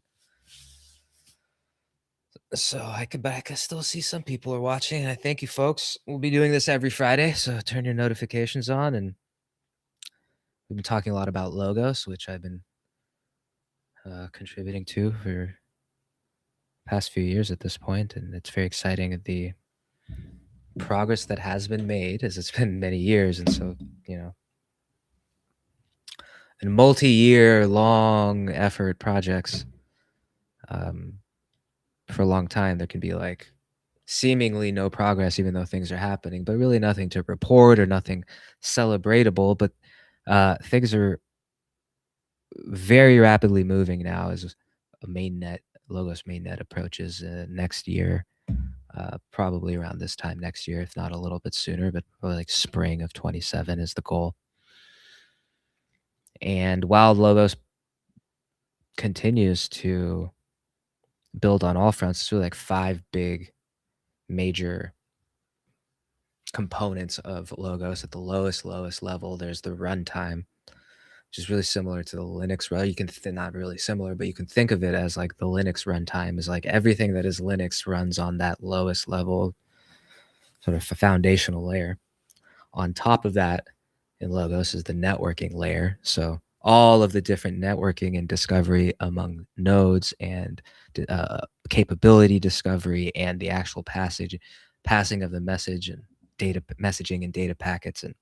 so I can still see some people are watching. I thank you, folks. We'll be doing this every Friday, so turn your notifications on. And we've been talking a lot about logos, which I've been contributing to for past few years at this point, and it's very exciting at the progress that has been made, as it's been many years. And so, you know, in multi-year long effort projects, for a long time, there can be like seemingly no progress, even though things are happening, but really nothing to report or nothing celebratable. But things are very rapidly moving now as a mainnet, Logos mainnet approaches next year, probably around this time next year, if not a little bit sooner, but probably like spring of 27 is the goal. And while Logos continues to build on all fronts, it's really like 5 big major components of Logos. At the lowest level, there's the runtime, which is really similar to the Linux. You can not really similar, but you can think of it as like the Linux runtime is like everything that is Linux runs on that lowest level, sort of a foundational layer. On top of that, in Logos is the networking layer. So all of the different networking and discovery among nodes and capability discovery and the actual passing of the message and data messaging and data packets, and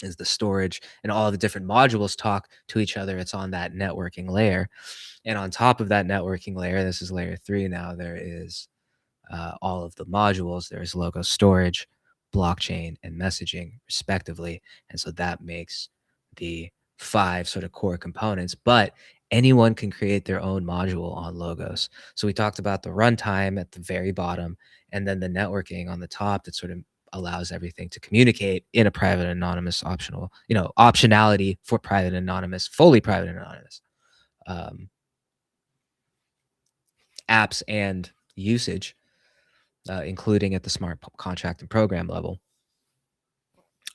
is the storage, and all the different modules talk to each other. It's on that networking layer. And on top of that networking layer, this is layer 3 now, there is all of the modules. There's Logos storage, blockchain, and messaging respectively. And so that makes the 5 sort of core components, but anyone can create their own module on Logos. So we talked about the runtime at the very bottom, and then the networking on the top that sort of allows everything to communicate in a private anonymous optional, optionality for private anonymous, fully private anonymous apps and usage, including at the smart contract and program level.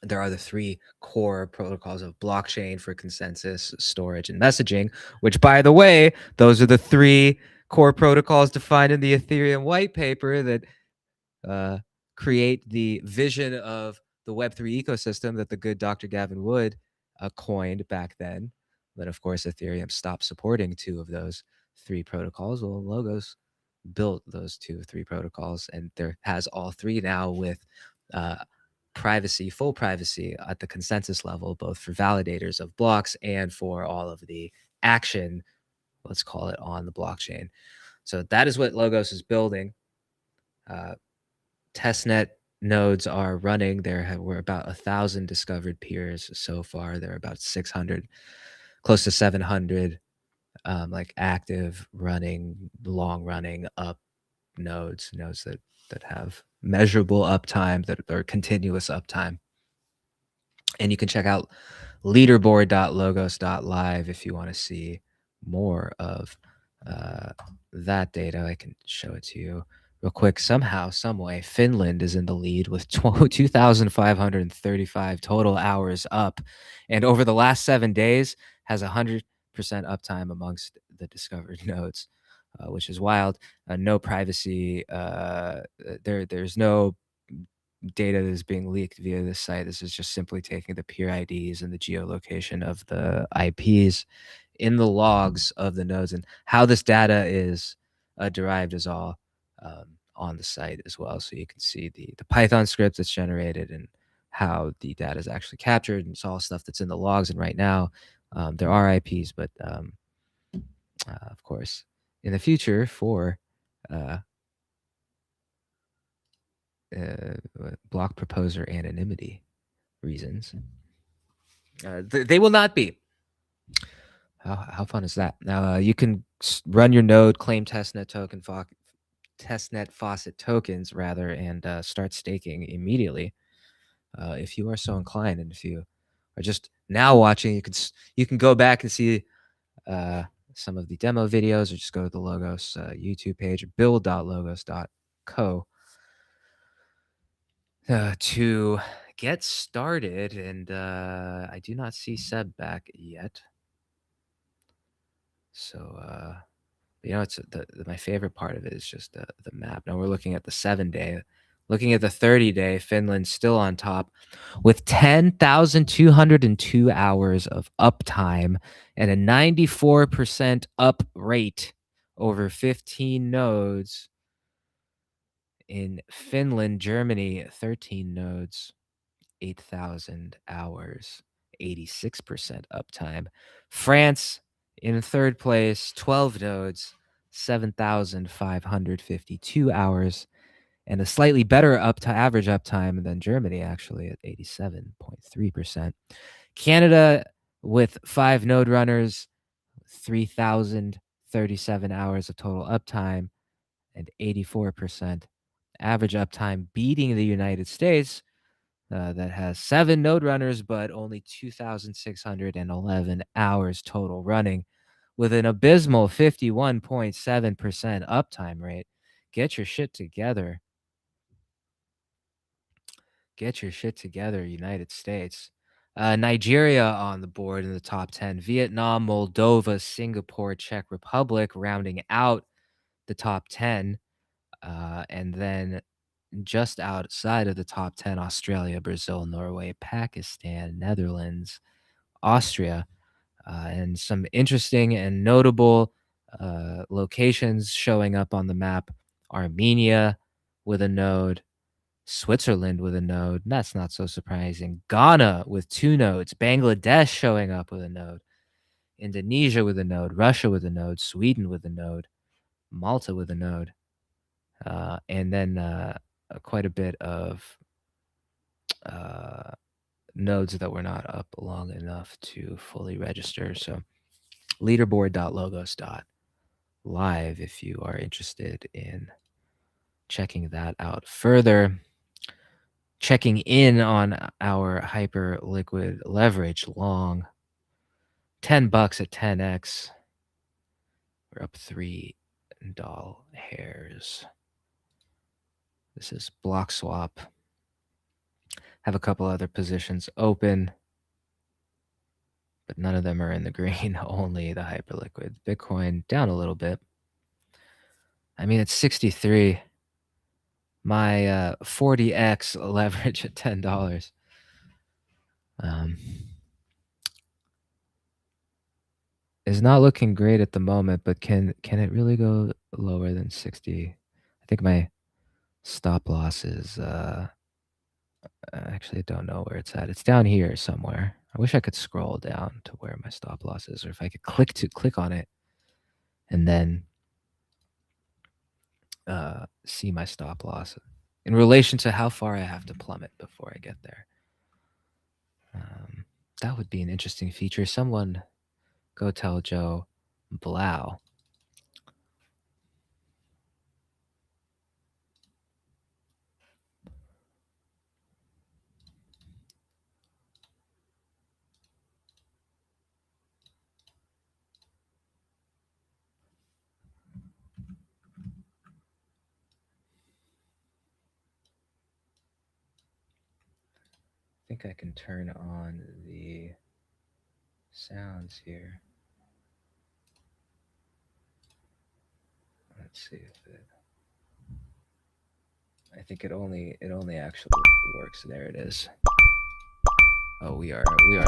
There are the 3 core protocols of blockchain for consensus, storage, and messaging, which, by the way, those are the 3 core protocols defined in the Ethereum white paper that create the vision of the Web3 ecosystem that the good Dr. Gavin Wood coined back then. But of course, Ethereum stopped supporting 2 of those 3 protocols. Well, Logos built those 2 or 3 protocols, and there has all 3 now with privacy, full privacy at the consensus level, both for validators of blocks and for all of the action, let's call it, on the blockchain. So that is what Logos is building. Testnet nodes are running. We're about 1,000 discovered peers so far. There are about 600, close to 700, like active running, long running up nodes that have measurable uptime, that are continuous uptime. And you can check out leaderboard.logos.live if you want to see more of that data. I can show it to you real quick. Somehow, some way, Finland is in the lead with 2,535 total hours up, and over the last 7 days has 100% uptime amongst the discovered nodes. which is wild. No privacy. There's no data that is being leaked via this site. This is just simply taking the peer IDs and the geolocation of the IPs in the logs of the nodes, and how this data is derived is all on the site as well. So you can see the Python script that's generated and how the data is actually captured, and it's all stuff that's in the logs. And right now, there are IPs, but of course, in the future, for block proposer anonymity reasons, they will not be. How fun is that? Now you can run your node, claim testnet faucet tokens rather, and start staking immediately if you are so inclined. And if you are just now watching, you can go back and see some of the demo videos, or just go to the Logos YouTube page, build.logos.co to get started. And I do not see Seb back yet. So, it's my favorite part of it is just the map. Now we're looking at the 7-day. Looking at the 30-day, Finland's still on top with 10,202 hours of uptime and a 94% up rate over 15 nodes. In Finland, Germany, 13 nodes, 8,000 hours, 86% uptime. France in third place, 12 nodes, 7,552 hours, and a slightly better average uptime than Germany, actually, at 87.3%. Canada, with 5 node runners, 3,037 hours of total uptime and 84% average uptime, beating the United States, that has 7 node runners, but only 2,611 hours total running, with an abysmal 51.7% uptime rate. Get your shit together. Get your shit together, United States. Nigeria on the board in the top 10. Vietnam, Moldova, Singapore, Czech Republic rounding out the top 10. And then just outside of the top 10, Australia, Brazil, Norway, Pakistan, Netherlands, Austria, and some interesting and notable locations showing up on the map. Armenia with a node, Switzerland with a node. That's not so surprising. Ghana with 2 nodes, Bangladesh showing up with a node, Indonesia with a node, Russia with a node, Sweden with a node, Malta with a node, and then quite a bit of nodes that were not up long enough to fully register. So leaderboard.logos.live if you are interested in checking that out further. Checking in on our HyperLiquid leverage long, $10 at 10x. We're up $3 hairs. This is Bloxwap. Have a couple other positions open, but none of them are in the green, only the HyperLiquid. Bitcoin down a little bit. I mean, it's 63. My 40x leverage at $10. Is not looking great at the moment, but can it really go lower than 60? I think my stop loss is actually I don't know where it's at. It's down here somewhere. I wish I could scroll down to where my stop loss is, or if I could click on it and then see my stop loss in relation to how far I have to plummet before I get there. That would be an interesting feature. Someone go tell Joe Blau. I think I can turn on the sounds here. Let's see if it. I think it only actually works. There it is. Oh, we are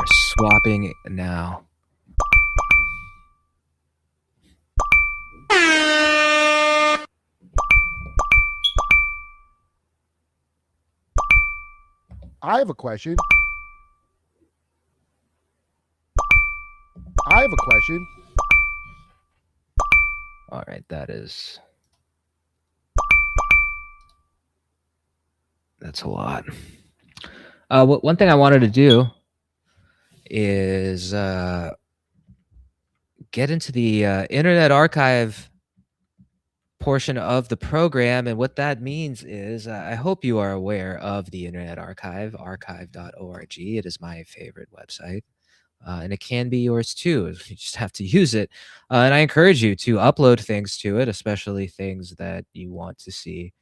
swapping now. I have a question. All right, that's a lot. One thing I wanted to do is get into the Internet Archive portion of the program, and what that means is I hope you are aware of the Internet Archive, archive.org. It is my favorite website. And it can be yours too. You just have to use it. And I encourage you to upload things to it, especially things that you want to see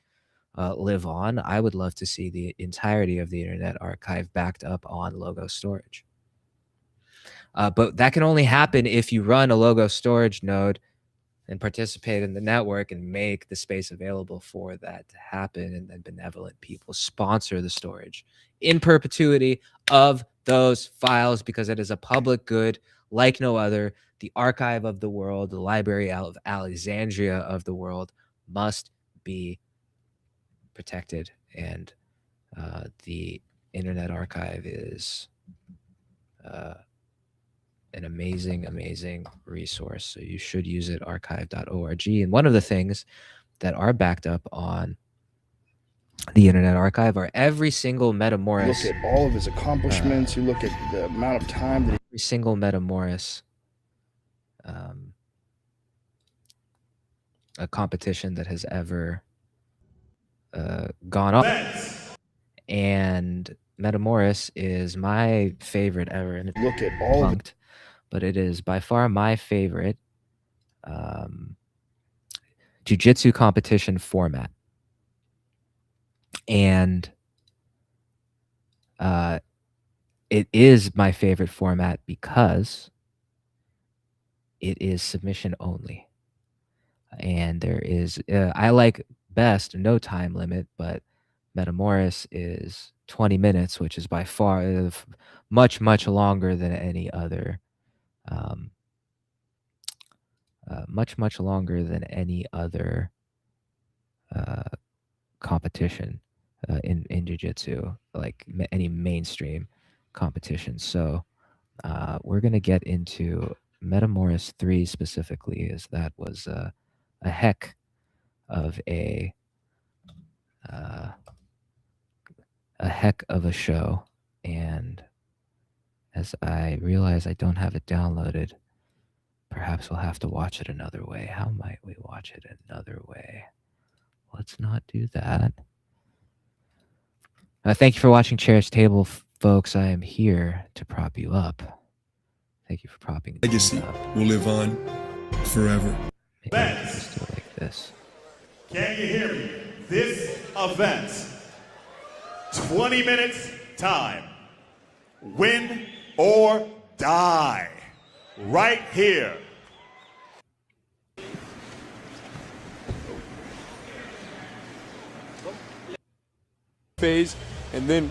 live on. I would love to see the entirety of the Internet Archive backed up on Logo storage. But that can only happen if you run a Logo storage node and participate in the network and make the space available for that to happen. And then benevolent people sponsor the storage in perpetuity of those files, because it is a public good like no other. The archive of the world, the Library of Alexandria of the world must be protected. And the Internet Archive is an amazing resource. So you should use it, archive.org. And one of the things that are backed up on the Internet Archive are every single Metamoris. Look at all of his accomplishments. You look at the amount of time that every single Metamoris a competition that has ever gone on. And Metamoris is my favorite ever. And look at all of it. But it is by far my favorite jiu-jitsu competition format. And it is my favorite format because it is submission only. And there is, I like best no time limit, but Metamoris is 20 minutes, which is by far much longer than any other. Much longer than any other competition in jiu-jitsu, like any mainstream competition. So we're going to get into Metamoris 3 specifically, as that was a heck of a show. And as I realize I don't have it downloaded, perhaps we'll have to watch it another way. How might we watch it another way? Let's not do that. Thank you for watching Chair's Table, folks. I am here to prop you up. Thank you for propping the legacy up. Will live on forever. Maybe I can just do it like this. Can you hear me? This event, 20 minutes time. Win or die. Right here. Phase, and then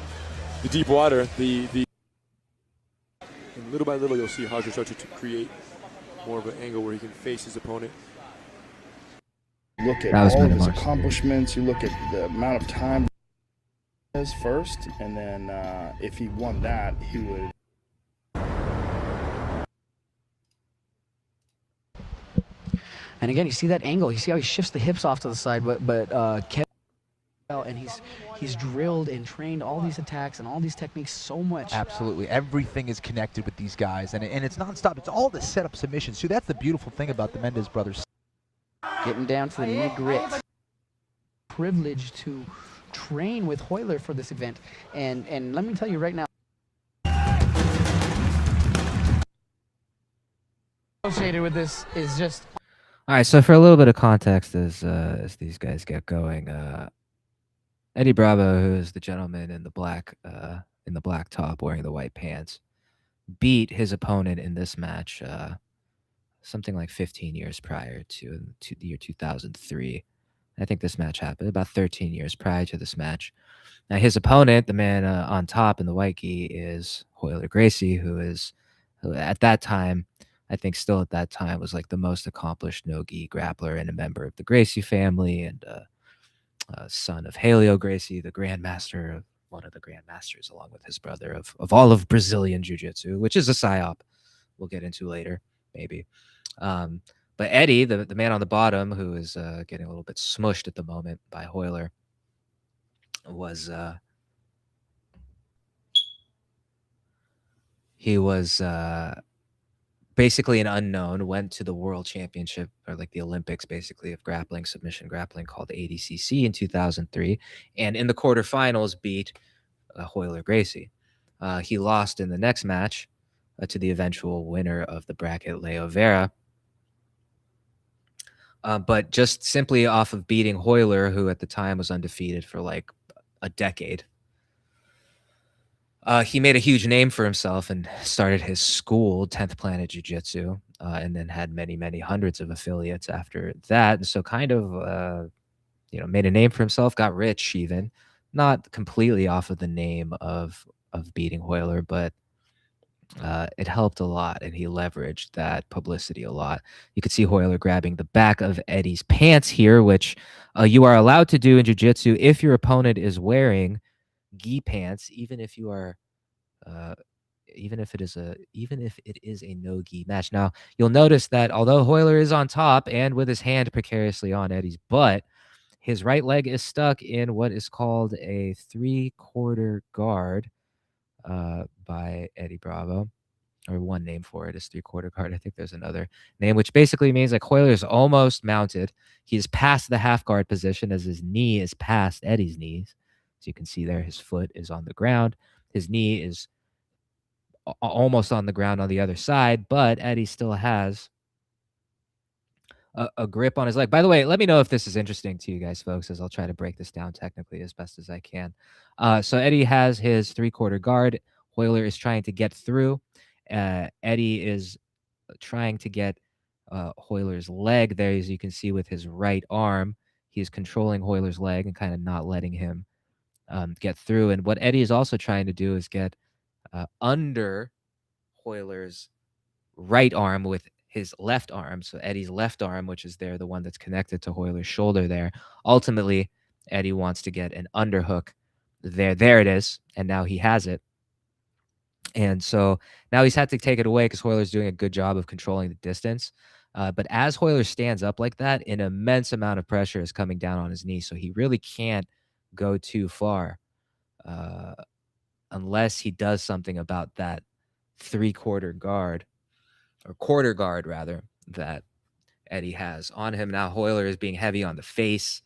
the deep water, and little by little you'll see Hajar start to create more of an angle where he can face his opponent. Look at all of his accomplishments. You look at the amount of time first, and then if he won that, he would. And again, you see that angle. You see how he shifts the hips off to the side, but Kevin, and he's drilled and trained all these attacks and all these techniques so much. Absolutely, everything is connected with these guys, and it's nonstop. It's all the setup submissions. So that's the beautiful thing about the Mendes brothers. Getting down to the nitty-grit. Privileged to train with Hoyler for this event, and let me tell you right now, associated with this is just. All right, so for a little bit of context, as these guys get going, Eddie Bravo, who is the gentleman in the black top wearing the white pants, beat his opponent in this match something like 15 years prior to the year 2003. I think this match happened about 13 years prior to this match. Now, his opponent, the man on top in the white gi, is Royler Gracie, who at that time, I think still at that time, was like the most accomplished no-gi grappler and a member of the Gracie family, and son of Helio Gracie, the grandmaster, one of the grandmasters, along with his brother of all of Brazilian Jiu-Jitsu, which is a psyop we'll get into later, maybe. But Eddie, the man on the bottom, who is getting a little bit smushed at the moment by Royler, was he was basically an unknown, went to the world championship, or like the Olympics basically, of grappling, submission grappling, called ADCC in 2003, and in the quarterfinals beat Royler Gracie. He lost in the next match to the eventual winner of the bracket, Leo Vera. But just simply off of beating Royler, who at the time was undefeated for like a decade, he made a huge name for himself and started his school, 10th Planet Jiu-Jitsu, and then had many, many hundreds of affiliates after that. And so kind of, made a name for himself, got rich even, not completely off of the name of beating Royler, but it helped a lot, and he leveraged that publicity a lot. You could see Royler grabbing the back of Eddie's pants here, which you are allowed to do in jiu-jitsu if your opponent is wearing gi pants, even if you are even if it is a no gi match. Now, you'll notice that although Royler is on top and with his hand precariously on Eddie's butt, his right leg is stuck in what is called a 3/4 guard by Eddie Bravo, or one name for it is 3/4 guard. I think there's another name, which basically means like Royler is almost mounted. He's past the half guard position as his knee is past Eddie's knees. So you can see there, his foot is on the ground. His knee is almost on the ground on the other side, but Eddie still has a grip on his leg. By the way, let me know if this is interesting to you guys, folks, as I'll try to break this down technically as best as I can. So Eddie has his 3/4 guard. Royler is trying to get through. Eddie is trying to get Royler's leg there, as you can see with his right arm. He's controlling Royler's leg and kind of not letting him get through. And what Eddie is also trying to do is get under Royler's right arm with his left arm. So Eddie's left arm, which is there, the one that's connected to Royler's shoulder there. Ultimately, Eddie wants to get an underhook there. There it is. And now he has it. And so now he's had to take it away because Royler's doing a good job of controlling the distance. But as Royler stands up like that, an immense amount of pressure is coming down on his knee. So he really can't go too far unless he does something about that 3/4 guard, or quarter guard rather, that Eddie has on him. Now Royler is being heavy on the face,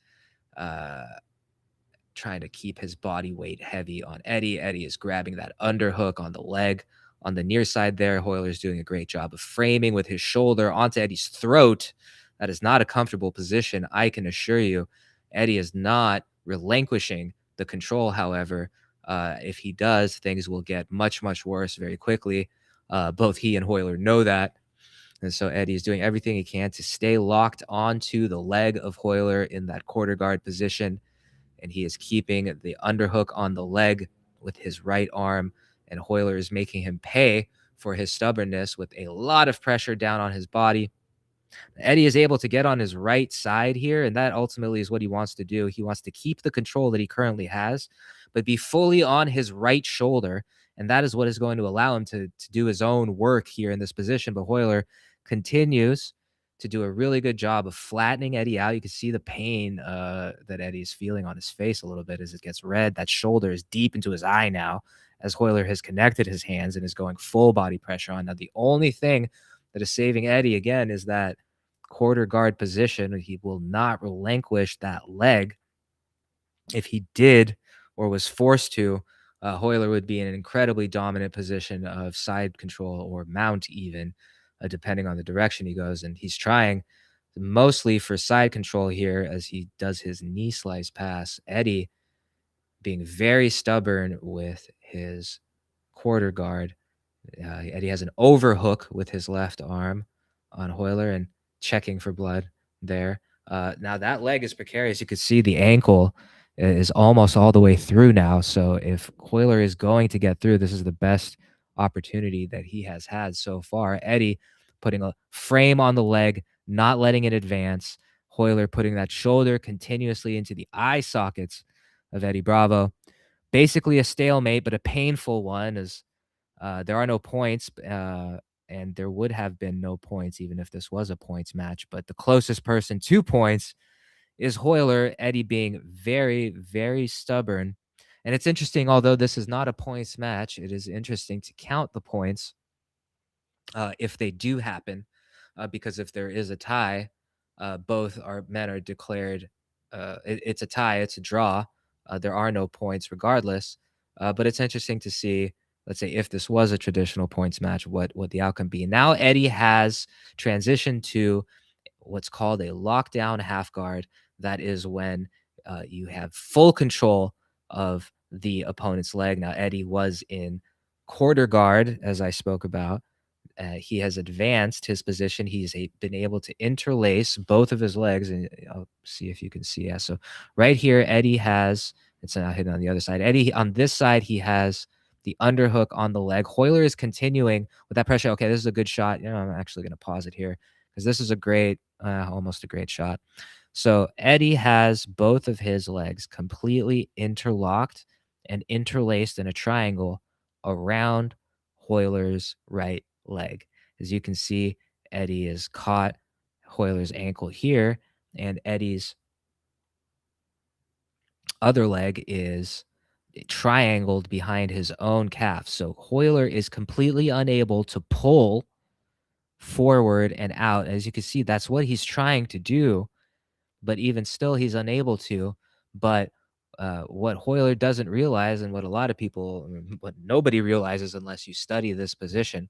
trying to keep his body weight heavy on Eddie. Eddie is grabbing that underhook on the leg on the near side there. Royler is doing a great job of framing with his shoulder onto Eddie's throat. That is not a comfortable position, I can assure you. Eddie is not relinquishing the control, however. If he does, things will get much, much worse very quickly. Both he and Royler know that. And so Eddie is doing everything he can to stay locked onto the leg of Royler in that quarter guard position. And he is keeping the underhook on the leg with his right arm. And Royler is making him pay for his stubbornness with a lot of pressure down on his body. Eddie is able to get on his right side here, and that ultimately is what he wants to do. He wants to keep the control that he currently has, but be fully on his right shoulder, and that is what is going to allow him to do his own work here in this position. But Royler continues to do a really good job of flattening Eddie out. You can see the pain that Eddie is feeling on his face a little bit as it gets red. That shoulder is deep into his eye now, as Royler has connected his hands and is going full body pressure on. Now, the only thing that is saving Eddie, again, is that quarter guard position. He will not relinquish that leg. If he did, or was forced to, Royler would be in an incredibly dominant position of side control or mount even, depending on the direction he goes. And he's trying mostly for side control here as he does his knee slice pass. Eddie being very stubborn with his quarter guard. Eddie has an overhook with his left arm on Hoyler and checking for blood there. Now that leg is precarious. You could see the ankle is almost all the way through now. So if Hoyler is going to get through, this is the best opportunity that he has had so far. Eddie putting a frame on the leg, not letting it advance. Hoyler putting that shoulder continuously into the eye sockets of Eddie Bravo. Basically a stalemate, but a painful one, as there are no points, and there would have been no points even if this was a points match. But the closest person to points is Hoyler, Eddie being very, very stubborn. And it's interesting, although this is not a points match, it is interesting to count the points if they do happen, because if there is a tie, both men are declared. It's a tie, it's a draw. There are no points regardless. But it's interesting to see, let's say, if this was a traditional points match, what the outcome be. Now Eddie has transitioned to what's called a lockdown half guard. That is when you have full control of the opponent's leg. Now Eddie was in quarter guard, as I spoke about. He has advanced his position. He's been able to interlace both of his legs, and I'll see if you can see. Yeah, so right here, Eddie has, it's not hidden on the other side. Eddie, on this side, he has the underhook on the leg. Hoyler is continuing with that pressure. Okay, this is a good shot. I'm actually going to pause it here because this is a great, almost a great shot. So Eddie has both of his legs completely interlocked and interlaced in a triangle around Hoyler's right leg. As you can see, Eddie is caught Hoyler's ankle here, and Eddie's other leg is triangled behind his own calf. So Hoyler is completely unable to pull forward and out. As you can see, that's what he's trying to do, but even still, he's unable to. But what Hoyler doesn't realize, and what a lot of people, what nobody realizes unless you study this position,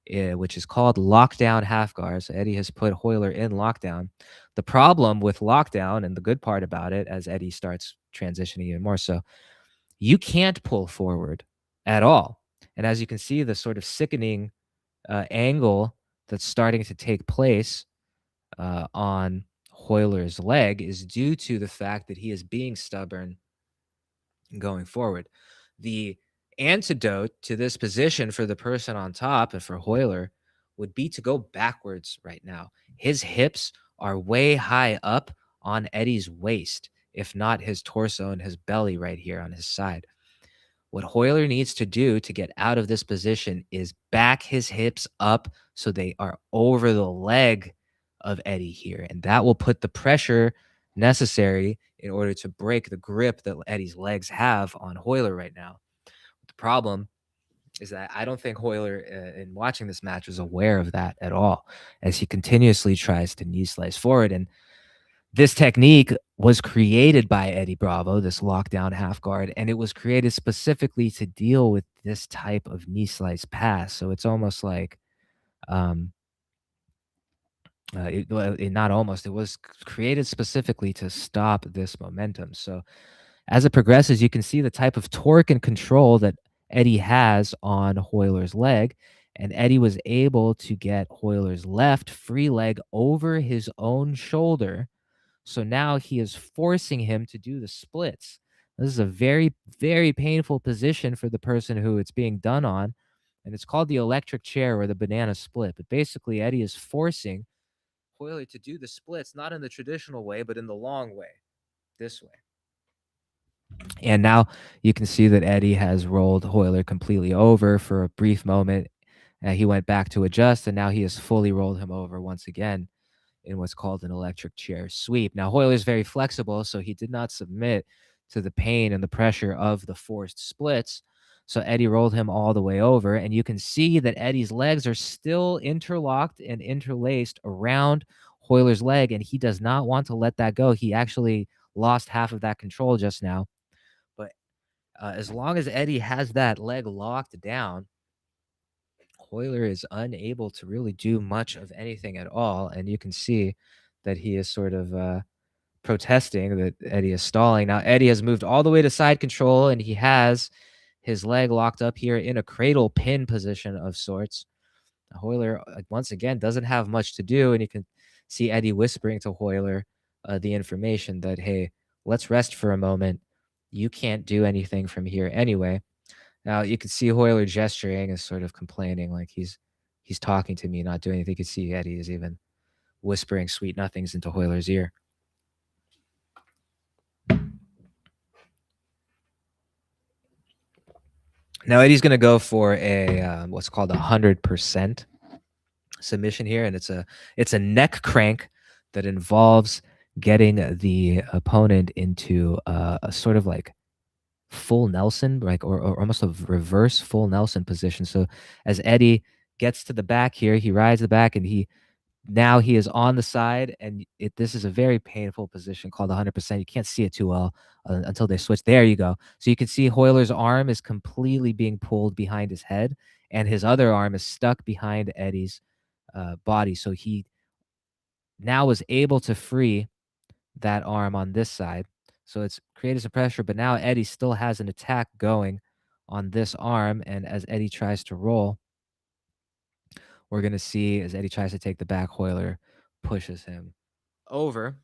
which is called lockdown half guard. So Eddie has put Hoyler in lockdown. The problem with lockdown, and the good part about it, as Eddie starts transitioning even more so, you can't pull forward at all. And as you can see, the sort of sickening angle that's starting to take place on Hoyler's leg is due to the fact that he is being stubborn going forward. The antidote to this position for the person on top and for Hoyler would be to go backwards right now. His hips are way high up on Eddie's waist, if not his torso and his belly right here on his side. What Hoyler needs to do to get out of this position is back his hips up so they are over the leg of Eddie here. And that will put the pressure necessary in order to break the grip that Eddie's legs have on Hoyler right now. The problem is that I don't think Hoyler, in watching this match, was aware of that at all, as he continuously tries to knee slice forward. And this technique was created by Eddie Bravo, this lockdown half guard, and it was created specifically to deal with this type of knee slice pass. So it's almost like, it was created specifically to stop this momentum. So as it progresses, you can see the type of torque and control that Eddie has on Hoyler's leg, and Eddie was able to get Hoyler's left free leg over his own shoulder. So now he is forcing him to do the splits. This is a very, very painful position for the person who it's being done on, and it's called the electric chair or the banana split. But basically, Eddie is forcing Hoyler to do the splits, not in the traditional way, but in the long way, this way. And now you can see that Eddie has rolled Hoyler completely over for a brief moment. He went back to adjust, and now he has fully rolled him over once again in what's called an electric chair sweep. Now, Hoyler is very flexible, so he did not submit to the pain and the pressure of the forced splits. So Eddie rolled him all the way over, and you can see that Eddie's legs are still interlocked and interlaced around Hoyler's leg, and he does not want to let that go. He actually lost half of that control just now. But as long as Eddie has that leg locked down, Hoyler is unable to really do much of anything at all. And you can see that he is sort of protesting that Eddie is stalling. Now, Eddie has moved all the way to side control, and he has his leg locked up here in a cradle pin position of sorts. Hoyler, once again, doesn't have much to do, and you can see Eddie whispering to Hoyler the information that, hey, let's rest for a moment. You can't do anything from here anyway. Now, you can see Hoyler gesturing and sort of complaining like he's talking to me, not doing anything. You can see Eddie is even whispering sweet nothings into Hoyler's ear. Now Eddie's going to go for a what's called 100% submission here, and it's a neck crank that involves getting the opponent into a sort of like full Nelson, like or almost a reverse full Nelson position. So as Eddie gets to the back here, he rides the back, and now he is on the side, and this is a very painful position called 100%. You can't see it too well until they switch. There you go. So you can see Hoyler's arm is completely being pulled behind his head, and his other arm is stuck behind Eddie's body. So he now was able to free that arm on this side. So it's created some pressure, but now Eddie still has an attack going on this arm, and as Eddie tries to roll, we're going to see as Eddie tries to take the back, Hoyler pushes him over.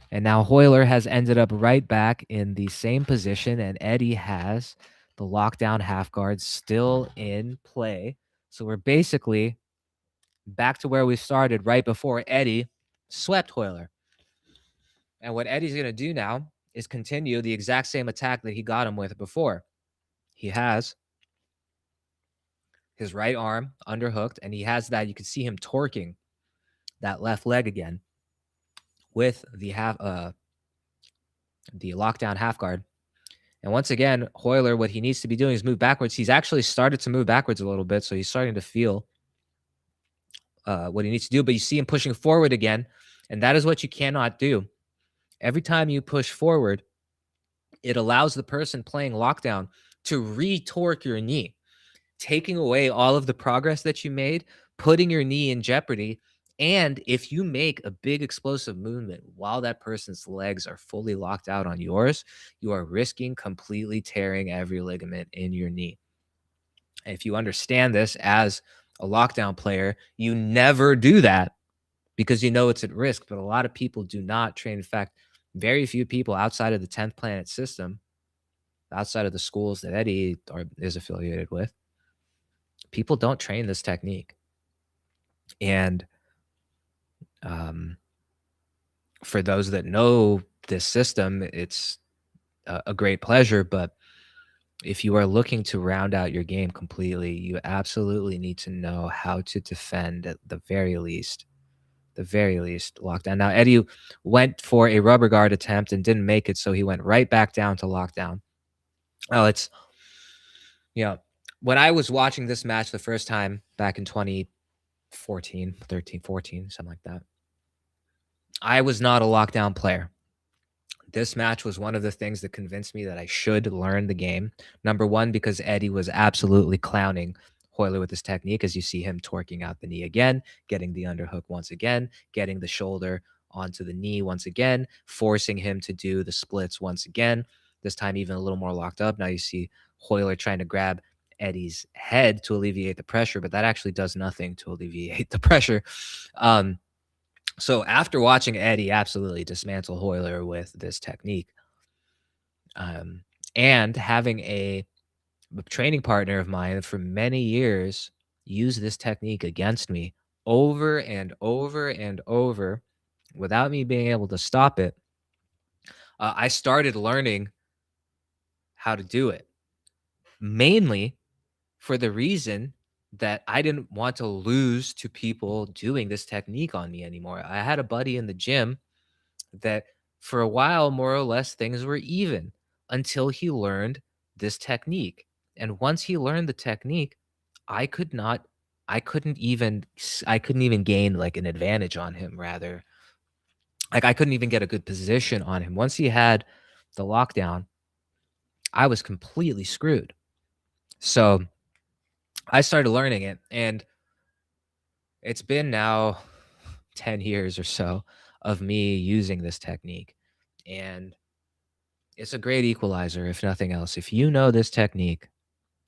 And now Hoyler has ended up right back in the same position, and Eddie has the lockdown half guard still in play. So we're basically back to where we started right before Eddie swept Hoyler. And what Eddie's going to do now is continue the exact same attack that he got him with before. He has his right arm underhooked, and he has that. You can see him torquing that left leg again with the lockdown half guard. And once again, Hoyler, what he needs to be doing is move backwards. He's actually started to move backwards a little bit, so he's starting to feel what he needs to do. But you see him pushing forward again, and that is what you cannot do. Every time you push forward, it allows the person playing lockdown to re-torque your knee, taking away all of the progress that you made, putting your knee in jeopardy. And if you make a big explosive movement while that person's legs are fully locked out on yours, you are risking completely tearing every ligament in your knee. And if you understand this as a lockdown player, you never do that because you know it's at risk. But a lot of people do not train. In fact, very few people outside of the 10th Planet system, outside of the schools that Eddie is affiliated with, people don't train this technique. And for those that know this system, it's a great pleasure. But if you are looking to round out your game completely, you absolutely need to know how to defend at the very least lockdown. Now, Eddie went for a rubber guard attempt and didn't make it, so he went right back down to lockdown. Oh, it's, when I was watching this match the first time back in 2014, 13, 14, something like that, I was not a lockdown player. This match was one of the things that convinced me that I should learn the game. Number one, because Eddie was absolutely clowning Hoyler with his technique, as you see him torquing out the knee again, getting the underhook once again, getting the shoulder onto the knee once again, forcing him to do the splits once again, this time even a little more locked up. Now you see Hoyler trying to grab Eddie's head to alleviate the pressure, but that actually does nothing to alleviate the pressure. So after watching Eddie absolutely dismantle Hoyler with this technique, and having a training partner of mine for many years use this technique against me over and over and over without me being able to stop it, I started learning how to do it, mainly for the reason that I didn't want to lose to people doing this technique on me anymore. I had a buddy in the gym that for a while, more or less, things were even until he learned this technique. And once he learned the technique, I couldn't even gain like an advantage on him, rather. Like I couldn't even get a good position on him. Once he had the lockdown, I was completely screwed. So I started learning it, and it's been now 10 years or so of me using this technique. And it's a great equalizer, if nothing else. If you know this technique,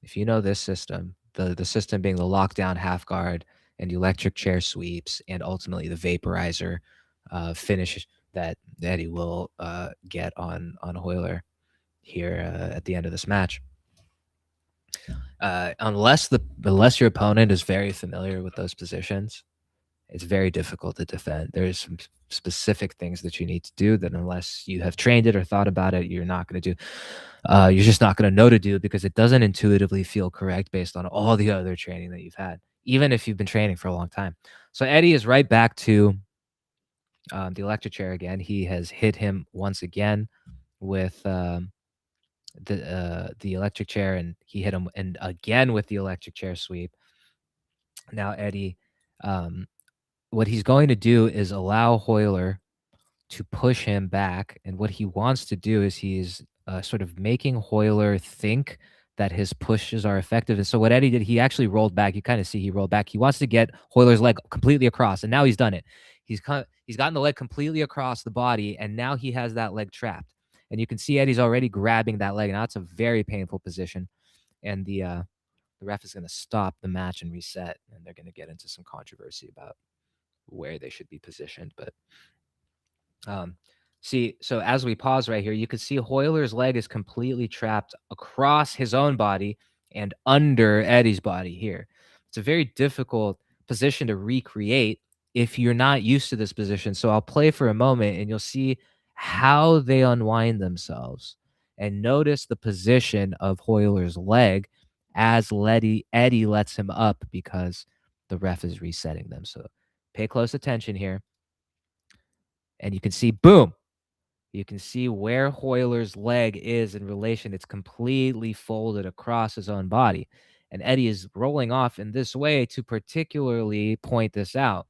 if you know this system, the system being the lockdown half guard and the electric chair sweeps, and ultimately the vaporizer finish that Eddie will get on Hoyler here at the end of this match. Unless your opponent is very familiar with those positions, it's very difficult to defend. There's some specific things that you need to do that unless you have trained it or thought about it, you're not going to do. You're just not going to know to do because it doesn't intuitively feel correct based on all the other training that you've had, even if you've been training for a long time. So Eddie is right back to the electric chair again. He has hit him once again with the electric chair, and he hit him and again with the electric chair sweep. Now Eddie, what he's going to do is allow Hoyler to push him back, and what he wants to do is he's sort of making Hoyler think that his pushes are effective. And so what Eddie did, he actually rolled back. You kind of see he rolled back. He wants to get Hoyler's leg completely across, and now he's done it. He's gotten the leg completely across the body, and now he has that leg trapped. And you can see Eddie's already grabbing that leg. Now it's a very painful position, and the ref is going to stop the match and reset, and they're going to get into some controversy about where they should be positioned. But see, so as we pause right here, you can see Hoyler's leg is completely trapped across his own body and under Eddie's body here. It's a very difficult position to recreate if you're not used to this position. So I'll play for a moment and you'll see how they unwind themselves, and notice the position of Hoyler's leg as Eddie lets him up because the ref is resetting them. So pay close attention here. And you can see, boom, you can see where Hoyler's leg is in relation. It's completely folded across his own body. And Eddie is rolling off in this way to particularly point this out.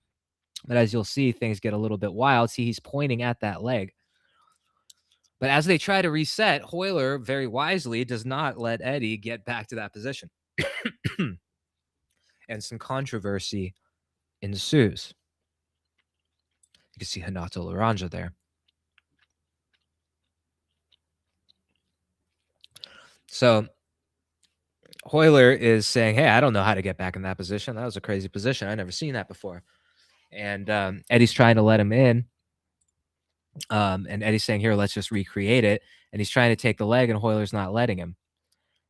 But as you'll see, things get a little bit wild. See, he's pointing at that leg. But as they try to reset, Hoyler very wisely does not let Eddie get back to that position. And some controversy ensues. You can see Hanato Laranja there. So Hoyler is saying, hey, I don't know how to get back in that position. That was a crazy position. I've never seen that before. And Eddie's trying to let him in. And Eddie's saying, here, let's just recreate it. And he's trying to take the leg, and Hoyler's not letting him.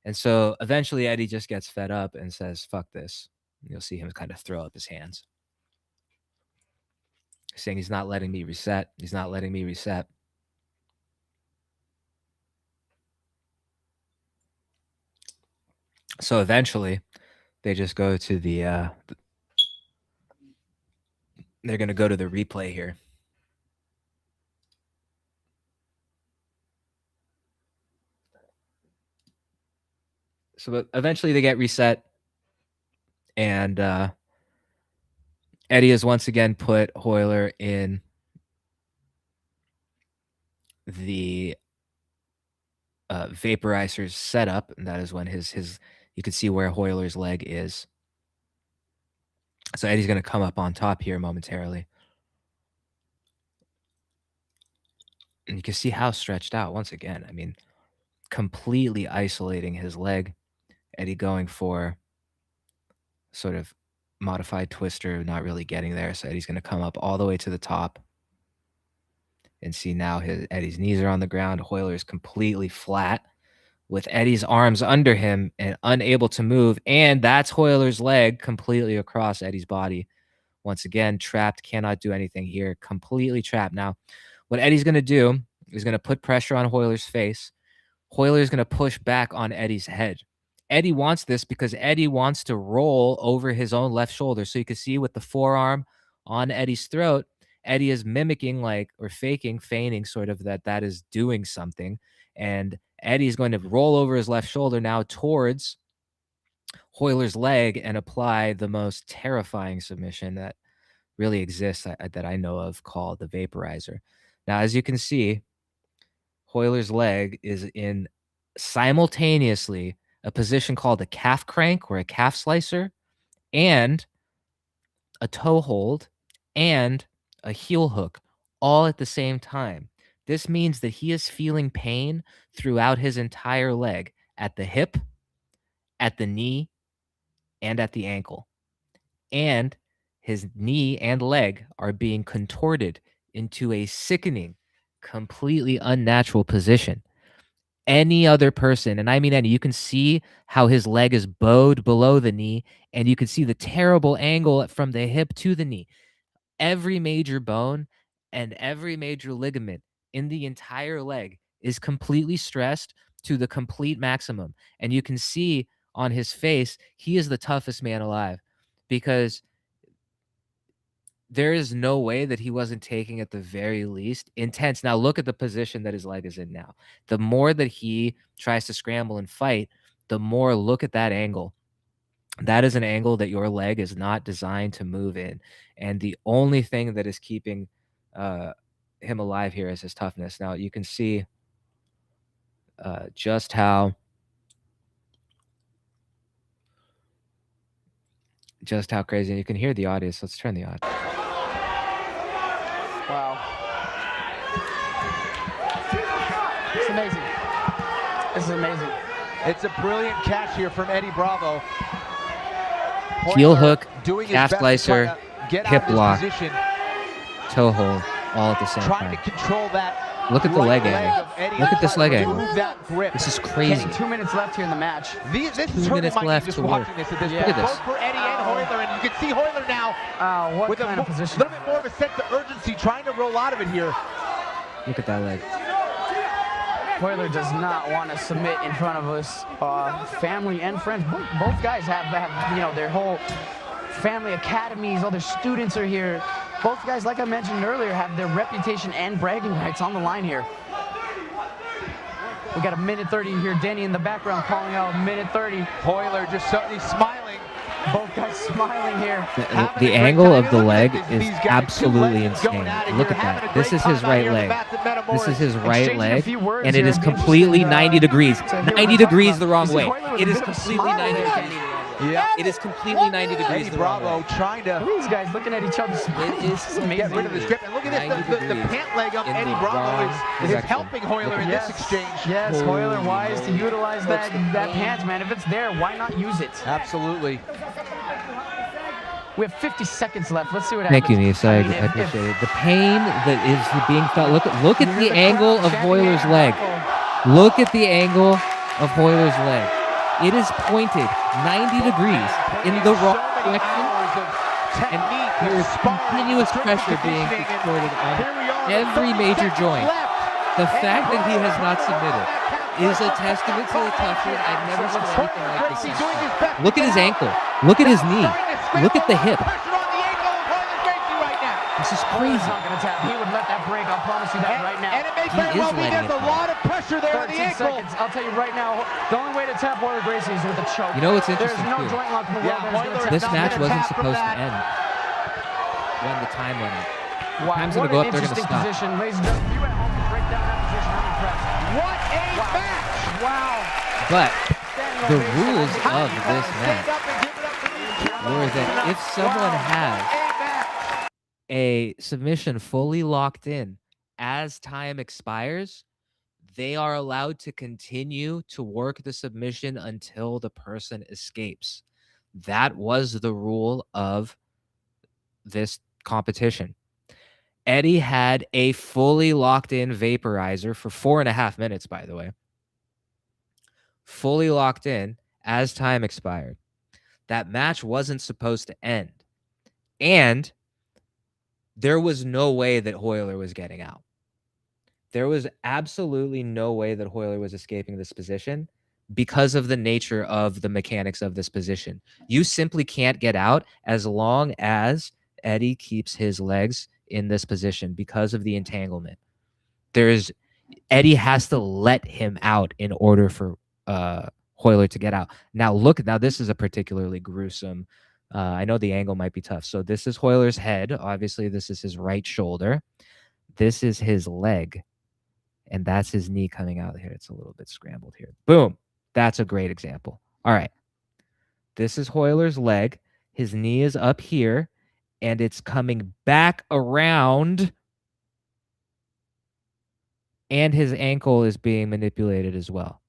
And so eventually Eddie just gets fed up and says, fuck this. And you'll see him kind of throw up his hands, saying he's not letting me reset. He's not letting me reset. So eventually they just go to they're going to go to the replay here. So eventually they get reset, and Eddie has once again put Hoyler in the vaporizer's setup, and that is when his you can see where Hoyler's leg is. So Eddie's going to come up on top here momentarily. And you can see how stretched out once again. I mean, completely isolating his leg. Eddie going for sort of modified twister, not really getting there. So Eddie's going to come up all the way to the top. And see now Eddie's knees are on the ground. Hoyler is completely flat with Eddie's arms under him and unable to move. And that's Hoyler's leg completely across Eddie's body. Once again, trapped, cannot do anything here. Completely trapped. Now, what Eddie's going to do is going to put pressure on Hoyler's face. Hoyler is going to push back on Eddie's head. Eddie wants this because Eddie wants to roll over his own left shoulder. So you can see with the forearm on Eddie's throat, Eddie is mimicking feigning sort of that is doing something. And Eddie's going to roll over his left shoulder now towards Hoyler's leg and apply the most terrifying submission that really exists that I know of, called the vaporizer. Now, as you can see, Hoyler's leg is in simultaneously a position called a calf crank or a calf slicer, and a toe hold, and a heel hook, all at the same time. This means that he is feeling pain throughout his entire leg, at the hip, at the knee, and at the ankle. And his knee and leg are being contorted into a sickening, completely unnatural position. Any other person, and I mean any, you can see how his leg is bowed below the knee, and you can see the terrible angle from the hip to the knee. Every major bone and every major ligament in the entire leg is completely stressed to the complete maximum. And you can see on his face, he is the toughest man alive, because there is no way that he wasn't taking, at the very least, intense. Now look at the position that his leg is in now. The more that he tries to scramble and fight, the more look at that angle. That is an angle that your leg is not designed to move in. And the only thing that is keeping him alive here is his toughness. Now you can see just how crazy. And you can hear the audience. Let's turn the audio. Wow. It's amazing. This is amazing. It's a brilliant catch here from Eddie Bravo. Heel hook, doing his calf best to try slicer, to get hip out of his block, position, toe hold, all at the same trying time. to control that. Look at the leg right angle. of Eddie. Look at this leg angle. Remove that grip. This is crazy. 2 minutes left here in the match. This is 2 hurting minutes my knee left just to work. watching this at this Yeah. point. Look at this. Both for Eddie and Hoyler, and you can see Hoyler now What with kind a of position? little bit more of a sense of urgency, trying to roll out of it here. Look at that leg. Hoyler does not want to submit in front of us, family and friends. Both guys have their whole family academies, all their students are here. Both guys, like I mentioned earlier, have their reputation and bragging rights on the line here. We got a minute 30 here. Denny in the background calling out minute 30. Hoyler just suddenly smiling. Both guys smiling here. The angle of the leg is absolutely insane. Look at that. This is his right leg. This is his right leg, and it is completely 90 degrees. 90 degrees the wrong way. It is completely 90 degrees. Yeah. It is completely 90 degrees Eddie the wrong Bravo way. trying to These guys looking at each other. It is amazing. get rid of his grip. And look at this, the pant leg of in Eddie the Bravo wrong is direction. helping Hoyler in this exchange. Yes, Hoyler wise to utilize that pants, man. If it's there, why not use it? Absolutely. We have 50 seconds left. Let's see what happens. Thank you, Nisa. I appreciate it. The pain that is being felt. Look at the angle of Hoyler's leg. Look at the angle of Hoyler's leg. It is pointed 90 degrees in the wrong direction, and there is continuous pressure being exerted on every major joint. The fact that he has not submitted is a testament to the toughness. I've never seen anything like this. Look at his ankle. Look at his knee. Look at the hip. This is crazy. Not gonna tap. He would let that break. I'll promise you that right now. And it may very well be there's a lot of pressure there on the 13 ankle. seconds. I'll tell you right now, the only way to tap Hoyler Gracie is with a choke. You know what's There's interesting no too? joint lock in the world. Hoyler This not match gonna wasn't tap from supposed to that. end when the time went up. Wow, Time's what gonna go an up, they're gonna interesting stop. position. Ladies and gentlemen, you at home can break down that position. I'm impressed. What a match! Wow. But Standing the ovation. rules How of do you this guys match Stand up and give it up for these were that if someone has A match. a submission fully locked in as time expires, they are allowed to continue to work the submission until the person escapes. That was the rule of this competition. Eddie had a fully locked in vaporizer for 4.5 minutes, by the way. Fully locked in as time expired. That match wasn't supposed to end. And there was no way that Hoyler was getting out. There was absolutely no way that Hoyler was escaping this position because of the nature of the mechanics of this position. You simply can't get out as long as Eddie keeps his legs in this position because of the entanglement. Eddie has to let him out in order for Hoyler to get out. Now this is a particularly gruesome. I know the angle might be tough. So this is Hoyler's head. Obviously, this is his right shoulder. This is his leg. And that's his knee coming out here. It's a little bit scrambled here. Boom. That's a great example. All right. This is Hoyler's leg. His knee is up here, and it's coming back around. And his ankle is being manipulated as well.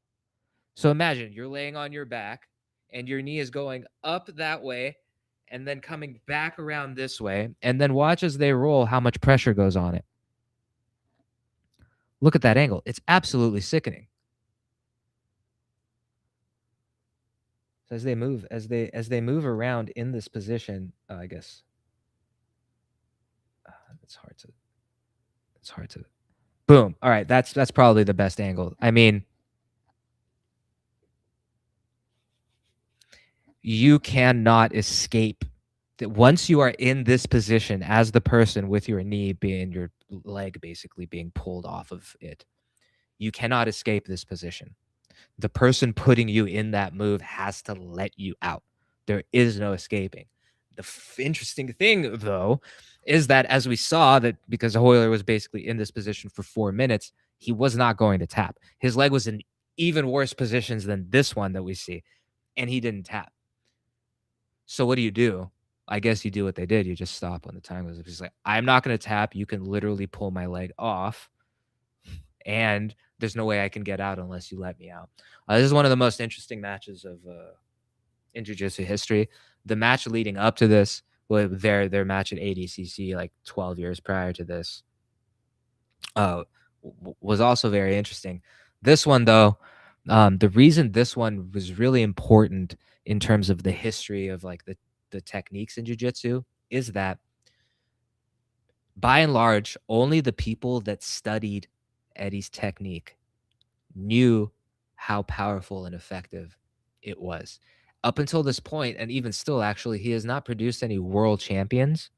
So imagine you're laying on your back and your knee is going up that way and then coming back around this way, and then watch as they roll how much pressure goes on it. Look at that angle. It's absolutely sickening. So as they move around in this position, I guess it's hard to boom. All right, that's probably the best angle. I mean, you cannot escape that once you are in this position as the person with your knee being your leg basically being pulled off of it. You cannot escape this position. The person putting you in that move has to let you out. There is no escaping. The interesting thing, though, is that as we saw that because Hoyler was basically in this position for 4 minutes, he was not going to tap. His leg was in even worse positions than this one that we see, and he didn't tap. So what do? I guess you do what they did. You just stop when the time goes. He's like, I'm not going to tap. You can literally pull my leg off, and there's no way I can get out unless you let me out. This is one of the most interesting matches of in jiu-jitsu history. The match leading up to this, their match at ADCC like 12 years prior to this, was also very interesting. This one, though, the reason this one was really important in terms of the history of like the techniques in jiu-jitsu is that by and large, only the people that studied Eddie's technique knew how powerful and effective it was. Up until this point, and even still, actually, he has not produced any world champions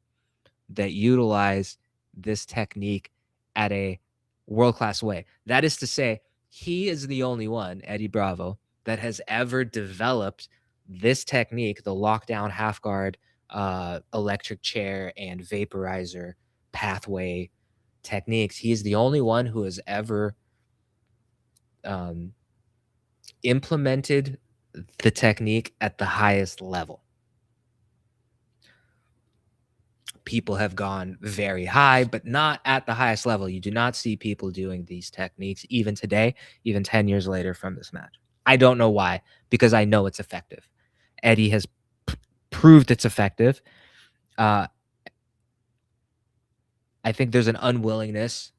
that utilize this technique at a world-class way. That is to say, he is the only one, Eddie Bravo, that has ever developed this technique, the lockdown half guard, electric chair, and vaporizer pathway techniques. He is the only one who has ever implemented the technique at the highest level. People have gone very high, but not at the highest level. You do not see people doing these techniques even today, even 10 years later from this match. I don't know why, because I know it's effective. Eddie has proved it's effective. I think there's an unwillingness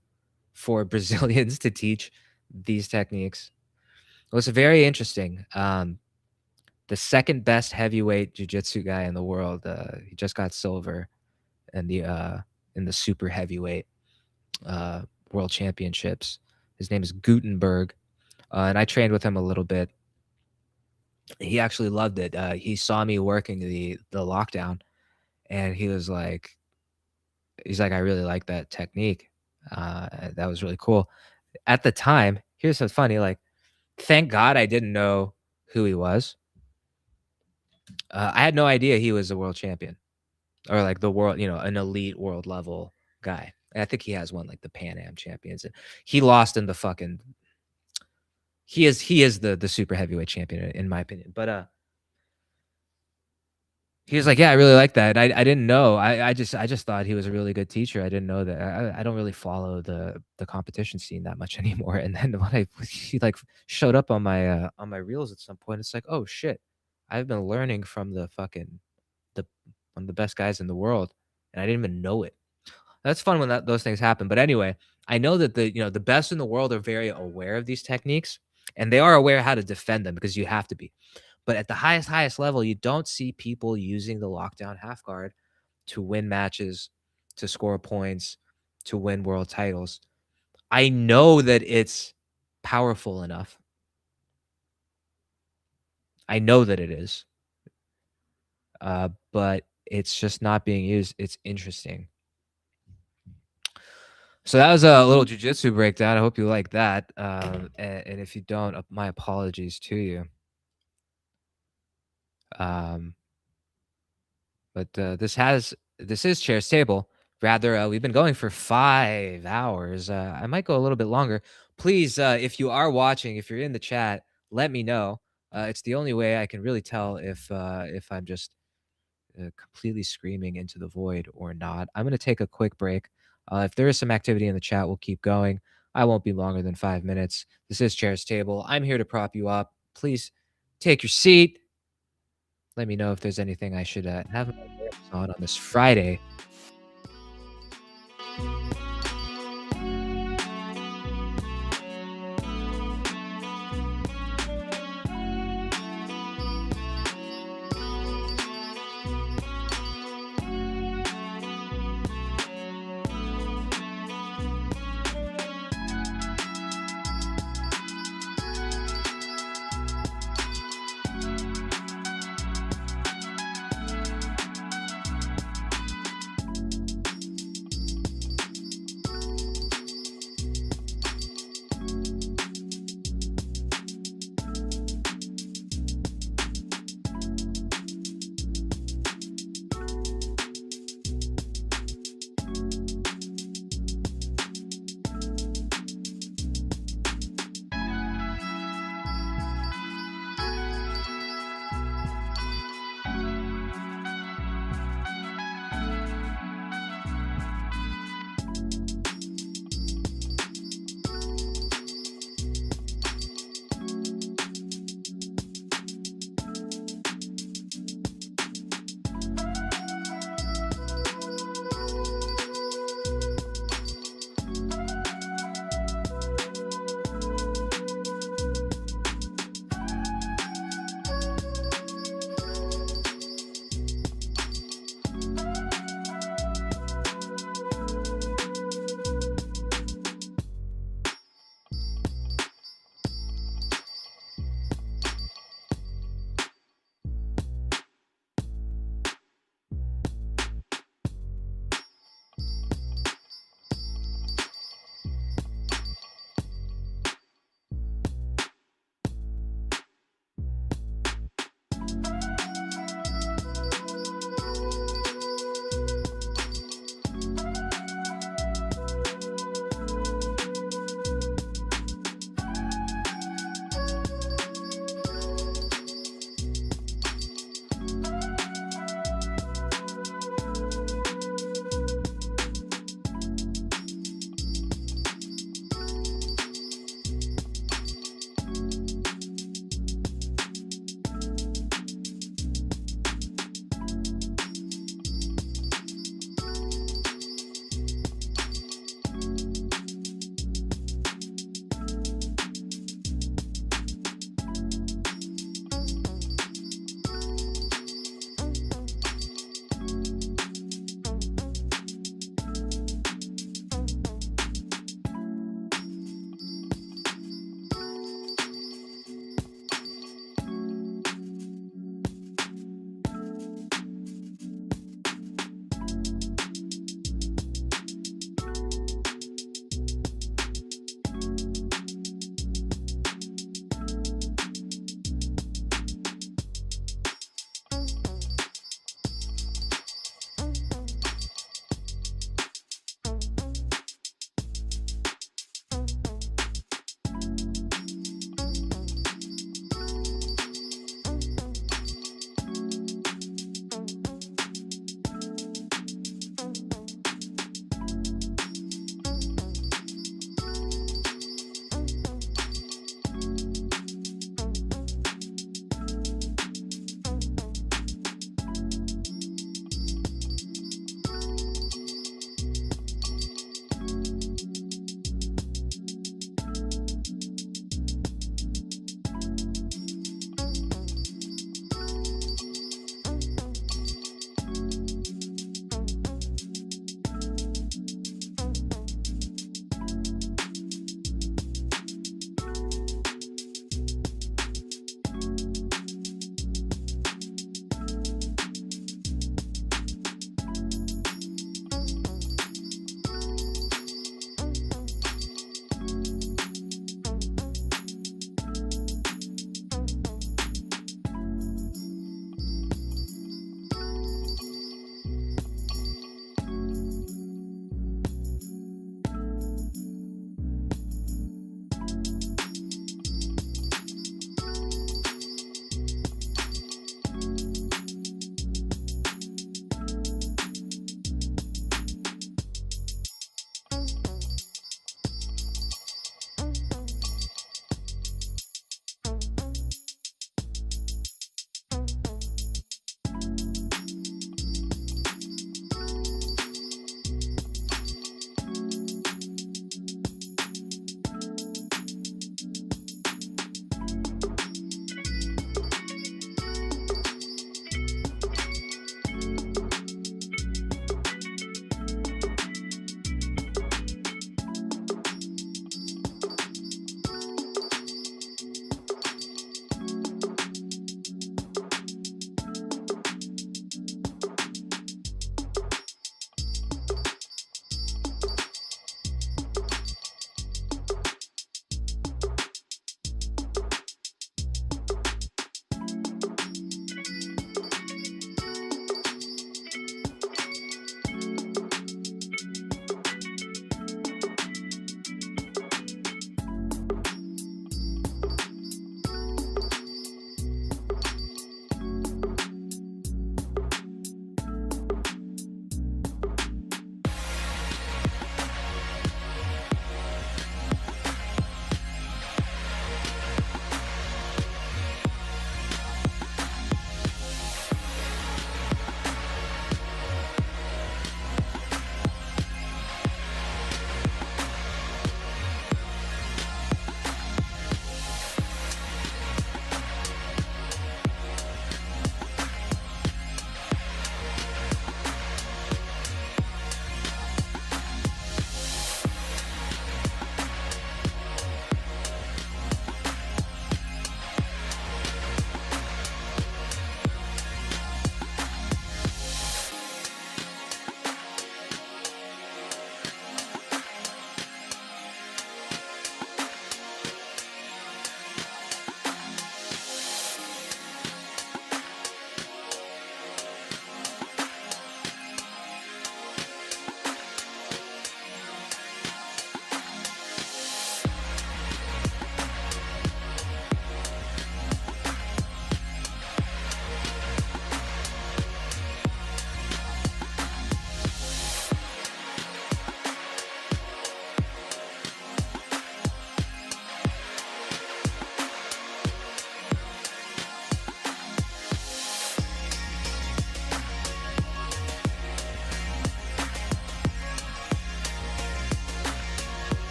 for Brazilians to teach these techniques. It was very interesting. The second best heavyweight jiu-jitsu guy in the world, he just got silver in the super heavyweight world championships. His name is Gutenberg, and I trained with him a little bit. He actually loved it. He saw me working the lockdown, and he's like, I really like that technique. That was really cool. At the time, here's what's funny. Like, thank God I didn't know who he was. I had no idea he was a world champion, or like the world, an elite world level guy. And I think he has won like the Pan Am champions. He lost in the fucking. He is the super heavyweight champion in my opinion. But he was like, yeah, I really like that. I didn't know. I just thought he was a really good teacher. I didn't know that. I don't really follow the competition scene that much anymore. And then when he like showed up on my reels at some point, it's like, oh shit, I've been learning from one of the best guys in the world, and I didn't even know it. That's fun when those things happen. But anyway, I know that the best in the world are very aware of these techniques, and they are aware how to defend them because you have to be. But at the highest level, you don't see people using the lockdown half guard to win matches, to score points, to win world titles. I know that it's powerful enough. I know that it is. But it's just not being used. It's interesting. So that was a little jiu-jitsu breakdown. I hope you like that. And if you don't, my apologies to you. But this is Chair's Table. Rather, we've been going for 5 hours. I might go a little bit longer. Please, if you are watching, if you're in the chat, let me know. It's the only way I can really tell if I'm just completely screaming into the void or not. I'm going to take a quick break. If there is some activity in the chat, we'll keep going. I won't be longer than 5 minutes. This is Chair's Table. I'm here to prop you up. Please take your seat. Let me know if there's anything I should have on this Friday.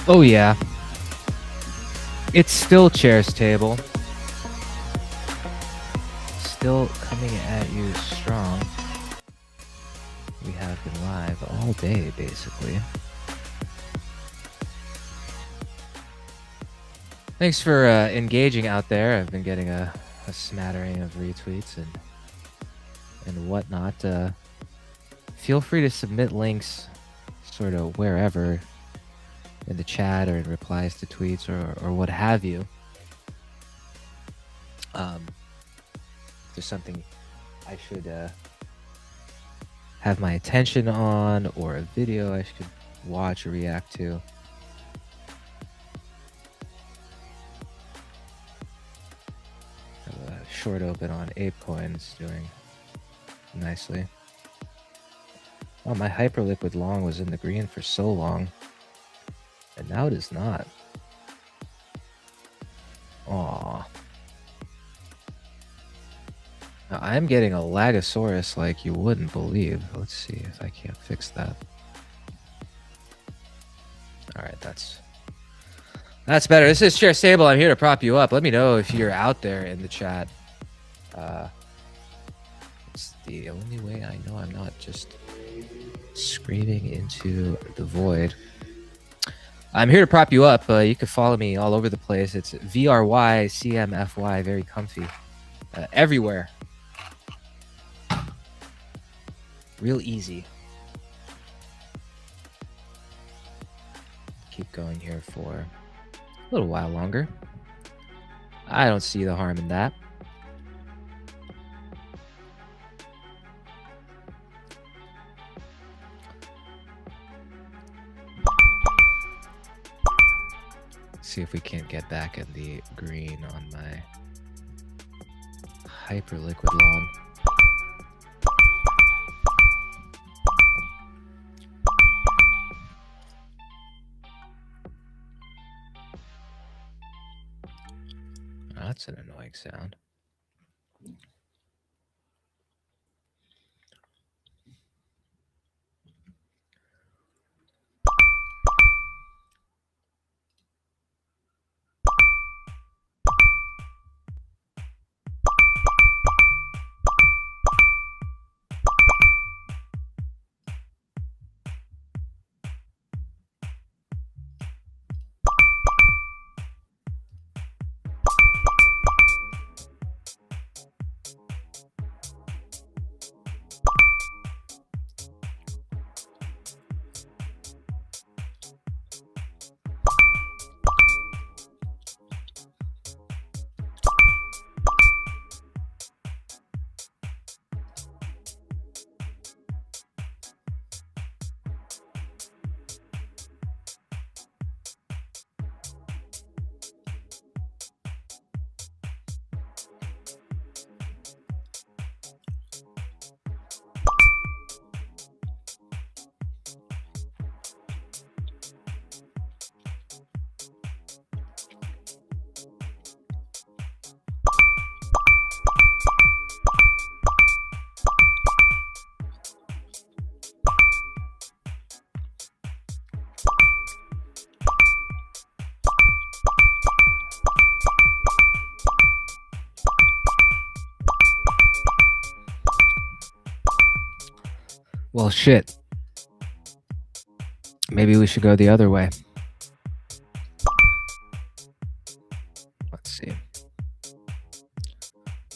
Oh yeah. It's still Chair's Table. Still coming at you strong. We have been live all day, basically. Thanks for engaging out there. I've been getting a smattering of retweets and whatnot. Feel free to submit links sort of wherever, in the chat or in replies to tweets or what have you. If there's something I should have my attention on, or a video I should watch or react to. Have a short open on ApeCoin. It's doing nicely. Oh, my HyperLiquid long was in the green for so long, and now it is not. Aww. Now, I'm getting a Lagosaurus like you wouldn't believe. Let's see if I can't fix that. Alright, that's better. This is Chair Stable. I'm here to prop you up. Let me know if you're out there in the chat. It's the only way I know I'm not just screaming into the void. I'm here to prop you up. You can follow me all over the place. It's VRYCMFY, very comfy. Everywhere. Real easy. Keep going here for a little while longer. I don't see the harm in that. See if we can't get back in the green on my HyperLiquid long. Oh, that's an annoying sound. Well, shit. Maybe we should go the other way. Let's see.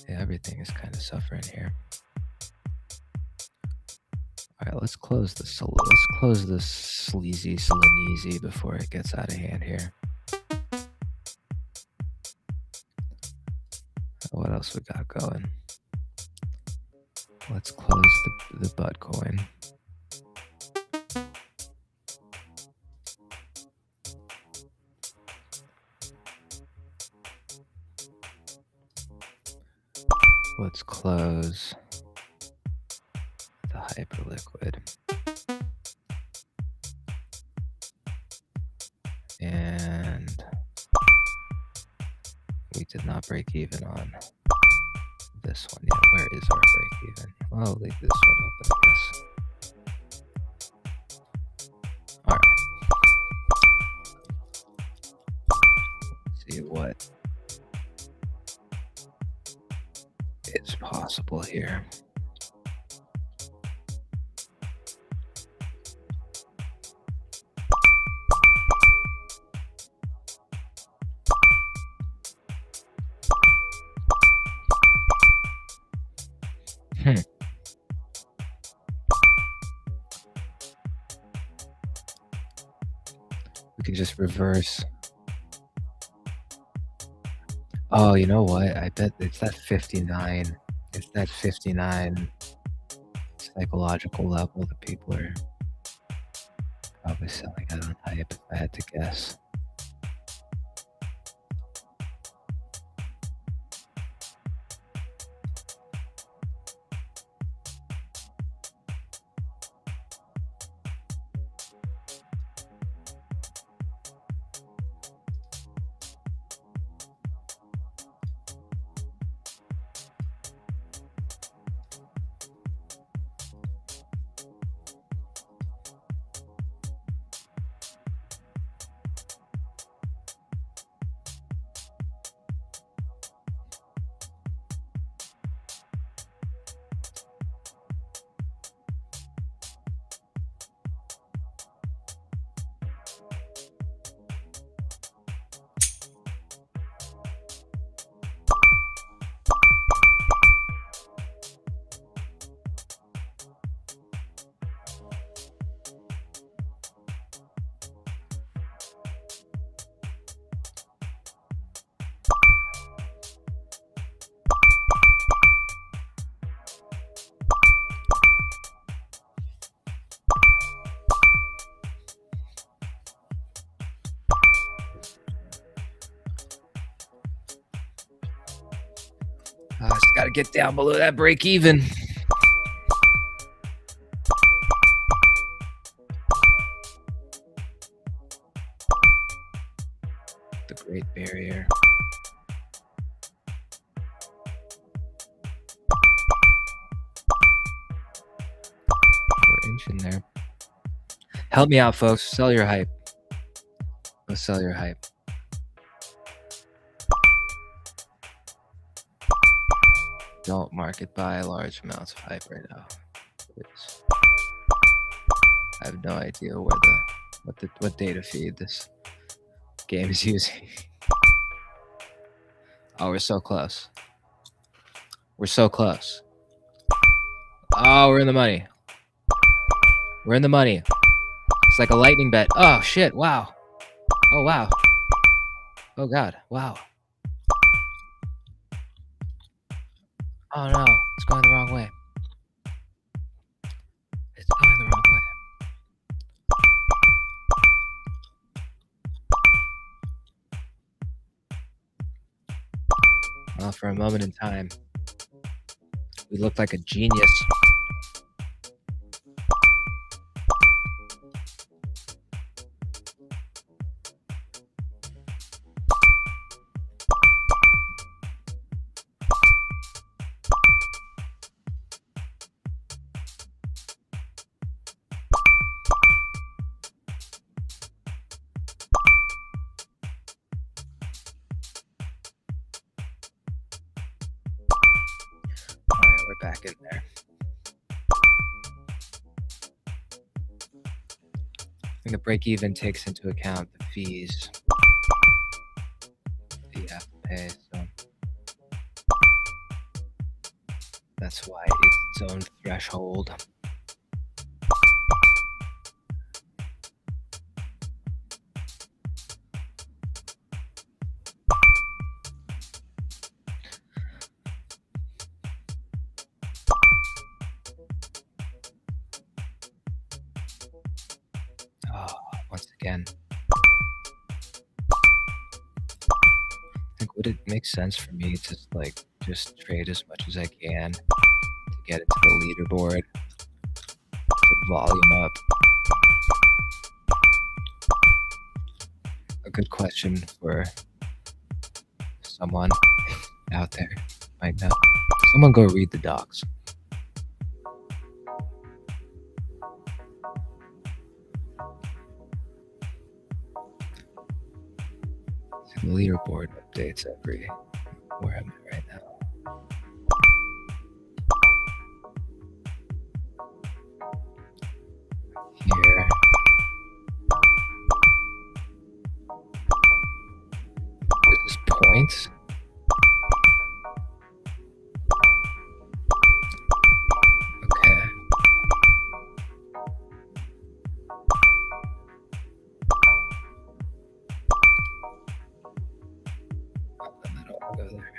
Yeah, everything is kind of suffering here. All right, let's close this. Let's close this sleazy Solanese before it gets out of hand here. What else we got going? Let's close the butt coin. Let's close the HyperLiquid. And we did not break even on this one yet. Where is our break even? I'll leave this one open, I guess. All right. possible here? We can just reverse. Oh, you know what? I bet it's that 59. It's that 59 psychological level that people are probably selling out on hype, if I had to guess. I just got to get down below that break even. The Great Barrier. We're inching there. Help me out, folks. Sell your hype. Go sell your hype. Don't market buy large amounts of hype right now, please. I have no idea where what data feed this game is using. Oh, we're so close. We're so close. Oh, we're in the money. We're in the money. It's like a lightning bet. Oh shit! Wow. Oh wow. Oh god. Wow. Oh no, it's going the wrong way. It's going the wrong way. Well, for a moment in time, we looked like a genius. Back in there. I think the break even takes into account the fees that you have to pay, so that's why it's its own threshold. Once again, I think would it make sense for me to just trade as much as I can to get into the leaderboard, put volume up? A good question for someone out there might know. Someone go read the docs. The leaderboard updates every where I'm at right now. here. This is points. Okay. I don't want to go there.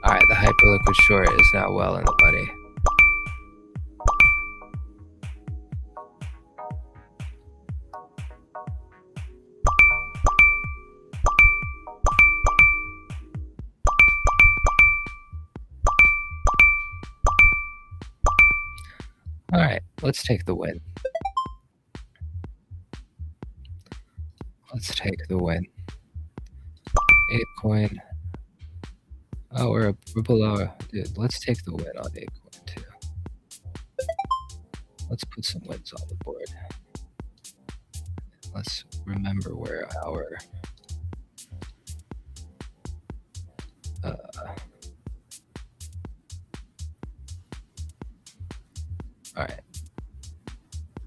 All right, the HyperLiquid short is now well in the money. All right, let's take the win. Let's take the win. ApeCoin. Oh, we're below. Dude, let's take the win on ApeCoin too. Let's put some wins on the board. Let's remember where our all right.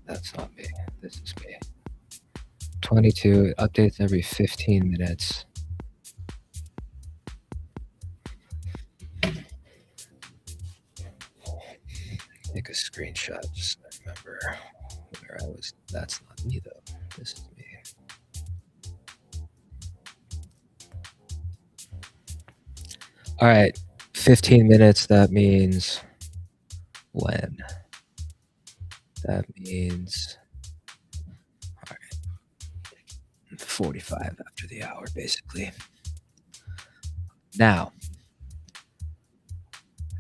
That's not me. This is me. 22 updates every 15 minutes. Take a screenshot just so I remember where I was. That's not me though. This is me. All right, 15 minutes. That means when? That means, all right, 45 after the hour, basically. Now,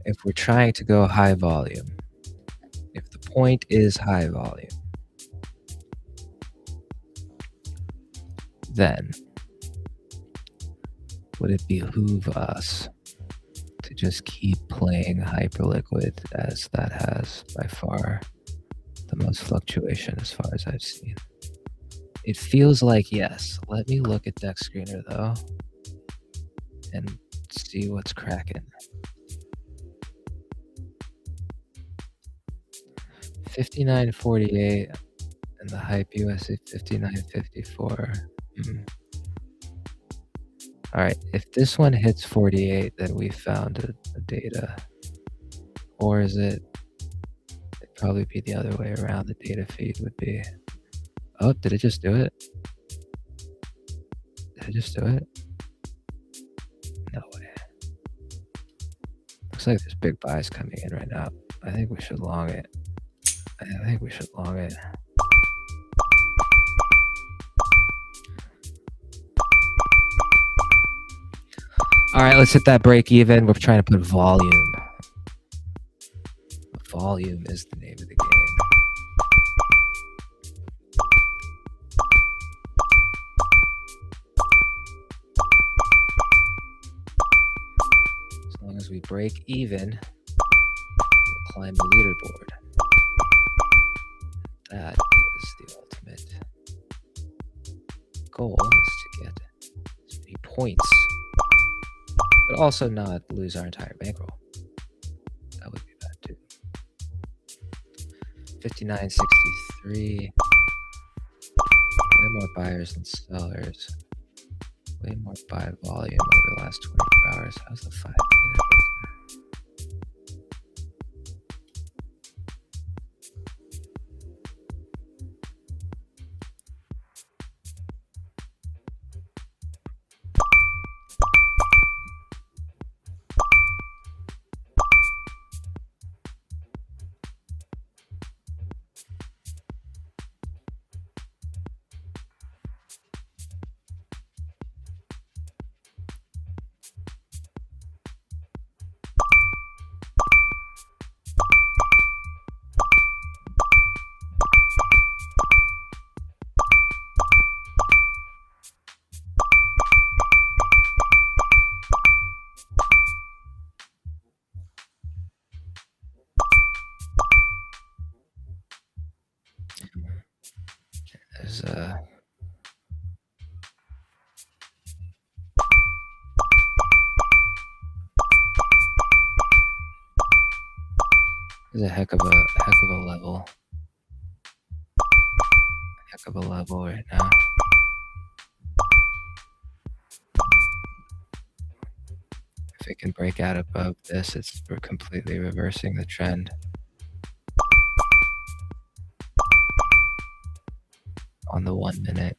if we're trying to go high volume, if the point is high volume, then would it behoove us to just keep playing HyperLiquid, as that has by far the most fluctuation as far as I've seen? It feels like yes. Let me look at Deck Screener though and see what's cracking. 59.48 and the hype USD 59.54. All right, if this one hits 48, then we found a data. Or is it? It'd probably be the other way around. The data feed would be. Oh, did it just do it? Did it just do it? No way. Looks like there's big buys coming in right now. I think we should long it. I think we should long it. All right, let's hit that break even. We're trying to put volume. Volume is the name of the game. As long as we break even, we'll climb the leaderboard. That is the ultimate goal, is to get as many points, but also not lose our entire bankroll. That would be bad too. 59.63. Way more buyers than sellers. Way more buy volume over the last 24 hours. How's the 5 minute looking? It's a heck of a level. Heck of a level right now. If it can break out above this, we're completely reversing the trend. On the 1 minute.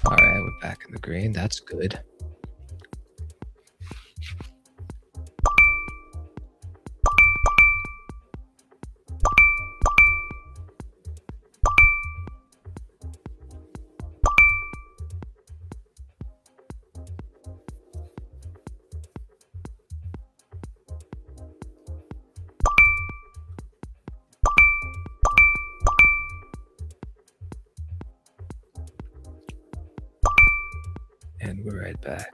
All right, we're back in the green. That's good. And we're right back.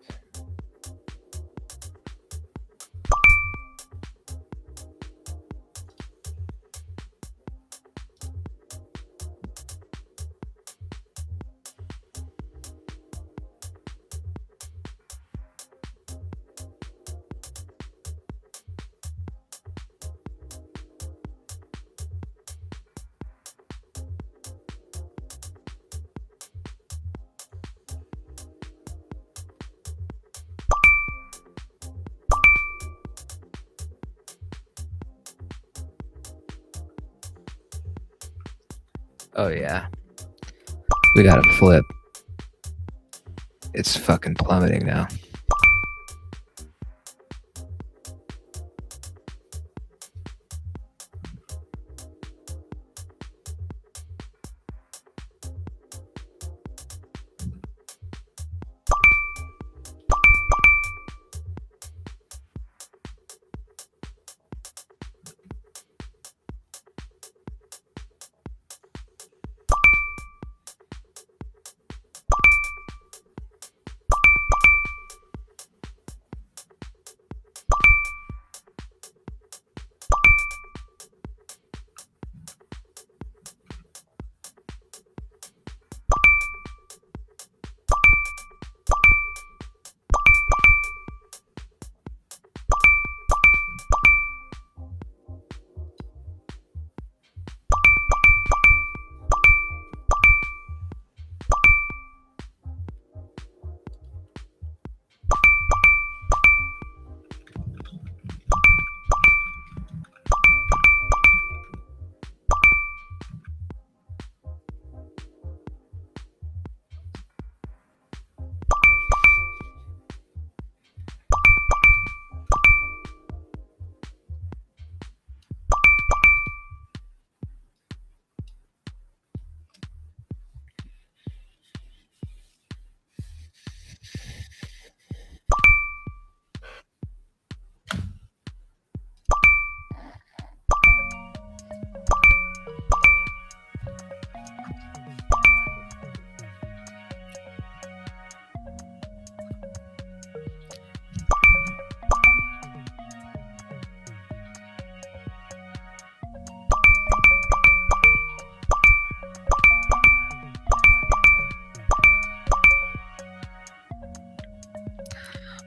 Oh yeah. We got a flip. It's fucking plummeting now.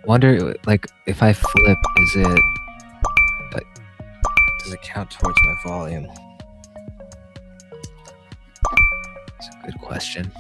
Wonder, like, if I flip, does it count towards my volume? That's a good question.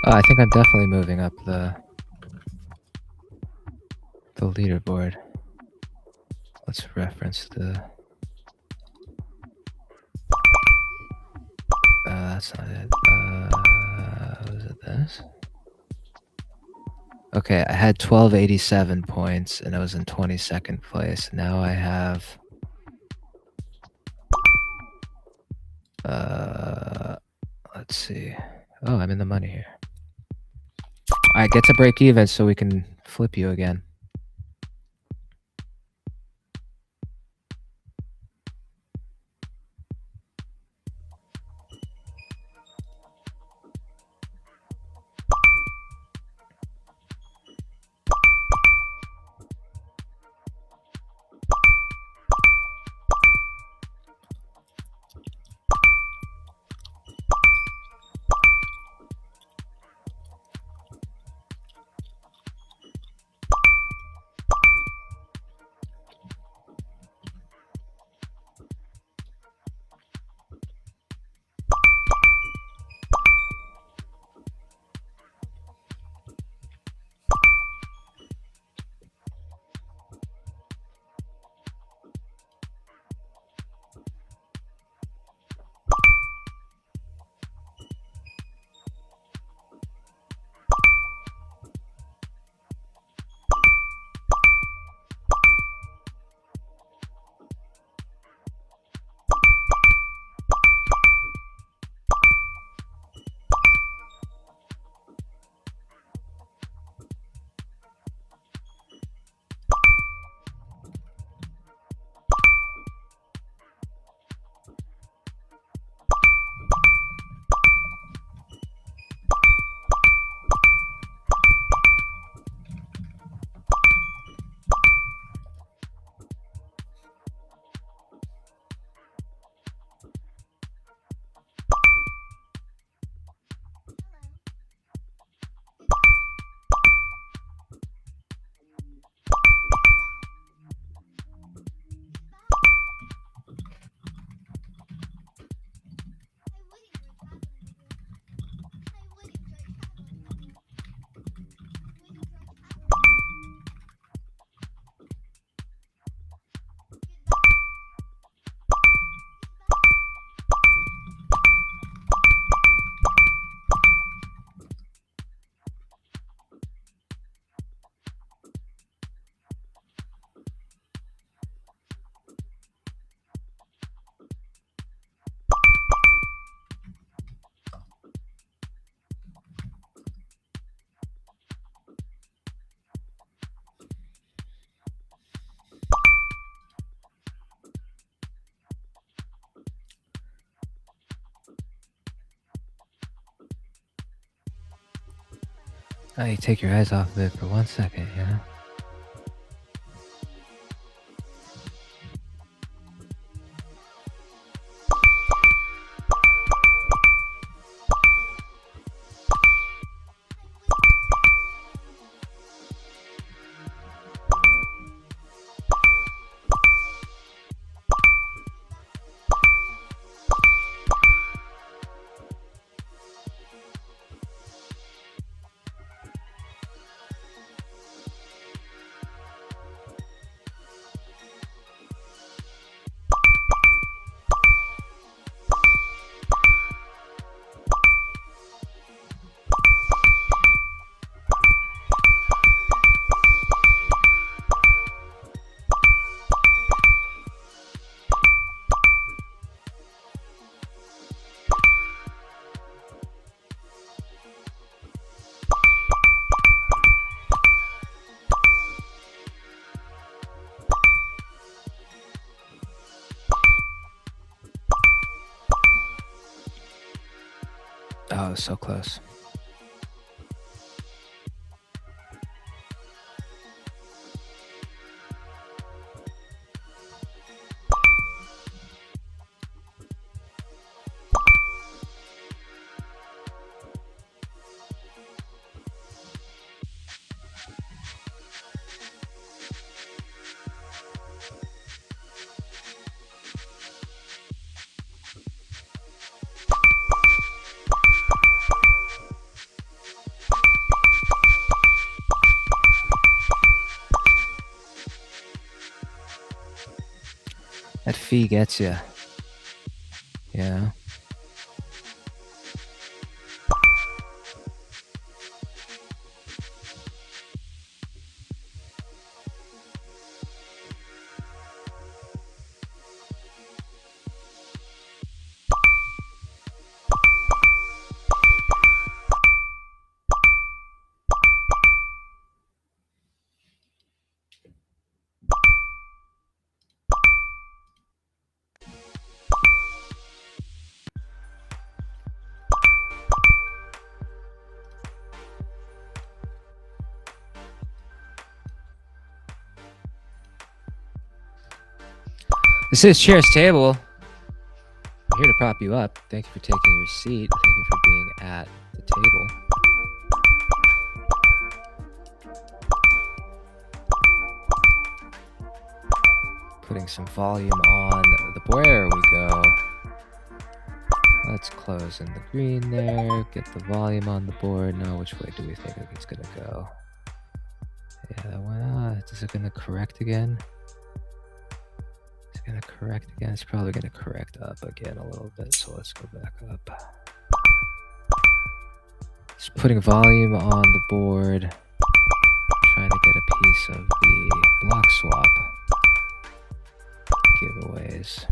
Oh, I think I'm definitely moving up the leaderboard. Let's reference the. That's not it. Was it this? Okay, I had 1287 points and I was in 22nd place. Now I have let's see. Oh, I'm in the money here. All right, get to break even so we can flip you again. Oh, you take your eyes off of it for 1 second, you know? Oh, so close. fee gets you. Yeah. This is Chair's Table. I'm here to prop you up. Thank you for taking your seat. Thank you for being at the table. Putting some volume on the board. There we go. Let's close in the green there. Get the volume on the board. Now, which way do we think it's going to go? Yeah, that went on. Is it going to correct again? It's going to correct again. It's probably going to correct up again a little bit. So let's go back up. Just putting volume on the board. Trying to get a piece of the Bloxwap giveaways.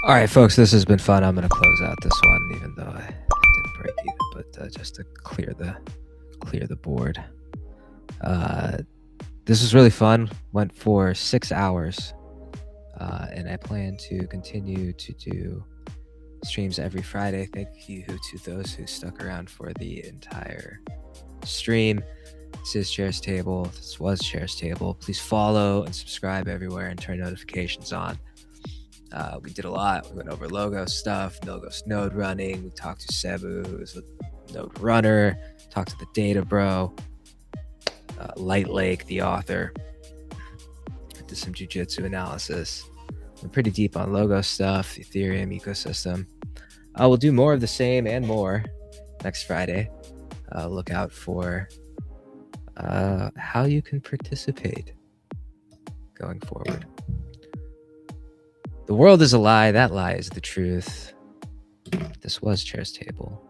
All right, folks, this has been fun. I'm going to close out this one, even though I didn't break even, but just to clear the board. This was really fun. Went for 6 hours, and I plan to continue to do streams every Friday. Thank you to those who stuck around for the entire stream. This is Chair's Table. This was Chair's Table. Please follow and subscribe everywhere and turn notifications on. We did a lot. We went over logo stuff, Logos node running. We talked to Cebu, who's a node runner. Talked to the data bro, LightLake, the author. Did some jujitsu analysis. We're pretty deep on logo stuff, Ethereum ecosystem. We'll do more of the same and more next Friday. Look out for how you can participate going forward. The world is a lie. That lie is the truth. This was Chair's Table.